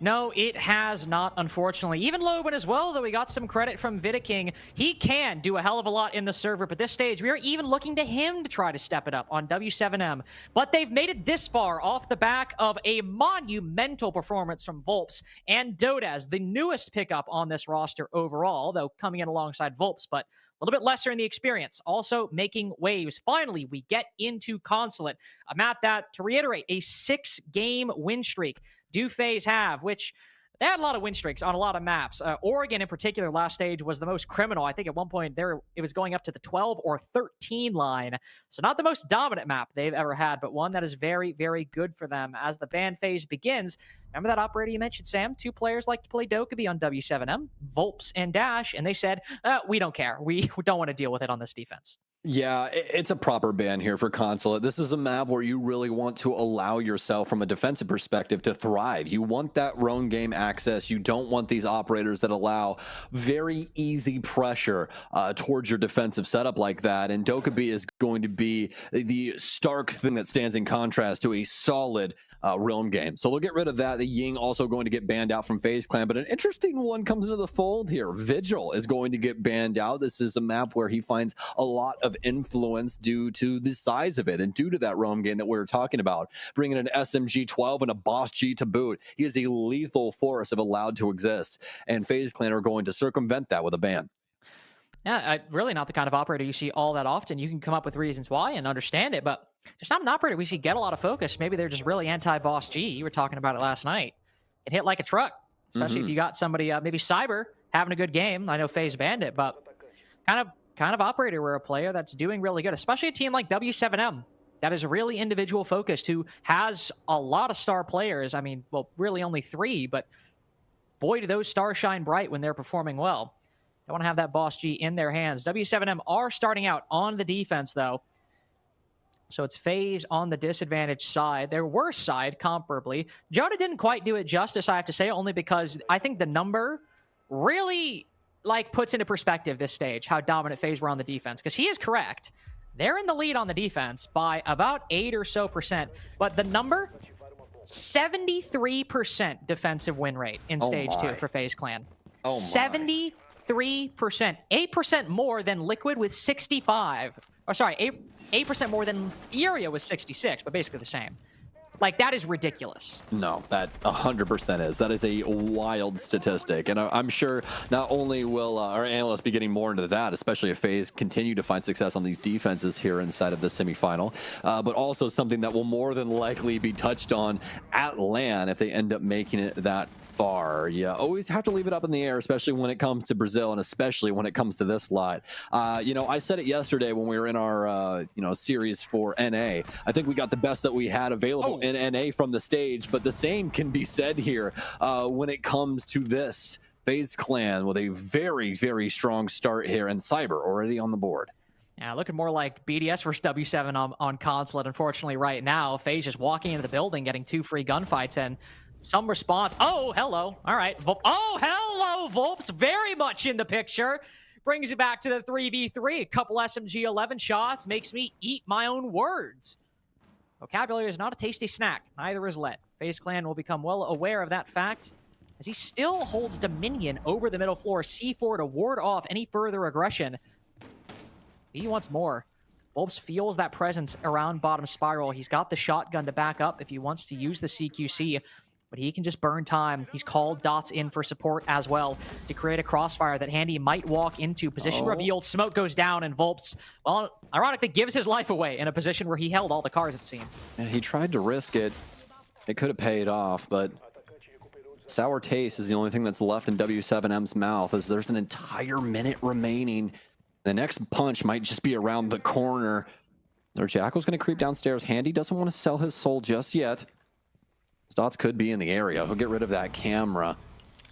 No, it has not, unfortunately. Even Loban as well, though we got some credit from Vidiking. He can do a hell of a lot in the server, but this stage, we are even looking to him to try to step it up on W7M. But they've made it this far off the back of a monumental performance from Volps and Dodaz, the newest pickup on this roster overall, though coming in alongside Volps, but a little bit lesser in the experience. Also making waves. Finally, we get into Consulate, a map that, to reiterate, a 6-game win streak do FaZe have, which they had a lot of win streaks on a lot of maps. Oregon in particular last stage was the most criminal. I think at one point there it was going up to the 12 or 13 line. So not the most dominant map they've ever had, but one that is very, very good for them as the ban phase begins. Remember that operator you mentioned, Sam? 2 players like to play Dokkaebi on W7M, Volps and Dash, and they said, we don't care. We don't want to deal with it on this defense. Yeah, it's a proper ban here for Consulate. This is a map where you really want to allow yourself from a defensive perspective to thrive. You want that roam game access. You don't want these operators that allow very easy pressure towards your defensive setup like that. And Dokkaebi is going to be the stark thing that stands in contrast to a solid realm game. So they'll get rid of that. The Ying also going to get banned out from FaZe Clan. But an interesting one comes into the fold here. Vigil is going to get banned out. This is a map where he finds a lot of influence due to the size of it and due to that roam game that we were talking about. Bringing an SMG 12 and a Boss G to boot. He is a lethal force if allowed to exist. And FaZe Clan are going to circumvent that with a ban. Yeah, really not the kind of operator you see all that often. You can come up with reasons why and understand it, but just not an operator we see get a lot of focus. Maybe they're just really anti-Boss G. You were talking about it last night. It hit like a truck, especially if you got somebody, maybe Cyber, having a good game. I know FaZe banned it, but kind of operator where a player that's doing really good, especially a team like W7M that is really individual focused, who has a lot of star players. I mean, well, really only 3, but boy, do those stars shine bright when they're performing well. They want to have that Boss G in their hands. W7M are starting out on the defense, though. So it's FaZe on the disadvantaged side, their worst side, comparably. Joda didn't quite do it justice, I have to say, only because I think the number really puts into perspective this stage how dominant FaZe were on the defense, because he is correct. They're in the lead on the defense by about 8 or so %, but the number, 73% defensive win rate in stage 2 for FaZe Clan. 73%, 8% more than Liquid with 65. Or sorry, 8% more than Furia with 66, but basically the same. That is ridiculous. No, that 100% is. That is a wild statistic. And I'm sure not only will our analysts be getting more into that, especially if FaZe continue to find success on these defenses here inside of the semifinal, but also something that will more than likely be touched on at LAN if they end up making it that far. You always have to leave it up in the air, especially when it comes to Brazil and especially when it comes to this lot. I said it yesterday when we were in our series for NA. I think we got the best that we had available in NA from the stage, but the same can be said here when it comes to this FaZe Clan with a very, very strong start here, and Cyber already on the board. Yeah, looking more like BDS versus W7 on Consulate, unfortunately, right now. FaZe just walking into the building, getting 2 free gunfights, and some response. Oh, hello. All right. Oh, hello, Volps. Very much in the picture. Brings you back to the 3v3. A couple SMG 11 shots. Makes me eat my own words. Vocabulary is not a tasty snack. Neither is Let. FaZe Clan will become well aware of that fact, as he still holds dominion over the middle floor. C4 to ward off any further aggression. He wants more. Volps feels that presence around bottom spiral. He's got the shotgun to back up if he wants to use the CQC. But he can just burn time. He's called Dots in for support as well to create a crossfire that Handy might walk into. Position revealed, smoke goes down, and Volps, well, ironically, gives his life away in a position where he held all the cars, it seemed. Yeah, he tried to risk it. It could have paid off, but sour taste is the only thing that's left in W7M's mouth, as there's an entire minute remaining. The next punch might just be around the corner. Their Jackal's going to creep downstairs. Handy doesn't want to sell his soul just yet. Dots could be in the area. He'll get rid of that camera.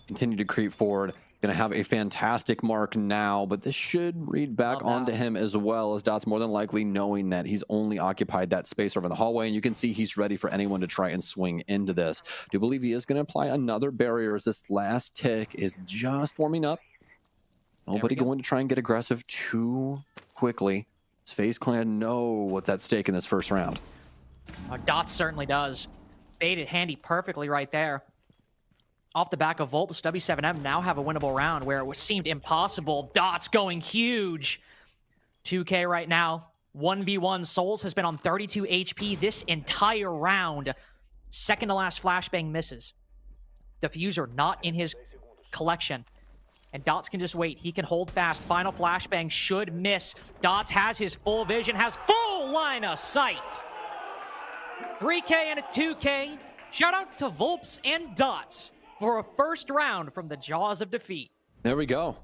Continue to creep forward. Going to have a fantastic mark now, but this should read back onto him as well, as Dots more than likely knowing that he's only occupied that space over in the hallway, and you can see he's ready for anyone to try and swing into this. Do you believe he is going to apply another barrier as this last tick is just warming up? Nobody going to try and get aggressive too quickly. Does FaZe Clan know what's at stake in this first round? Dots certainly does. Baited Handy perfectly right there. off the back of Volps, W7M now have a winnable round where it seemed impossible. Dots going huge. 2K right now. 1v1. Souls has been on 32 HP this entire round. Second to last flashbang misses. Diffuser not in his collection. And Dots can just wait. He can hold fast. Final flashbang should miss. Dots has his full vision, has full line of sight. 3K and a 2K. Shout out to Volps and Dots for a first round from the jaws of defeat. There we go.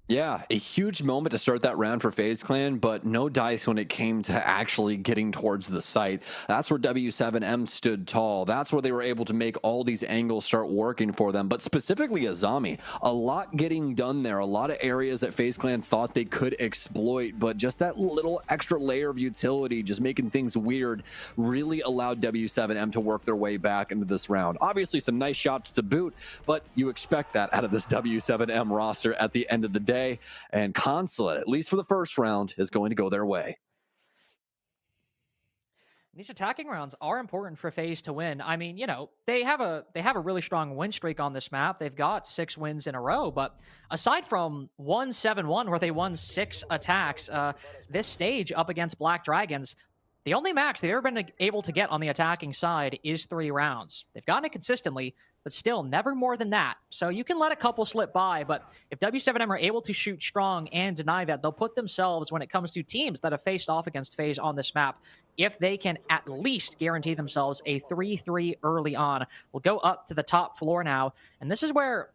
Yeah, a huge moment to start that round for FaZe Clan, but no dice when it came to actually getting towards the site. That's where W7M stood tall. That's where they were able to make all these angles start working for them, but specifically Azami. A lot getting done there, a lot of areas that FaZe Clan thought they could exploit, but just that little extra layer of utility, just making things weird, really allowed W7M to work their way back into this round. Obviously, some nice shots to boot, but you expect that out of this W7M roster at the end of the day. And Consulate, at least for the first round, is going to go their way. These attacking rounds are important for FaZe to win. I mean, you know, they have a really strong win streak on this map. They've got 6 wins in a row, but aside from 1-7-1 where they won 6 attacks, this stage up against Black Dragons, the only max they've ever been able to get on the attacking side is 3 rounds. They've gotten it consistently, but still never more than that. So you can let a couple slip by, but if W7M are able to shoot strong and deny that, they'll put themselves, when it comes to teams that have faced off against FaZe on this map, if they can at least guarantee themselves a 3-3 early on. We'll go up to the top floor now, and this is where,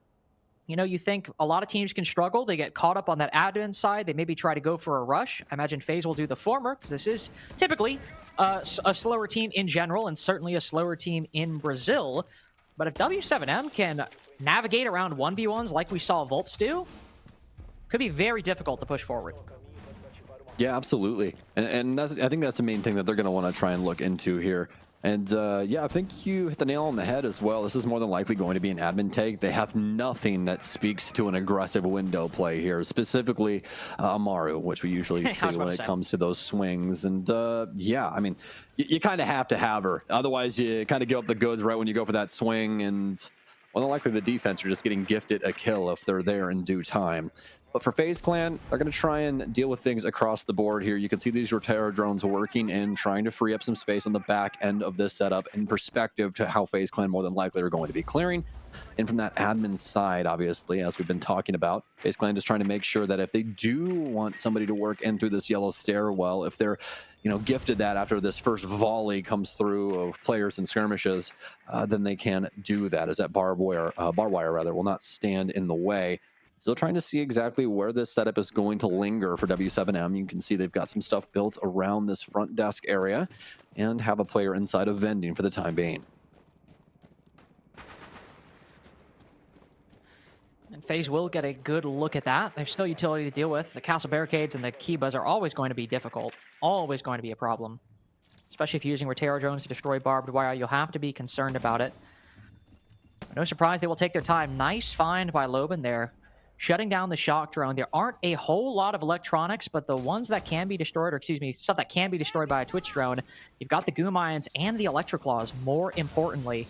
you know, you think a lot of teams can struggle. They get caught up on that admin side. They maybe try to go for a rush. I imagine FaZe will do the former, because this is typically a slower team in general, and certainly a slower team in Brazil. But if W7M can navigate around 1v1s like we saw Volps do, could be very difficult to push forward. Yeah, absolutely. And I think that's the main thing that they're going to want to try and look into here. And yeah, I think you hit the nail on the head as well. This is more than likely going to be an admin take. They have nothing that speaks to an aggressive window play here, specifically Amaru, which we usually see when it comes to those swings. And yeah, I mean, you kind of have to have her. Otherwise, you kind of give up the goods right when you go for that swing. And more than likely, the defense are just getting gifted a kill if they're there in due time. But for FaZe Clan, they're going to try and deal with things across the board here. You can see these Rotero drones working and trying to free up some space on the back end of this setup in perspective to how FaZe Clan more than likely are going to be clearing. And from that admin side, obviously, as we've been talking about, FaZe Clan just trying to make sure that if they do want somebody to work in through this yellow stairwell, if they're, you know, gifted that after this first volley comes through of players and skirmishes, then they can do that, as that barbed wire will not stand in the way. Still trying to see exactly where this setup is going to linger for W7M. You can see they've got some stuff built around this front desk area and have a player inside of vending for the time being. And FaZe will get a good look at that. There's still utility to deal with. The castle barricades and the Kibas are always going to be difficult. Always going to be a problem. Especially if you're using Rotero drones to destroy barbed wire, you'll have to be concerned about it. No surprise, they will take their time. Nice find by Loban there, shutting down the shock drone. There aren't a whole lot of electronics, but the ones that can be destroyed, or excuse me, stuff that can be destroyed by a Twitch drone, you've got the Goom Ions and the Electroclaws, more importantly.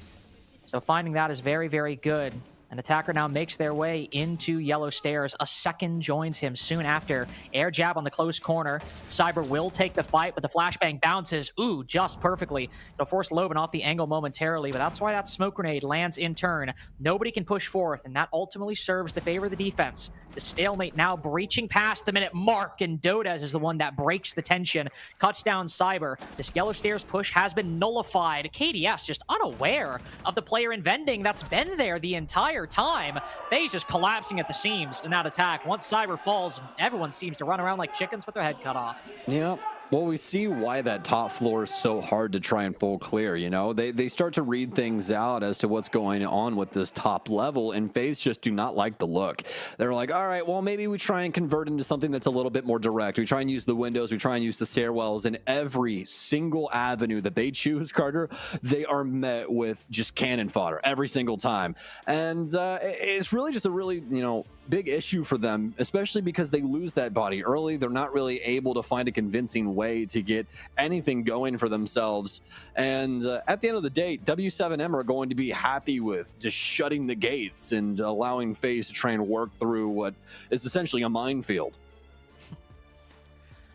So finding that is very, very good. An attacker now makes their way into yellow stairs. A second joins him soon after. Air jab on the close corner. Cyber will take the fight, but the flashbang bounces. Ooh, just perfectly. It'll force Loban off the angle momentarily, but that's why that smoke grenade lands in turn. Nobody can push forth, and that ultimately serves to favor the defense. The stalemate now breaching past the minute mark, and Dodez is the one that breaks the tension. Cuts down Cyber. This yellow stairs push has been nullified. KDS just unaware of the player in vending that's been there the entire time. FaZe just collapsing at the seams in that attack. Once Cyber falls, everyone seems to run around like chickens with their head cut off. Yeah. Well, we see why that top floor is so hard to try and full clear, you know? They start to read things out as to what's going on with this top level, and FaZe just do not like the look. They're like, all right, well, maybe we try and convert into something that's a little bit more direct. We try and use the windows, we try and use the stairwells, and every single avenue that they choose, Carter, they are met with just cannon fodder every single time. And it's really just a really, you know, big issue for them, especially because they lose that body early. They're not really able to find a convincing way to get anything going for themselves. And at the end of the day, W7M are going to be happy with just shutting the gates and allowing FaZe to try and work through what is essentially a minefield.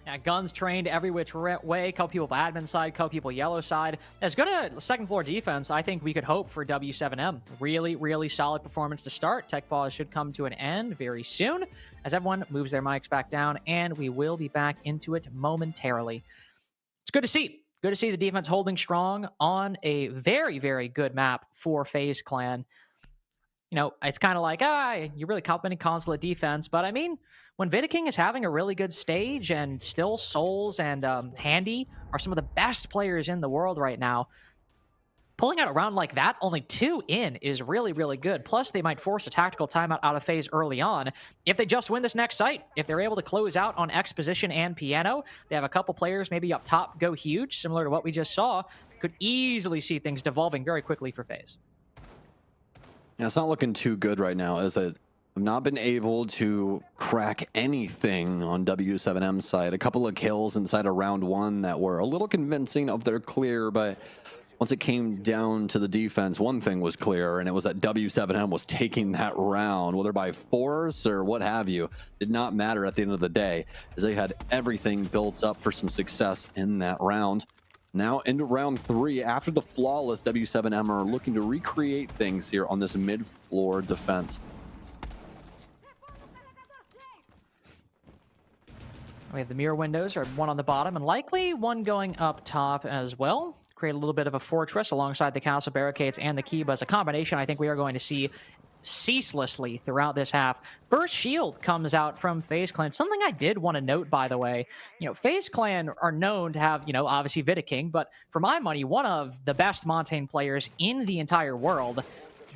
Yeah, guns trained every which way. Couple people admin side, couple people yellow side. As good a second floor defense I think we could hope for W7M. Really, really solid performance to start. Tech pause should come to an end very soon as everyone moves their mics back down, and we will be back into it momentarily. It's good to see. Good to see the defense holding strong on a very, very good map for FaZe Clan. You know, it's kind of like, you're really complimenting Consulate defense, but I mean, when Vidiking is having a really good stage and still Souls and Handy are some of the best players in the world right now, pulling out a round like that, only 2 in, is really, really good. Plus, they might force a tactical timeout out of FaZe early on if they just win this next site. If they're able to close out on Exposition and Piano, they have a couple players maybe up top go huge, similar to what we just saw. Could easily see things devolving very quickly for FaZe. Yeah, it's not looking too good right now, as I've not been able to crack anything on W7M's side. A couple of kills inside of round 1 that were a little convincing of their clear, but once it came down to the defense, one thing was clear, and it was that W7M was taking that round, whether by force or what have you. Did not matter at the end of the day, as they had everything built up for some success in that round. Now into round 3, after the flawless, W7M are looking to recreate things here on this mid-floor defense. We have the mirror windows, or one on the bottom, and likely one going up top as well. Create a little bit of a fortress alongside the castle barricades and the Kiba as a combination I think we are going to see ceaselessly throughout this half. First shield comes out from FaZe Clan. Something I did want to note, by the way, FaZe Clan are known to have, obviously Vidiking, but for my money, one of the best Montaigne players in the entire world.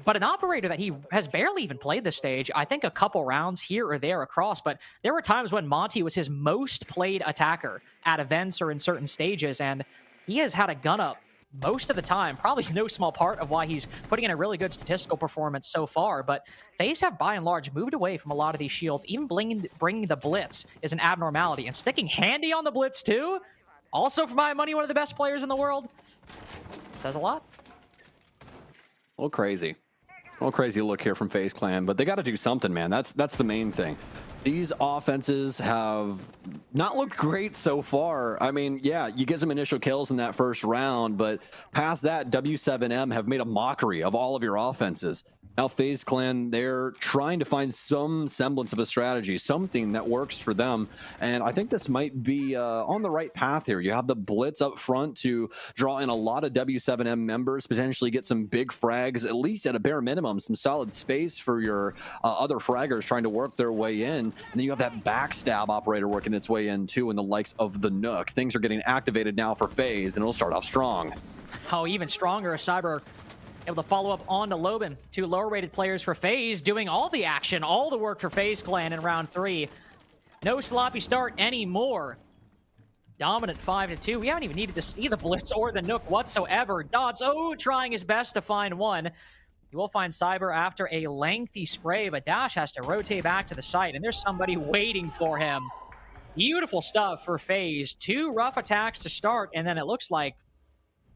But an operator that he has barely even played this stage, I think a couple rounds here or there across, but there were times when Monty was his most played attacker at events or in certain stages, and he has had a gun up most of the time. Probably no small part of why he's putting in a really good statistical performance so far, but FaZe have by and large moved away from a lot of these shields. Even bringing the Blitz is an abnormality, and sticking Handy on the Blitz too, also for my money one of the best players in the world, says a lot. A little crazy. A little crazy look here from FaZe Clan, but they got to do something, man. That's the main thing. These offenses have not looked great so far. I mean, yeah, you get some initial kills in that first round, but past that, W7M have made a mockery of all of your offenses. Now, FaZe Clan, they're trying to find some semblance of a strategy, something that works for them. And I think this might be on the right path here. You have the Blitz up front to draw in a lot of W7M members, potentially get some big frags, at least at a bare minimum, some solid space for your other fraggers trying to work their way in. And then you have that backstab operator working its way in too, in the likes of the Nook. Things are getting activated now for FaZe, and it'll start off strong. Oh, even stronger. Cyber able to follow up on to Lobin. 2 lower rated players for FaZe doing all the action, all the work for FaZe Clan in round 3. No sloppy start anymore. Dominant 5-2. We haven't even needed to see the Blitz or the Nook whatsoever. Dots, trying his best to find one. You will find Cyber after a lengthy spray, but Dash has to rotate back to the site, and there's somebody waiting for him. Beautiful stuff for FaZe. 2 rough attacks to start, and then it looks like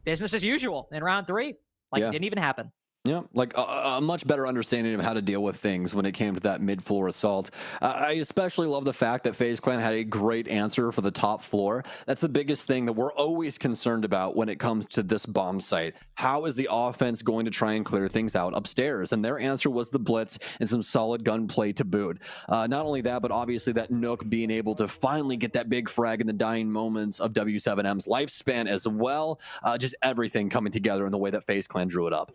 business as usual in round 3. Like it didn't even happen. Yeah, like a much better understanding of how to deal with things when it came to that mid-floor assault. I especially love the fact that FaZe Clan had a great answer for the top floor. That's the biggest thing that we're always concerned about when it comes to this bomb site. How is the offense going to try and clear things out upstairs? And their answer was the Blitz and some solid gunplay to boot. Not only that, but obviously that Nook being able to finally get that big frag in the dying moments of W7M's lifespan as well. Just everything coming together in the way that FaZe Clan drew it up.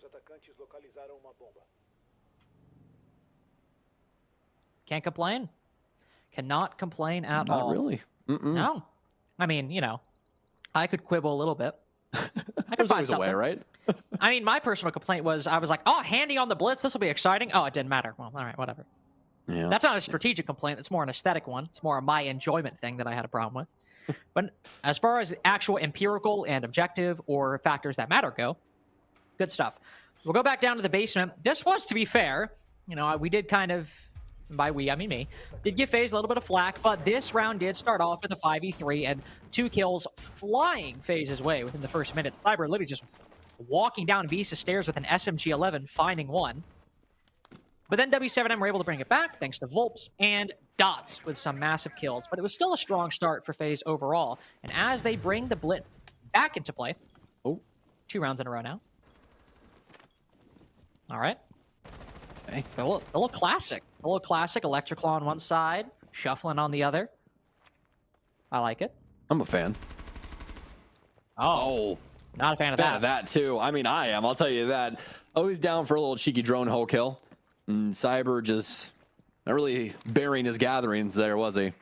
Can't complain. Cannot complain at all. Not really. No. I mean, I could quibble a little bit. I could find a way, right? I mean, my personal complaint was I was like, Handy on the Blitz. This will be exciting. Oh, it didn't matter. Well, all right, whatever. Yeah. That's not a strategic complaint. It's more an aesthetic one. It's more a my enjoyment thing that I had a problem with. But as far as actual empirical and objective or factors that matter go, good stuff. We'll go back down to the basement. This was, to be fair, we did kind of by we, I mean me, did give FaZe a little bit of flack, but this round did start off with a 5v3 and 2 kills flying FaZe's way within the first minute. Cyber literally just walking down Visa stairs with an SMG-11, finding one. But then W7M were able to bring it back, thanks to Volps and Dots with some massive kills. But it was still a strong start for FaZe overall. And as they bring the Blitz back into play, 2 rounds in a row now. All right. Hey, a little classic. A little classic. Electroclaw on one side, shuffling on the other. I like it. I'm a fan. Oh. Not a fan of Fan that. of that too. I mean, I am. I'll tell you that. Always down for a little cheeky drone hole kill. And Cyber just not really burying his gatherings there, was he?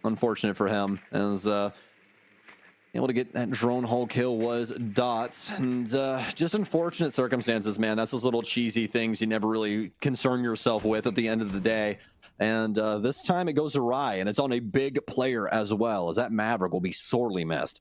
Unfortunate for him. As able to get that drone hole kill was Dots. And just unfortunate circumstances, man. That's those little cheesy things you never really concern yourself with at the end of the day. And this time it goes awry, and it's on a big player as well, as that Maverick will be sorely missed.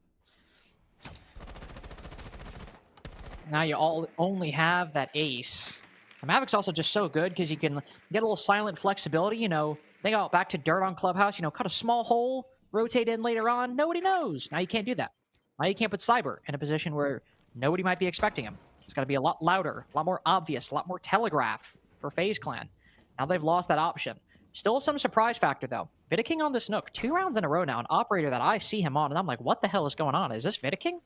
Now you all only have that ace. The Maverick's also just so good because you can get a little silent flexibility. You know, think about back to Dirt on Clubhouse. You know, cut a small hole, rotate in later on. Nobody knows. Now you can't do that. Now you can't put Cyber in a position where nobody might be expecting him. It's got to be a lot louder, a lot more obvious, a lot more telegraph for FaZe Clan. Now they've lost that option. Still some surprise factor, though. Vidiking on this Nook, 2 rounds in a row now. An operator that I see him on, and I'm like, what the hell is going on? Is this Vidiking?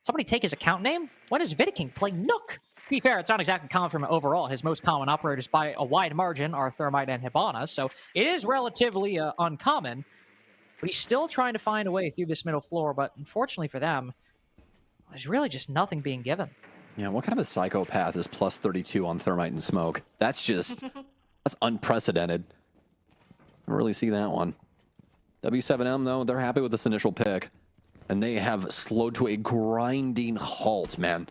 Somebody take his account name? When does Vidiking play Nook? To be fair, it's not exactly common from overall. His most common operators by a wide margin are Thermite and Hibana, so it is relatively uncommon. But he's still trying to find a way through this middle floor, but unfortunately for them, there's really just nothing being given. Yeah, what kind of a psychopath is plus 32 on Thermite and Smoke? That's just, that's unprecedented. I don't really see that one. W7M, though, they're happy with this initial pick. And they have slowed to a grinding halt, man.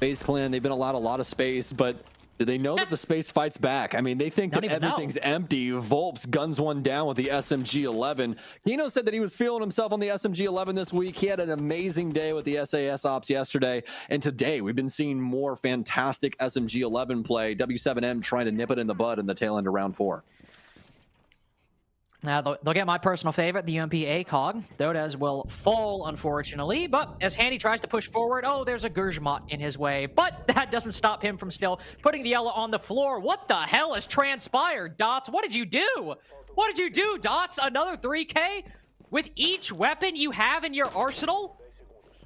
FaZe Clan, they've been allowed a lot of space, but do they know that the space fights back? I mean, they think that everything's empty. Volps guns one down with the SMG-11. Kino said that he was feeling himself on the SMG-11 this week. He had an amazing day with the SAS ops yesterday. And today, we've been seeing more fantastic SMG-11 play. W7M trying to nip it in the bud in the tail end of round 4. Now, they'll get my personal favorite, the UMP ACOG. Dodez will fall, unfortunately, but as Handy tries to push forward, oh, there's a Gurjmat in his way, but that doesn't stop him from still putting the yellow on the floor. What the hell has transpired, Dots? What did you do? What did you do, Dots? Another 3K? With each weapon you have in your arsenal?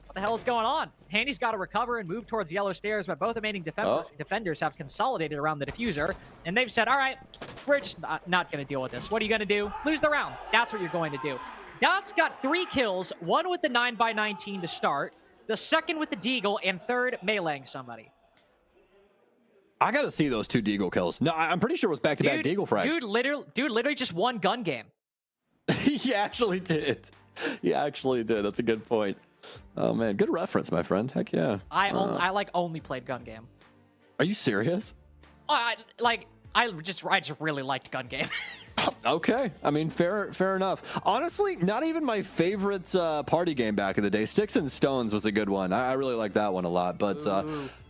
What the hell is going on? Handy's got to recover and move towards yellow stairs, but both remaining defenders have consolidated around the diffuser, and they've said, all right, we're just not going to deal with this. What are you going to do? Lose the round. That's what you're going to do. Dots got 3 kills, 1 with the 9x19 to start, the second with the Deagle, and third meleeing somebody. I got to see those 2 Deagle kills. No, I'm pretty sure it was back-to-back Deagle frags. Dude literally just won gun game. He actually did. He actually did. That's a good point. Oh, man. Good reference, my friend. Heck yeah. I only played gun game. Are you serious? I just really liked gun game. Okay. I mean, fair enough. Honestly, not even my favorite party game back in the day. Sticks and Stones was a good one. I really like that one a lot. But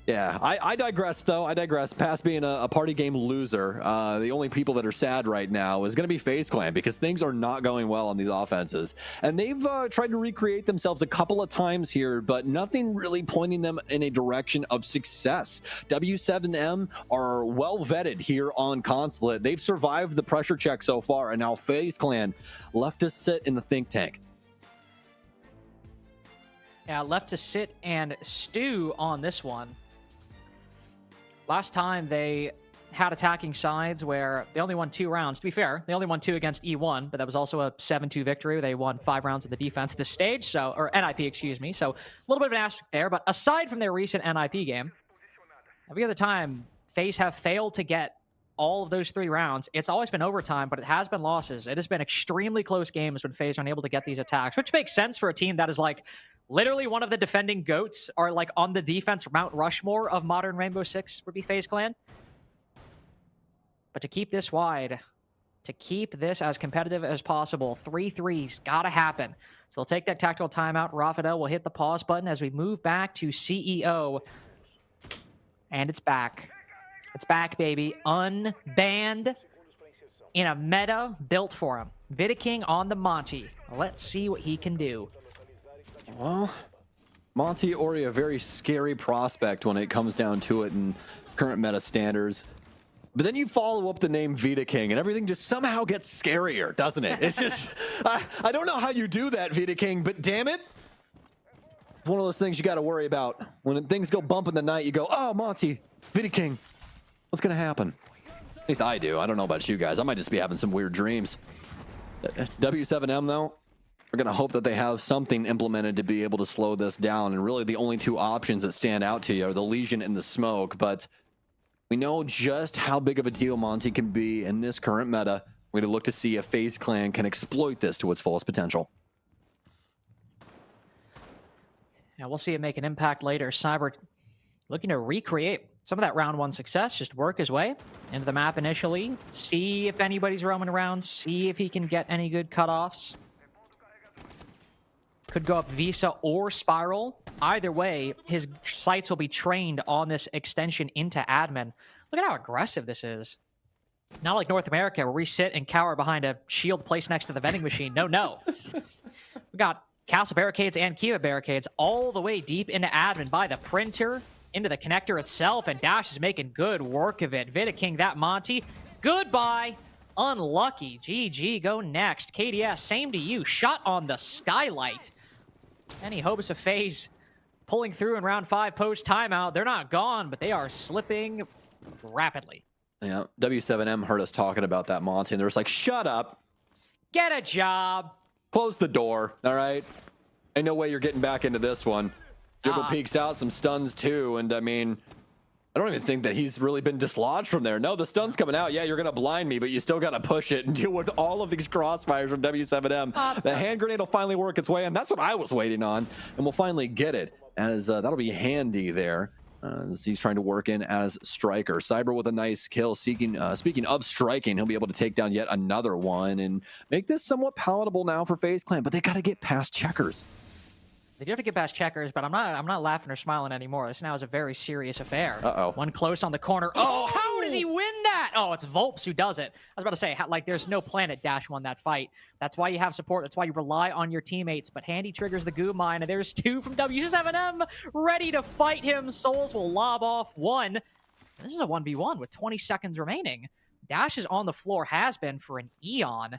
yeah, I digress, though. I digress. Past being a party game loser, the only people that are sad right now is going to be FaZe Clan because things are not going well on these offenses. And they've tried to recreate themselves a couple of times here, but nothing really pointing them in a direction of success. W7M are well vetted here on Consulate. They've survived the pressure check so far, and now FaZe Clan left to sit in the think tank. Yeah, left to sit and stew on this one. Last time they had attacking sides where they only won 2 rounds. To be fair, they only won 2 against E1, but that was also a 7-2 victory. They won 5 rounds of the defense this stage, or NIP, excuse me. So a little bit of an asterisk there, but aside from their recent NIP game, every other time FaZe have failed to get all of those 3 rounds. It's always been overtime, but it has been losses. It has been extremely close games when FaZe are unable to get these attacks, which makes sense for a team that is like literally one of the defending GOATs, are like on the defense Mount Rushmore of modern Rainbow Six would be FaZe Clan. But to keep this wide, to keep this as competitive as possible, 3 threes gotta happen. So they'll take that tactical timeout. Rafadel will hit the pause button as we move back to CEO. And it's back. It's back, baby. Unbanned. in a meta built for him. Vidaking on the Monty. Let's see what he can do. Well, Monty Ori, a very scary prospect when it comes down to it in current meta standards. But then you follow up the name Vita King, and everything just somehow gets scarier, doesn't it? It's just, I don't know how you do that, Vita King, but damn it. It's one of those things you got to worry about. When things go bump in the night, you go, oh, Monty, Vita King, what's going to happen? At least I do. I don't know about you guys. I might just be having some weird dreams. W7M, though, we're going to hope that they have something implemented to be able to slow this down. And really the only two options that stand out to you are the Legion and the Smoke. But we know just how big of a deal Monty can be in this current meta. We're going to look to see if FaZe Clan can exploit this to its fullest potential. Yeah, we'll see it make an impact later. Cyber looking to recreate some of that round one success, just work his way into the map initially, see if anybody's roaming around, see if he can get any good cutoffs. Could go up Visa or Spiral. Either way, his sights will be trained on this extension into admin. Look at how aggressive this is. Not like North America, where we sit and cower behind a shield placed next to the vending machine. No. We got castle barricades and Kiva barricades all the way deep into admin by the printer, into the connector itself, and Dash is making good work of it. Vita King, that Monty. Goodbye. Unlucky. GG, go next. KDS, same to you. Shot on the skylight. Any hopes of FaZe pulling through in round 5 post timeout? They're not gone, but they are slipping rapidly. Yeah, W7M heard us talking about that Monty, and they're just like, shut up. Get a job. Close the door, all right? Ain't no way you're getting back into this one. Dribble peeks out, some stuns too, and I mean, I don't even think that he's really been dislodged from there. No, the stun's coming out. Yeah, you're going to blind me, but you still got to push it and deal with all of these crossfires from W7M. The hand grenade will finally work its way, and that's what I was waiting on, and we'll finally get it, as that'll be handy there. As he's trying to work in as striker. Cyber with a nice kill. Speaking of striking, he'll be able to take down yet another one and make this somewhat palatable now for FaZe Clan, but they got to get past checkers. They do have to get past checkers, but I'm not laughing or smiling anymore. This now is a very serious affair. Uh-oh. One close on the corner. Oh, how does he win that? Oh, it's Volps who does it. I was about to say, like, there's no planet Dash won that fight. That's why you have support. That's why you rely on your teammates. But Handy triggers the goo mine, and there's 2 from W7M ready to fight him. Souls will lob off 1. This is a 1v1 with 20 seconds remaining. Dash is on the floor, has been for an eon.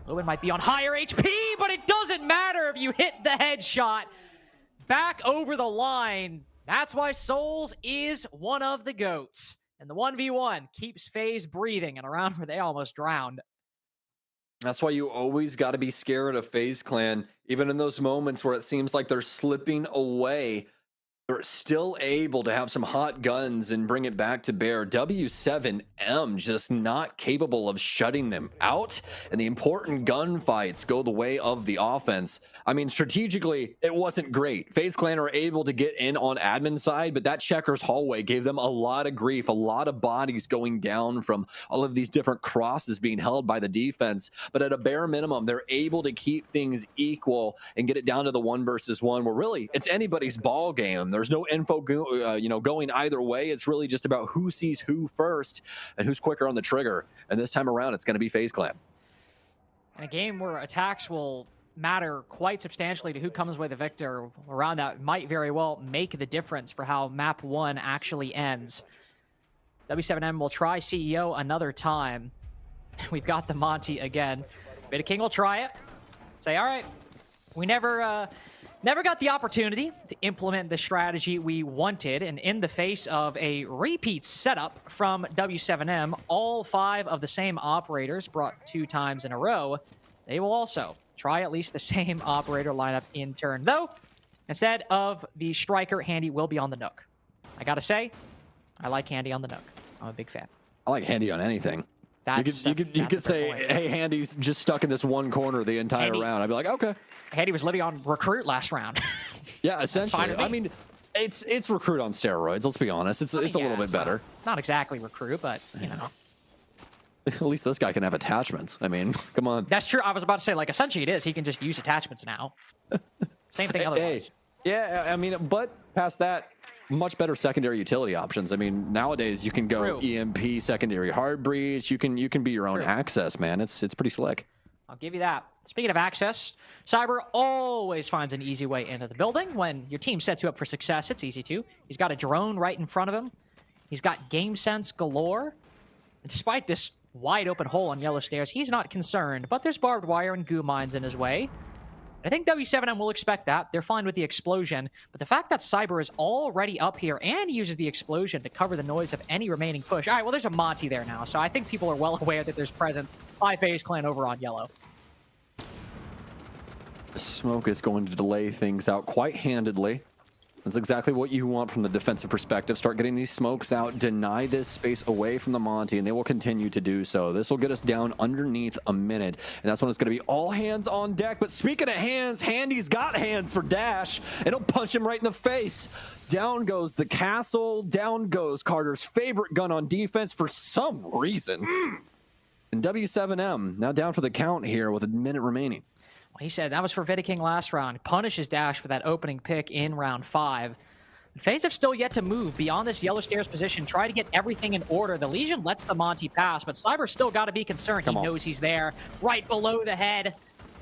Lewin might be on higher HP, but it doesn't matter if you hit the headshot. Back over the line. That's why Souls is one of the GOATs. And the 1v1 keeps FaZe breathing in a round where they almost drowned. That's why you always got to be scared of FaZe Clan. Even in those moments where it seems like they're slipping away, they're still able to have some hot guns and bring it back to bear. W7M just not capable of shutting them out, and the important gunfights go the way of the offense. I mean, strategically, it wasn't great. FaZe Clan are able to get in on admin side, but that checkers hallway gave them a lot of grief, a lot of bodies going down from all of these different crosses being held by the defense. But at a bare minimum, they're able to keep things equal and get it down to the 1 versus 1, where really it's anybody's ball game. There's no info going either way. It's really just about who sees who first and who's quicker on the trigger. And this time around, it's going to be FaZe Clan. In a game where attacks will matter quite substantially to who comes away the victor, around that might very well make the difference for how map 1 actually ends. W7M will try CEO another time. We've got the Monty again. Vita King will try it. Say, all right, we never got the opportunity to implement the strategy we wanted, and in the face of a repeat setup from W7M, all 5 of the same operators brought 2 times in a row, they will also try at least the same operator lineup in turn. Though, instead of the striker, Handy will be on the Nook. I gotta say, I like Handy on the Nook. I'm a big fan. I like Handy on anything. You could say, hey, Handy's just stuck in this one corner the entire round. I'd be like, okay. Handy was living on recruit last round. Yeah, essentially. I mean, it's recruit on steroids. Let's be honest. It's a little bit better. Not exactly recruit, but you know. At least this guy can have attachments. I mean, come on. That's true. I was about to say, like, essentially it is. He can just use attachments now. Same thing otherwise. Yeah, I mean, but past that, much better secondary utility options. I mean, nowadays you can go EMP, secondary hard breach. You can be your own access, man. It's pretty slick. I'll give you that. Speaking of access, Cyber always finds an easy way into the building. When your team sets you up for success, it's easy to. He's got a drone right in front of him. He's got game sense galore. And despite this wide open hole on yellow stairs, he's not concerned, but there's barbed wire and goo mines in his way. I think W7M will expect that. They're fine with the explosion, but the fact that Cyber is already up here and uses the explosion to cover the noise of any remaining push. All right, well, there's a Monty there now, so I think people are well aware that there's presence by FaZe Clan over on yellow. The smoke is going to delay things out quite handedly. That's exactly what you want from the defensive perspective. Start getting these smokes out, deny this space away from the Monty, and they will continue to do so. This will get us down underneath a minute, and that's when it's going to be all hands on deck. But speaking of hands, Handy's got hands for Dash, and he'll punch him right in the face. Down goes the castle. Down goes Carter's favorite gun on defense for some reason. And W7M now down for the count here with a minute remaining. He said that was for Vidiking last round. Punishes Dash for that opening pick in round 5. FaZe have still yet to move beyond this yellow stairs position, try to get everything in order. The Legion lets the Monty pass, but Cyber's still got to be concerned. He knows he's there, right below the head.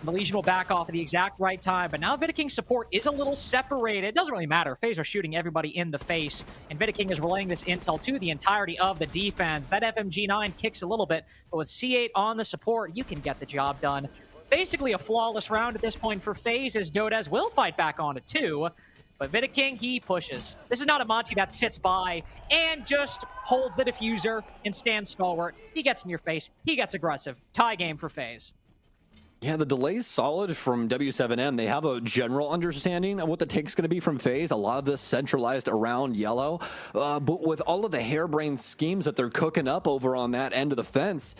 The Legion will back off at the exact right time, but now Vidiking's support is a little separated. It doesn't really matter. FaZe are shooting everybody in the face, and Vidiking is relaying this intel to the entirety of the defense. That FMG9 kicks a little bit, but with C8 on the support, you can get the job done. Basically a flawless round at this point for FaZe, as Dodez will fight back on it too. But Vidiking, he pushes. This is not a Monty that sits by and just holds the diffuser and stands stalwart. He gets in your face. He gets aggressive. Tie game for FaZe. Yeah, the delay's solid from W7M. They have a general understanding of what the take's going to be from FaZe. A lot of this centralized around yellow. But with all of the harebrained schemes that they're cooking up over on that end of the fence,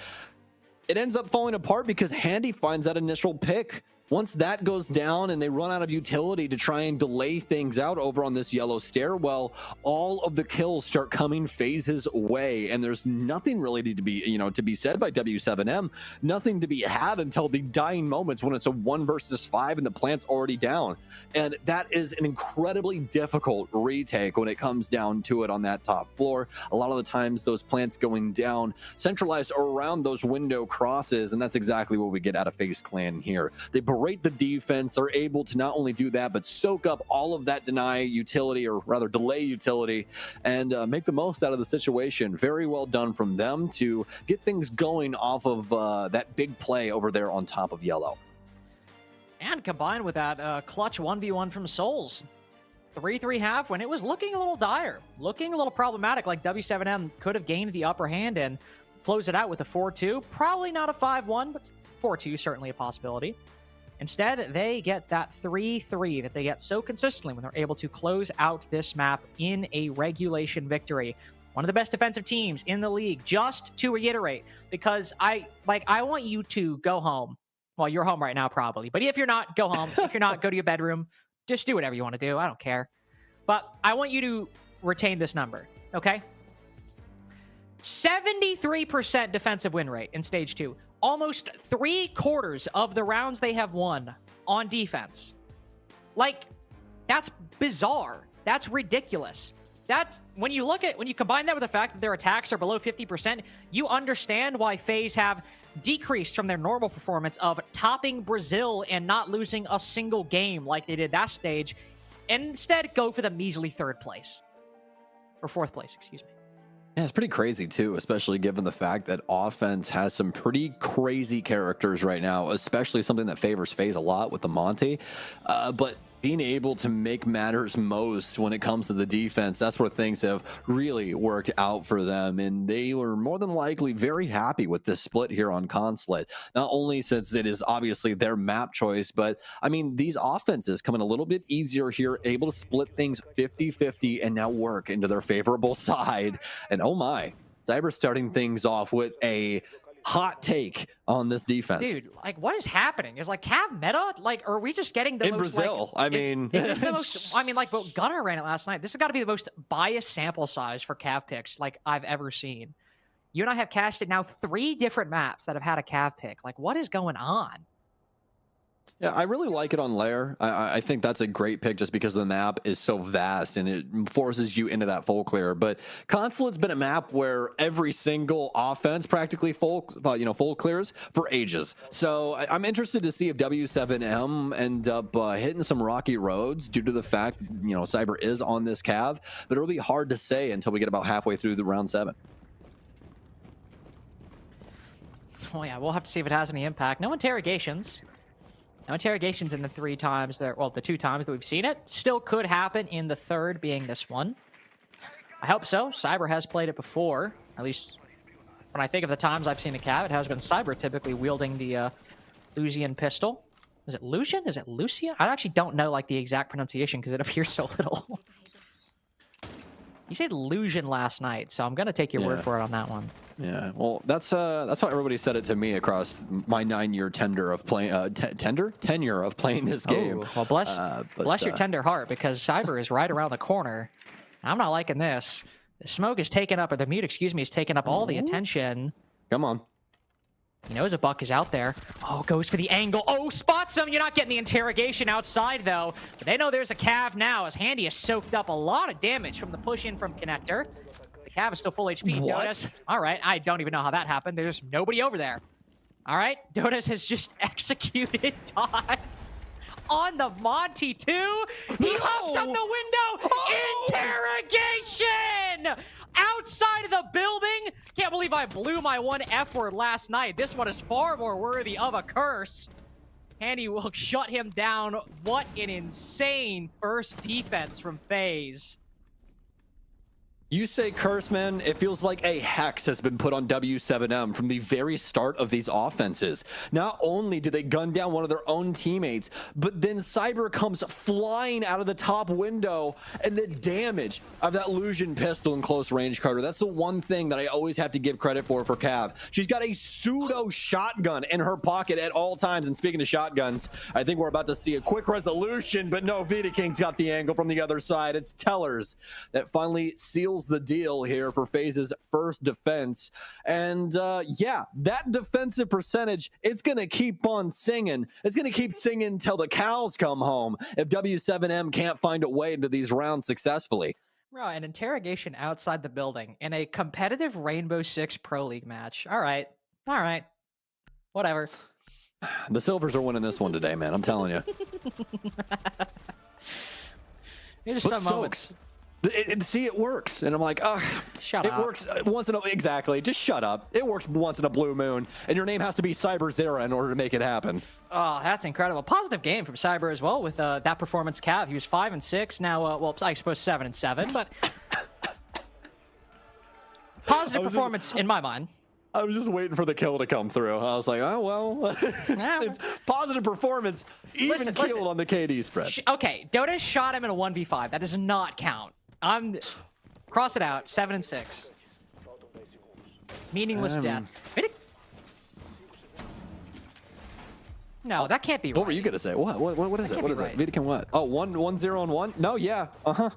it ends up falling apart because Handy finds that initial pick. Once that goes down and they run out of utility to try and delay things out over on this yellow stairwell, all of the kills start coming FaZe's way, and there's nothing really to be said by W7M. Nothing to be had until the dying moments when it's a 1 versus 5 and the plant's already down. And that is an incredibly difficult retake when it comes down to it on that top floor. A lot of the times those plants going down centralized around those window crosses, and that's exactly what we get out of FaZe Clan here. They berate the defense, are able to not only do that, but soak up all of that deny utility, or rather delay utility, and make the most out of the situation. Very well done from them to get things going off of that big play over there on top of yellow. And combined with that clutch 1v1 from Souls. 3-3 half when it was looking a little dire, looking a little problematic, like W7M could have gained the upper hand and close it out with a 4-2. Probably not a 5-1, but 4-2 certainly a possibility. Instead, they get that 3-3 that they get so consistently when they're able to close out this map in a regulation victory. One of the best defensive teams in the league, just to reiterate, because I want you to go home. Well, you're home right now probably, but if you're not, go home. If you're not, go to your bedroom. Just do whatever you want to do. I don't care. But I want you to retain this number, okay? 73% defensive win rate in stage 2. Almost 3/4 of the rounds they have won on defense. Like, that's bizarre. That's ridiculous. That's when you combine that with the fact that their attacks are below 50%, you understand why FaZe have decreased from their normal performance of topping Brazil and not losing a single game like they did that stage, and instead go for the measly 3rd place. Or 4th place, excuse me. Yeah, it's pretty crazy too, especially given the fact that offense has some pretty crazy characters right now, especially something that favors FaZe a lot with the Monty. But being able to make matters most when it comes to the defense, that's where things have really worked out for them. And they were more than likely very happy with this split here on Consulate. Not only since it is obviously their map choice, but I mean, these offenses coming a little bit easier here, able to split things 50-50 and now work into their favorable side. And oh my, Cyber starting things off with a hot take on this defense. Dude, like, what is happening? Is like Cav meta? Like, are we just getting the in most, Brazil? Like, is this the most? I mean, like, but Gunnar ran it last night. This has got to be the most biased sample size for Cav picks like I've ever seen. You and I have casted now 3 different maps that have had a Cav pick. Like, what is going on? Yeah, I really like it on Lair. I think that's a great pick just because the map is so vast and it forces you into that full clear. But Consulate's been a map where every single offense practically full clears for ages. So I'm interested to see if W7M end up hitting some rocky roads due to the fact, Cyber is on this cav, but it'll be hard to say until we get about halfway through the round 7. Well, yeah, we'll have to see if it has any impact. No interrogations. No interrogations in the 3 times that, well, the 2 times that we've seen it. Still could happen in the 3rd, being this one. I hope so. Cyber has played it before. At least when I think of the times I've seen a cav, it has been Cyber typically wielding the Lucian pistol. Is it Lucian? Is it Lucia? I actually don't know like the exact pronunciation because it appears so little. You said Lucian last night, so I'm going to take your word for it on that one. Yeah, well, that's how everybody said it to me across my 9-year tenure of playing this game. Oh, well, bless your tender heart, because Cyber is right around the corner. I'm not liking this. The smoke is taking up, or the mute, excuse me, is taking up all the attention. Come on. He knows a buck is out there. Oh, goes for the angle. Oh, spots him. You're not getting the interrogation outside, though. But they know there's a cav now, as Handy has soaked up a lot of damage from the push in from Connector. The cav is still full HP. What? Dotas, all right, I don't even know how that happened. There's nobody over there. All right, Dotas has just executed dots on the Monty, too. He hops out the window. Interrogation! Outside of the building. Can't believe I blew my one F word last night. This one is far more worthy of a curse. Handy will shut him down. What an insane first defense from FaZe. You say curse, man, it feels like a hex has been put on W7M from the very start of these offenses. Not only do they gun down one of their own teammates, but then Cyber comes flying out of the top window, and the damage of that Lucian pistol in close range, Carter. That's the one thing that I always have to give credit for Cav. She's got a pseudo shotgun in her pocket at all times, and speaking of shotguns, I think we're about to see a quick resolution, but no, Vita King's got the angle from the other side. It's Tellers that finally seals the deal here for FaZe's first defense. And yeah, that defensive percentage, it's gonna keep on singing. It's gonna keep singing till the cows come home if W7M can't find a way into these rounds successfully. Bro, an interrogation outside the building in a competitive Rainbow Six Pro League match. All right, whatever. The Silvers are winning this one today, man. I'm telling you. There's some moments. See, it works, and I'm like, oh, shut up. It works once in a, exactly. Just shut up. It works once in a blue moon, and your name has to be Cyber Zera in order to make it happen. Oh, that's incredible. Positive game from Cyber as well with that performance cav. He was 5-6 now. Well, I suppose 7-7, but positive performance in my mind. I was just waiting for the kill to come through. I was like, oh, well, it's positive performance, even killed on the KD spread. Okay, Dota shot him in a 1v5. That does not count. Cross it out, 7-6. Meaningless death. No, that can't be right. What were you going to say? What is it? What is it? Vidican what? Oh, 1-0-1? No, yeah. Uh-huh.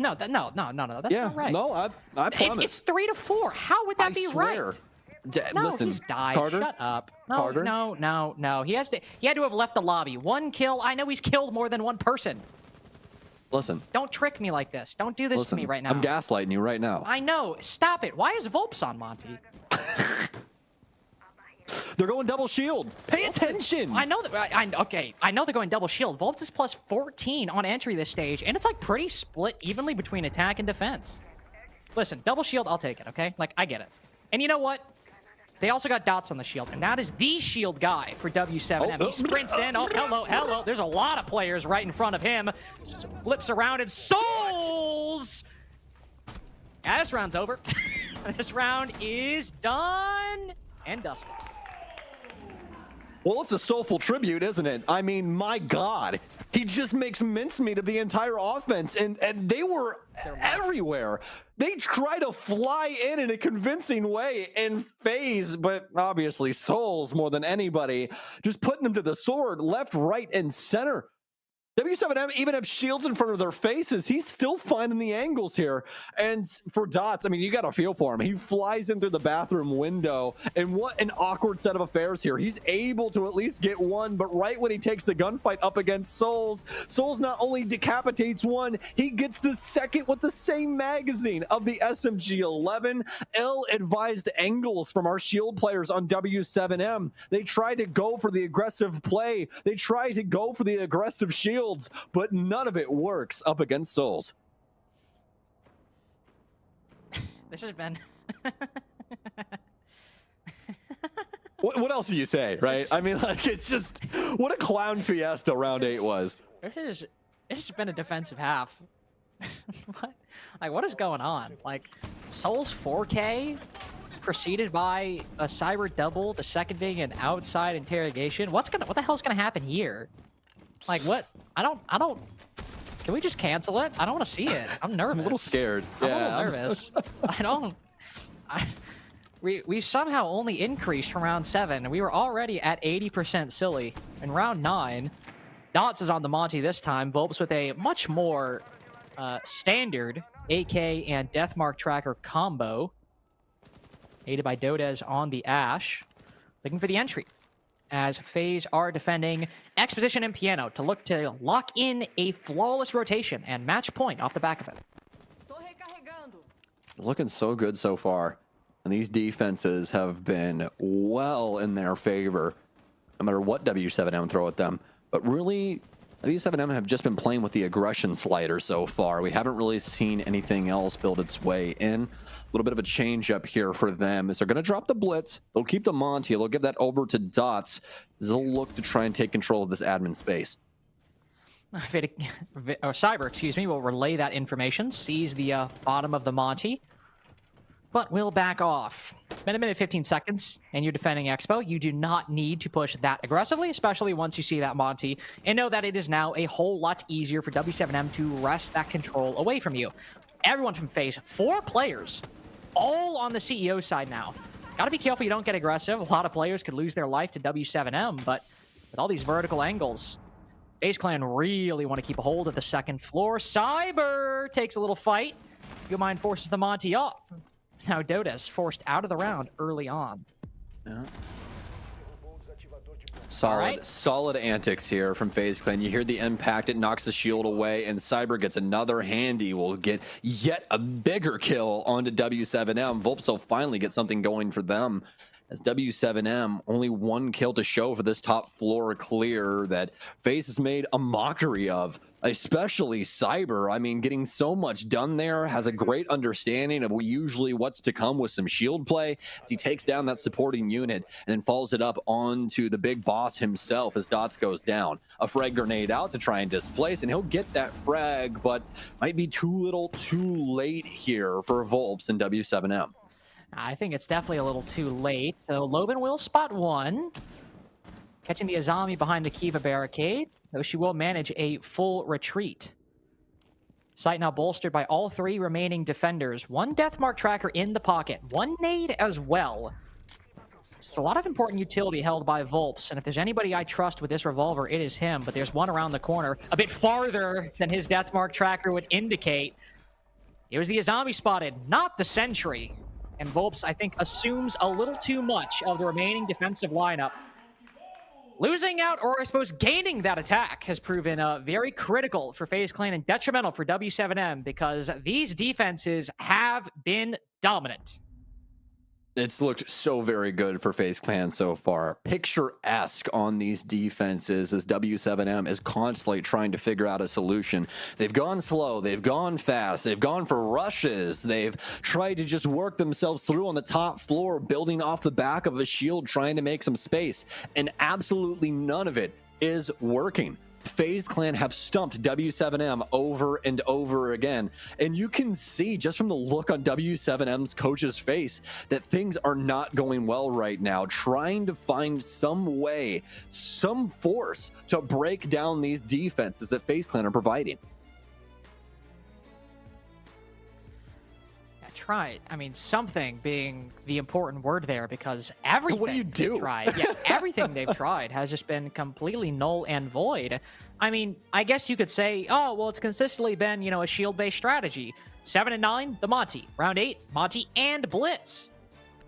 No, that's not right. No, I promise. It's 3-4. How would that be right? No, Listen, he's died. Carter, Shut up. No, Carter? No. He had to have left the lobby. One kill. I know he's killed more than one person. Listen. Don't trick me like this. Don't do this to me right now. I'm gaslighting you right now. I know. Stop it. Why is Volps on Monty? They're going double shield. Pay attention. I know that. Okay, I know they're going double shield. Volps is plus 14 on entry this stage, and it's like pretty split evenly between attack and defense. Listen, double shield, I'll take it, okay? Like, I get it. And you know what? They also got dots on the shield, and that is the shield guy for W7M. He sprints in. Oh, hello. There's a lot of players right in front of him. Just flips around and souls! Yeah, this round's over. This round is done and dusted. Well, it's a soulful tribute, isn't it? I mean, my God. He just makes mincemeat of the entire offense, and they were everywhere. They try to fly in a convincing way in FaZe, but obviously Souls more than anybody, just putting them to the sword left, right, and center. W7M even have shields in front of their faces. He's still finding the angles here. And for Dots, I mean, you got to feel for him. He flies in through the bathroom window. And what an awkward set of affairs here. He's able to at least get one, but right when he takes a gunfight up against Souls, Souls not only decapitates one, he gets the second with the same magazine of the SMG-11. Ill-advised angles from our shield players on W7M. They try to go for the aggressive play. They try to go for the aggressive shield, but none of it works up against Souls. This has been... what else do you say, right? I mean, like, it's just... What a clown fiesta round 8 was. It's been a defensive half. What is going on? Like, Souls 4K preceded by a cyber double, the second being an outside interrogation. What the hell's gonna happen here? Like, what? I don't... Can we just cancel it? I don't want to see it. I'm nervous. I'm a little scared. I'm a little nervous. We somehow only increased from round 7. We were already at 80% silly. In round 9, Dots is on the Monty this time. Volps with a much more standard AK and Deathmark Tracker combo. Aided by Dodez on the Ash. Looking for the entry, as FaZe are defending Exposition and Piano to look to lock in a flawless rotation and match point off the back of it. Looking so good so far. And these defenses have been well in their favor, no matter what W7M throw at them. But really, W7M have just been playing with the aggression slider so far. We haven't really seen anything else build its way in. A little bit of a change up here for them is they're going to drop the blitz. They'll keep the Monty. They'll give that over to Dots. They'll look to try and take control of this admin space. Cyber, excuse me, will relay that information. Sees the bottom of the Monty. But we'll back off. Been a minute 15 seconds, and you're defending Expo. You do not need to push that aggressively, especially once you see that Monty, and know that it is now a whole lot easier for W7M to wrest that control away from you. Everyone from FaZe, 4 players, all on the CEO side now. Gotta be careful you don't get aggressive. A lot of players could lose their life to W7M, but with all these vertical angles, FaZe Clan really want to keep a hold of the second floor. Cyber takes a little fight. Good Mind forces the Monty off. Now Dodez forced out of the round early on. Yeah. Solid antics here from FaZe Clan. You hear the impact, it knocks the shield away, and Cyber gets another handy. Will get yet a bigger kill onto W7M. Volps will finally get something going for them. As W7M, only 1 kill to show for this top floor clear that FaZe has made a mockery of, especially Cyber. I mean, getting so much done there, has a great understanding of usually what's to come with some shield play as he takes down that supporting unit and then follows it up onto the big boss himself as Dots goes down. A frag grenade out to try and displace, and he'll get that frag, but might be too little too late here for Volps and W7M. I think it's definitely a little too late. So Loban will spot 1. Catching the Azami behind the Kiva barricade, though she will manage a full retreat. Site now bolstered by all 3 remaining defenders. 1 Deathmark Tracker in the pocket. 1 nade as well. It's a lot of important utility held by Volps, and if there's anybody I trust with this revolver, it is him. But there's one around the corner, a bit farther than his Deathmark Tracker would indicate. Here's the Azami spotted, not the Sentry. And Volps, I think, assumes a little too much of the remaining defensive lineup. Losing out, or I suppose gaining that attack, has proven very critical for FaZe Clan and detrimental for W7M because these defenses have been dominant. It's looked so very good for FaZe Clan so far. Picturesque on these defenses as W7M is constantly trying to figure out a solution. They've gone slow, they've gone fast, they've gone for rushes, they've tried to just work themselves through on the top floor, building off the back of a shield, trying to make some space, and absolutely none of it is working. FaZe Clan have stumped W7M over and over again. And you can see just from the look on W7M's coach's face that things are not going well right now. Trying to find some way, some force to break down these defenses that FaZe Clan are providing. tried. I mean, something being the important word there, because everything What do you do? they've tried, yeah, everything they've tried has just been completely null and void. I mean, I guess you could say, oh, well, it's consistently been, a shield-based strategy. 7 and 9, the Monty. Round 8, Monty and Blitz.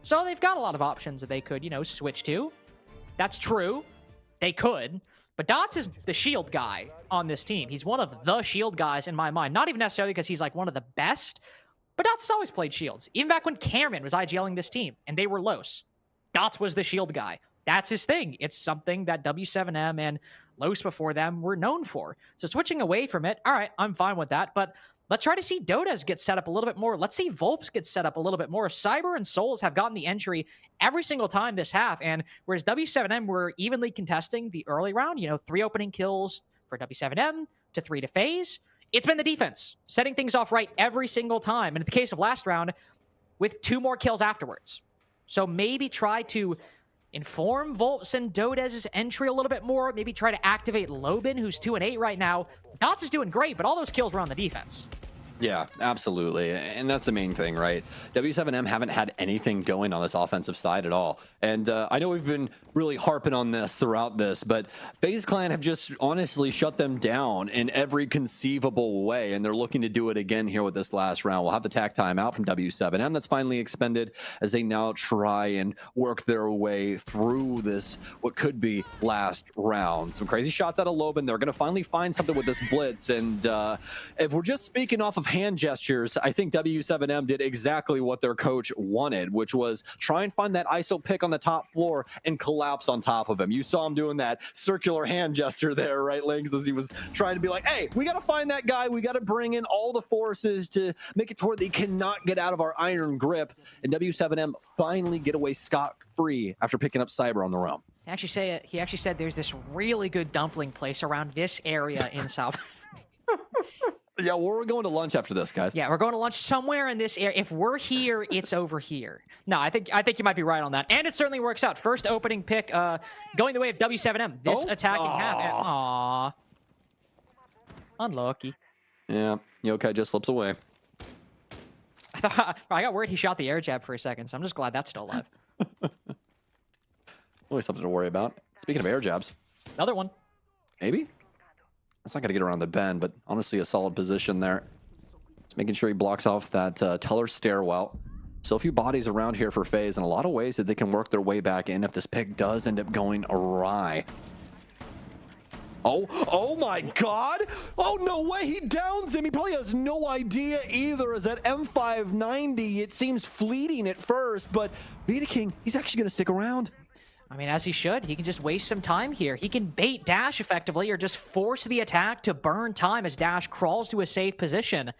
So they've got a lot of options that they could, switch to. That's true. They could. But Dots is the shield guy on this team. He's one of the shield guys in my mind. Not even necessarily because he's like one of the best, but Dots has always played shields. Even back when Cameron was IGLing this team and they were Los, Dots was the shield guy. That's his thing. It's something that W7M and Los before them were known for. So switching away from it, all right, I'm fine with that. But let's try to see Dodes get set up a little bit more. Let's see Volps get set up a little bit more. Cyber and Souls have gotten the entry every single time this half. And whereas W7M were evenly contesting the early round, 3 opening kills for W7M to 3 to FaZe, it's been the defense setting things off right every single time. And in the case of last round, with 2 more kills afterwards. So maybe try to inform Volps and Dodes' entry a little bit more. Maybe try to activate Lobin, who's 2 and 8 right now. Dots is doing great, but all those kills were on the defense. Yeah, absolutely. And that's the main thing, right? W7M haven't had anything going on this offensive side at all. And I know we've been really harping on this throughout this, but FaZe Clan have just honestly shut them down in every conceivable way. And they're looking to do it again here with this last round. We'll have the tack time out from W7M that's finally expended as they now try and work their way through this, what could be last round. Some crazy shots out of Lobin. They're going to finally find something with this blitz. And if we're just speaking off of hand gestures, I think W7M did exactly what their coach wanted, which was try and find that ISO pick on the top floor and collapse on top of him. You saw him doing that circular hand gesture there, right, Lynx, as he was trying to be like, hey, we got to find that guy. We got to bring in all the forces to make it to where they cannot get out of our iron grip. And W7M finally get away scot-free after picking up Cyber on the roam. He actually said there's this really good dumpling place around this area in South. Yeah, well, we're going to lunch after this, guys. Yeah, we're going to lunch somewhere in this area. If we're here, it's over here. No, I think you might be right on that. And it certainly works out. First opening pick going the way of W7M. This attacking half. Aww. Unlucky. Yeah, Yokai just slips away. I got worried he shot the air jab for a second, so I'm just glad that's still alive. Always something to worry about. Speaking of air jabs. Another one. Maybe? That's not going to get around the bend, but honestly a solid position there. Just making sure he blocks off that Teller stairwell. So a few bodies around here for FaZe, and a lot of ways that they can work their way back in if this pick does end up going awry. Oh my God! Oh, no way, he downs him. He probably has no idea either, as that M590, it seems fleeting at first, but King, he's actually going to stick around. I mean, as he should. He can just waste some time here. He can bait Dash effectively or just force the attack to burn time as Dash crawls to a safe position.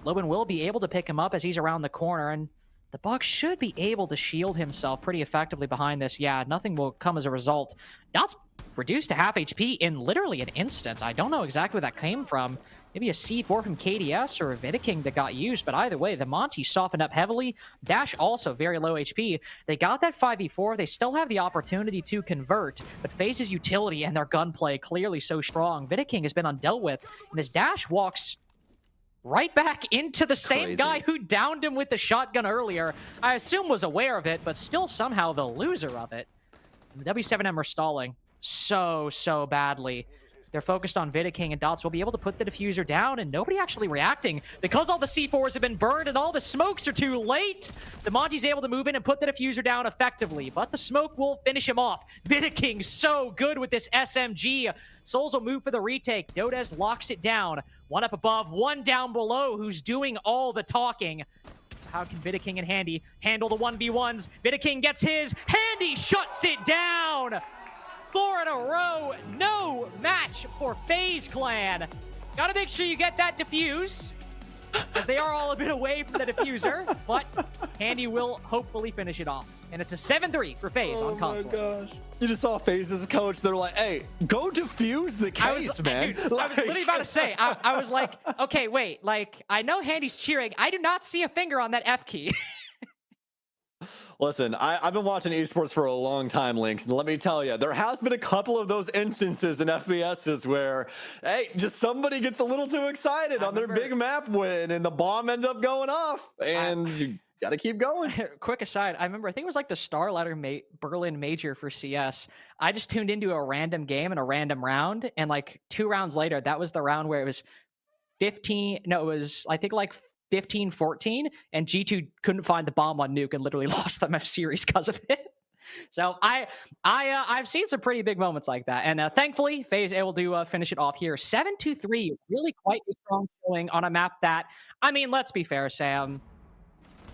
Lobin will be able to pick him up as he's around the corner, and the Bucks should be able to shield himself pretty effectively behind this. Yeah, nothing will come as a result. Dots reduced to half HP in literally an instant. I don't know exactly where that came from. Maybe a C4 from KDS or a Vidiking that got used, but either way, the Monty softened up heavily. Dash also very low HP. They got that 5v4. They still have the opportunity to convert, but FaZe's utility and their gunplay clearly so strong. Vidiking has been undealt with, and as Dash walks right back into the same guy who downed him with the shotgun earlier, I assume was aware of it, but still somehow the loser of it. And the W7M are stalling so badly. They're focused on Vidiking, and Dots will be able to put the diffuser down, and nobody actually reacting because all the C4s have been burned and all the smokes are too late. The Monty's able to move in and put the diffuser down effectively, but the smoke will finish him off. Vidiking so good with this SMG. Souls will move for the retake. Dodes locks it down. One up above, one down below, who's doing all the talking. So how can Vidiking and Handy handle the 1v1s? Vidiking gets his. Handy shuts it down. 4 in a row, no match for FaZe Clan. Gotta make sure you get that defuse, as they are all a bit away from the diffuser, but Handy will hopefully finish it off. And it's a 7-3 for FaZe on console. Oh my gosh. You just saw FaZe's coach. They're like, hey, go defuse the case, man. Dude, I was literally about to say, I was like, okay, wait, like, I know Handy's cheering. I do not see a finger on that F key. Listen, I've been watching esports for a long time, Lynx, and let me tell you, there has been a couple of those instances in FPSs where, hey, just somebody gets a little too excited on their big map win, and the bomb ends up going off, and you gotta keep going. Quick aside, I think it was like the Star Ladder Berlin Major for CS. I just tuned into a random game and a random round, and like 2 rounds later, that was the round where it was 15-14, and G2 couldn't find the bomb on Nuke and literally lost them a series because of it. So I've seen some pretty big moments like that, and thankfully FaZe able to finish it off here 7-3, really quite a strong showing on a map that, I mean, let's be fair, Sam.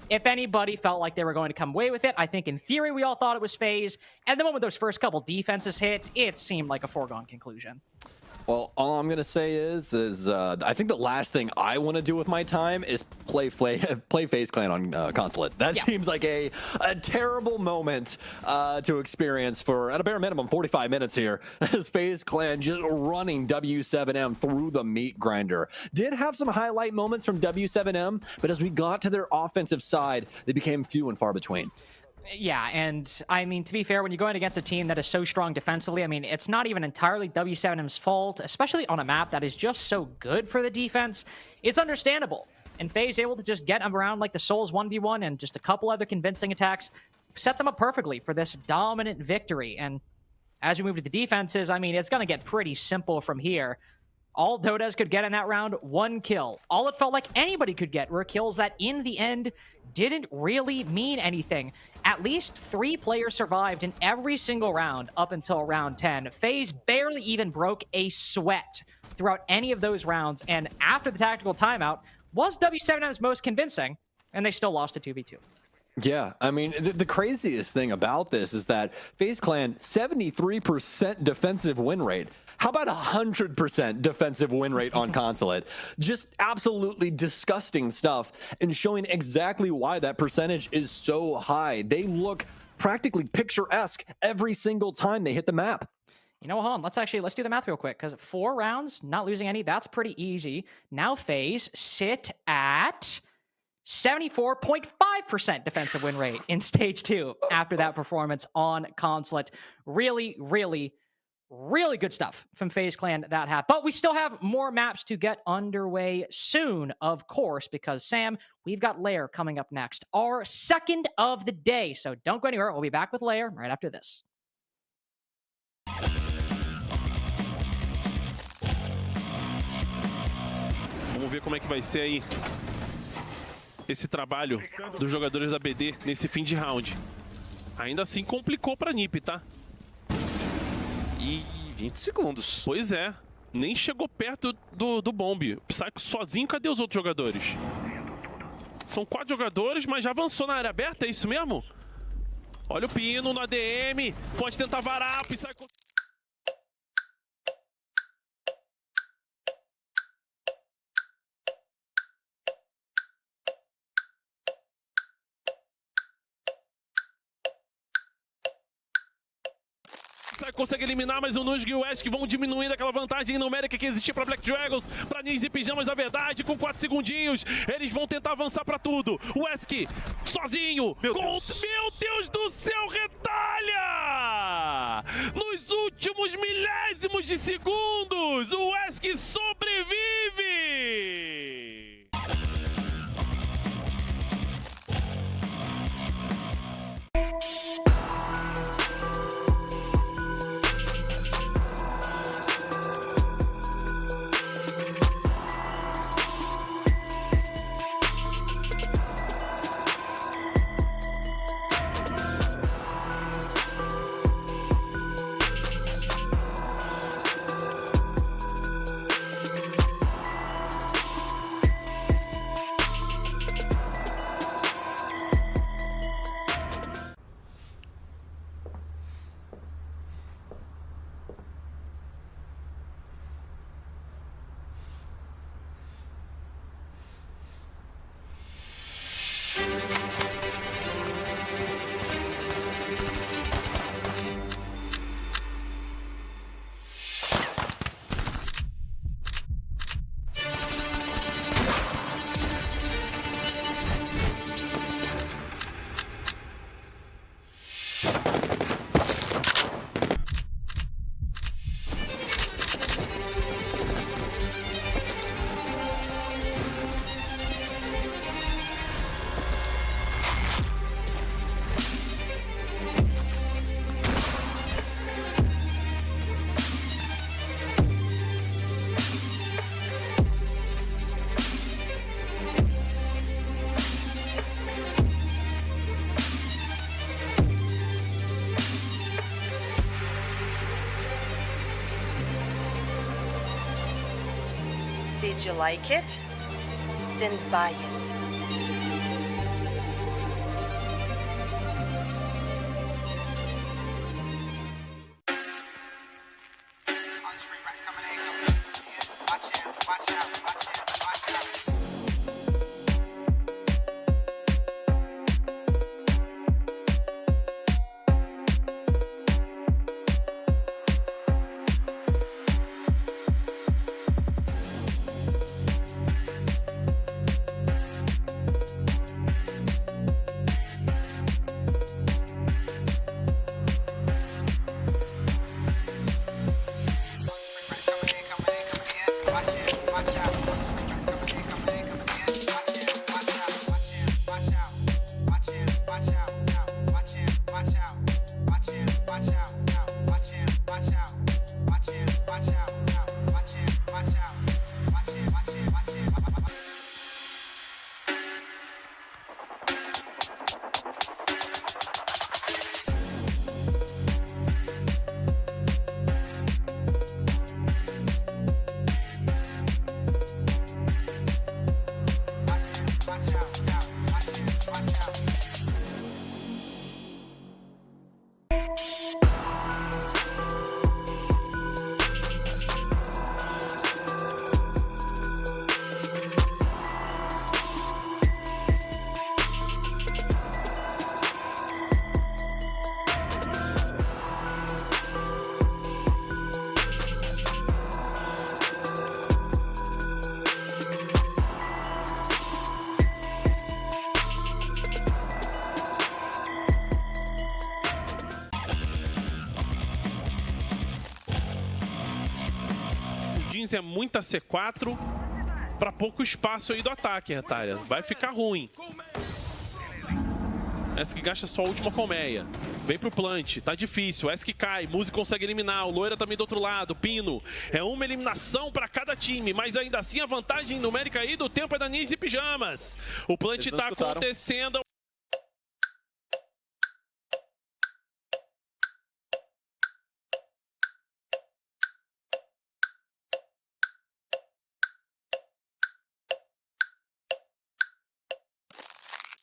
If anybody felt like they were going to come away with it, I think in theory we all thought it was FaZe, and the moment those first couple defenses hit, it seemed like a foregone conclusion. Well, all I'm gonna say is I think the last thing I want to do with my time is play FaZe Clan on Consulate. That seems like a terrible moment to experience for, at a bare minimum, 45 minutes here. As FaZe Clan just running W7M through the meat grinder. Did have some highlight moments from W7M, but as we got to their offensive side, they became few and far between. Yeah, and I mean, to be fair, when you're going against a team that is so strong defensively, I mean, it's not even entirely W7M's fault, especially on a map that is just so good for the defense. It's understandable. And FaZe able to just get them around like the Souls 1v1 and just a couple other convincing attacks, set them up perfectly for this dominant victory. And as we move to the defenses, I mean, it's going to get pretty simple from here. All Dodes could get in that round, 1 kill. All it felt like anybody could get were kills that, in the end, didn't really mean anything. At least 3 players survived in every single round up until round 10. FaZe barely even broke a sweat throughout any of those rounds, and after the tactical timeout, was W7M's most convincing, and they still lost to 2v2. Yeah, I mean, the craziest thing about this is that FaZe Clan, 73% defensive win rate. How about 100% defensive win rate on Consulate? Just absolutely disgusting stuff, and showing exactly why that percentage is so high. They look practically picturesque every single time they hit the map. You know, hold on, let's do the math real quick, because 4 rounds, not losing any, that's pretty easy. Now FaZe sit at 74.5% defensive win rate in stage 2 after that performance on Consulate. Really, really, really good stuff from FaZe Clan that happened. But we still have more maps to get underway soon, of course, because, Sam, we've got Lair coming up next, our second of the day. So don't go anywhere. We'll be back with Lair right after this. Vamos ver como é que vai ser aí esse trabalho dos jogadores da BD nesse fim de round. Ainda assim complicou pra NiP, tá? E 20 segundos. Pois é, nem chegou perto do bombe. Psycho sozinho, cadê os outros jogadores? São 4 jogadores, mas já avançou na área aberta, é isso mesmo? Olha o Pino no ADM, pode tentar varar, Psycho... consegue eliminar, mas o Nusg e o Wesk vão diminuindo aquela vantagem numérica que existia para Black Dragons, para Ninjas e Pijamas, na verdade, com 4 segundinhos. Eles vão tentar avançar para tudo. O Wesk sozinho. Meu Deus do céu, retalha! Nos últimos milésimos de segundos, o Wesk sobrevive! Did you like it? Then buy it. É muita C4 para pouco espaço aí do ataque, Retalha. Vai ficar ruim. Esk gasta só a última colmeia. Vem pro plant, tá difícil. Esk cai, Muzi consegue eliminar. O Loira também do outro lado. Pino. É uma eliminação para cada time, mas ainda assim a vantagem numérica aí do tempo é da Ninja e Pijamas. O plant tá acontecendo.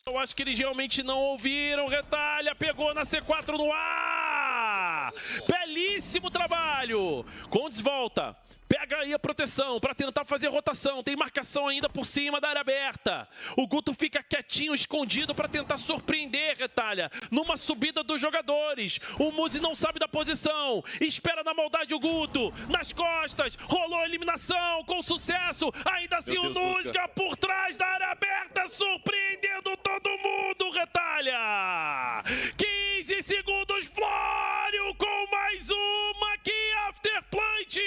Eu acho que eles realmente não ouviram. Retalha, pegou na C4 no ar. Belíssimo trabalho. Condes volta. Pega aí a proteção para tentar fazer rotação. Tem marcação ainda por cima da área aberta. O Guto fica quietinho, escondido para tentar surpreender, Retalha. Numa subida dos jogadores. O Muzi não sabe da posição. Espera na maldade o Guto. Nas costas. Rolou a eliminação com sucesso. Ainda assim o Nusga por trás da área aberta. Surpreendendo todo mundo, Retalha. 15 segundos, Flório com mais uma aqui, After Plant.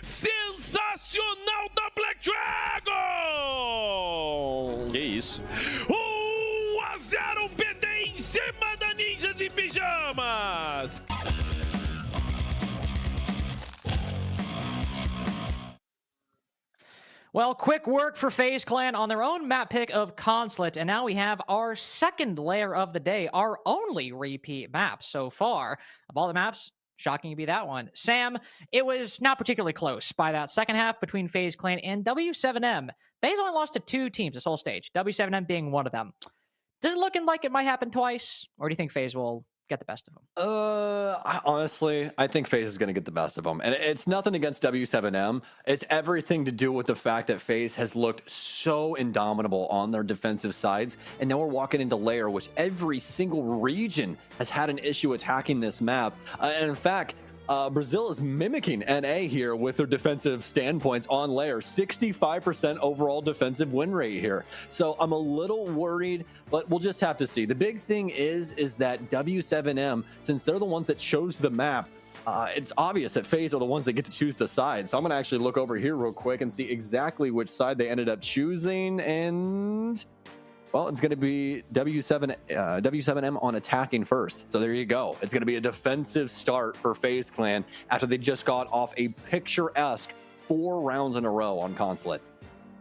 Sensacional da Black Dragon! Que isso? 1-0 BD em cima da Ninjas e Pijamas! Well, quick work for FaZe Clan on their own map pick of Consulate, and now we have our second layer of the day, our only repeat map so far. Of all the maps, shocking to be that one. Sam, it was not particularly close by that second half between FaZe Clan and W7M. FaZe only lost to 2 teams this whole stage, W7M being one of them. Does it look like it might happen twice, or do you think FaZe will get the best of them? Honestly, I think FaZe is going to get the best of them. And it's nothing against W7M. It's everything to do with the fact that FaZe has looked so indomitable on their defensive sides. And now we're walking into Lair, which every single region has had an issue attacking this map. And in fact, Brazil is mimicking NA here with their defensive standpoints on Lair. 65% overall defensive win rate here. So I'm a little worried, but we'll just have to see. The big thing is that W7M, since they're the ones that chose the map, it's obvious that FaZe are the ones that get to choose the side. So I'm going to actually look over here real quick and see exactly which side they ended up choosing. And well, it's going to be W7M on attacking first. So there you go. It's going to be a defensive start for FaZe Clan after they just got off a picturesque 4 rounds in a row on Consulate.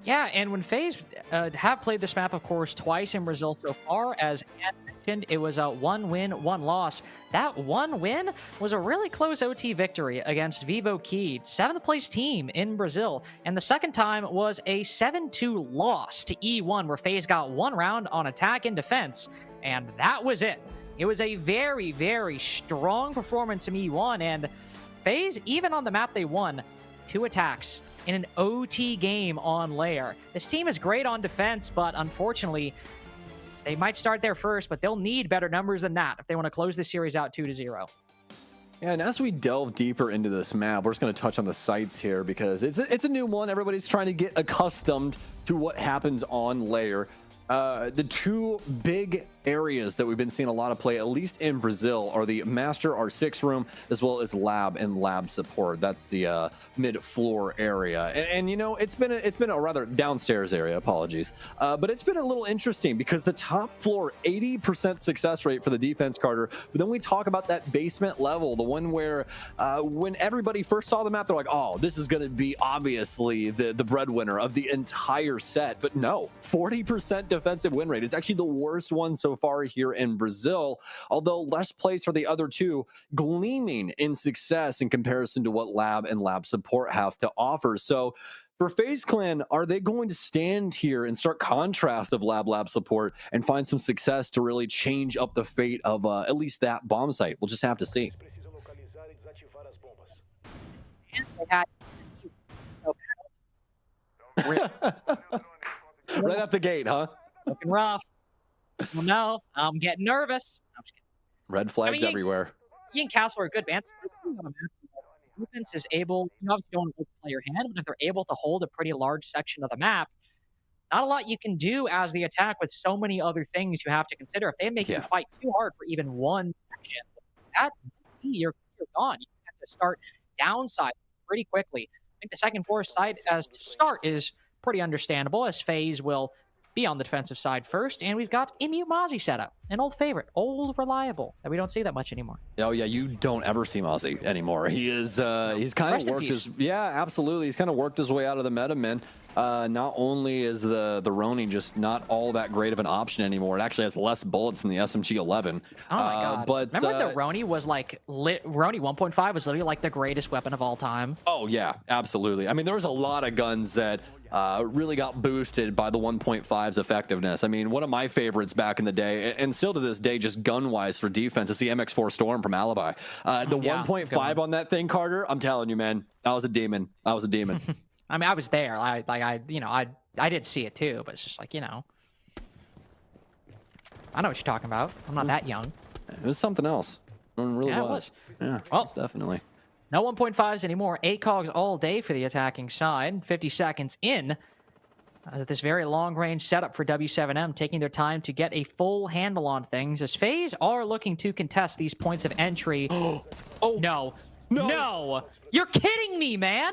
Yeah, and when FaZe have played this map, of course, twice in Brazil so far, as Ann It was a 1 win, 1 loss. That 1 win was a really close OT victory against Vivo Key, 7th place team in Brazil. And the second time was a 7-2 loss to E1, where FaZe got 1 round on attack and defense. And that was it. It was a very, very strong performance from E1. And FaZe, even on the map they won, 2 attacks in an OT game on Lair. This team is great on defense, but unfortunately, they might start there first, but they'll need better numbers than that if they want to close this series out 2-0. Yeah, and as we delve deeper into this map, we're just going to touch on the sites here because it's a new one. Everybody's trying to get accustomed to what happens on Lair. The 2 big areas that we've been seeing a lot of play, at least in Brazil, are the Master R6 room as well as Lab and Lab Support. That's the mid-floor area, and you know it's been a rather downstairs area. Apologies, but it's been a little interesting because the top floor 80% success rate for the defense, Carter. But then we talk about that basement level, the one where when everybody first saw the map, they're like, "Oh, this is going to be obviously the breadwinner of the entire set." But no, 40% defensive win rate. It's actually the worst one so far here in Brazil, although less plays for the other 2, gleaming in success in comparison to what Lab and Lab Support have to offer. So for FaZe Clan, are they going to stand here in stark contrast of Lab Support and find some success to really change up the fate of at least that bomb site? We'll just have to see. Right out the gate, huh? Looking rough. Well, no, I'm getting nervous. Red flags everywhere. He and Castle are good bands. Defense is able, you obviously don't want to play your hand, but if they're able to hold a pretty large section of the map, not a lot you can do as the attack with so many other things you have to consider. If they make you fight too hard for even one section, that you're gone. You have to start downside pretty quickly. I think the second floor side as to start is pretty understandable, as FaZe will be on the defensive side first, and we've got Immute Mozzie set up, an old favorite, old reliable that we don't see that much anymore. Oh yeah, you don't ever see Mozzie anymore. He is he's kind of worked his absolutely. He's kind of worked his way out of the meta, man. Not only is the Ronin just not all that great of an option anymore, it actually has less bullets than the SMG-11. Oh my god! But remember when the Ronin was like Ronin 1.5 was literally like the greatest weapon of all time. Oh yeah, absolutely. I mean, there was a lot of guns that really got boosted by the 1.5's effectiveness. I mean, one of my favorites back in the day, and still to this day, just gun-wise for defense, is the MX4 Storm from Alibi. The 1.5 on that thing, Carter, I'm telling you, man, I was a demon. I was a demon. I mean, I was there. I did see it too, but it's just like, you know, I know what you're talking about. I'm not that young. It was something else. It really was. Yeah, well, definitely. No 1.5s anymore. 8 cogs all day for the attacking side. 50 seconds in. This very long-range setup for W7M, taking their time to get a full handle on things, as FaZe are looking to contest these points of entry. No. You're kidding me, man!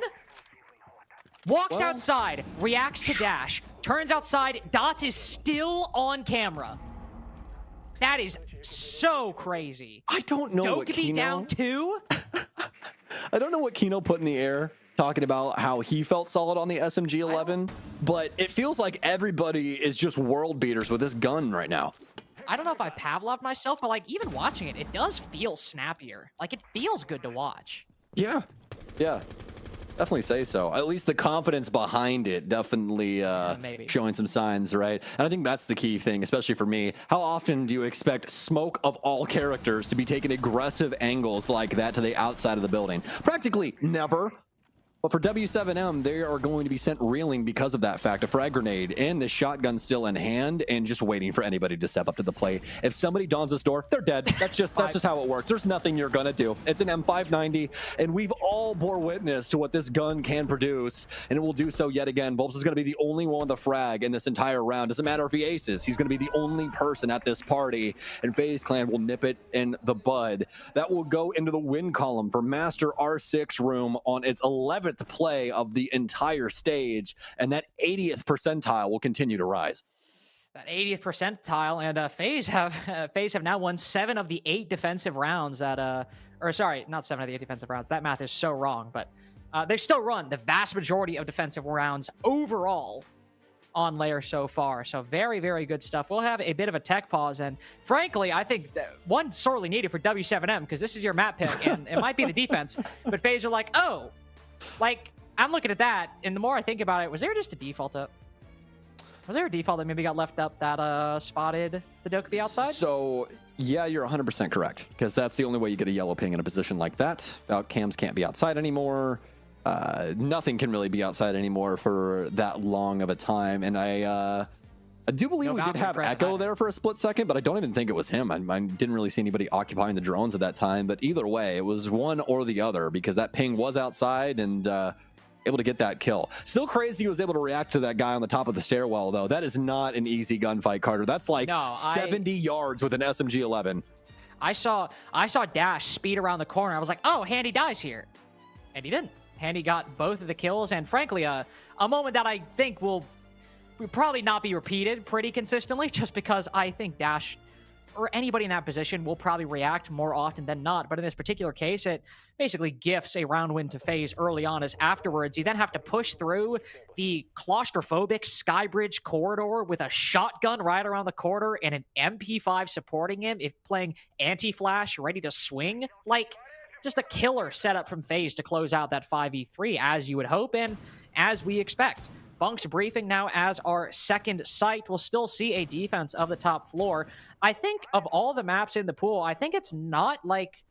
Walks outside, reacts to dash, turns outside, Dots is still on camera. That is so crazy. I don't know what Dokkaebi down 2? I don't know what Kino put in the air talking about how he felt solid on the SMG-11, but it feels like everybody is just world beaters with this gun right now. I don't know if I Pavloved myself, but like even watching it, it does feel snappier. Like it feels good to watch. Yeah. Definitely say so. At least the confidence behind it definitely showing some signs, right? And I think that's the key thing, especially for me. How often do you expect Smoke of all characters to be taking aggressive angles like that to the outside of the building? Practically never. But for W7M, they are going to be sent reeling because of that fact. A frag grenade and the shotgun still in hand and just waiting for anybody to step up to the plate. If somebody dawns this door, they're dead. That's just how it works. There's nothing you're going to do. It's an M590, and we've all bore witness to what this gun can produce, and it will do so yet again. Bulbs is going to be the only one with a frag in this entire round. Doesn't matter if he aces. He's going to be the only person at this party, and FaZe Clan will nip it in the bud. That will go into the win column for Master R6 room on its 11th play of the entire stage, and that 80th percentile will continue to rise. That 80th percentile, and FaZe have now won 7 of the 8 defensive rounds that or sorry, not 7 of the 8 defensive rounds. That math is so wrong, but they've still run the vast majority of defensive rounds overall. on Lair so far. So very, very good stuff. We'll have a bit of a tech pause. And frankly, I think one sorely needed for W7M because this is your map pick and it might be the defense. But FaZe are like, oh, like I'm looking at that. And the more I think about it, was there just a default up? Was there a default that maybe got left up that spotted the Doke be outside? So, yeah, you're 100% correct, because that's the only way you get a yellow ping in a position like that. Cams can't be outside anymore. Nothing can really be outside anymore for that long of a time. And I do believe we did have Echo there for a split second, but I don't even think it was him. I didn't really see anybody occupying the drones at that time. But either way, it was one or the other, because that ping was outside and able to get that kill. Still crazy he was able to react to that guy on the top of the stairwell, though. That is not an easy gunfight, Carter. That's like 70 yards with an SMG-11. I saw Dash speed around the corner. I was like, oh, Handy dies here. And he didn't. Handy got both of the kills, and frankly, a moment that I think will probably not be repeated pretty consistently, just because I think Dash or anybody in that position will probably react more often than not. But in this particular case, it basically gifts a round win to FaZe early on, as afterwards you then have to push through the claustrophobic Skybridge corridor with a shotgun right around the corner and an MP5 supporting him, if playing anti-flash, ready to swing. Like, just a killer setup from FaZe to close out that 5v3, as you would hope and as we expect. Bunk's briefing now as our second site. We'll still see a defense of the top floor. I think of all the maps in the pool, I think it's not like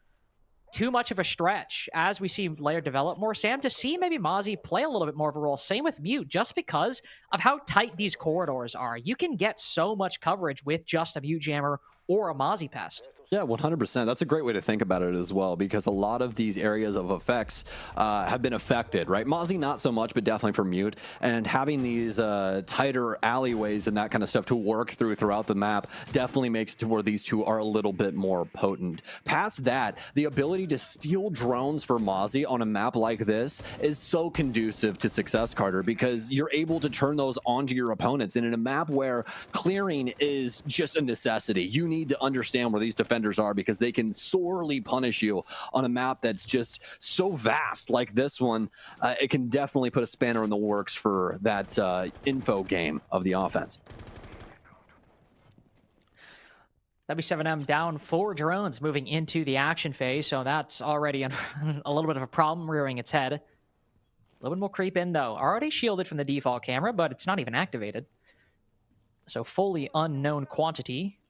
too much of a stretch as we see Lair develop more, Sam, to see maybe Mozzie play a little bit more of a role. Same with Mute, just because of how tight these corridors are. You can get so much coverage with just a Mute Jammer or a Mozzie Pest. Yeah, 100%. That's a great way to think about it as well, because a lot of these areas of effects have been affected, right? Mozzie, not so much, but definitely for Mute. And having these tighter alleyways and that kind of stuff to work throughout the map definitely makes it to where these two are a little bit more potent. Past that, the ability to steal drones for Mozzie on a map like this is so conducive to success, Carter, because you're able to turn those onto your opponents. And in a map where clearing is just a necessity, you need to understand where these defenders are, because they can sorely punish you on a map that's just so vast like this one. It can definitely put a spanner in the works for that info game of the offense. W7M down 4 drones moving into the action phase, so that's already a little bit of a problem rearing its head. A little bit more creep in, though. Already shielded from the default camera, but it's not even activated. So fully unknown quantity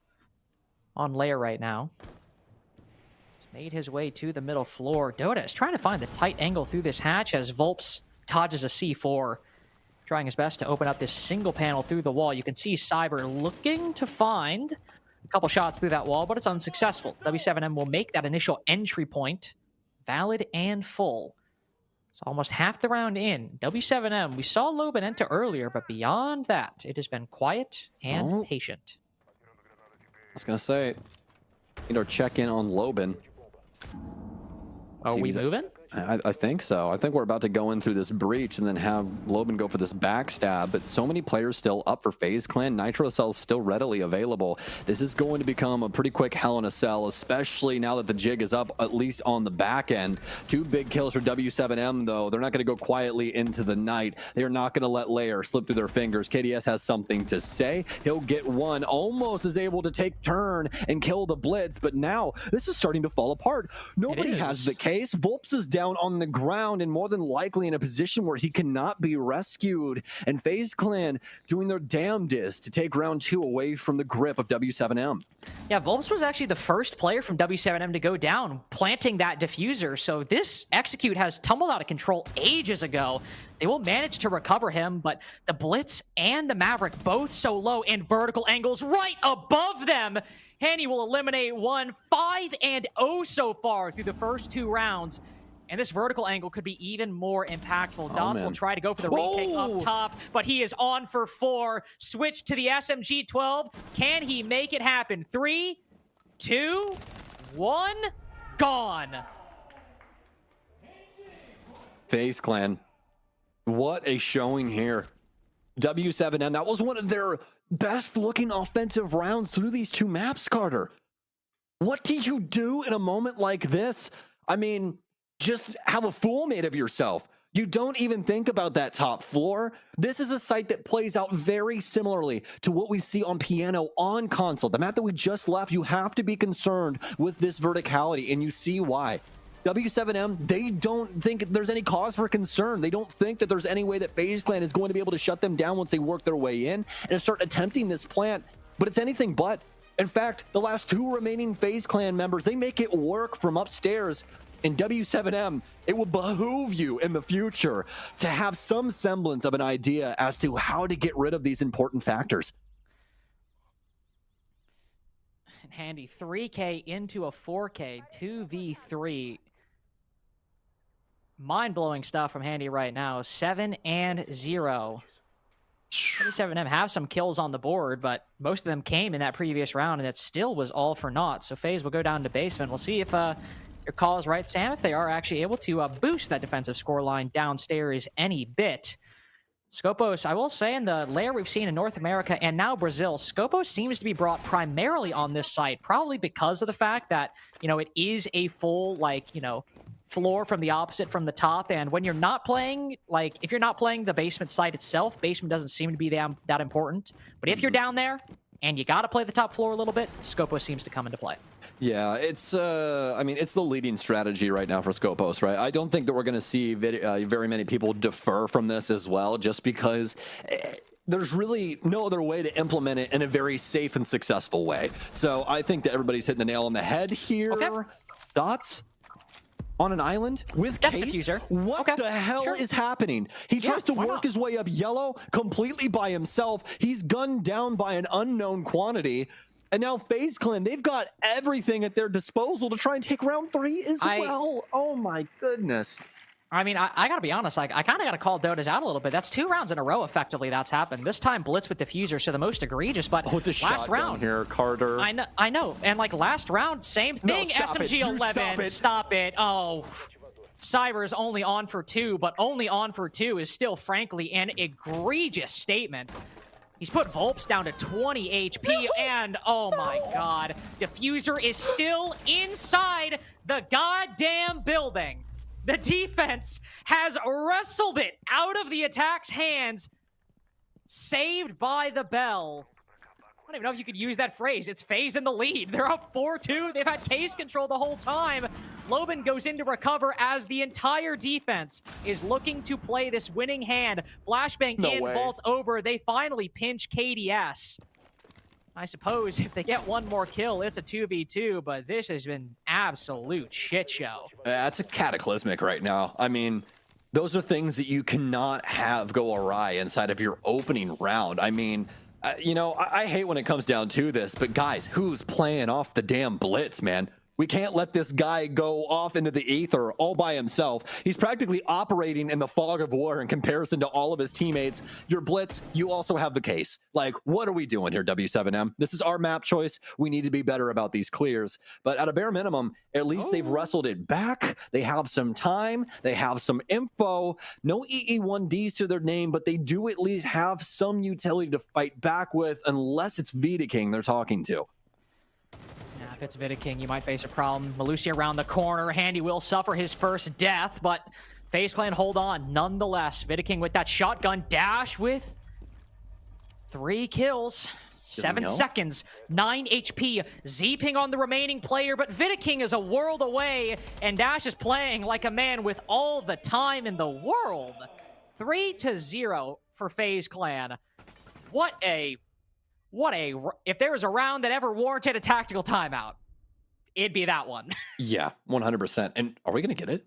on Lair right now. He's made his way to the middle floor. Dota is trying to find the tight angle through this hatch as Volps dodges a C4, trying his best to open up this single panel through the wall. You can see Cyber looking to find a couple shots through that wall, but it's unsuccessful. W7M will make that initial entry point valid and full. It's almost half the round in. W7M, we saw Loban enter earlier, but beyond that, it has been quiet and patient. I was going to say, check in on Loban. Are we moving? I think so. I think we're about to go in through this breach and then have Loban go for this backstab, but so many players still up for FaZe Clan. Nitro Cell's still readily available. This is going to become a pretty quick Hell in a Cell, especially now that the jig is up, at least on the back end. 2 big kills for W7M, though. They're not going to go quietly into the night. They are not going to let Lair slip through their fingers. KDS has something to say. He'll get one. Almost is able to take turn and kill the Blitz, but now this is starting to fall apart. Nobody has the case. Volps is down on the ground and more than likely in a position where he cannot be rescued, and FaZe Clan doing their damnedest to take round 2 away from the grip of W7M. Yeah, Volps was actually the first player from W7M to go down, planting that diffuser, so this execute has tumbled out of control ages ago. They will manage to recover him, but the Blitz and the Maverick both so low, and vertical angles right above them. Hanny will eliminate one, 5-0 so far through the first 2 rounds. And this vertical angle could be even more impactful. Dots will try to go for the retake up top, but he is on for 4. Switch to the SMG-12. Can he make it happen? 3, 2, 1, gone. FaZe Clan, what a showing here. W7M, that was one of their best looking offensive rounds through these 2 maps, Carter. What do you do in a moment like this? I mean, just have a fool made of yourself. You don't even think about that top floor. This is a site that plays out very similarly to what we see on piano on console. The map that we just left, you have to be concerned with this verticality, and you see why. W7M, they don't think there's any cause for concern. They don't think that there's any way that FaZe Clan is going to be able to shut them down once they work their way in and start attempting this plant, but it's anything but. In fact, the last 2 remaining FaZe Clan members, they make it work from upstairs. In W7M, it will behoove you in the future to have some semblance of an idea as to how to get rid of these important factors. Handy 3K into a 4K 2v3. Mind-blowing stuff from Handy right now. 7-0. W7M have some kills on the board, but most of them came in that previous round, and it still was all for naught. So FaZe will go down to basement. We'll see if your call is right, Sam, if they are actually able to boost that defensive scoreline downstairs any bit. Scopos, I will say, in the layer we've seen in North America and now Brazil, Scopos seems to be brought primarily on this site, probably because of the fact that, you know, it is a full, like, you know, floor from the opposite from the top. And when you're not playing, like, if you're not playing the basement site itself, basement doesn't seem to be that important. But if you're down there and you got to play the top floor a little bit, Scopos seems to come into play. Yeah, it's, I mean, it's the leading strategy right now for Scopos, right? I don't think that we're going to see very many people defer from this as well, just because there's really no other way to implement it in a very safe and successful way. So I think that everybody's hitting the nail on the head here. Okay. Dots on an island with That's Case? diffuser. What the hell is happening? He tries to work his way up yellow completely by himself. He's gunned down by an unknown quantity. And now FaZe Clan, they've got everything at their disposal to try and take round 3 as well. Oh my goodness. I mean, I gotta be honest, I kind of gotta call Dotas out a little bit. That's 2 rounds in a row, effectively, that's happened. This time, Blitz with Diffuser, so the most egregious, but it's a last round here, Carter. I know, and like last round, same thing, SMG11, stop it. Oh, Cyber's only on for 2, but only on for 2 is still, frankly, an egregious statement. He's put Volps down to 20 HP, and oh my god, Diffuser is still inside the goddamn building. The defense has wrestled it out of the attack's hands, saved by the bell. I don't even know if you could use that phrase. It's FaZe in the lead. They're up 4-2. They've had case control the whole time. Lobin goes in to recover as the entire defense is looking to play this winning hand. Flashbang vault over. They finally pinch KDS. I suppose if they get one more kill, it's a 2v2, but this has been absolute shit show. That's a cataclysmic right now. I mean, those are things that you cannot have go awry inside of your opening round. I mean, you know, I hate when it comes down to this, but guys, who's playing off the damn Blitz, man? We can't let this guy go off into the ether all by himself. He's practically operating in the fog of war in comparison to all of his teammates. Your Blitz, you also have the case. Like, what are we doing here, W7M? This is our map choice. We need to be better about these clears. But at a bare minimum, at least they've wrestled it back. They have some time. They have some info. No EE1Ds to their name, but they do at least have some utility to fight back with, unless it's Vita King they're talking to. If it's Vita King, you might face a problem. Malusi around the corner. Handy will suffer his first death, but FaZe Clan hold on nonetheless. Vita King with that shotgun dash with 3 kills. 7 seconds, 9 HP. Z-ping on the remaining player, but Vita King is a world away, and Dash is playing like a man with all the time in the world. 3-0 for FaZe Clan. If there was a round that ever warranted a tactical timeout, it'd be that one. Yeah, 100%. And are we going to get it?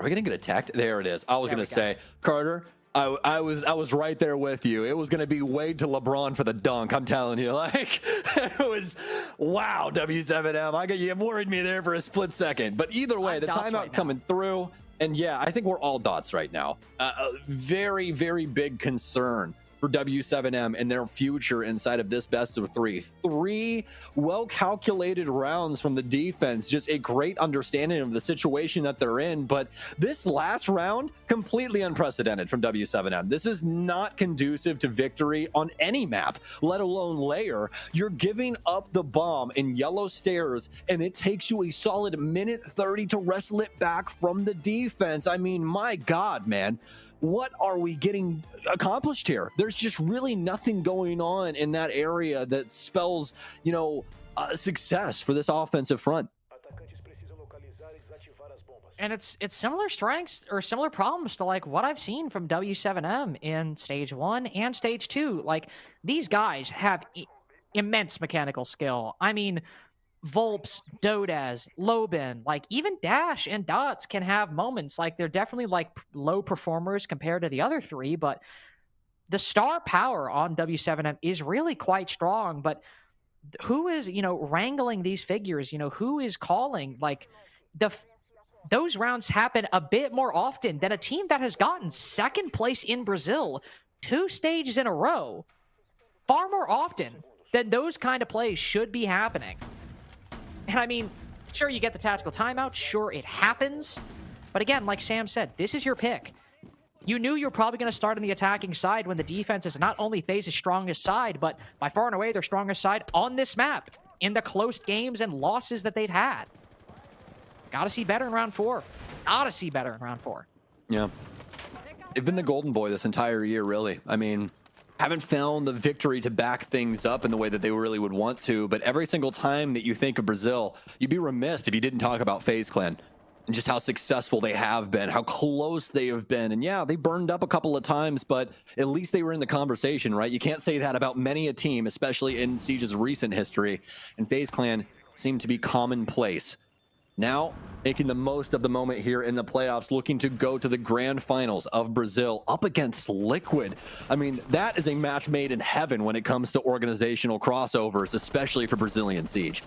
Are we going to get attacked? There it is. I was going to say, Carter, I was right there with you. It was going to be Wade to LeBron for the dunk. I'm telling you, like, it was, wow, W7M. You worried me there for a split second. But either way, the timeout coming through. And yeah, I think we're all dots right now. A very, very big concern for W7M and their future inside of this best of three. 3 well-calculated rounds from the defense, just a great understanding of the situation that they're in. But this last round, completely unprecedented from W7M. This is not conducive to victory on any map, let alone layer. You're giving up the bomb in yellow stairs, and it takes you a solid minute 30 to wrestle it back from the defense. I mean, my God, man. What are we getting accomplished here? There's just really nothing going on in that area that spells, success for this offensive front. And it's similar strengths or similar problems to like what I've seen from W7M in stage 1 and stage 2. Like, these guys have immense mechanical skill. I mean, Volps, Dodaz, Lobin, like even Dash and Dots can have moments. Like, they're definitely like low performers compared to the other 3, but the star power on W7M is really quite strong. But who is, wrangling these figures? Who is calling? Like, those rounds happen a bit more often than a team that has gotten second place in Brazil 2 stages in a row. Far more often than those kind of plays should be happening. And I mean, sure, you get the tactical timeout. Sure, it happens. But again, like Sam said, this is your pick. You knew you were probably going to start on the attacking side when the defense is not only FaZe's strongest side, but by far and away their strongest side on this map in the close games and losses that they've had. Gotta see better in round 4. Gotta see better in round 4. Yeah. They've been the golden boy this entire year, really. I mean, haven't found the victory to back things up in the way that they really would want to, but every single time that you think of Brazil, you'd be remiss if you didn't talk about FaZe Clan and just how successful they have been, how close they have been. And yeah, they burned up a couple of times, but at least they were in the conversation, right? You can't say that about many a team, especially in Siege's recent history, and FaZe Clan seemed to be commonplace. Now, making the most of the moment here in the playoffs, looking to go to the grand finals of Brazil up against Liquid. I mean, that is a match made in heaven when it comes to organizational crossovers, especially for Brazilian Siege.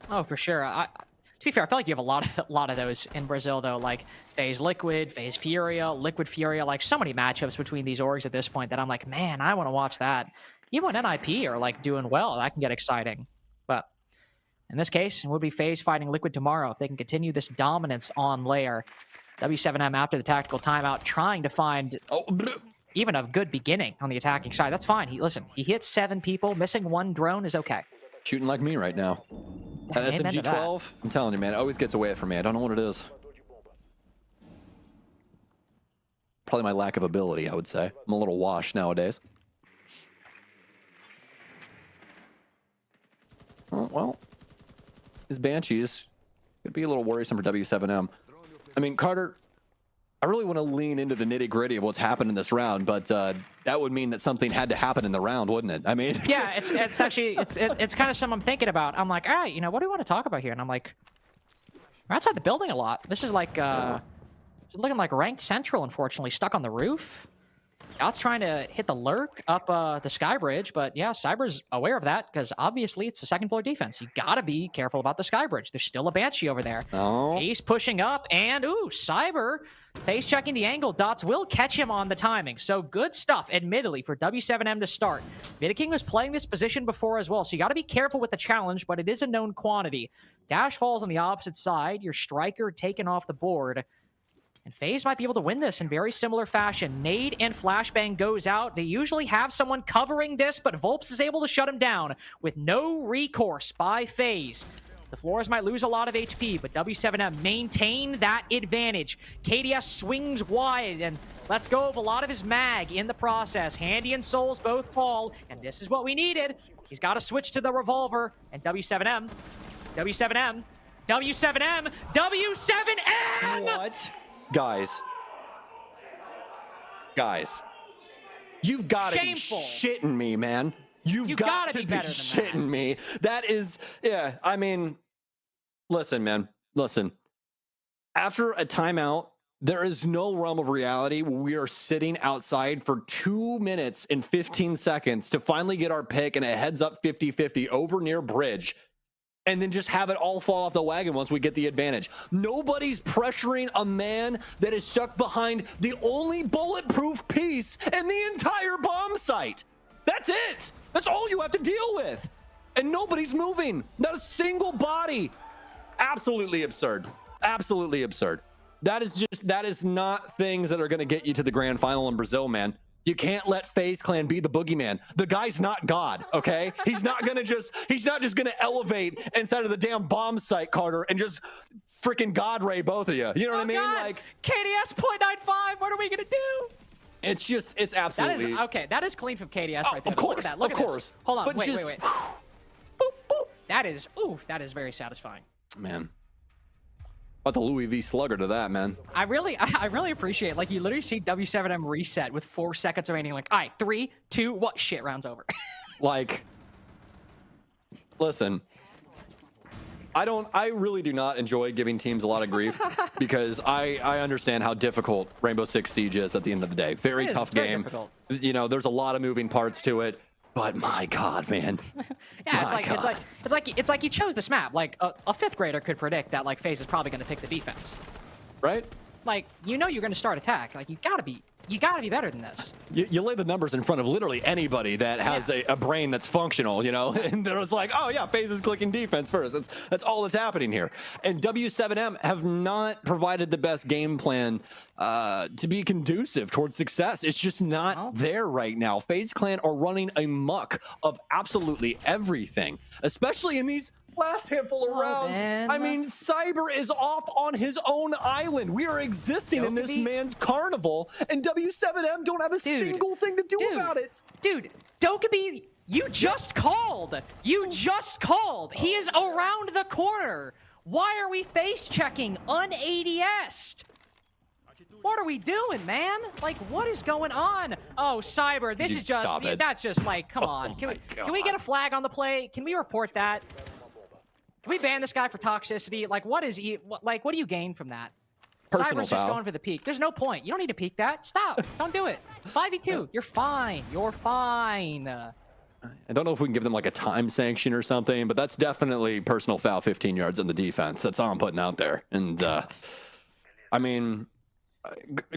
Oh, for sure. To be fair, I feel like you have a lot of those in Brazil, though. Like FaZe Liquid, FaZe Furia, Liquid Furia. Like, so many matchups between these orgs at this point that I'm like, man, I want to watch that. Even when NIP are like doing well, that can get exciting. But in this case, it will be FaZe fighting Liquid tomorrow if they can continue this dominance on layer. W7M after the tactical timeout trying to find even a good beginning on the attacking side. That's fine. He hit 7 people. Missing 1 drone is okay. Shooting like me right now. That SMG-12, I'm telling you, man, it always gets away from me. I don't know what it is. Probably my lack of ability, I would say. I'm a little washed nowadays. Oh, well, his Banshees could be a little worrisome for W7M. I mean, Carter, I really want to lean into the nitty-gritty of what's happened in this round, but that would mean that something had to happen in the round, wouldn't it? I mean, yeah, it's actually it's kind of something I'm thinking about. I'm like, all right, what do we want to talk about here? And I'm like, we're outside the building a lot. This is like looking like ranked central, unfortunately, stuck on the roof. Out's trying to hit the lurk up the sky bridge, but yeah, Cyber's aware of that because obviously it's the second floor defense. You gotta be careful about the sky bridge. There's still a Banshee over there. Oh. He's pushing up, and Cyber face checking the angle. Dots will catch him on the timing. So good stuff, admittedly, for W7M to start. King was playing this position before as well, so you gotta be careful with the challenge, but it is a known quantity. Dash falls on the opposite side. Your striker taken off the board. And FaZe might be able to win this in very similar fashion. Nade and Flashbang goes out. They usually have someone covering this, but Volps is able to shut him down with no recourse by FaZe. The floors might lose a lot of HP, but W7M maintain that advantage. KDS swings wide and lets go of a lot of his mag in the process. Handy and Souls both fall, and this is what we needed. He's got to switch to the revolver, and W7M. What? Guys, you've got to be shitting me, man. You've got to be shitting me. That is, yeah, I mean, listen, man, listen. After a timeout, there is no realm of reality where we are sitting outside for 2 minutes and 15 seconds to finally get our pick and a heads up 50-50 over near bridge. and then just have it all fall off the wagon once we get the advantage. Nobody's pressuring a man that is stuck behind the only bulletproof piece in the entire bomb site. That's it. That's all you have to deal with. And nobody's moving. Not a single body. Absolutely absurd. Absolutely absurd. That is not things that are going to get you to the grand final in Brazil, man. You can't let FaZe Clan be the boogeyman. The guy's not God, okay? He's not just gonna elevate inside of the damn bomb site, Carter, and just freaking God ray both of you. You know what I mean? God. Like KDS 0.95. What are we gonna do? It's absolutely. That is okay. That is clean from KDS right there. Of course, Look at that. Look of at course. This. Hold on. But Wait. just- Boop, boop. That is very satisfying. Man. About the Louis V slugger to that, man. I really appreciate, like, you literally see W7M reset with 4 seconds remaining, like, all right, 3, 2, what? Shit, round's over. Like, listen, I really do not enjoy giving teams a lot of grief because I understand how difficult Rainbow Six Siege is at the end of the day. Very tough game. Difficult. You know, there's a lot of moving parts to it, but my God, man. Yeah, it's like you chose this map. Like a 5th grader could predict that like FaZe is probably going to pick the defense. Right? Like, you know you're going to start attack. Like, you gotta be better than this. You lay the numbers in front of literally anybody that has a brain that's functional, you know, and they're just like, oh yeah, FaZe is clicking defense first. That's all that's happening here. And W7M have not provided the best game plan to be conducive towards success. It's just not there right now. FaZe Clan are running amok of absolutely everything, especially in these last handful of rounds. Man. I mean, Cyber is off on his own island. We are existing in this man's carnival, and W7M don't have a single thing to do about it. Dude, Dokkaebi, you just called. You just called. He is around the corner. Why are we face checking un-ADS'd? What are we doing, man? Like, what is going on? Oh, Cyber, this is just, that's just like, come on. Can we get a flag on the play? Can we report that? Can we ban this guy for toxicity? Like, what do you gain from that? Personal Cyber's just foul. going for the peak. There's no point. You don't need to peak that. Stop. Don't do it. 5v2. You're fine. You're fine. I don't know if we can give them like a time sanction or something, but that's definitely personal foul 15 yards in the defense. That's all I'm putting out there. And I mean,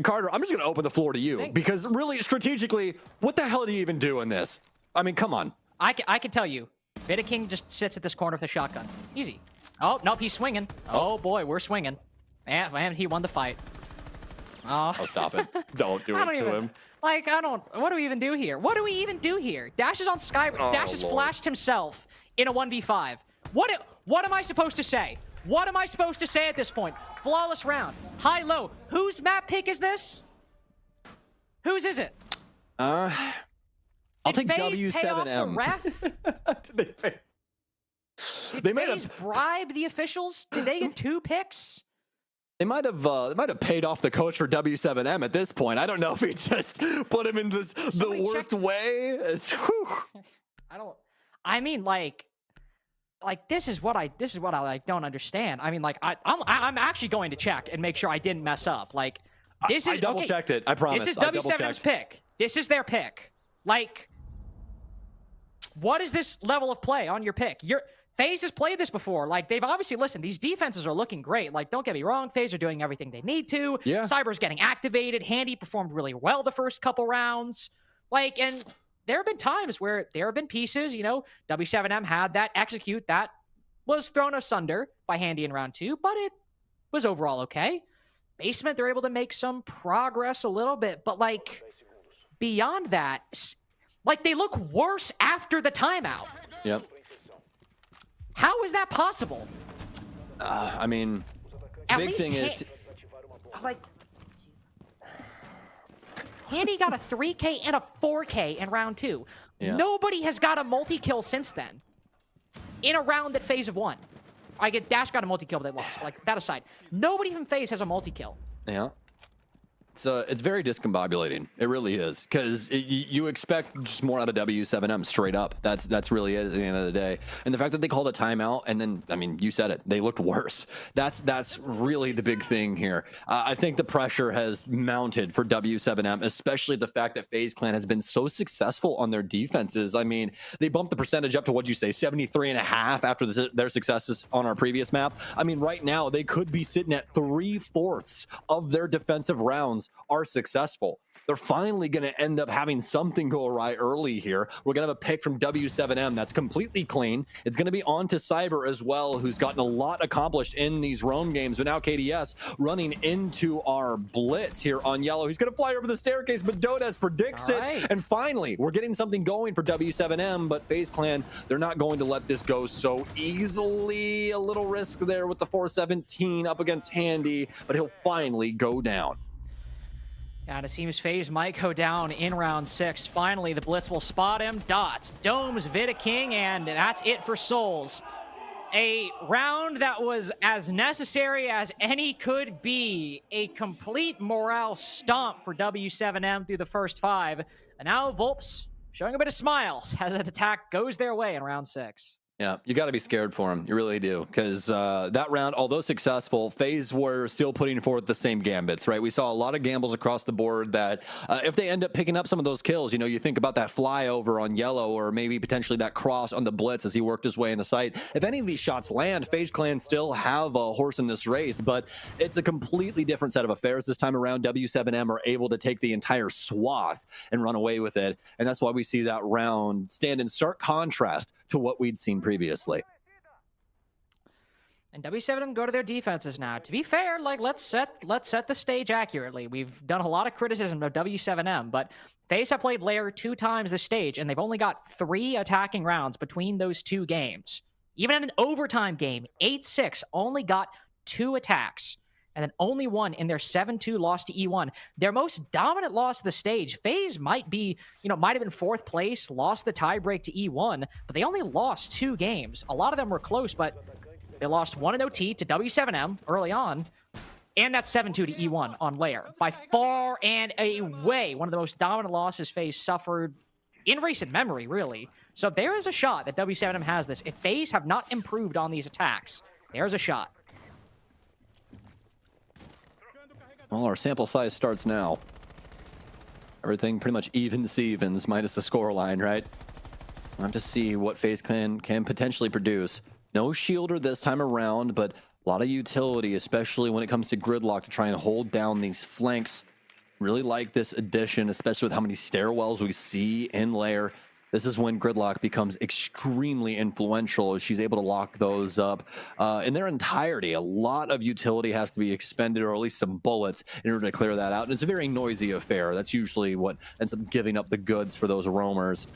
Carter, I'm just going to open the floor to you because really strategically, what the hell do you even do in this? I mean, come on. I can tell you. Vidaking just sits at this corner with a shotgun. Easy. Oh, nope, he's swinging. Oh, boy, we're swinging. And he won the fight. Oh, stop it. Don't do it to him. Like, what do we even do here? What do we even do here? Dash is on Sky. Dash has flashed himself in a 1v5. What am I supposed to say? What am I supposed to say at this point? Flawless round. High-low. Whose map pick is this? Whose is it? I'll take FaZe pay off the W7M. ref? Did FaZe bribe the officials? Did they get 2 picks? They might have paid off the coach for W7M at this point. I don't know if he just put him in the worst way. It's, I mean, like this is what I like don't understand. I mean, like I'm actually going to check and make sure I didn't mess up. Like this is I double checked it. I promise. This is W7's pick. This is their pick. Like, what is this level of play on your pick? FaZe has played this before. Like, they've obviously listened. These defenses are looking great. Like, don't get me wrong. FaZe are doing everything they need to. Yeah. Cyber's getting activated. Handy performed really well the first couple rounds. Like, and there have been times where there have been pieces, you know, W7M had that execute that was thrown asunder by Handy in round 2, but it was overall okay. Basement, they're able to make some progress a little bit, but, like, beyond that, like, they look worse after the timeout. Yep. How is that possible? I mean, big thing is, like, Handy got a 3K and a 4K in round 2. Yeah. Nobody has got a multi-kill since then. In a round that FaZe have won. I get Dash got a multi-kill, but they lost. But, like, that aside, nobody from FaZe has a multi-kill. yeah. It's very discombobulating. It really is, because you expect just more out of W7M straight up. That's really it at the end of the day. And the fact that they called a timeout, and then, I mean, you said it, they looked worse. That's really the big thing here. I think the pressure has mounted for W7M, especially the fact that FaZe Clan has been so successful on their defenses. I mean, they bumped the percentage up to, what'd you say, 73.5 after their successes on our previous map. I mean, right now they could be sitting at 3/4 of their defensive rounds are successful. They're finally going to end up having something go awry early here. We're going to have a pick from W7M that's completely clean. It's going to be on to Cyber as well, who's gotten a lot accomplished in these roam games. But now KDS running into our blitz here on yellow. He's going to fly over the staircase, but Dodes predicts it. And finally, we're getting something going for W7M, but FaZe Clan, they're not going to let this go so easily. A little risk there with the 417 up against Handy, but he'll finally go down. And it seems FaZe might go down in round 6. Finally, the Blitz will spot him. Dots, Domes, Vidaking, and that's it for Souls. A round that was as necessary as any could be. A complete morale stomp for W7M through the first 5. And now Volps showing a bit of smiles as an attack goes their way in round 6. Yeah, you got to be scared for him. You really do. Because that round, although successful, FaZe were still putting forth the same gambits, right? We saw a lot of gambles across the board that if they end up picking up some of those kills, you know, you think about that flyover on yellow or maybe potentially that cross on the blitz as he worked his way into sight. If any of these shots land, FaZe Clan still have a horse in this race, but it's a completely different set of affairs this time around. W7M are able to take the entire swath and run away with it. And that's why we see that round stand in stark contrast to what we'd seen previously. And W7M go to their defenses now. To be fair, like let's set the stage accurately. We've done a lot of criticism of W7M, but FaZe have played Lair 2 times this stage, and they've only got 3 attacking rounds between those 2 games. Even in an overtime game, 8-6 only got 2 attacks, and then only 1 in their 7-2 loss to E1. Their most dominant loss of the stage. FaZe might have been 4th place, lost the tiebreak to E1, but they only lost 2 games. A lot of them were close, but they lost 1 in OT to W7M early on, and that 7-2 to E1 on Lair. By far and away, one of the most dominant losses FaZe suffered in recent memory, really. So there is a shot that W7M has this. If FaZe have not improved on these attacks, there's a shot. Well, our sample size starts now. Everything pretty much evens minus the scoreline, right? We'll have to see what FaZe Clan can potentially produce. No shielder this time around, but a lot of utility, especially when it comes to Gridlock to try and hold down these flanks. Really like this addition, especially with how many stairwells we see in Lair. This is when Gridlock becomes extremely influential as she's able to lock those up in their entirety. A lot of utility has to be expended, or at least some bullets, in order to clear that out. And it's a very noisy affair. That's usually what ends up giving up the goods for those roamers.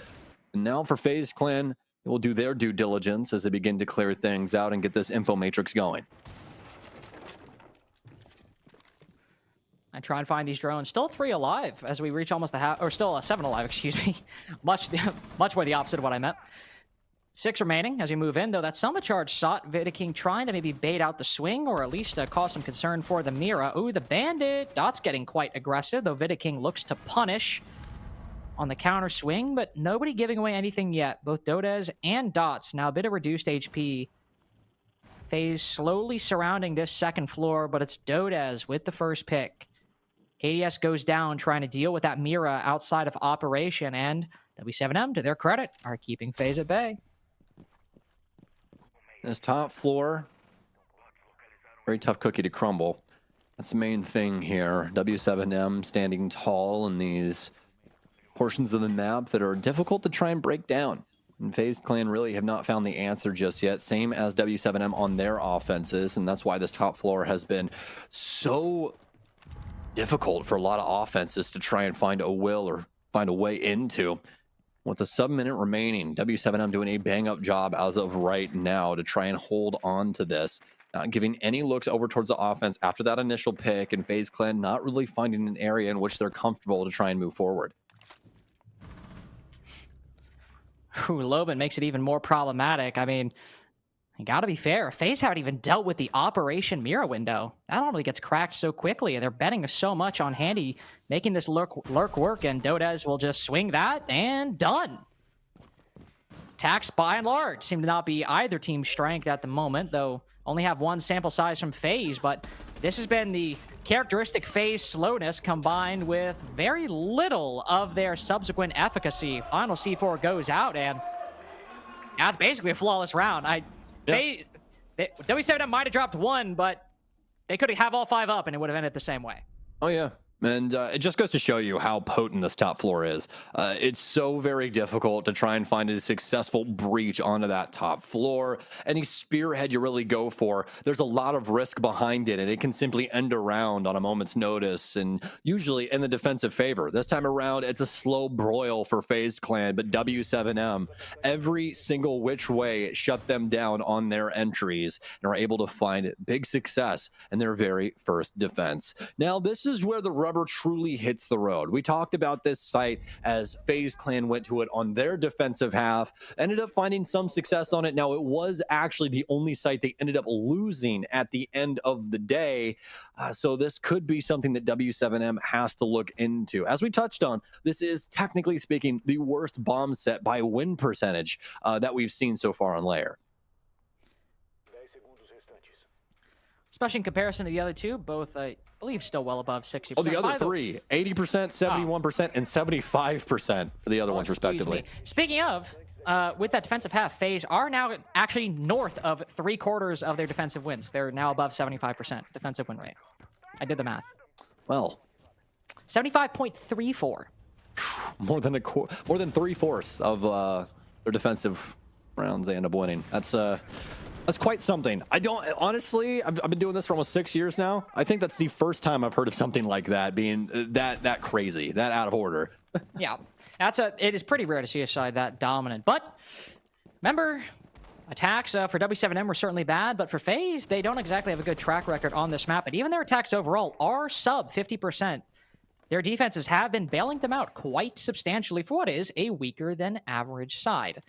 And now for FaZe Clan, they will do their due diligence as they begin to clear things out and get this info matrix going. I try and find these drones. Still 3 alive as we reach almost the half, or still 7 alive, excuse me. much more the opposite of what I meant. 6 remaining as we move in, though that Selma charge sought Vidaking trying to maybe bait out the swing, or at least cause some concern for the Mira. Ooh, the Bandit. Dot's getting quite aggressive, though Vidaking looks to punish on the counter swing, but nobody giving away anything yet. Both Dodes and Dots now a bit of reduced HP. FaZe slowly surrounding this second floor, but it's Dodes with the first pick. KDS goes down trying to deal with that Mira outside of operation, and W7M, to their credit, are keeping FaZe at bay. This top floor, very tough cookie to crumble. That's the main thing here. W7M standing tall in these portions of the map that are difficult to try and break down. And FaZe Clan really have not found the answer just yet, same as W7M on their offenses, and that's why this top floor has been so difficult for a lot of offenses to try and find a will or find a way into. With a sub-minute remaining, W7M doing a bang-up job as of right now to try and hold on to this. Not giving any looks over towards the offense after that initial pick, and FaZe Clan not really finding an area in which they're comfortable to try and move forward. Ooh, Loban makes it even more problematic. I mean, And gotta be fair, FaZe haven't even dealt with the Operation Mira window. That normally gets cracked so quickly, and they're betting so much on Handy making this lurk work, and Dodez will just swing that, and done. Attacks, by and large, seem to not be either team's strength at the moment, though only have one sample size from FaZe, but this has been the characteristic FaZe slowness combined with very little of their subsequent efficacy. Final C4 goes out, and that's basically a flawless round. W7M might have dropped one, but they could have all 5 up, and it would have ended the same way. Oh, yeah. And it just goes to show you how potent this top floor is. It's so very difficult to try and find a successful breach onto that top floor. Any spearhead you really go for, there's a lot of risk behind it, and it can simply end around on a moment's notice, and usually in the defensive favor. This time around, it's a slow broil for FaZe Clan, but W7M, every single which way, shut them down on their entries and are able to find big success in their very first defense. Now, this is where the rubber truly hits the road. We talked about this site as FaZe Clan went to it on their defensive half, ended up finding some success on it. Now, it was actually the only site they ended up losing at the end of the day. So this could be something that W7M has to look into. As we touched on, this is technically speaking the worst bomb set by win percentage that we've seen so far on Layer. Especially in comparison to the other two, both, I believe, still well above 60%. Oh, the other three, 80%, 71%, and 75% for the other ones, respectively. Speaking of, with that defensive half, FaZe are now actually north of 3/4 of their defensive wins. They're now above 75% defensive win rate. I did the math. Well, 75.34. More than 3/4 of their defensive rounds they end up winning. That's quite something. Honestly, I've been doing this for almost 6 years now. I think that's the first time I've heard of something like that being that crazy, that out of order. Yeah, it is pretty rare to see a side that dominant. But remember, attacks for W7M were certainly bad, but for FaZe, they don't exactly have a good track record on this map. And even their attacks overall are sub 50%. Their defenses have been bailing them out quite substantially for what is a weaker than average side.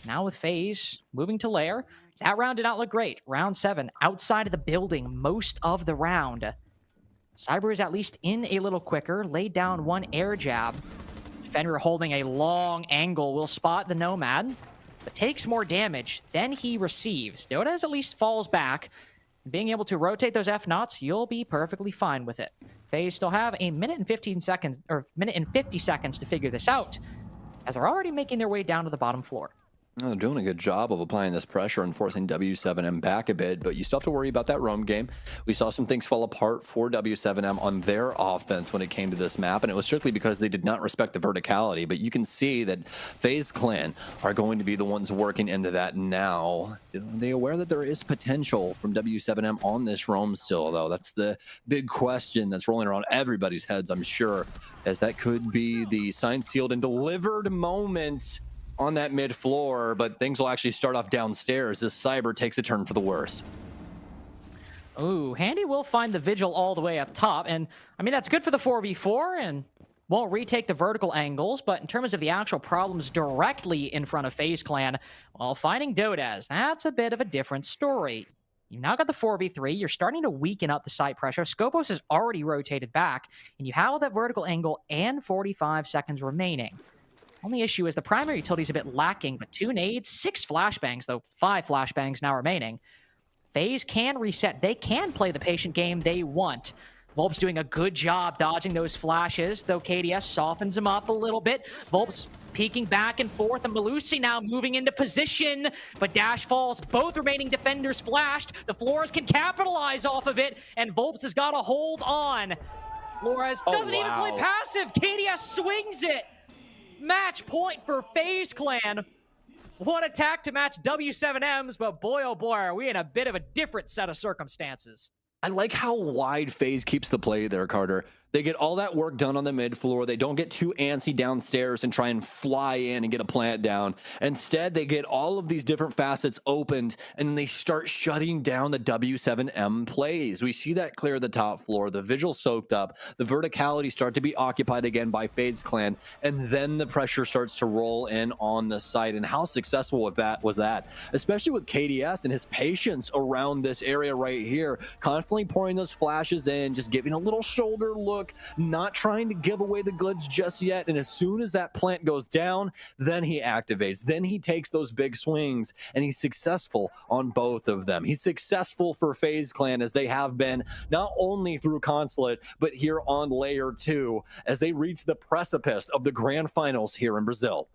Now with FaZe moving to Lair, that round did not look great. Round 7, outside of the building most of the round. Cyber is at least in a little quicker, laid down one air jab. Fenrir holding a long angle will spot the Nomad, but takes more damage than he receives. Dodez at least falls back. Being able to rotate those F-Knots, you'll be perfectly fine with it. FaZe still have a minute and 50 seconds to figure this out, as they're already making their way down to the bottom floor. They're doing a good job of applying this pressure and forcing W7M back a bit, but you still have to worry about that roam game. We saw some things fall apart for W7M on their offense when it came to this map, and it was strictly because they did not respect the verticality. But you can see that FaZe Clan are going to be the ones working into that now. Are they aware that there is potential from W7M on this roam still, though? That's the big question that's rolling around everybody's heads, I'm sure, as that could be the signed, sealed, and delivered moment on that mid floor, but things will actually start off downstairs as Cyber takes a turn for the worst. Ooh, Handy will find the Vigil all the way up top, and I mean, that's good for the 4v4 and won't retake the vertical angles, but in terms of the actual problems directly in front of FaZe Clan, well, finding Dodez, that's a bit of a different story. You've now got the 4v3, you're starting to weaken up the site pressure. Skopos is already rotated back, and you have that vertical angle and 45 seconds remaining. Only issue is the primary utility is a bit lacking, but 2 nades, 6 flashbangs, though 5 flashbangs now remaining. FaZe can reset. They can play the patient game they want. Volp's doing a good job dodging those flashes, though KDS softens him up a little bit. Volp's peeking back and forth, and Malusi now moving into position, but Dash falls. Both remaining defenders flashed. The Flores can capitalize off of it, and Volps has got to hold on. Flores doesn't even play passive. KDS swings it. Match point for FaZe Clan. One attack to match W7M's, but boy, oh boy, are we in a bit of a different set of circumstances. I like how wide FaZe keeps the play there, Carter. They get all that work done on the mid floor. They don't get too antsy downstairs and try and fly in and get a plant down. Instead, they get all of these different facets opened, and then they start shutting down the W7M plays. We see that clear the top floor, the visual soaked up, the verticality start to be occupied again by FaZe Clan, and then the pressure starts to roll in on the site. And how successful with that was that, especially with KDS and his patience around this area right here, constantly pouring those flashes in, just giving a little shoulder look, not trying to give away the goods just yet. And as soon as that plant goes down, then he activates, then he takes those big swings, and he's successful on both of them. He's successful for FaZe Clan, as they have been not only through Consulate, but here on Layer 2 as they reach the precipice of the grand finals here in Brazil.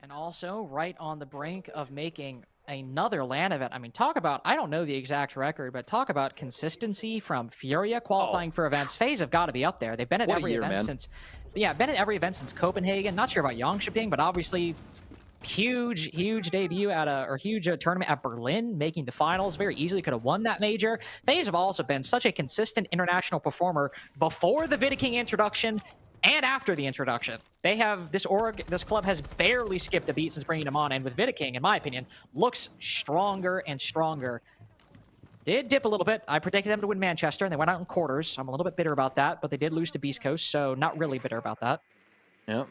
And also right on the brink of making another LAN event. I mean, talk about, I don't know the exact record, but talk about consistency from Furia qualifying for events. FaZe have got to be up there. They've been at every event since, been at every event since Copenhagen. Not sure about Yongshiping, but obviously huge debut at huge tournament at Berlin, making the finals. Very easily could have won that major. FaZe have also been such a consistent international performer before the Vidiking introduction and after the introduction. They have, this club has barely skipped a beat since bringing them on, and with Vidiking, in my opinion, looks stronger and stronger. Did dip a little bit. I predicted them to win Manchester, and they went out in quarters. I'm a little bit bitter about that, but they did lose to Beast Coast, so not really bitter about that. Yeah.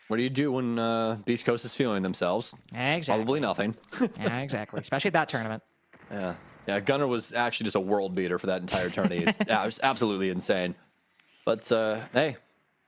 What do you do when Beast Coast is feeling themselves? Exactly. Probably nothing. Yeah, exactly. Especially that tournament. Yeah, Gunnar was actually just a world beater for that entire tourney. It was absolutely insane. But, hey,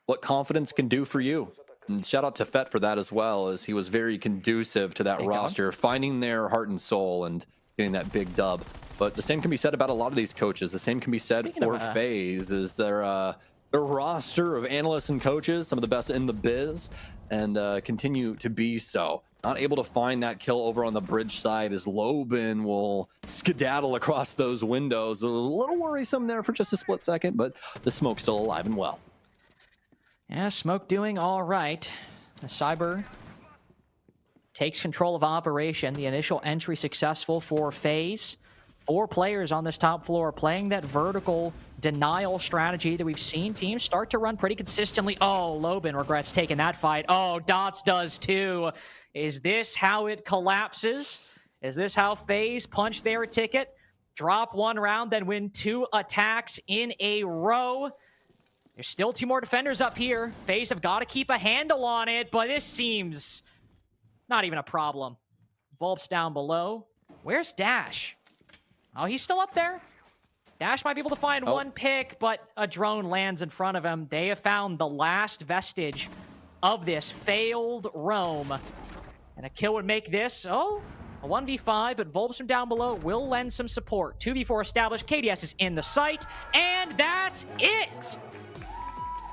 what confidence can do for you. And shout out to Fett for that as well, as he was very conducive to that roster, finding their heart and soul and getting that big dub. But the same can be said about a lot of these coaches. The same can be said for FaZe, is their roster of analysts and coaches, some of the best in the biz, and continue to be so. Not able to find that kill over on the bridge side, as Lobin will skedaddle across those windows. A little worrisome there for just a split second, but the smoke's still alive and well. Yeah, Smoke doing all right. The Cyber takes control of operation. The initial entry successful for FaZe. 4 players on this top floor playing that vertical denial strategy that we've seen teams start to run pretty consistently. Oh, Lobin regrets taking that fight. Oh, Dots does too. Is this how it collapses? Is this how FaZe punch their ticket? Drop 1 round, then win 2 attacks in a row. There's still 2 more defenders up here. FaZe have got to keep a handle on it, but this seems not even a problem. Volp's down below. Where's Dash? Oh, he's still up there. Dash might be able to find one pick, but a drone lands in front of him. They have found the last vestige of this failed roam. And a kill would make this, a 1v5, but Volps from down below will lend some support. 2v4 established. KDS is in the site, and that's it!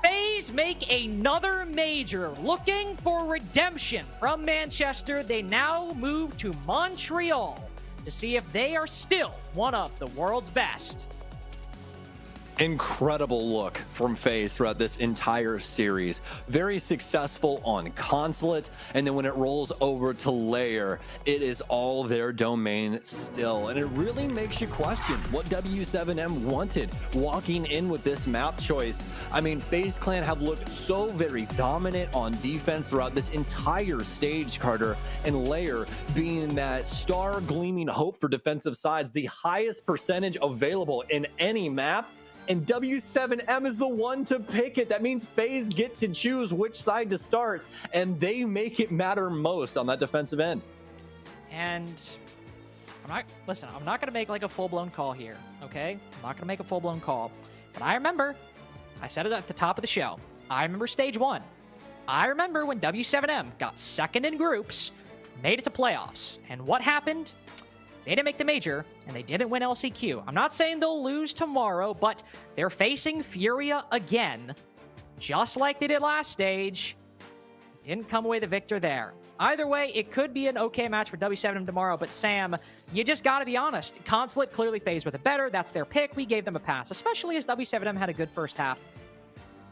FaZe make another major, looking for redemption from Manchester. They now move to Montreal to see if they are still one of the world's best. Incredible look from FaZe throughout this entire series. Very successful on Consulate, and then when it rolls over to Layer, it is all their domain still. And it really makes you question what W7M wanted walking in with this map choice. I mean, FaZe Clan have looked so very dominant on defense throughout this entire stage, Carter, and Layer being that star gleaming hope for defensive sides, the highest percentage available in any map. And W7M is the one to pick it. That means FaZe get to choose which side to start, and they make it matter most on that defensive end. And I'm not going to make like a full-blown call here, okay? I'm not going to make a full-blown call. But I remember, I said it at the top of the show, I remember stage 1. I remember when W7M got second in groups, made it to playoffs. And what happened? They didn't make the major, and they didn't win LCQ. I'm not saying they'll lose tomorrow, but they're facing Furia again, just like they did last stage. Didn't come away the victor there. Either way, it could be an okay match for W7M tomorrow, but Sam, you just gotta be honest. Consulate clearly FaZe with it better. That's their pick. We gave them a pass, especially as W7M had a good first half.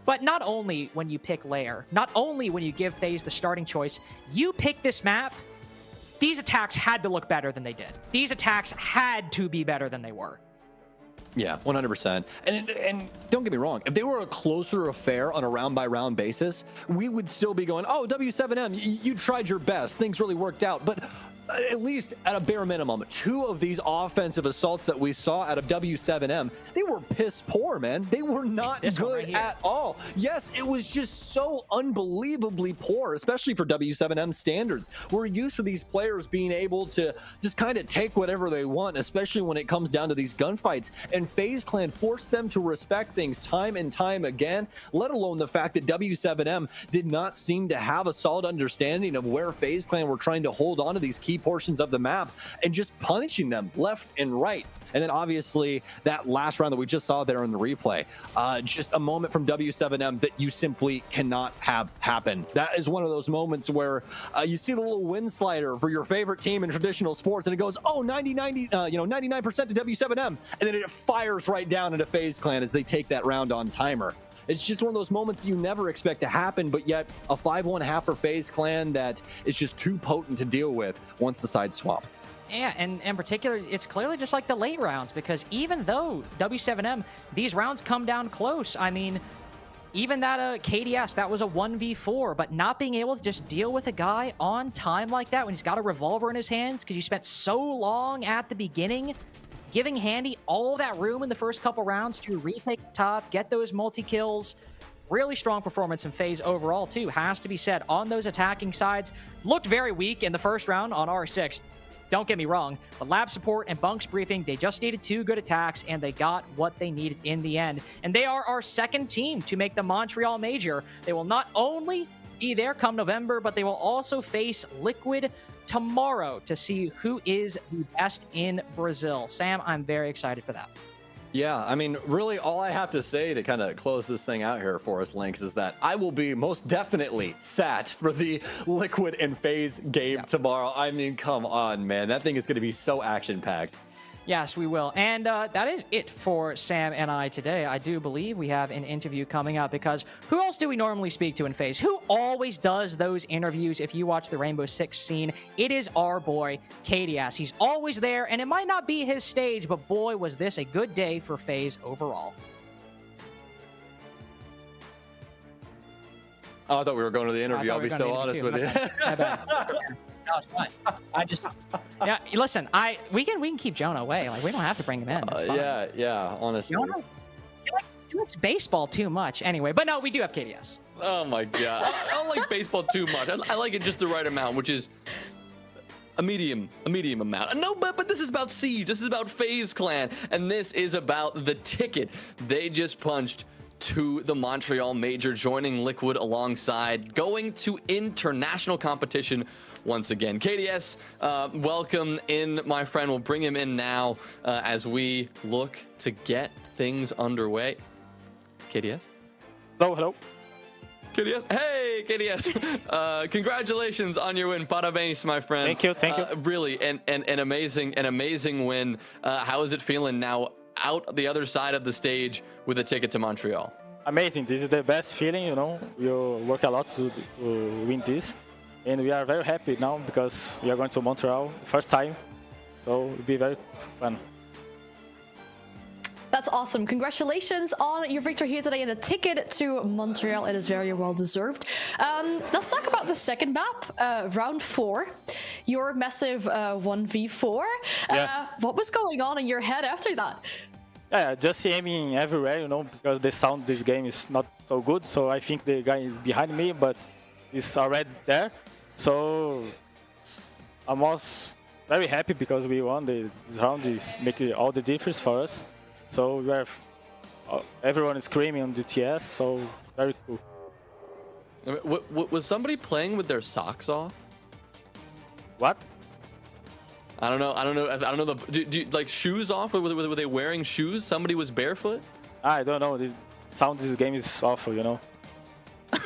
But not only when you pick Layer, not only when you give FaZe the starting choice, you pick this map. These attacks had to look better than they did. These attacks had to be better than they were. Yeah, 100%. And don't get me wrong, if they were a closer affair on a round-by-round basis, we would still be going, oh, W7M, you tried your best. Things really worked out. But at least at a bare minimum, 2 of these offensive assaults that we saw out of W7M, they were piss poor, man. They were not good at all. Yes, it was just so unbelievably poor, especially for W7M standards. We're used to these players being able to just kind of take whatever they want, especially when it comes down to these gunfights. And FaZe Clan forced them to respect things time and time again, let alone the fact that W7M did not seem to have a solid understanding of where FaZe Clan were trying to hold on to these key portions of the map and just punishing them left and right. And then obviously that last round that we just saw there in the replay, just a moment from W7M that you simply cannot have happen. That is one of those moments where you see the little wind slider for your favorite team in traditional sports and it goes, oh, 99% to W7M. And then it fires right down into FaZe Clan as they take that round on timer. It's just one of those moments you never expect to happen, but yet a 5-1 half for FaZe Clan that is just too potent to deal with once the sides swap. Yeah, and in particular, it's clearly just like the late rounds, because even though W7M, these rounds come down close. I mean, even that KDS, that was a 1v4, but not being able to just deal with a guy on time like that when he's got a revolver in his hands because you spent so long at the beginning, giving Handy all of that room in the first couple rounds to retake the top, get those multi-kills. Really strong performance in FaZe overall, too, has to be said. On those attacking sides, looked very weak in the first round on R6. Don't get me wrong, but Lab Support and Bunk's Briefing, they just needed 2 good attacks, and they got what they needed in the end. And they are our second team to make the Montreal Major. They will not only be there come November, but they will also face Liquid tomorrow to see who is the best in Brazil. Sam, I'm very excited for that. Yeah, I mean, really all I have to say to kind of close this thing out here for us, Lynx, is that I will be most definitely sat for the Liquid and FaZe game tomorrow. I mean, come on, man. That thing is going to be so action-packed. Yes, we will. And that is it for Sam and I today. I do believe we have an interview coming up, because who else do we normally speak to in FaZe? Who always does those interviews if you watch the Rainbow Six scene? It is our boy, KDS. He's always there, and it might not be his stage, but boy, was this a good day for FaZe overall. Oh, I thought we were going to the interview. I'll be so honest with you. No, it's fine. Yeah, listen, we can keep Jonah away. Like, we don't have to bring him in. It's fine. Yeah, honestly. Jonah, he likes baseball too much anyway. But no, we do have KDS. Oh my god. I don't like baseball too much. I like it just the right amount, which is a medium amount. No, but this is about Siege. This is about FaZe Clan, and this is about the ticket they just punched to the Montreal Major, joining Liquid alongside, going to international competition once again. KDS, welcome in, my friend. We'll bring him in now as we look to get things underway. KDS? Hello. KDS? Hey, KDS. Congratulations on your win. Parabéns, my friend. Thank you. Really, an amazing win. How is it feeling now out the other side of the stage with a ticket to Montreal? Amazing. This is the best feeling, you know. You work a lot to win this. And we are very happy now because we are going to Montreal first time. So it'll be very fun. That's awesome. Congratulations on your victory here today and the ticket to Montreal. It is very well deserved. Let's talk about the second map, round 4. Your massive 1v4. Yeah. What was going on in your head after that? Yeah, just aiming everywhere, you know, because the sound this game is not so good. So I think the guy is behind me, but he's already there. So I was very happy because we won this round. Is making all the difference for us. So we are, everyone is screaming on the TS. So very cool. Was somebody playing with their socks off? What? I don't know. Like shoes off? Were they wearing shoes? Somebody was barefoot? I don't know. The sound this game is awful, you know.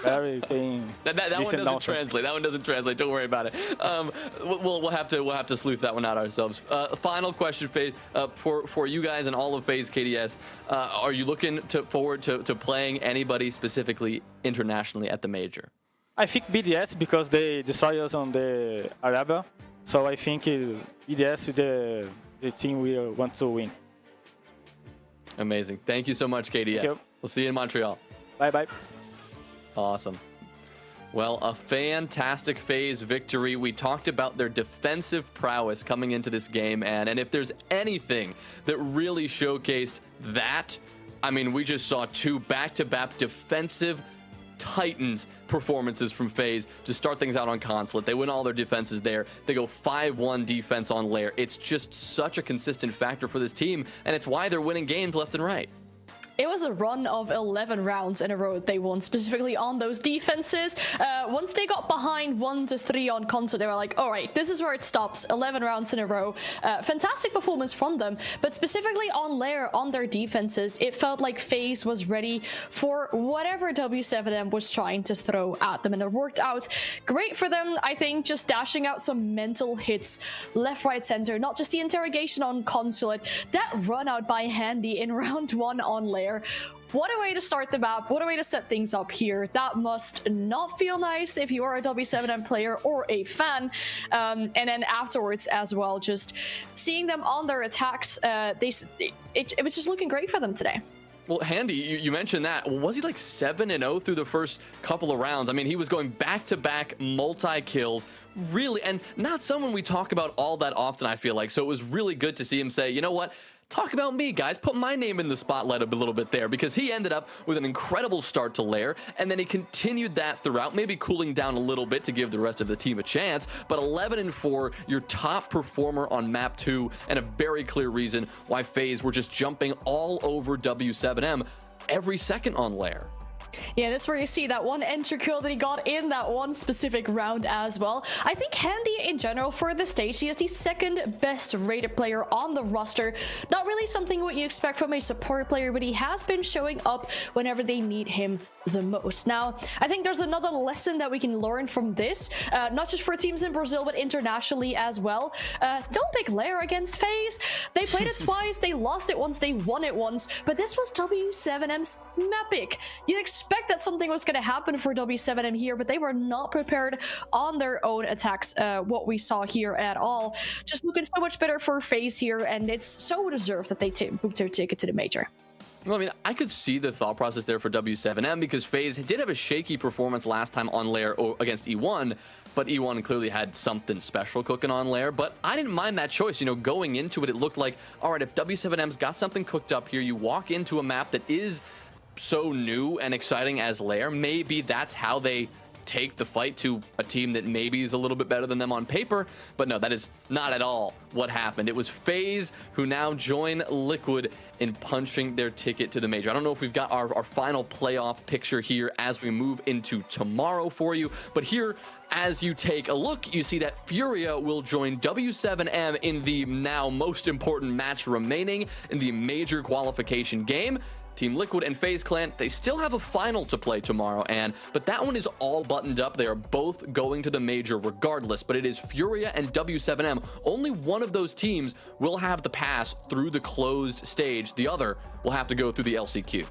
Everything. that one doesn't translate. That one doesn't translate. Don't worry about it. We'll have to sleuth that one out ourselves. Final question, FaZe, for you guys and all of FaZe KDS. Are you looking forward to playing anybody specifically internationally at the major? I think BDS because they destroyed us on the Araba. So I think BDS is the team we want to win. Amazing. Thank you so much, KDF. you. We'll see you in Montreal. Bye-bye. Awesome. Well, a fantastic FaZe victory. We talked about their defensive prowess coming into this game, and if there's anything that really showcased that, I mean, we just saw 2 back-to-back defensive titans performances from FaZe to start things out on Consulate. They win all their defenses there. They go 5-1 defense on Lair. It's just such a consistent factor for this team, and it's why they're winning games left and right. It was a run of 11 rounds in a row they won, specifically on those defenses. Once they got behind 1-3 on console, they were like, all right, this is where it stops. 11 rounds in a row. Fantastic performance from them, but specifically on Lair, on their defenses, it felt like FaZe was ready for whatever W7M was trying to throw at them, and it worked out great for them. I think just dashing out some mental hits left, right, center, not just the interrogation on Consulate, that run out by Handy in round 1 on Lair. What a way to start the map, what a way to set things up here. That must not feel nice if you are a W7M player or a fan. And then afterwards as well, just seeing them on their attacks, it was just looking great for them today. Well, Handy, you mentioned that. Was he like 7-0 through the first couple of rounds? I mean, he was going back-to-back multi-kills, really, and not someone we talk about all that often, I feel like. So it was really good to see him say, you know what? Talk about me, guys. Put my name in the spotlight a little bit there, because he ended up with an incredible start to Lair, and then he continued that throughout, maybe cooling down a little bit to give the rest of the team a chance, but 11-4, your top performer on map 2, and a very clear reason why FaZe were just jumping all over W7M every second on Lair. Yeah, that's where you see that one entry kill that he got in that one specific round as well. I think Handy in general for the stage, he is the 2nd best rated player on the roster. Not really something what you expect from a support player, but he has been showing up whenever they need him the most. Now, I think there's another lesson that we can learn from this, not just for teams in Brazil, but internationally as well. Don't pick Lair against FaZe. They played it twice, they lost it once, they won it once, but this was W7M's map pick. You'd expect that something was going to happen for W7M here, but they were not prepared on their own attacks, what we saw here at all. Just looking so much better for FaZe here, and it's so deserved that they booked their ticket to the major. Well, I mean, I could see the thought process there for W7M, because FaZe did have a shaky performance last time on Lair against E1, but E1 clearly had something special cooking on Lair. But I didn't mind that choice. You know, going into it, it looked like, all right, if W7M's got something cooked up here, you walk into a map that is so new and exciting as Lair, maybe that's how they take the fight to a team that maybe is a little bit better than them on paper. But no, that is not at all what happened. It was FaZe who now join Liquid in punching their ticket to the major. I don't know if we've got our final playoff picture here as we move into tomorrow for you, but here, as you take a look, you see that Furia will join W7M in the now most important match remaining in the major qualification game. Team Liquid and FaZe Clan, they still have a final to play tomorrow, but that one is all buttoned up. They are both going to the major regardless, but it is Furia and W7M. Only one of those teams will have the pass through the closed stage. The other will have to go through the LCQ.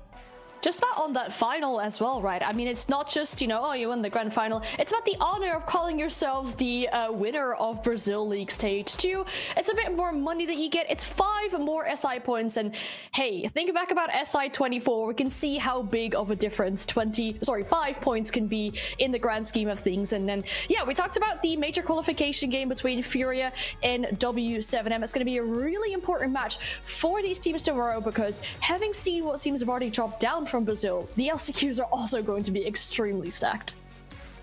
Just about on that final as well, right? I mean, it's not just, you know, oh, you won the grand final. It's about the honor of calling yourselves the winner of Brazil League Stage 2. It's a bit more money that you get. It's 5 more SI points. And hey, think back about SI 24. We can see how big of a difference 5 points can be in the grand scheme of things. And then, yeah, we talked about the major qualification game between Furia and W7M. It's going to be a really important match for these teams tomorrow, because having seen what teams have already dropped down from Brazil, the LCQs are also going to be extremely stacked.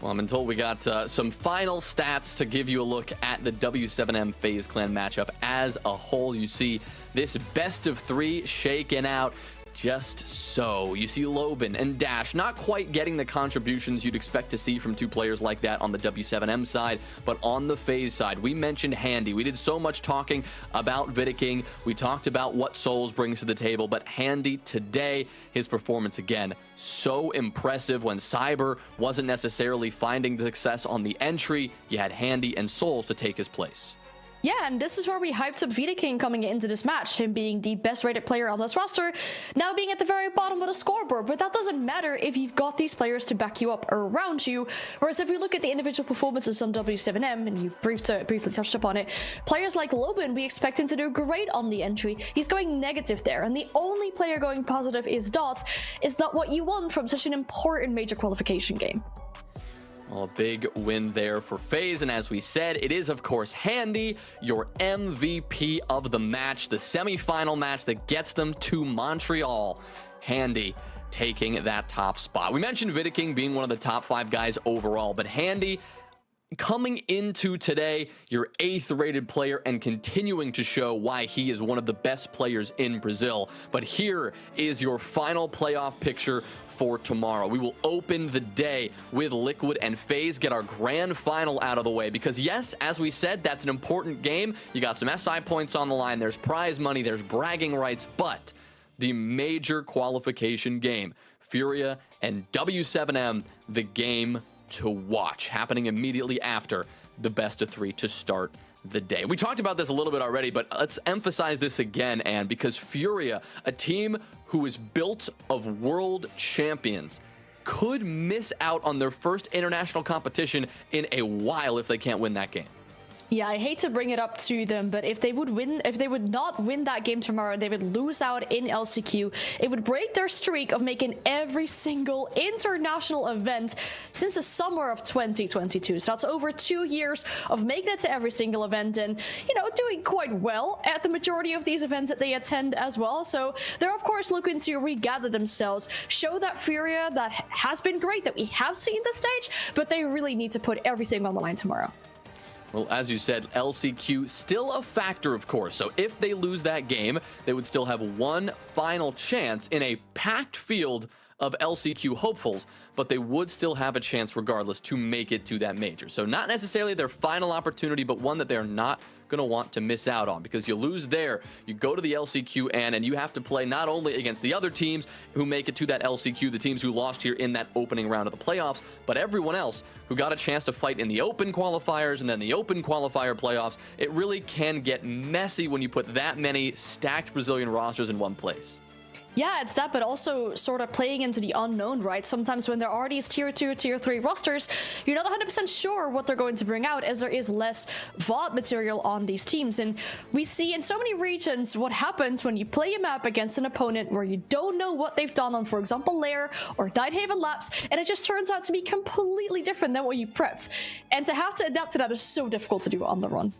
Well, I've been told we got some final stats to give you a look at the W7M FaZe Clan matchup as a whole. You see this best of 3 shaken out just so. You see Lobin and Dash not quite getting the contributions you'd expect to see from 2 players like that on the W7M side, but on the FaZe side, we mentioned Handy. We did so much talking about Vidiking. We talked about what Souls brings to the table, but Handy today, his performance again, so impressive. When Cyber wasn't necessarily finding the success on the entry, you had Handy and Souls to take his place. Yeah, and this is where we hyped up Vidaking coming into this match, him being the best rated player on this roster, now being at the very bottom of the scoreboard. But that doesn't matter if you've got these players to back you up around you. Whereas if we look at the individual performances on W7M, and you briefly touched upon it, players like Lobin, we expect him to do great on the entry. He's going negative there, and the only player going positive is Dot. Is not what you want from such an important major qualification game. Well, a big win there for FaZe, and as we said, it is of course Handy, your MVP of the match, the semi-final match that gets them to Montreal. Handy taking that top spot. We mentioned Vidaking being one of the top 5 guys overall, but Handy coming into today, your 8th rated player and continuing to show why he is one of the best players in Brazil. But here is your final playoff picture for tomorrow. We will open the day with Liquid and FaZe, get our grand final out of the way, because yes, as we said, that's an important game. You got some SI points on the line, there's prize money, there's bragging rights, but the major qualification game, Furia and W7M, the game to watch, happening immediately after the best of 3 to start the day. We talked about this a little bit already, but let's emphasize this again, and because Furia, a team who is built of world champions, could miss out on their first international competition in a while if they can't win that game. Yeah, I hate to bring it up to them, but if they would not win that game tomorrow, they would lose out in LCQ. It would break their streak of making every single international event since the summer of 2022. So that's over 2 years of making it to every single event and, you know, doing quite well at the majority of these events that they attend as well. So they're, of course, looking to regather themselves, show that Furia that has been great, that we have seen this stage, but they really need to put everything on the line tomorrow. Well, as you said, LCQ still a factor, of course. So if they lose that game, they would still have one final chance in a packed field of LCQ hopefuls, but they would still have a chance regardless to make it to that major. So not necessarily their final opportunity, but one that they're not going to want to miss out on, because you lose there, you go to the LCQ and you have to play not only against the other teams who make it to that LCQ, the teams who lost here in that opening round of the playoffs, but everyone else who got a chance to fight in the open qualifiers and then the open qualifier playoffs. It really can get messy when you put that many stacked Brazilian rosters in one place. Yeah, it's that, but also sort of playing into the unknown, right? Sometimes when there are these tier 2, tier 3 rosters, you're not 100% sure what they're going to bring out, as there is less VOD material on these teams. And we see in so many regions what happens when you play a map against an opponent where you don't know what they've done on, for example, Lair or Tidehaven Labs, and it just turns out to be completely different than what you prepped. And to have to adapt to that is so difficult to do on the run.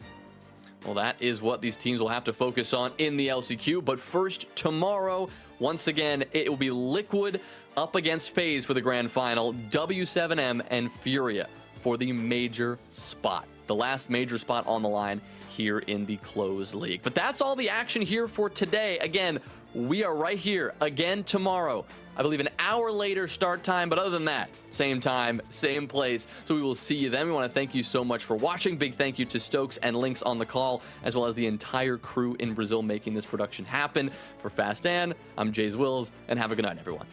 Well, that is what these teams will have to focus on in the LCQ. But first, tomorrow, once again, it will be Liquid up against FaZe for the grand final, W7M and Furia for the major spot. The last major spot on the line here in the closed league. But that's all the action here for today. Again, we are right here again tomorrow. I believe an hour later start time, but other than that, same time, same place. So we will see you then. We want to thank you so much for watching. Big thank you to Stokes and Lynx on the call, as well as the entire crew in Brazil making this production happen. For Fast Dan, I'm Jays Wills, and have a good night, everyone.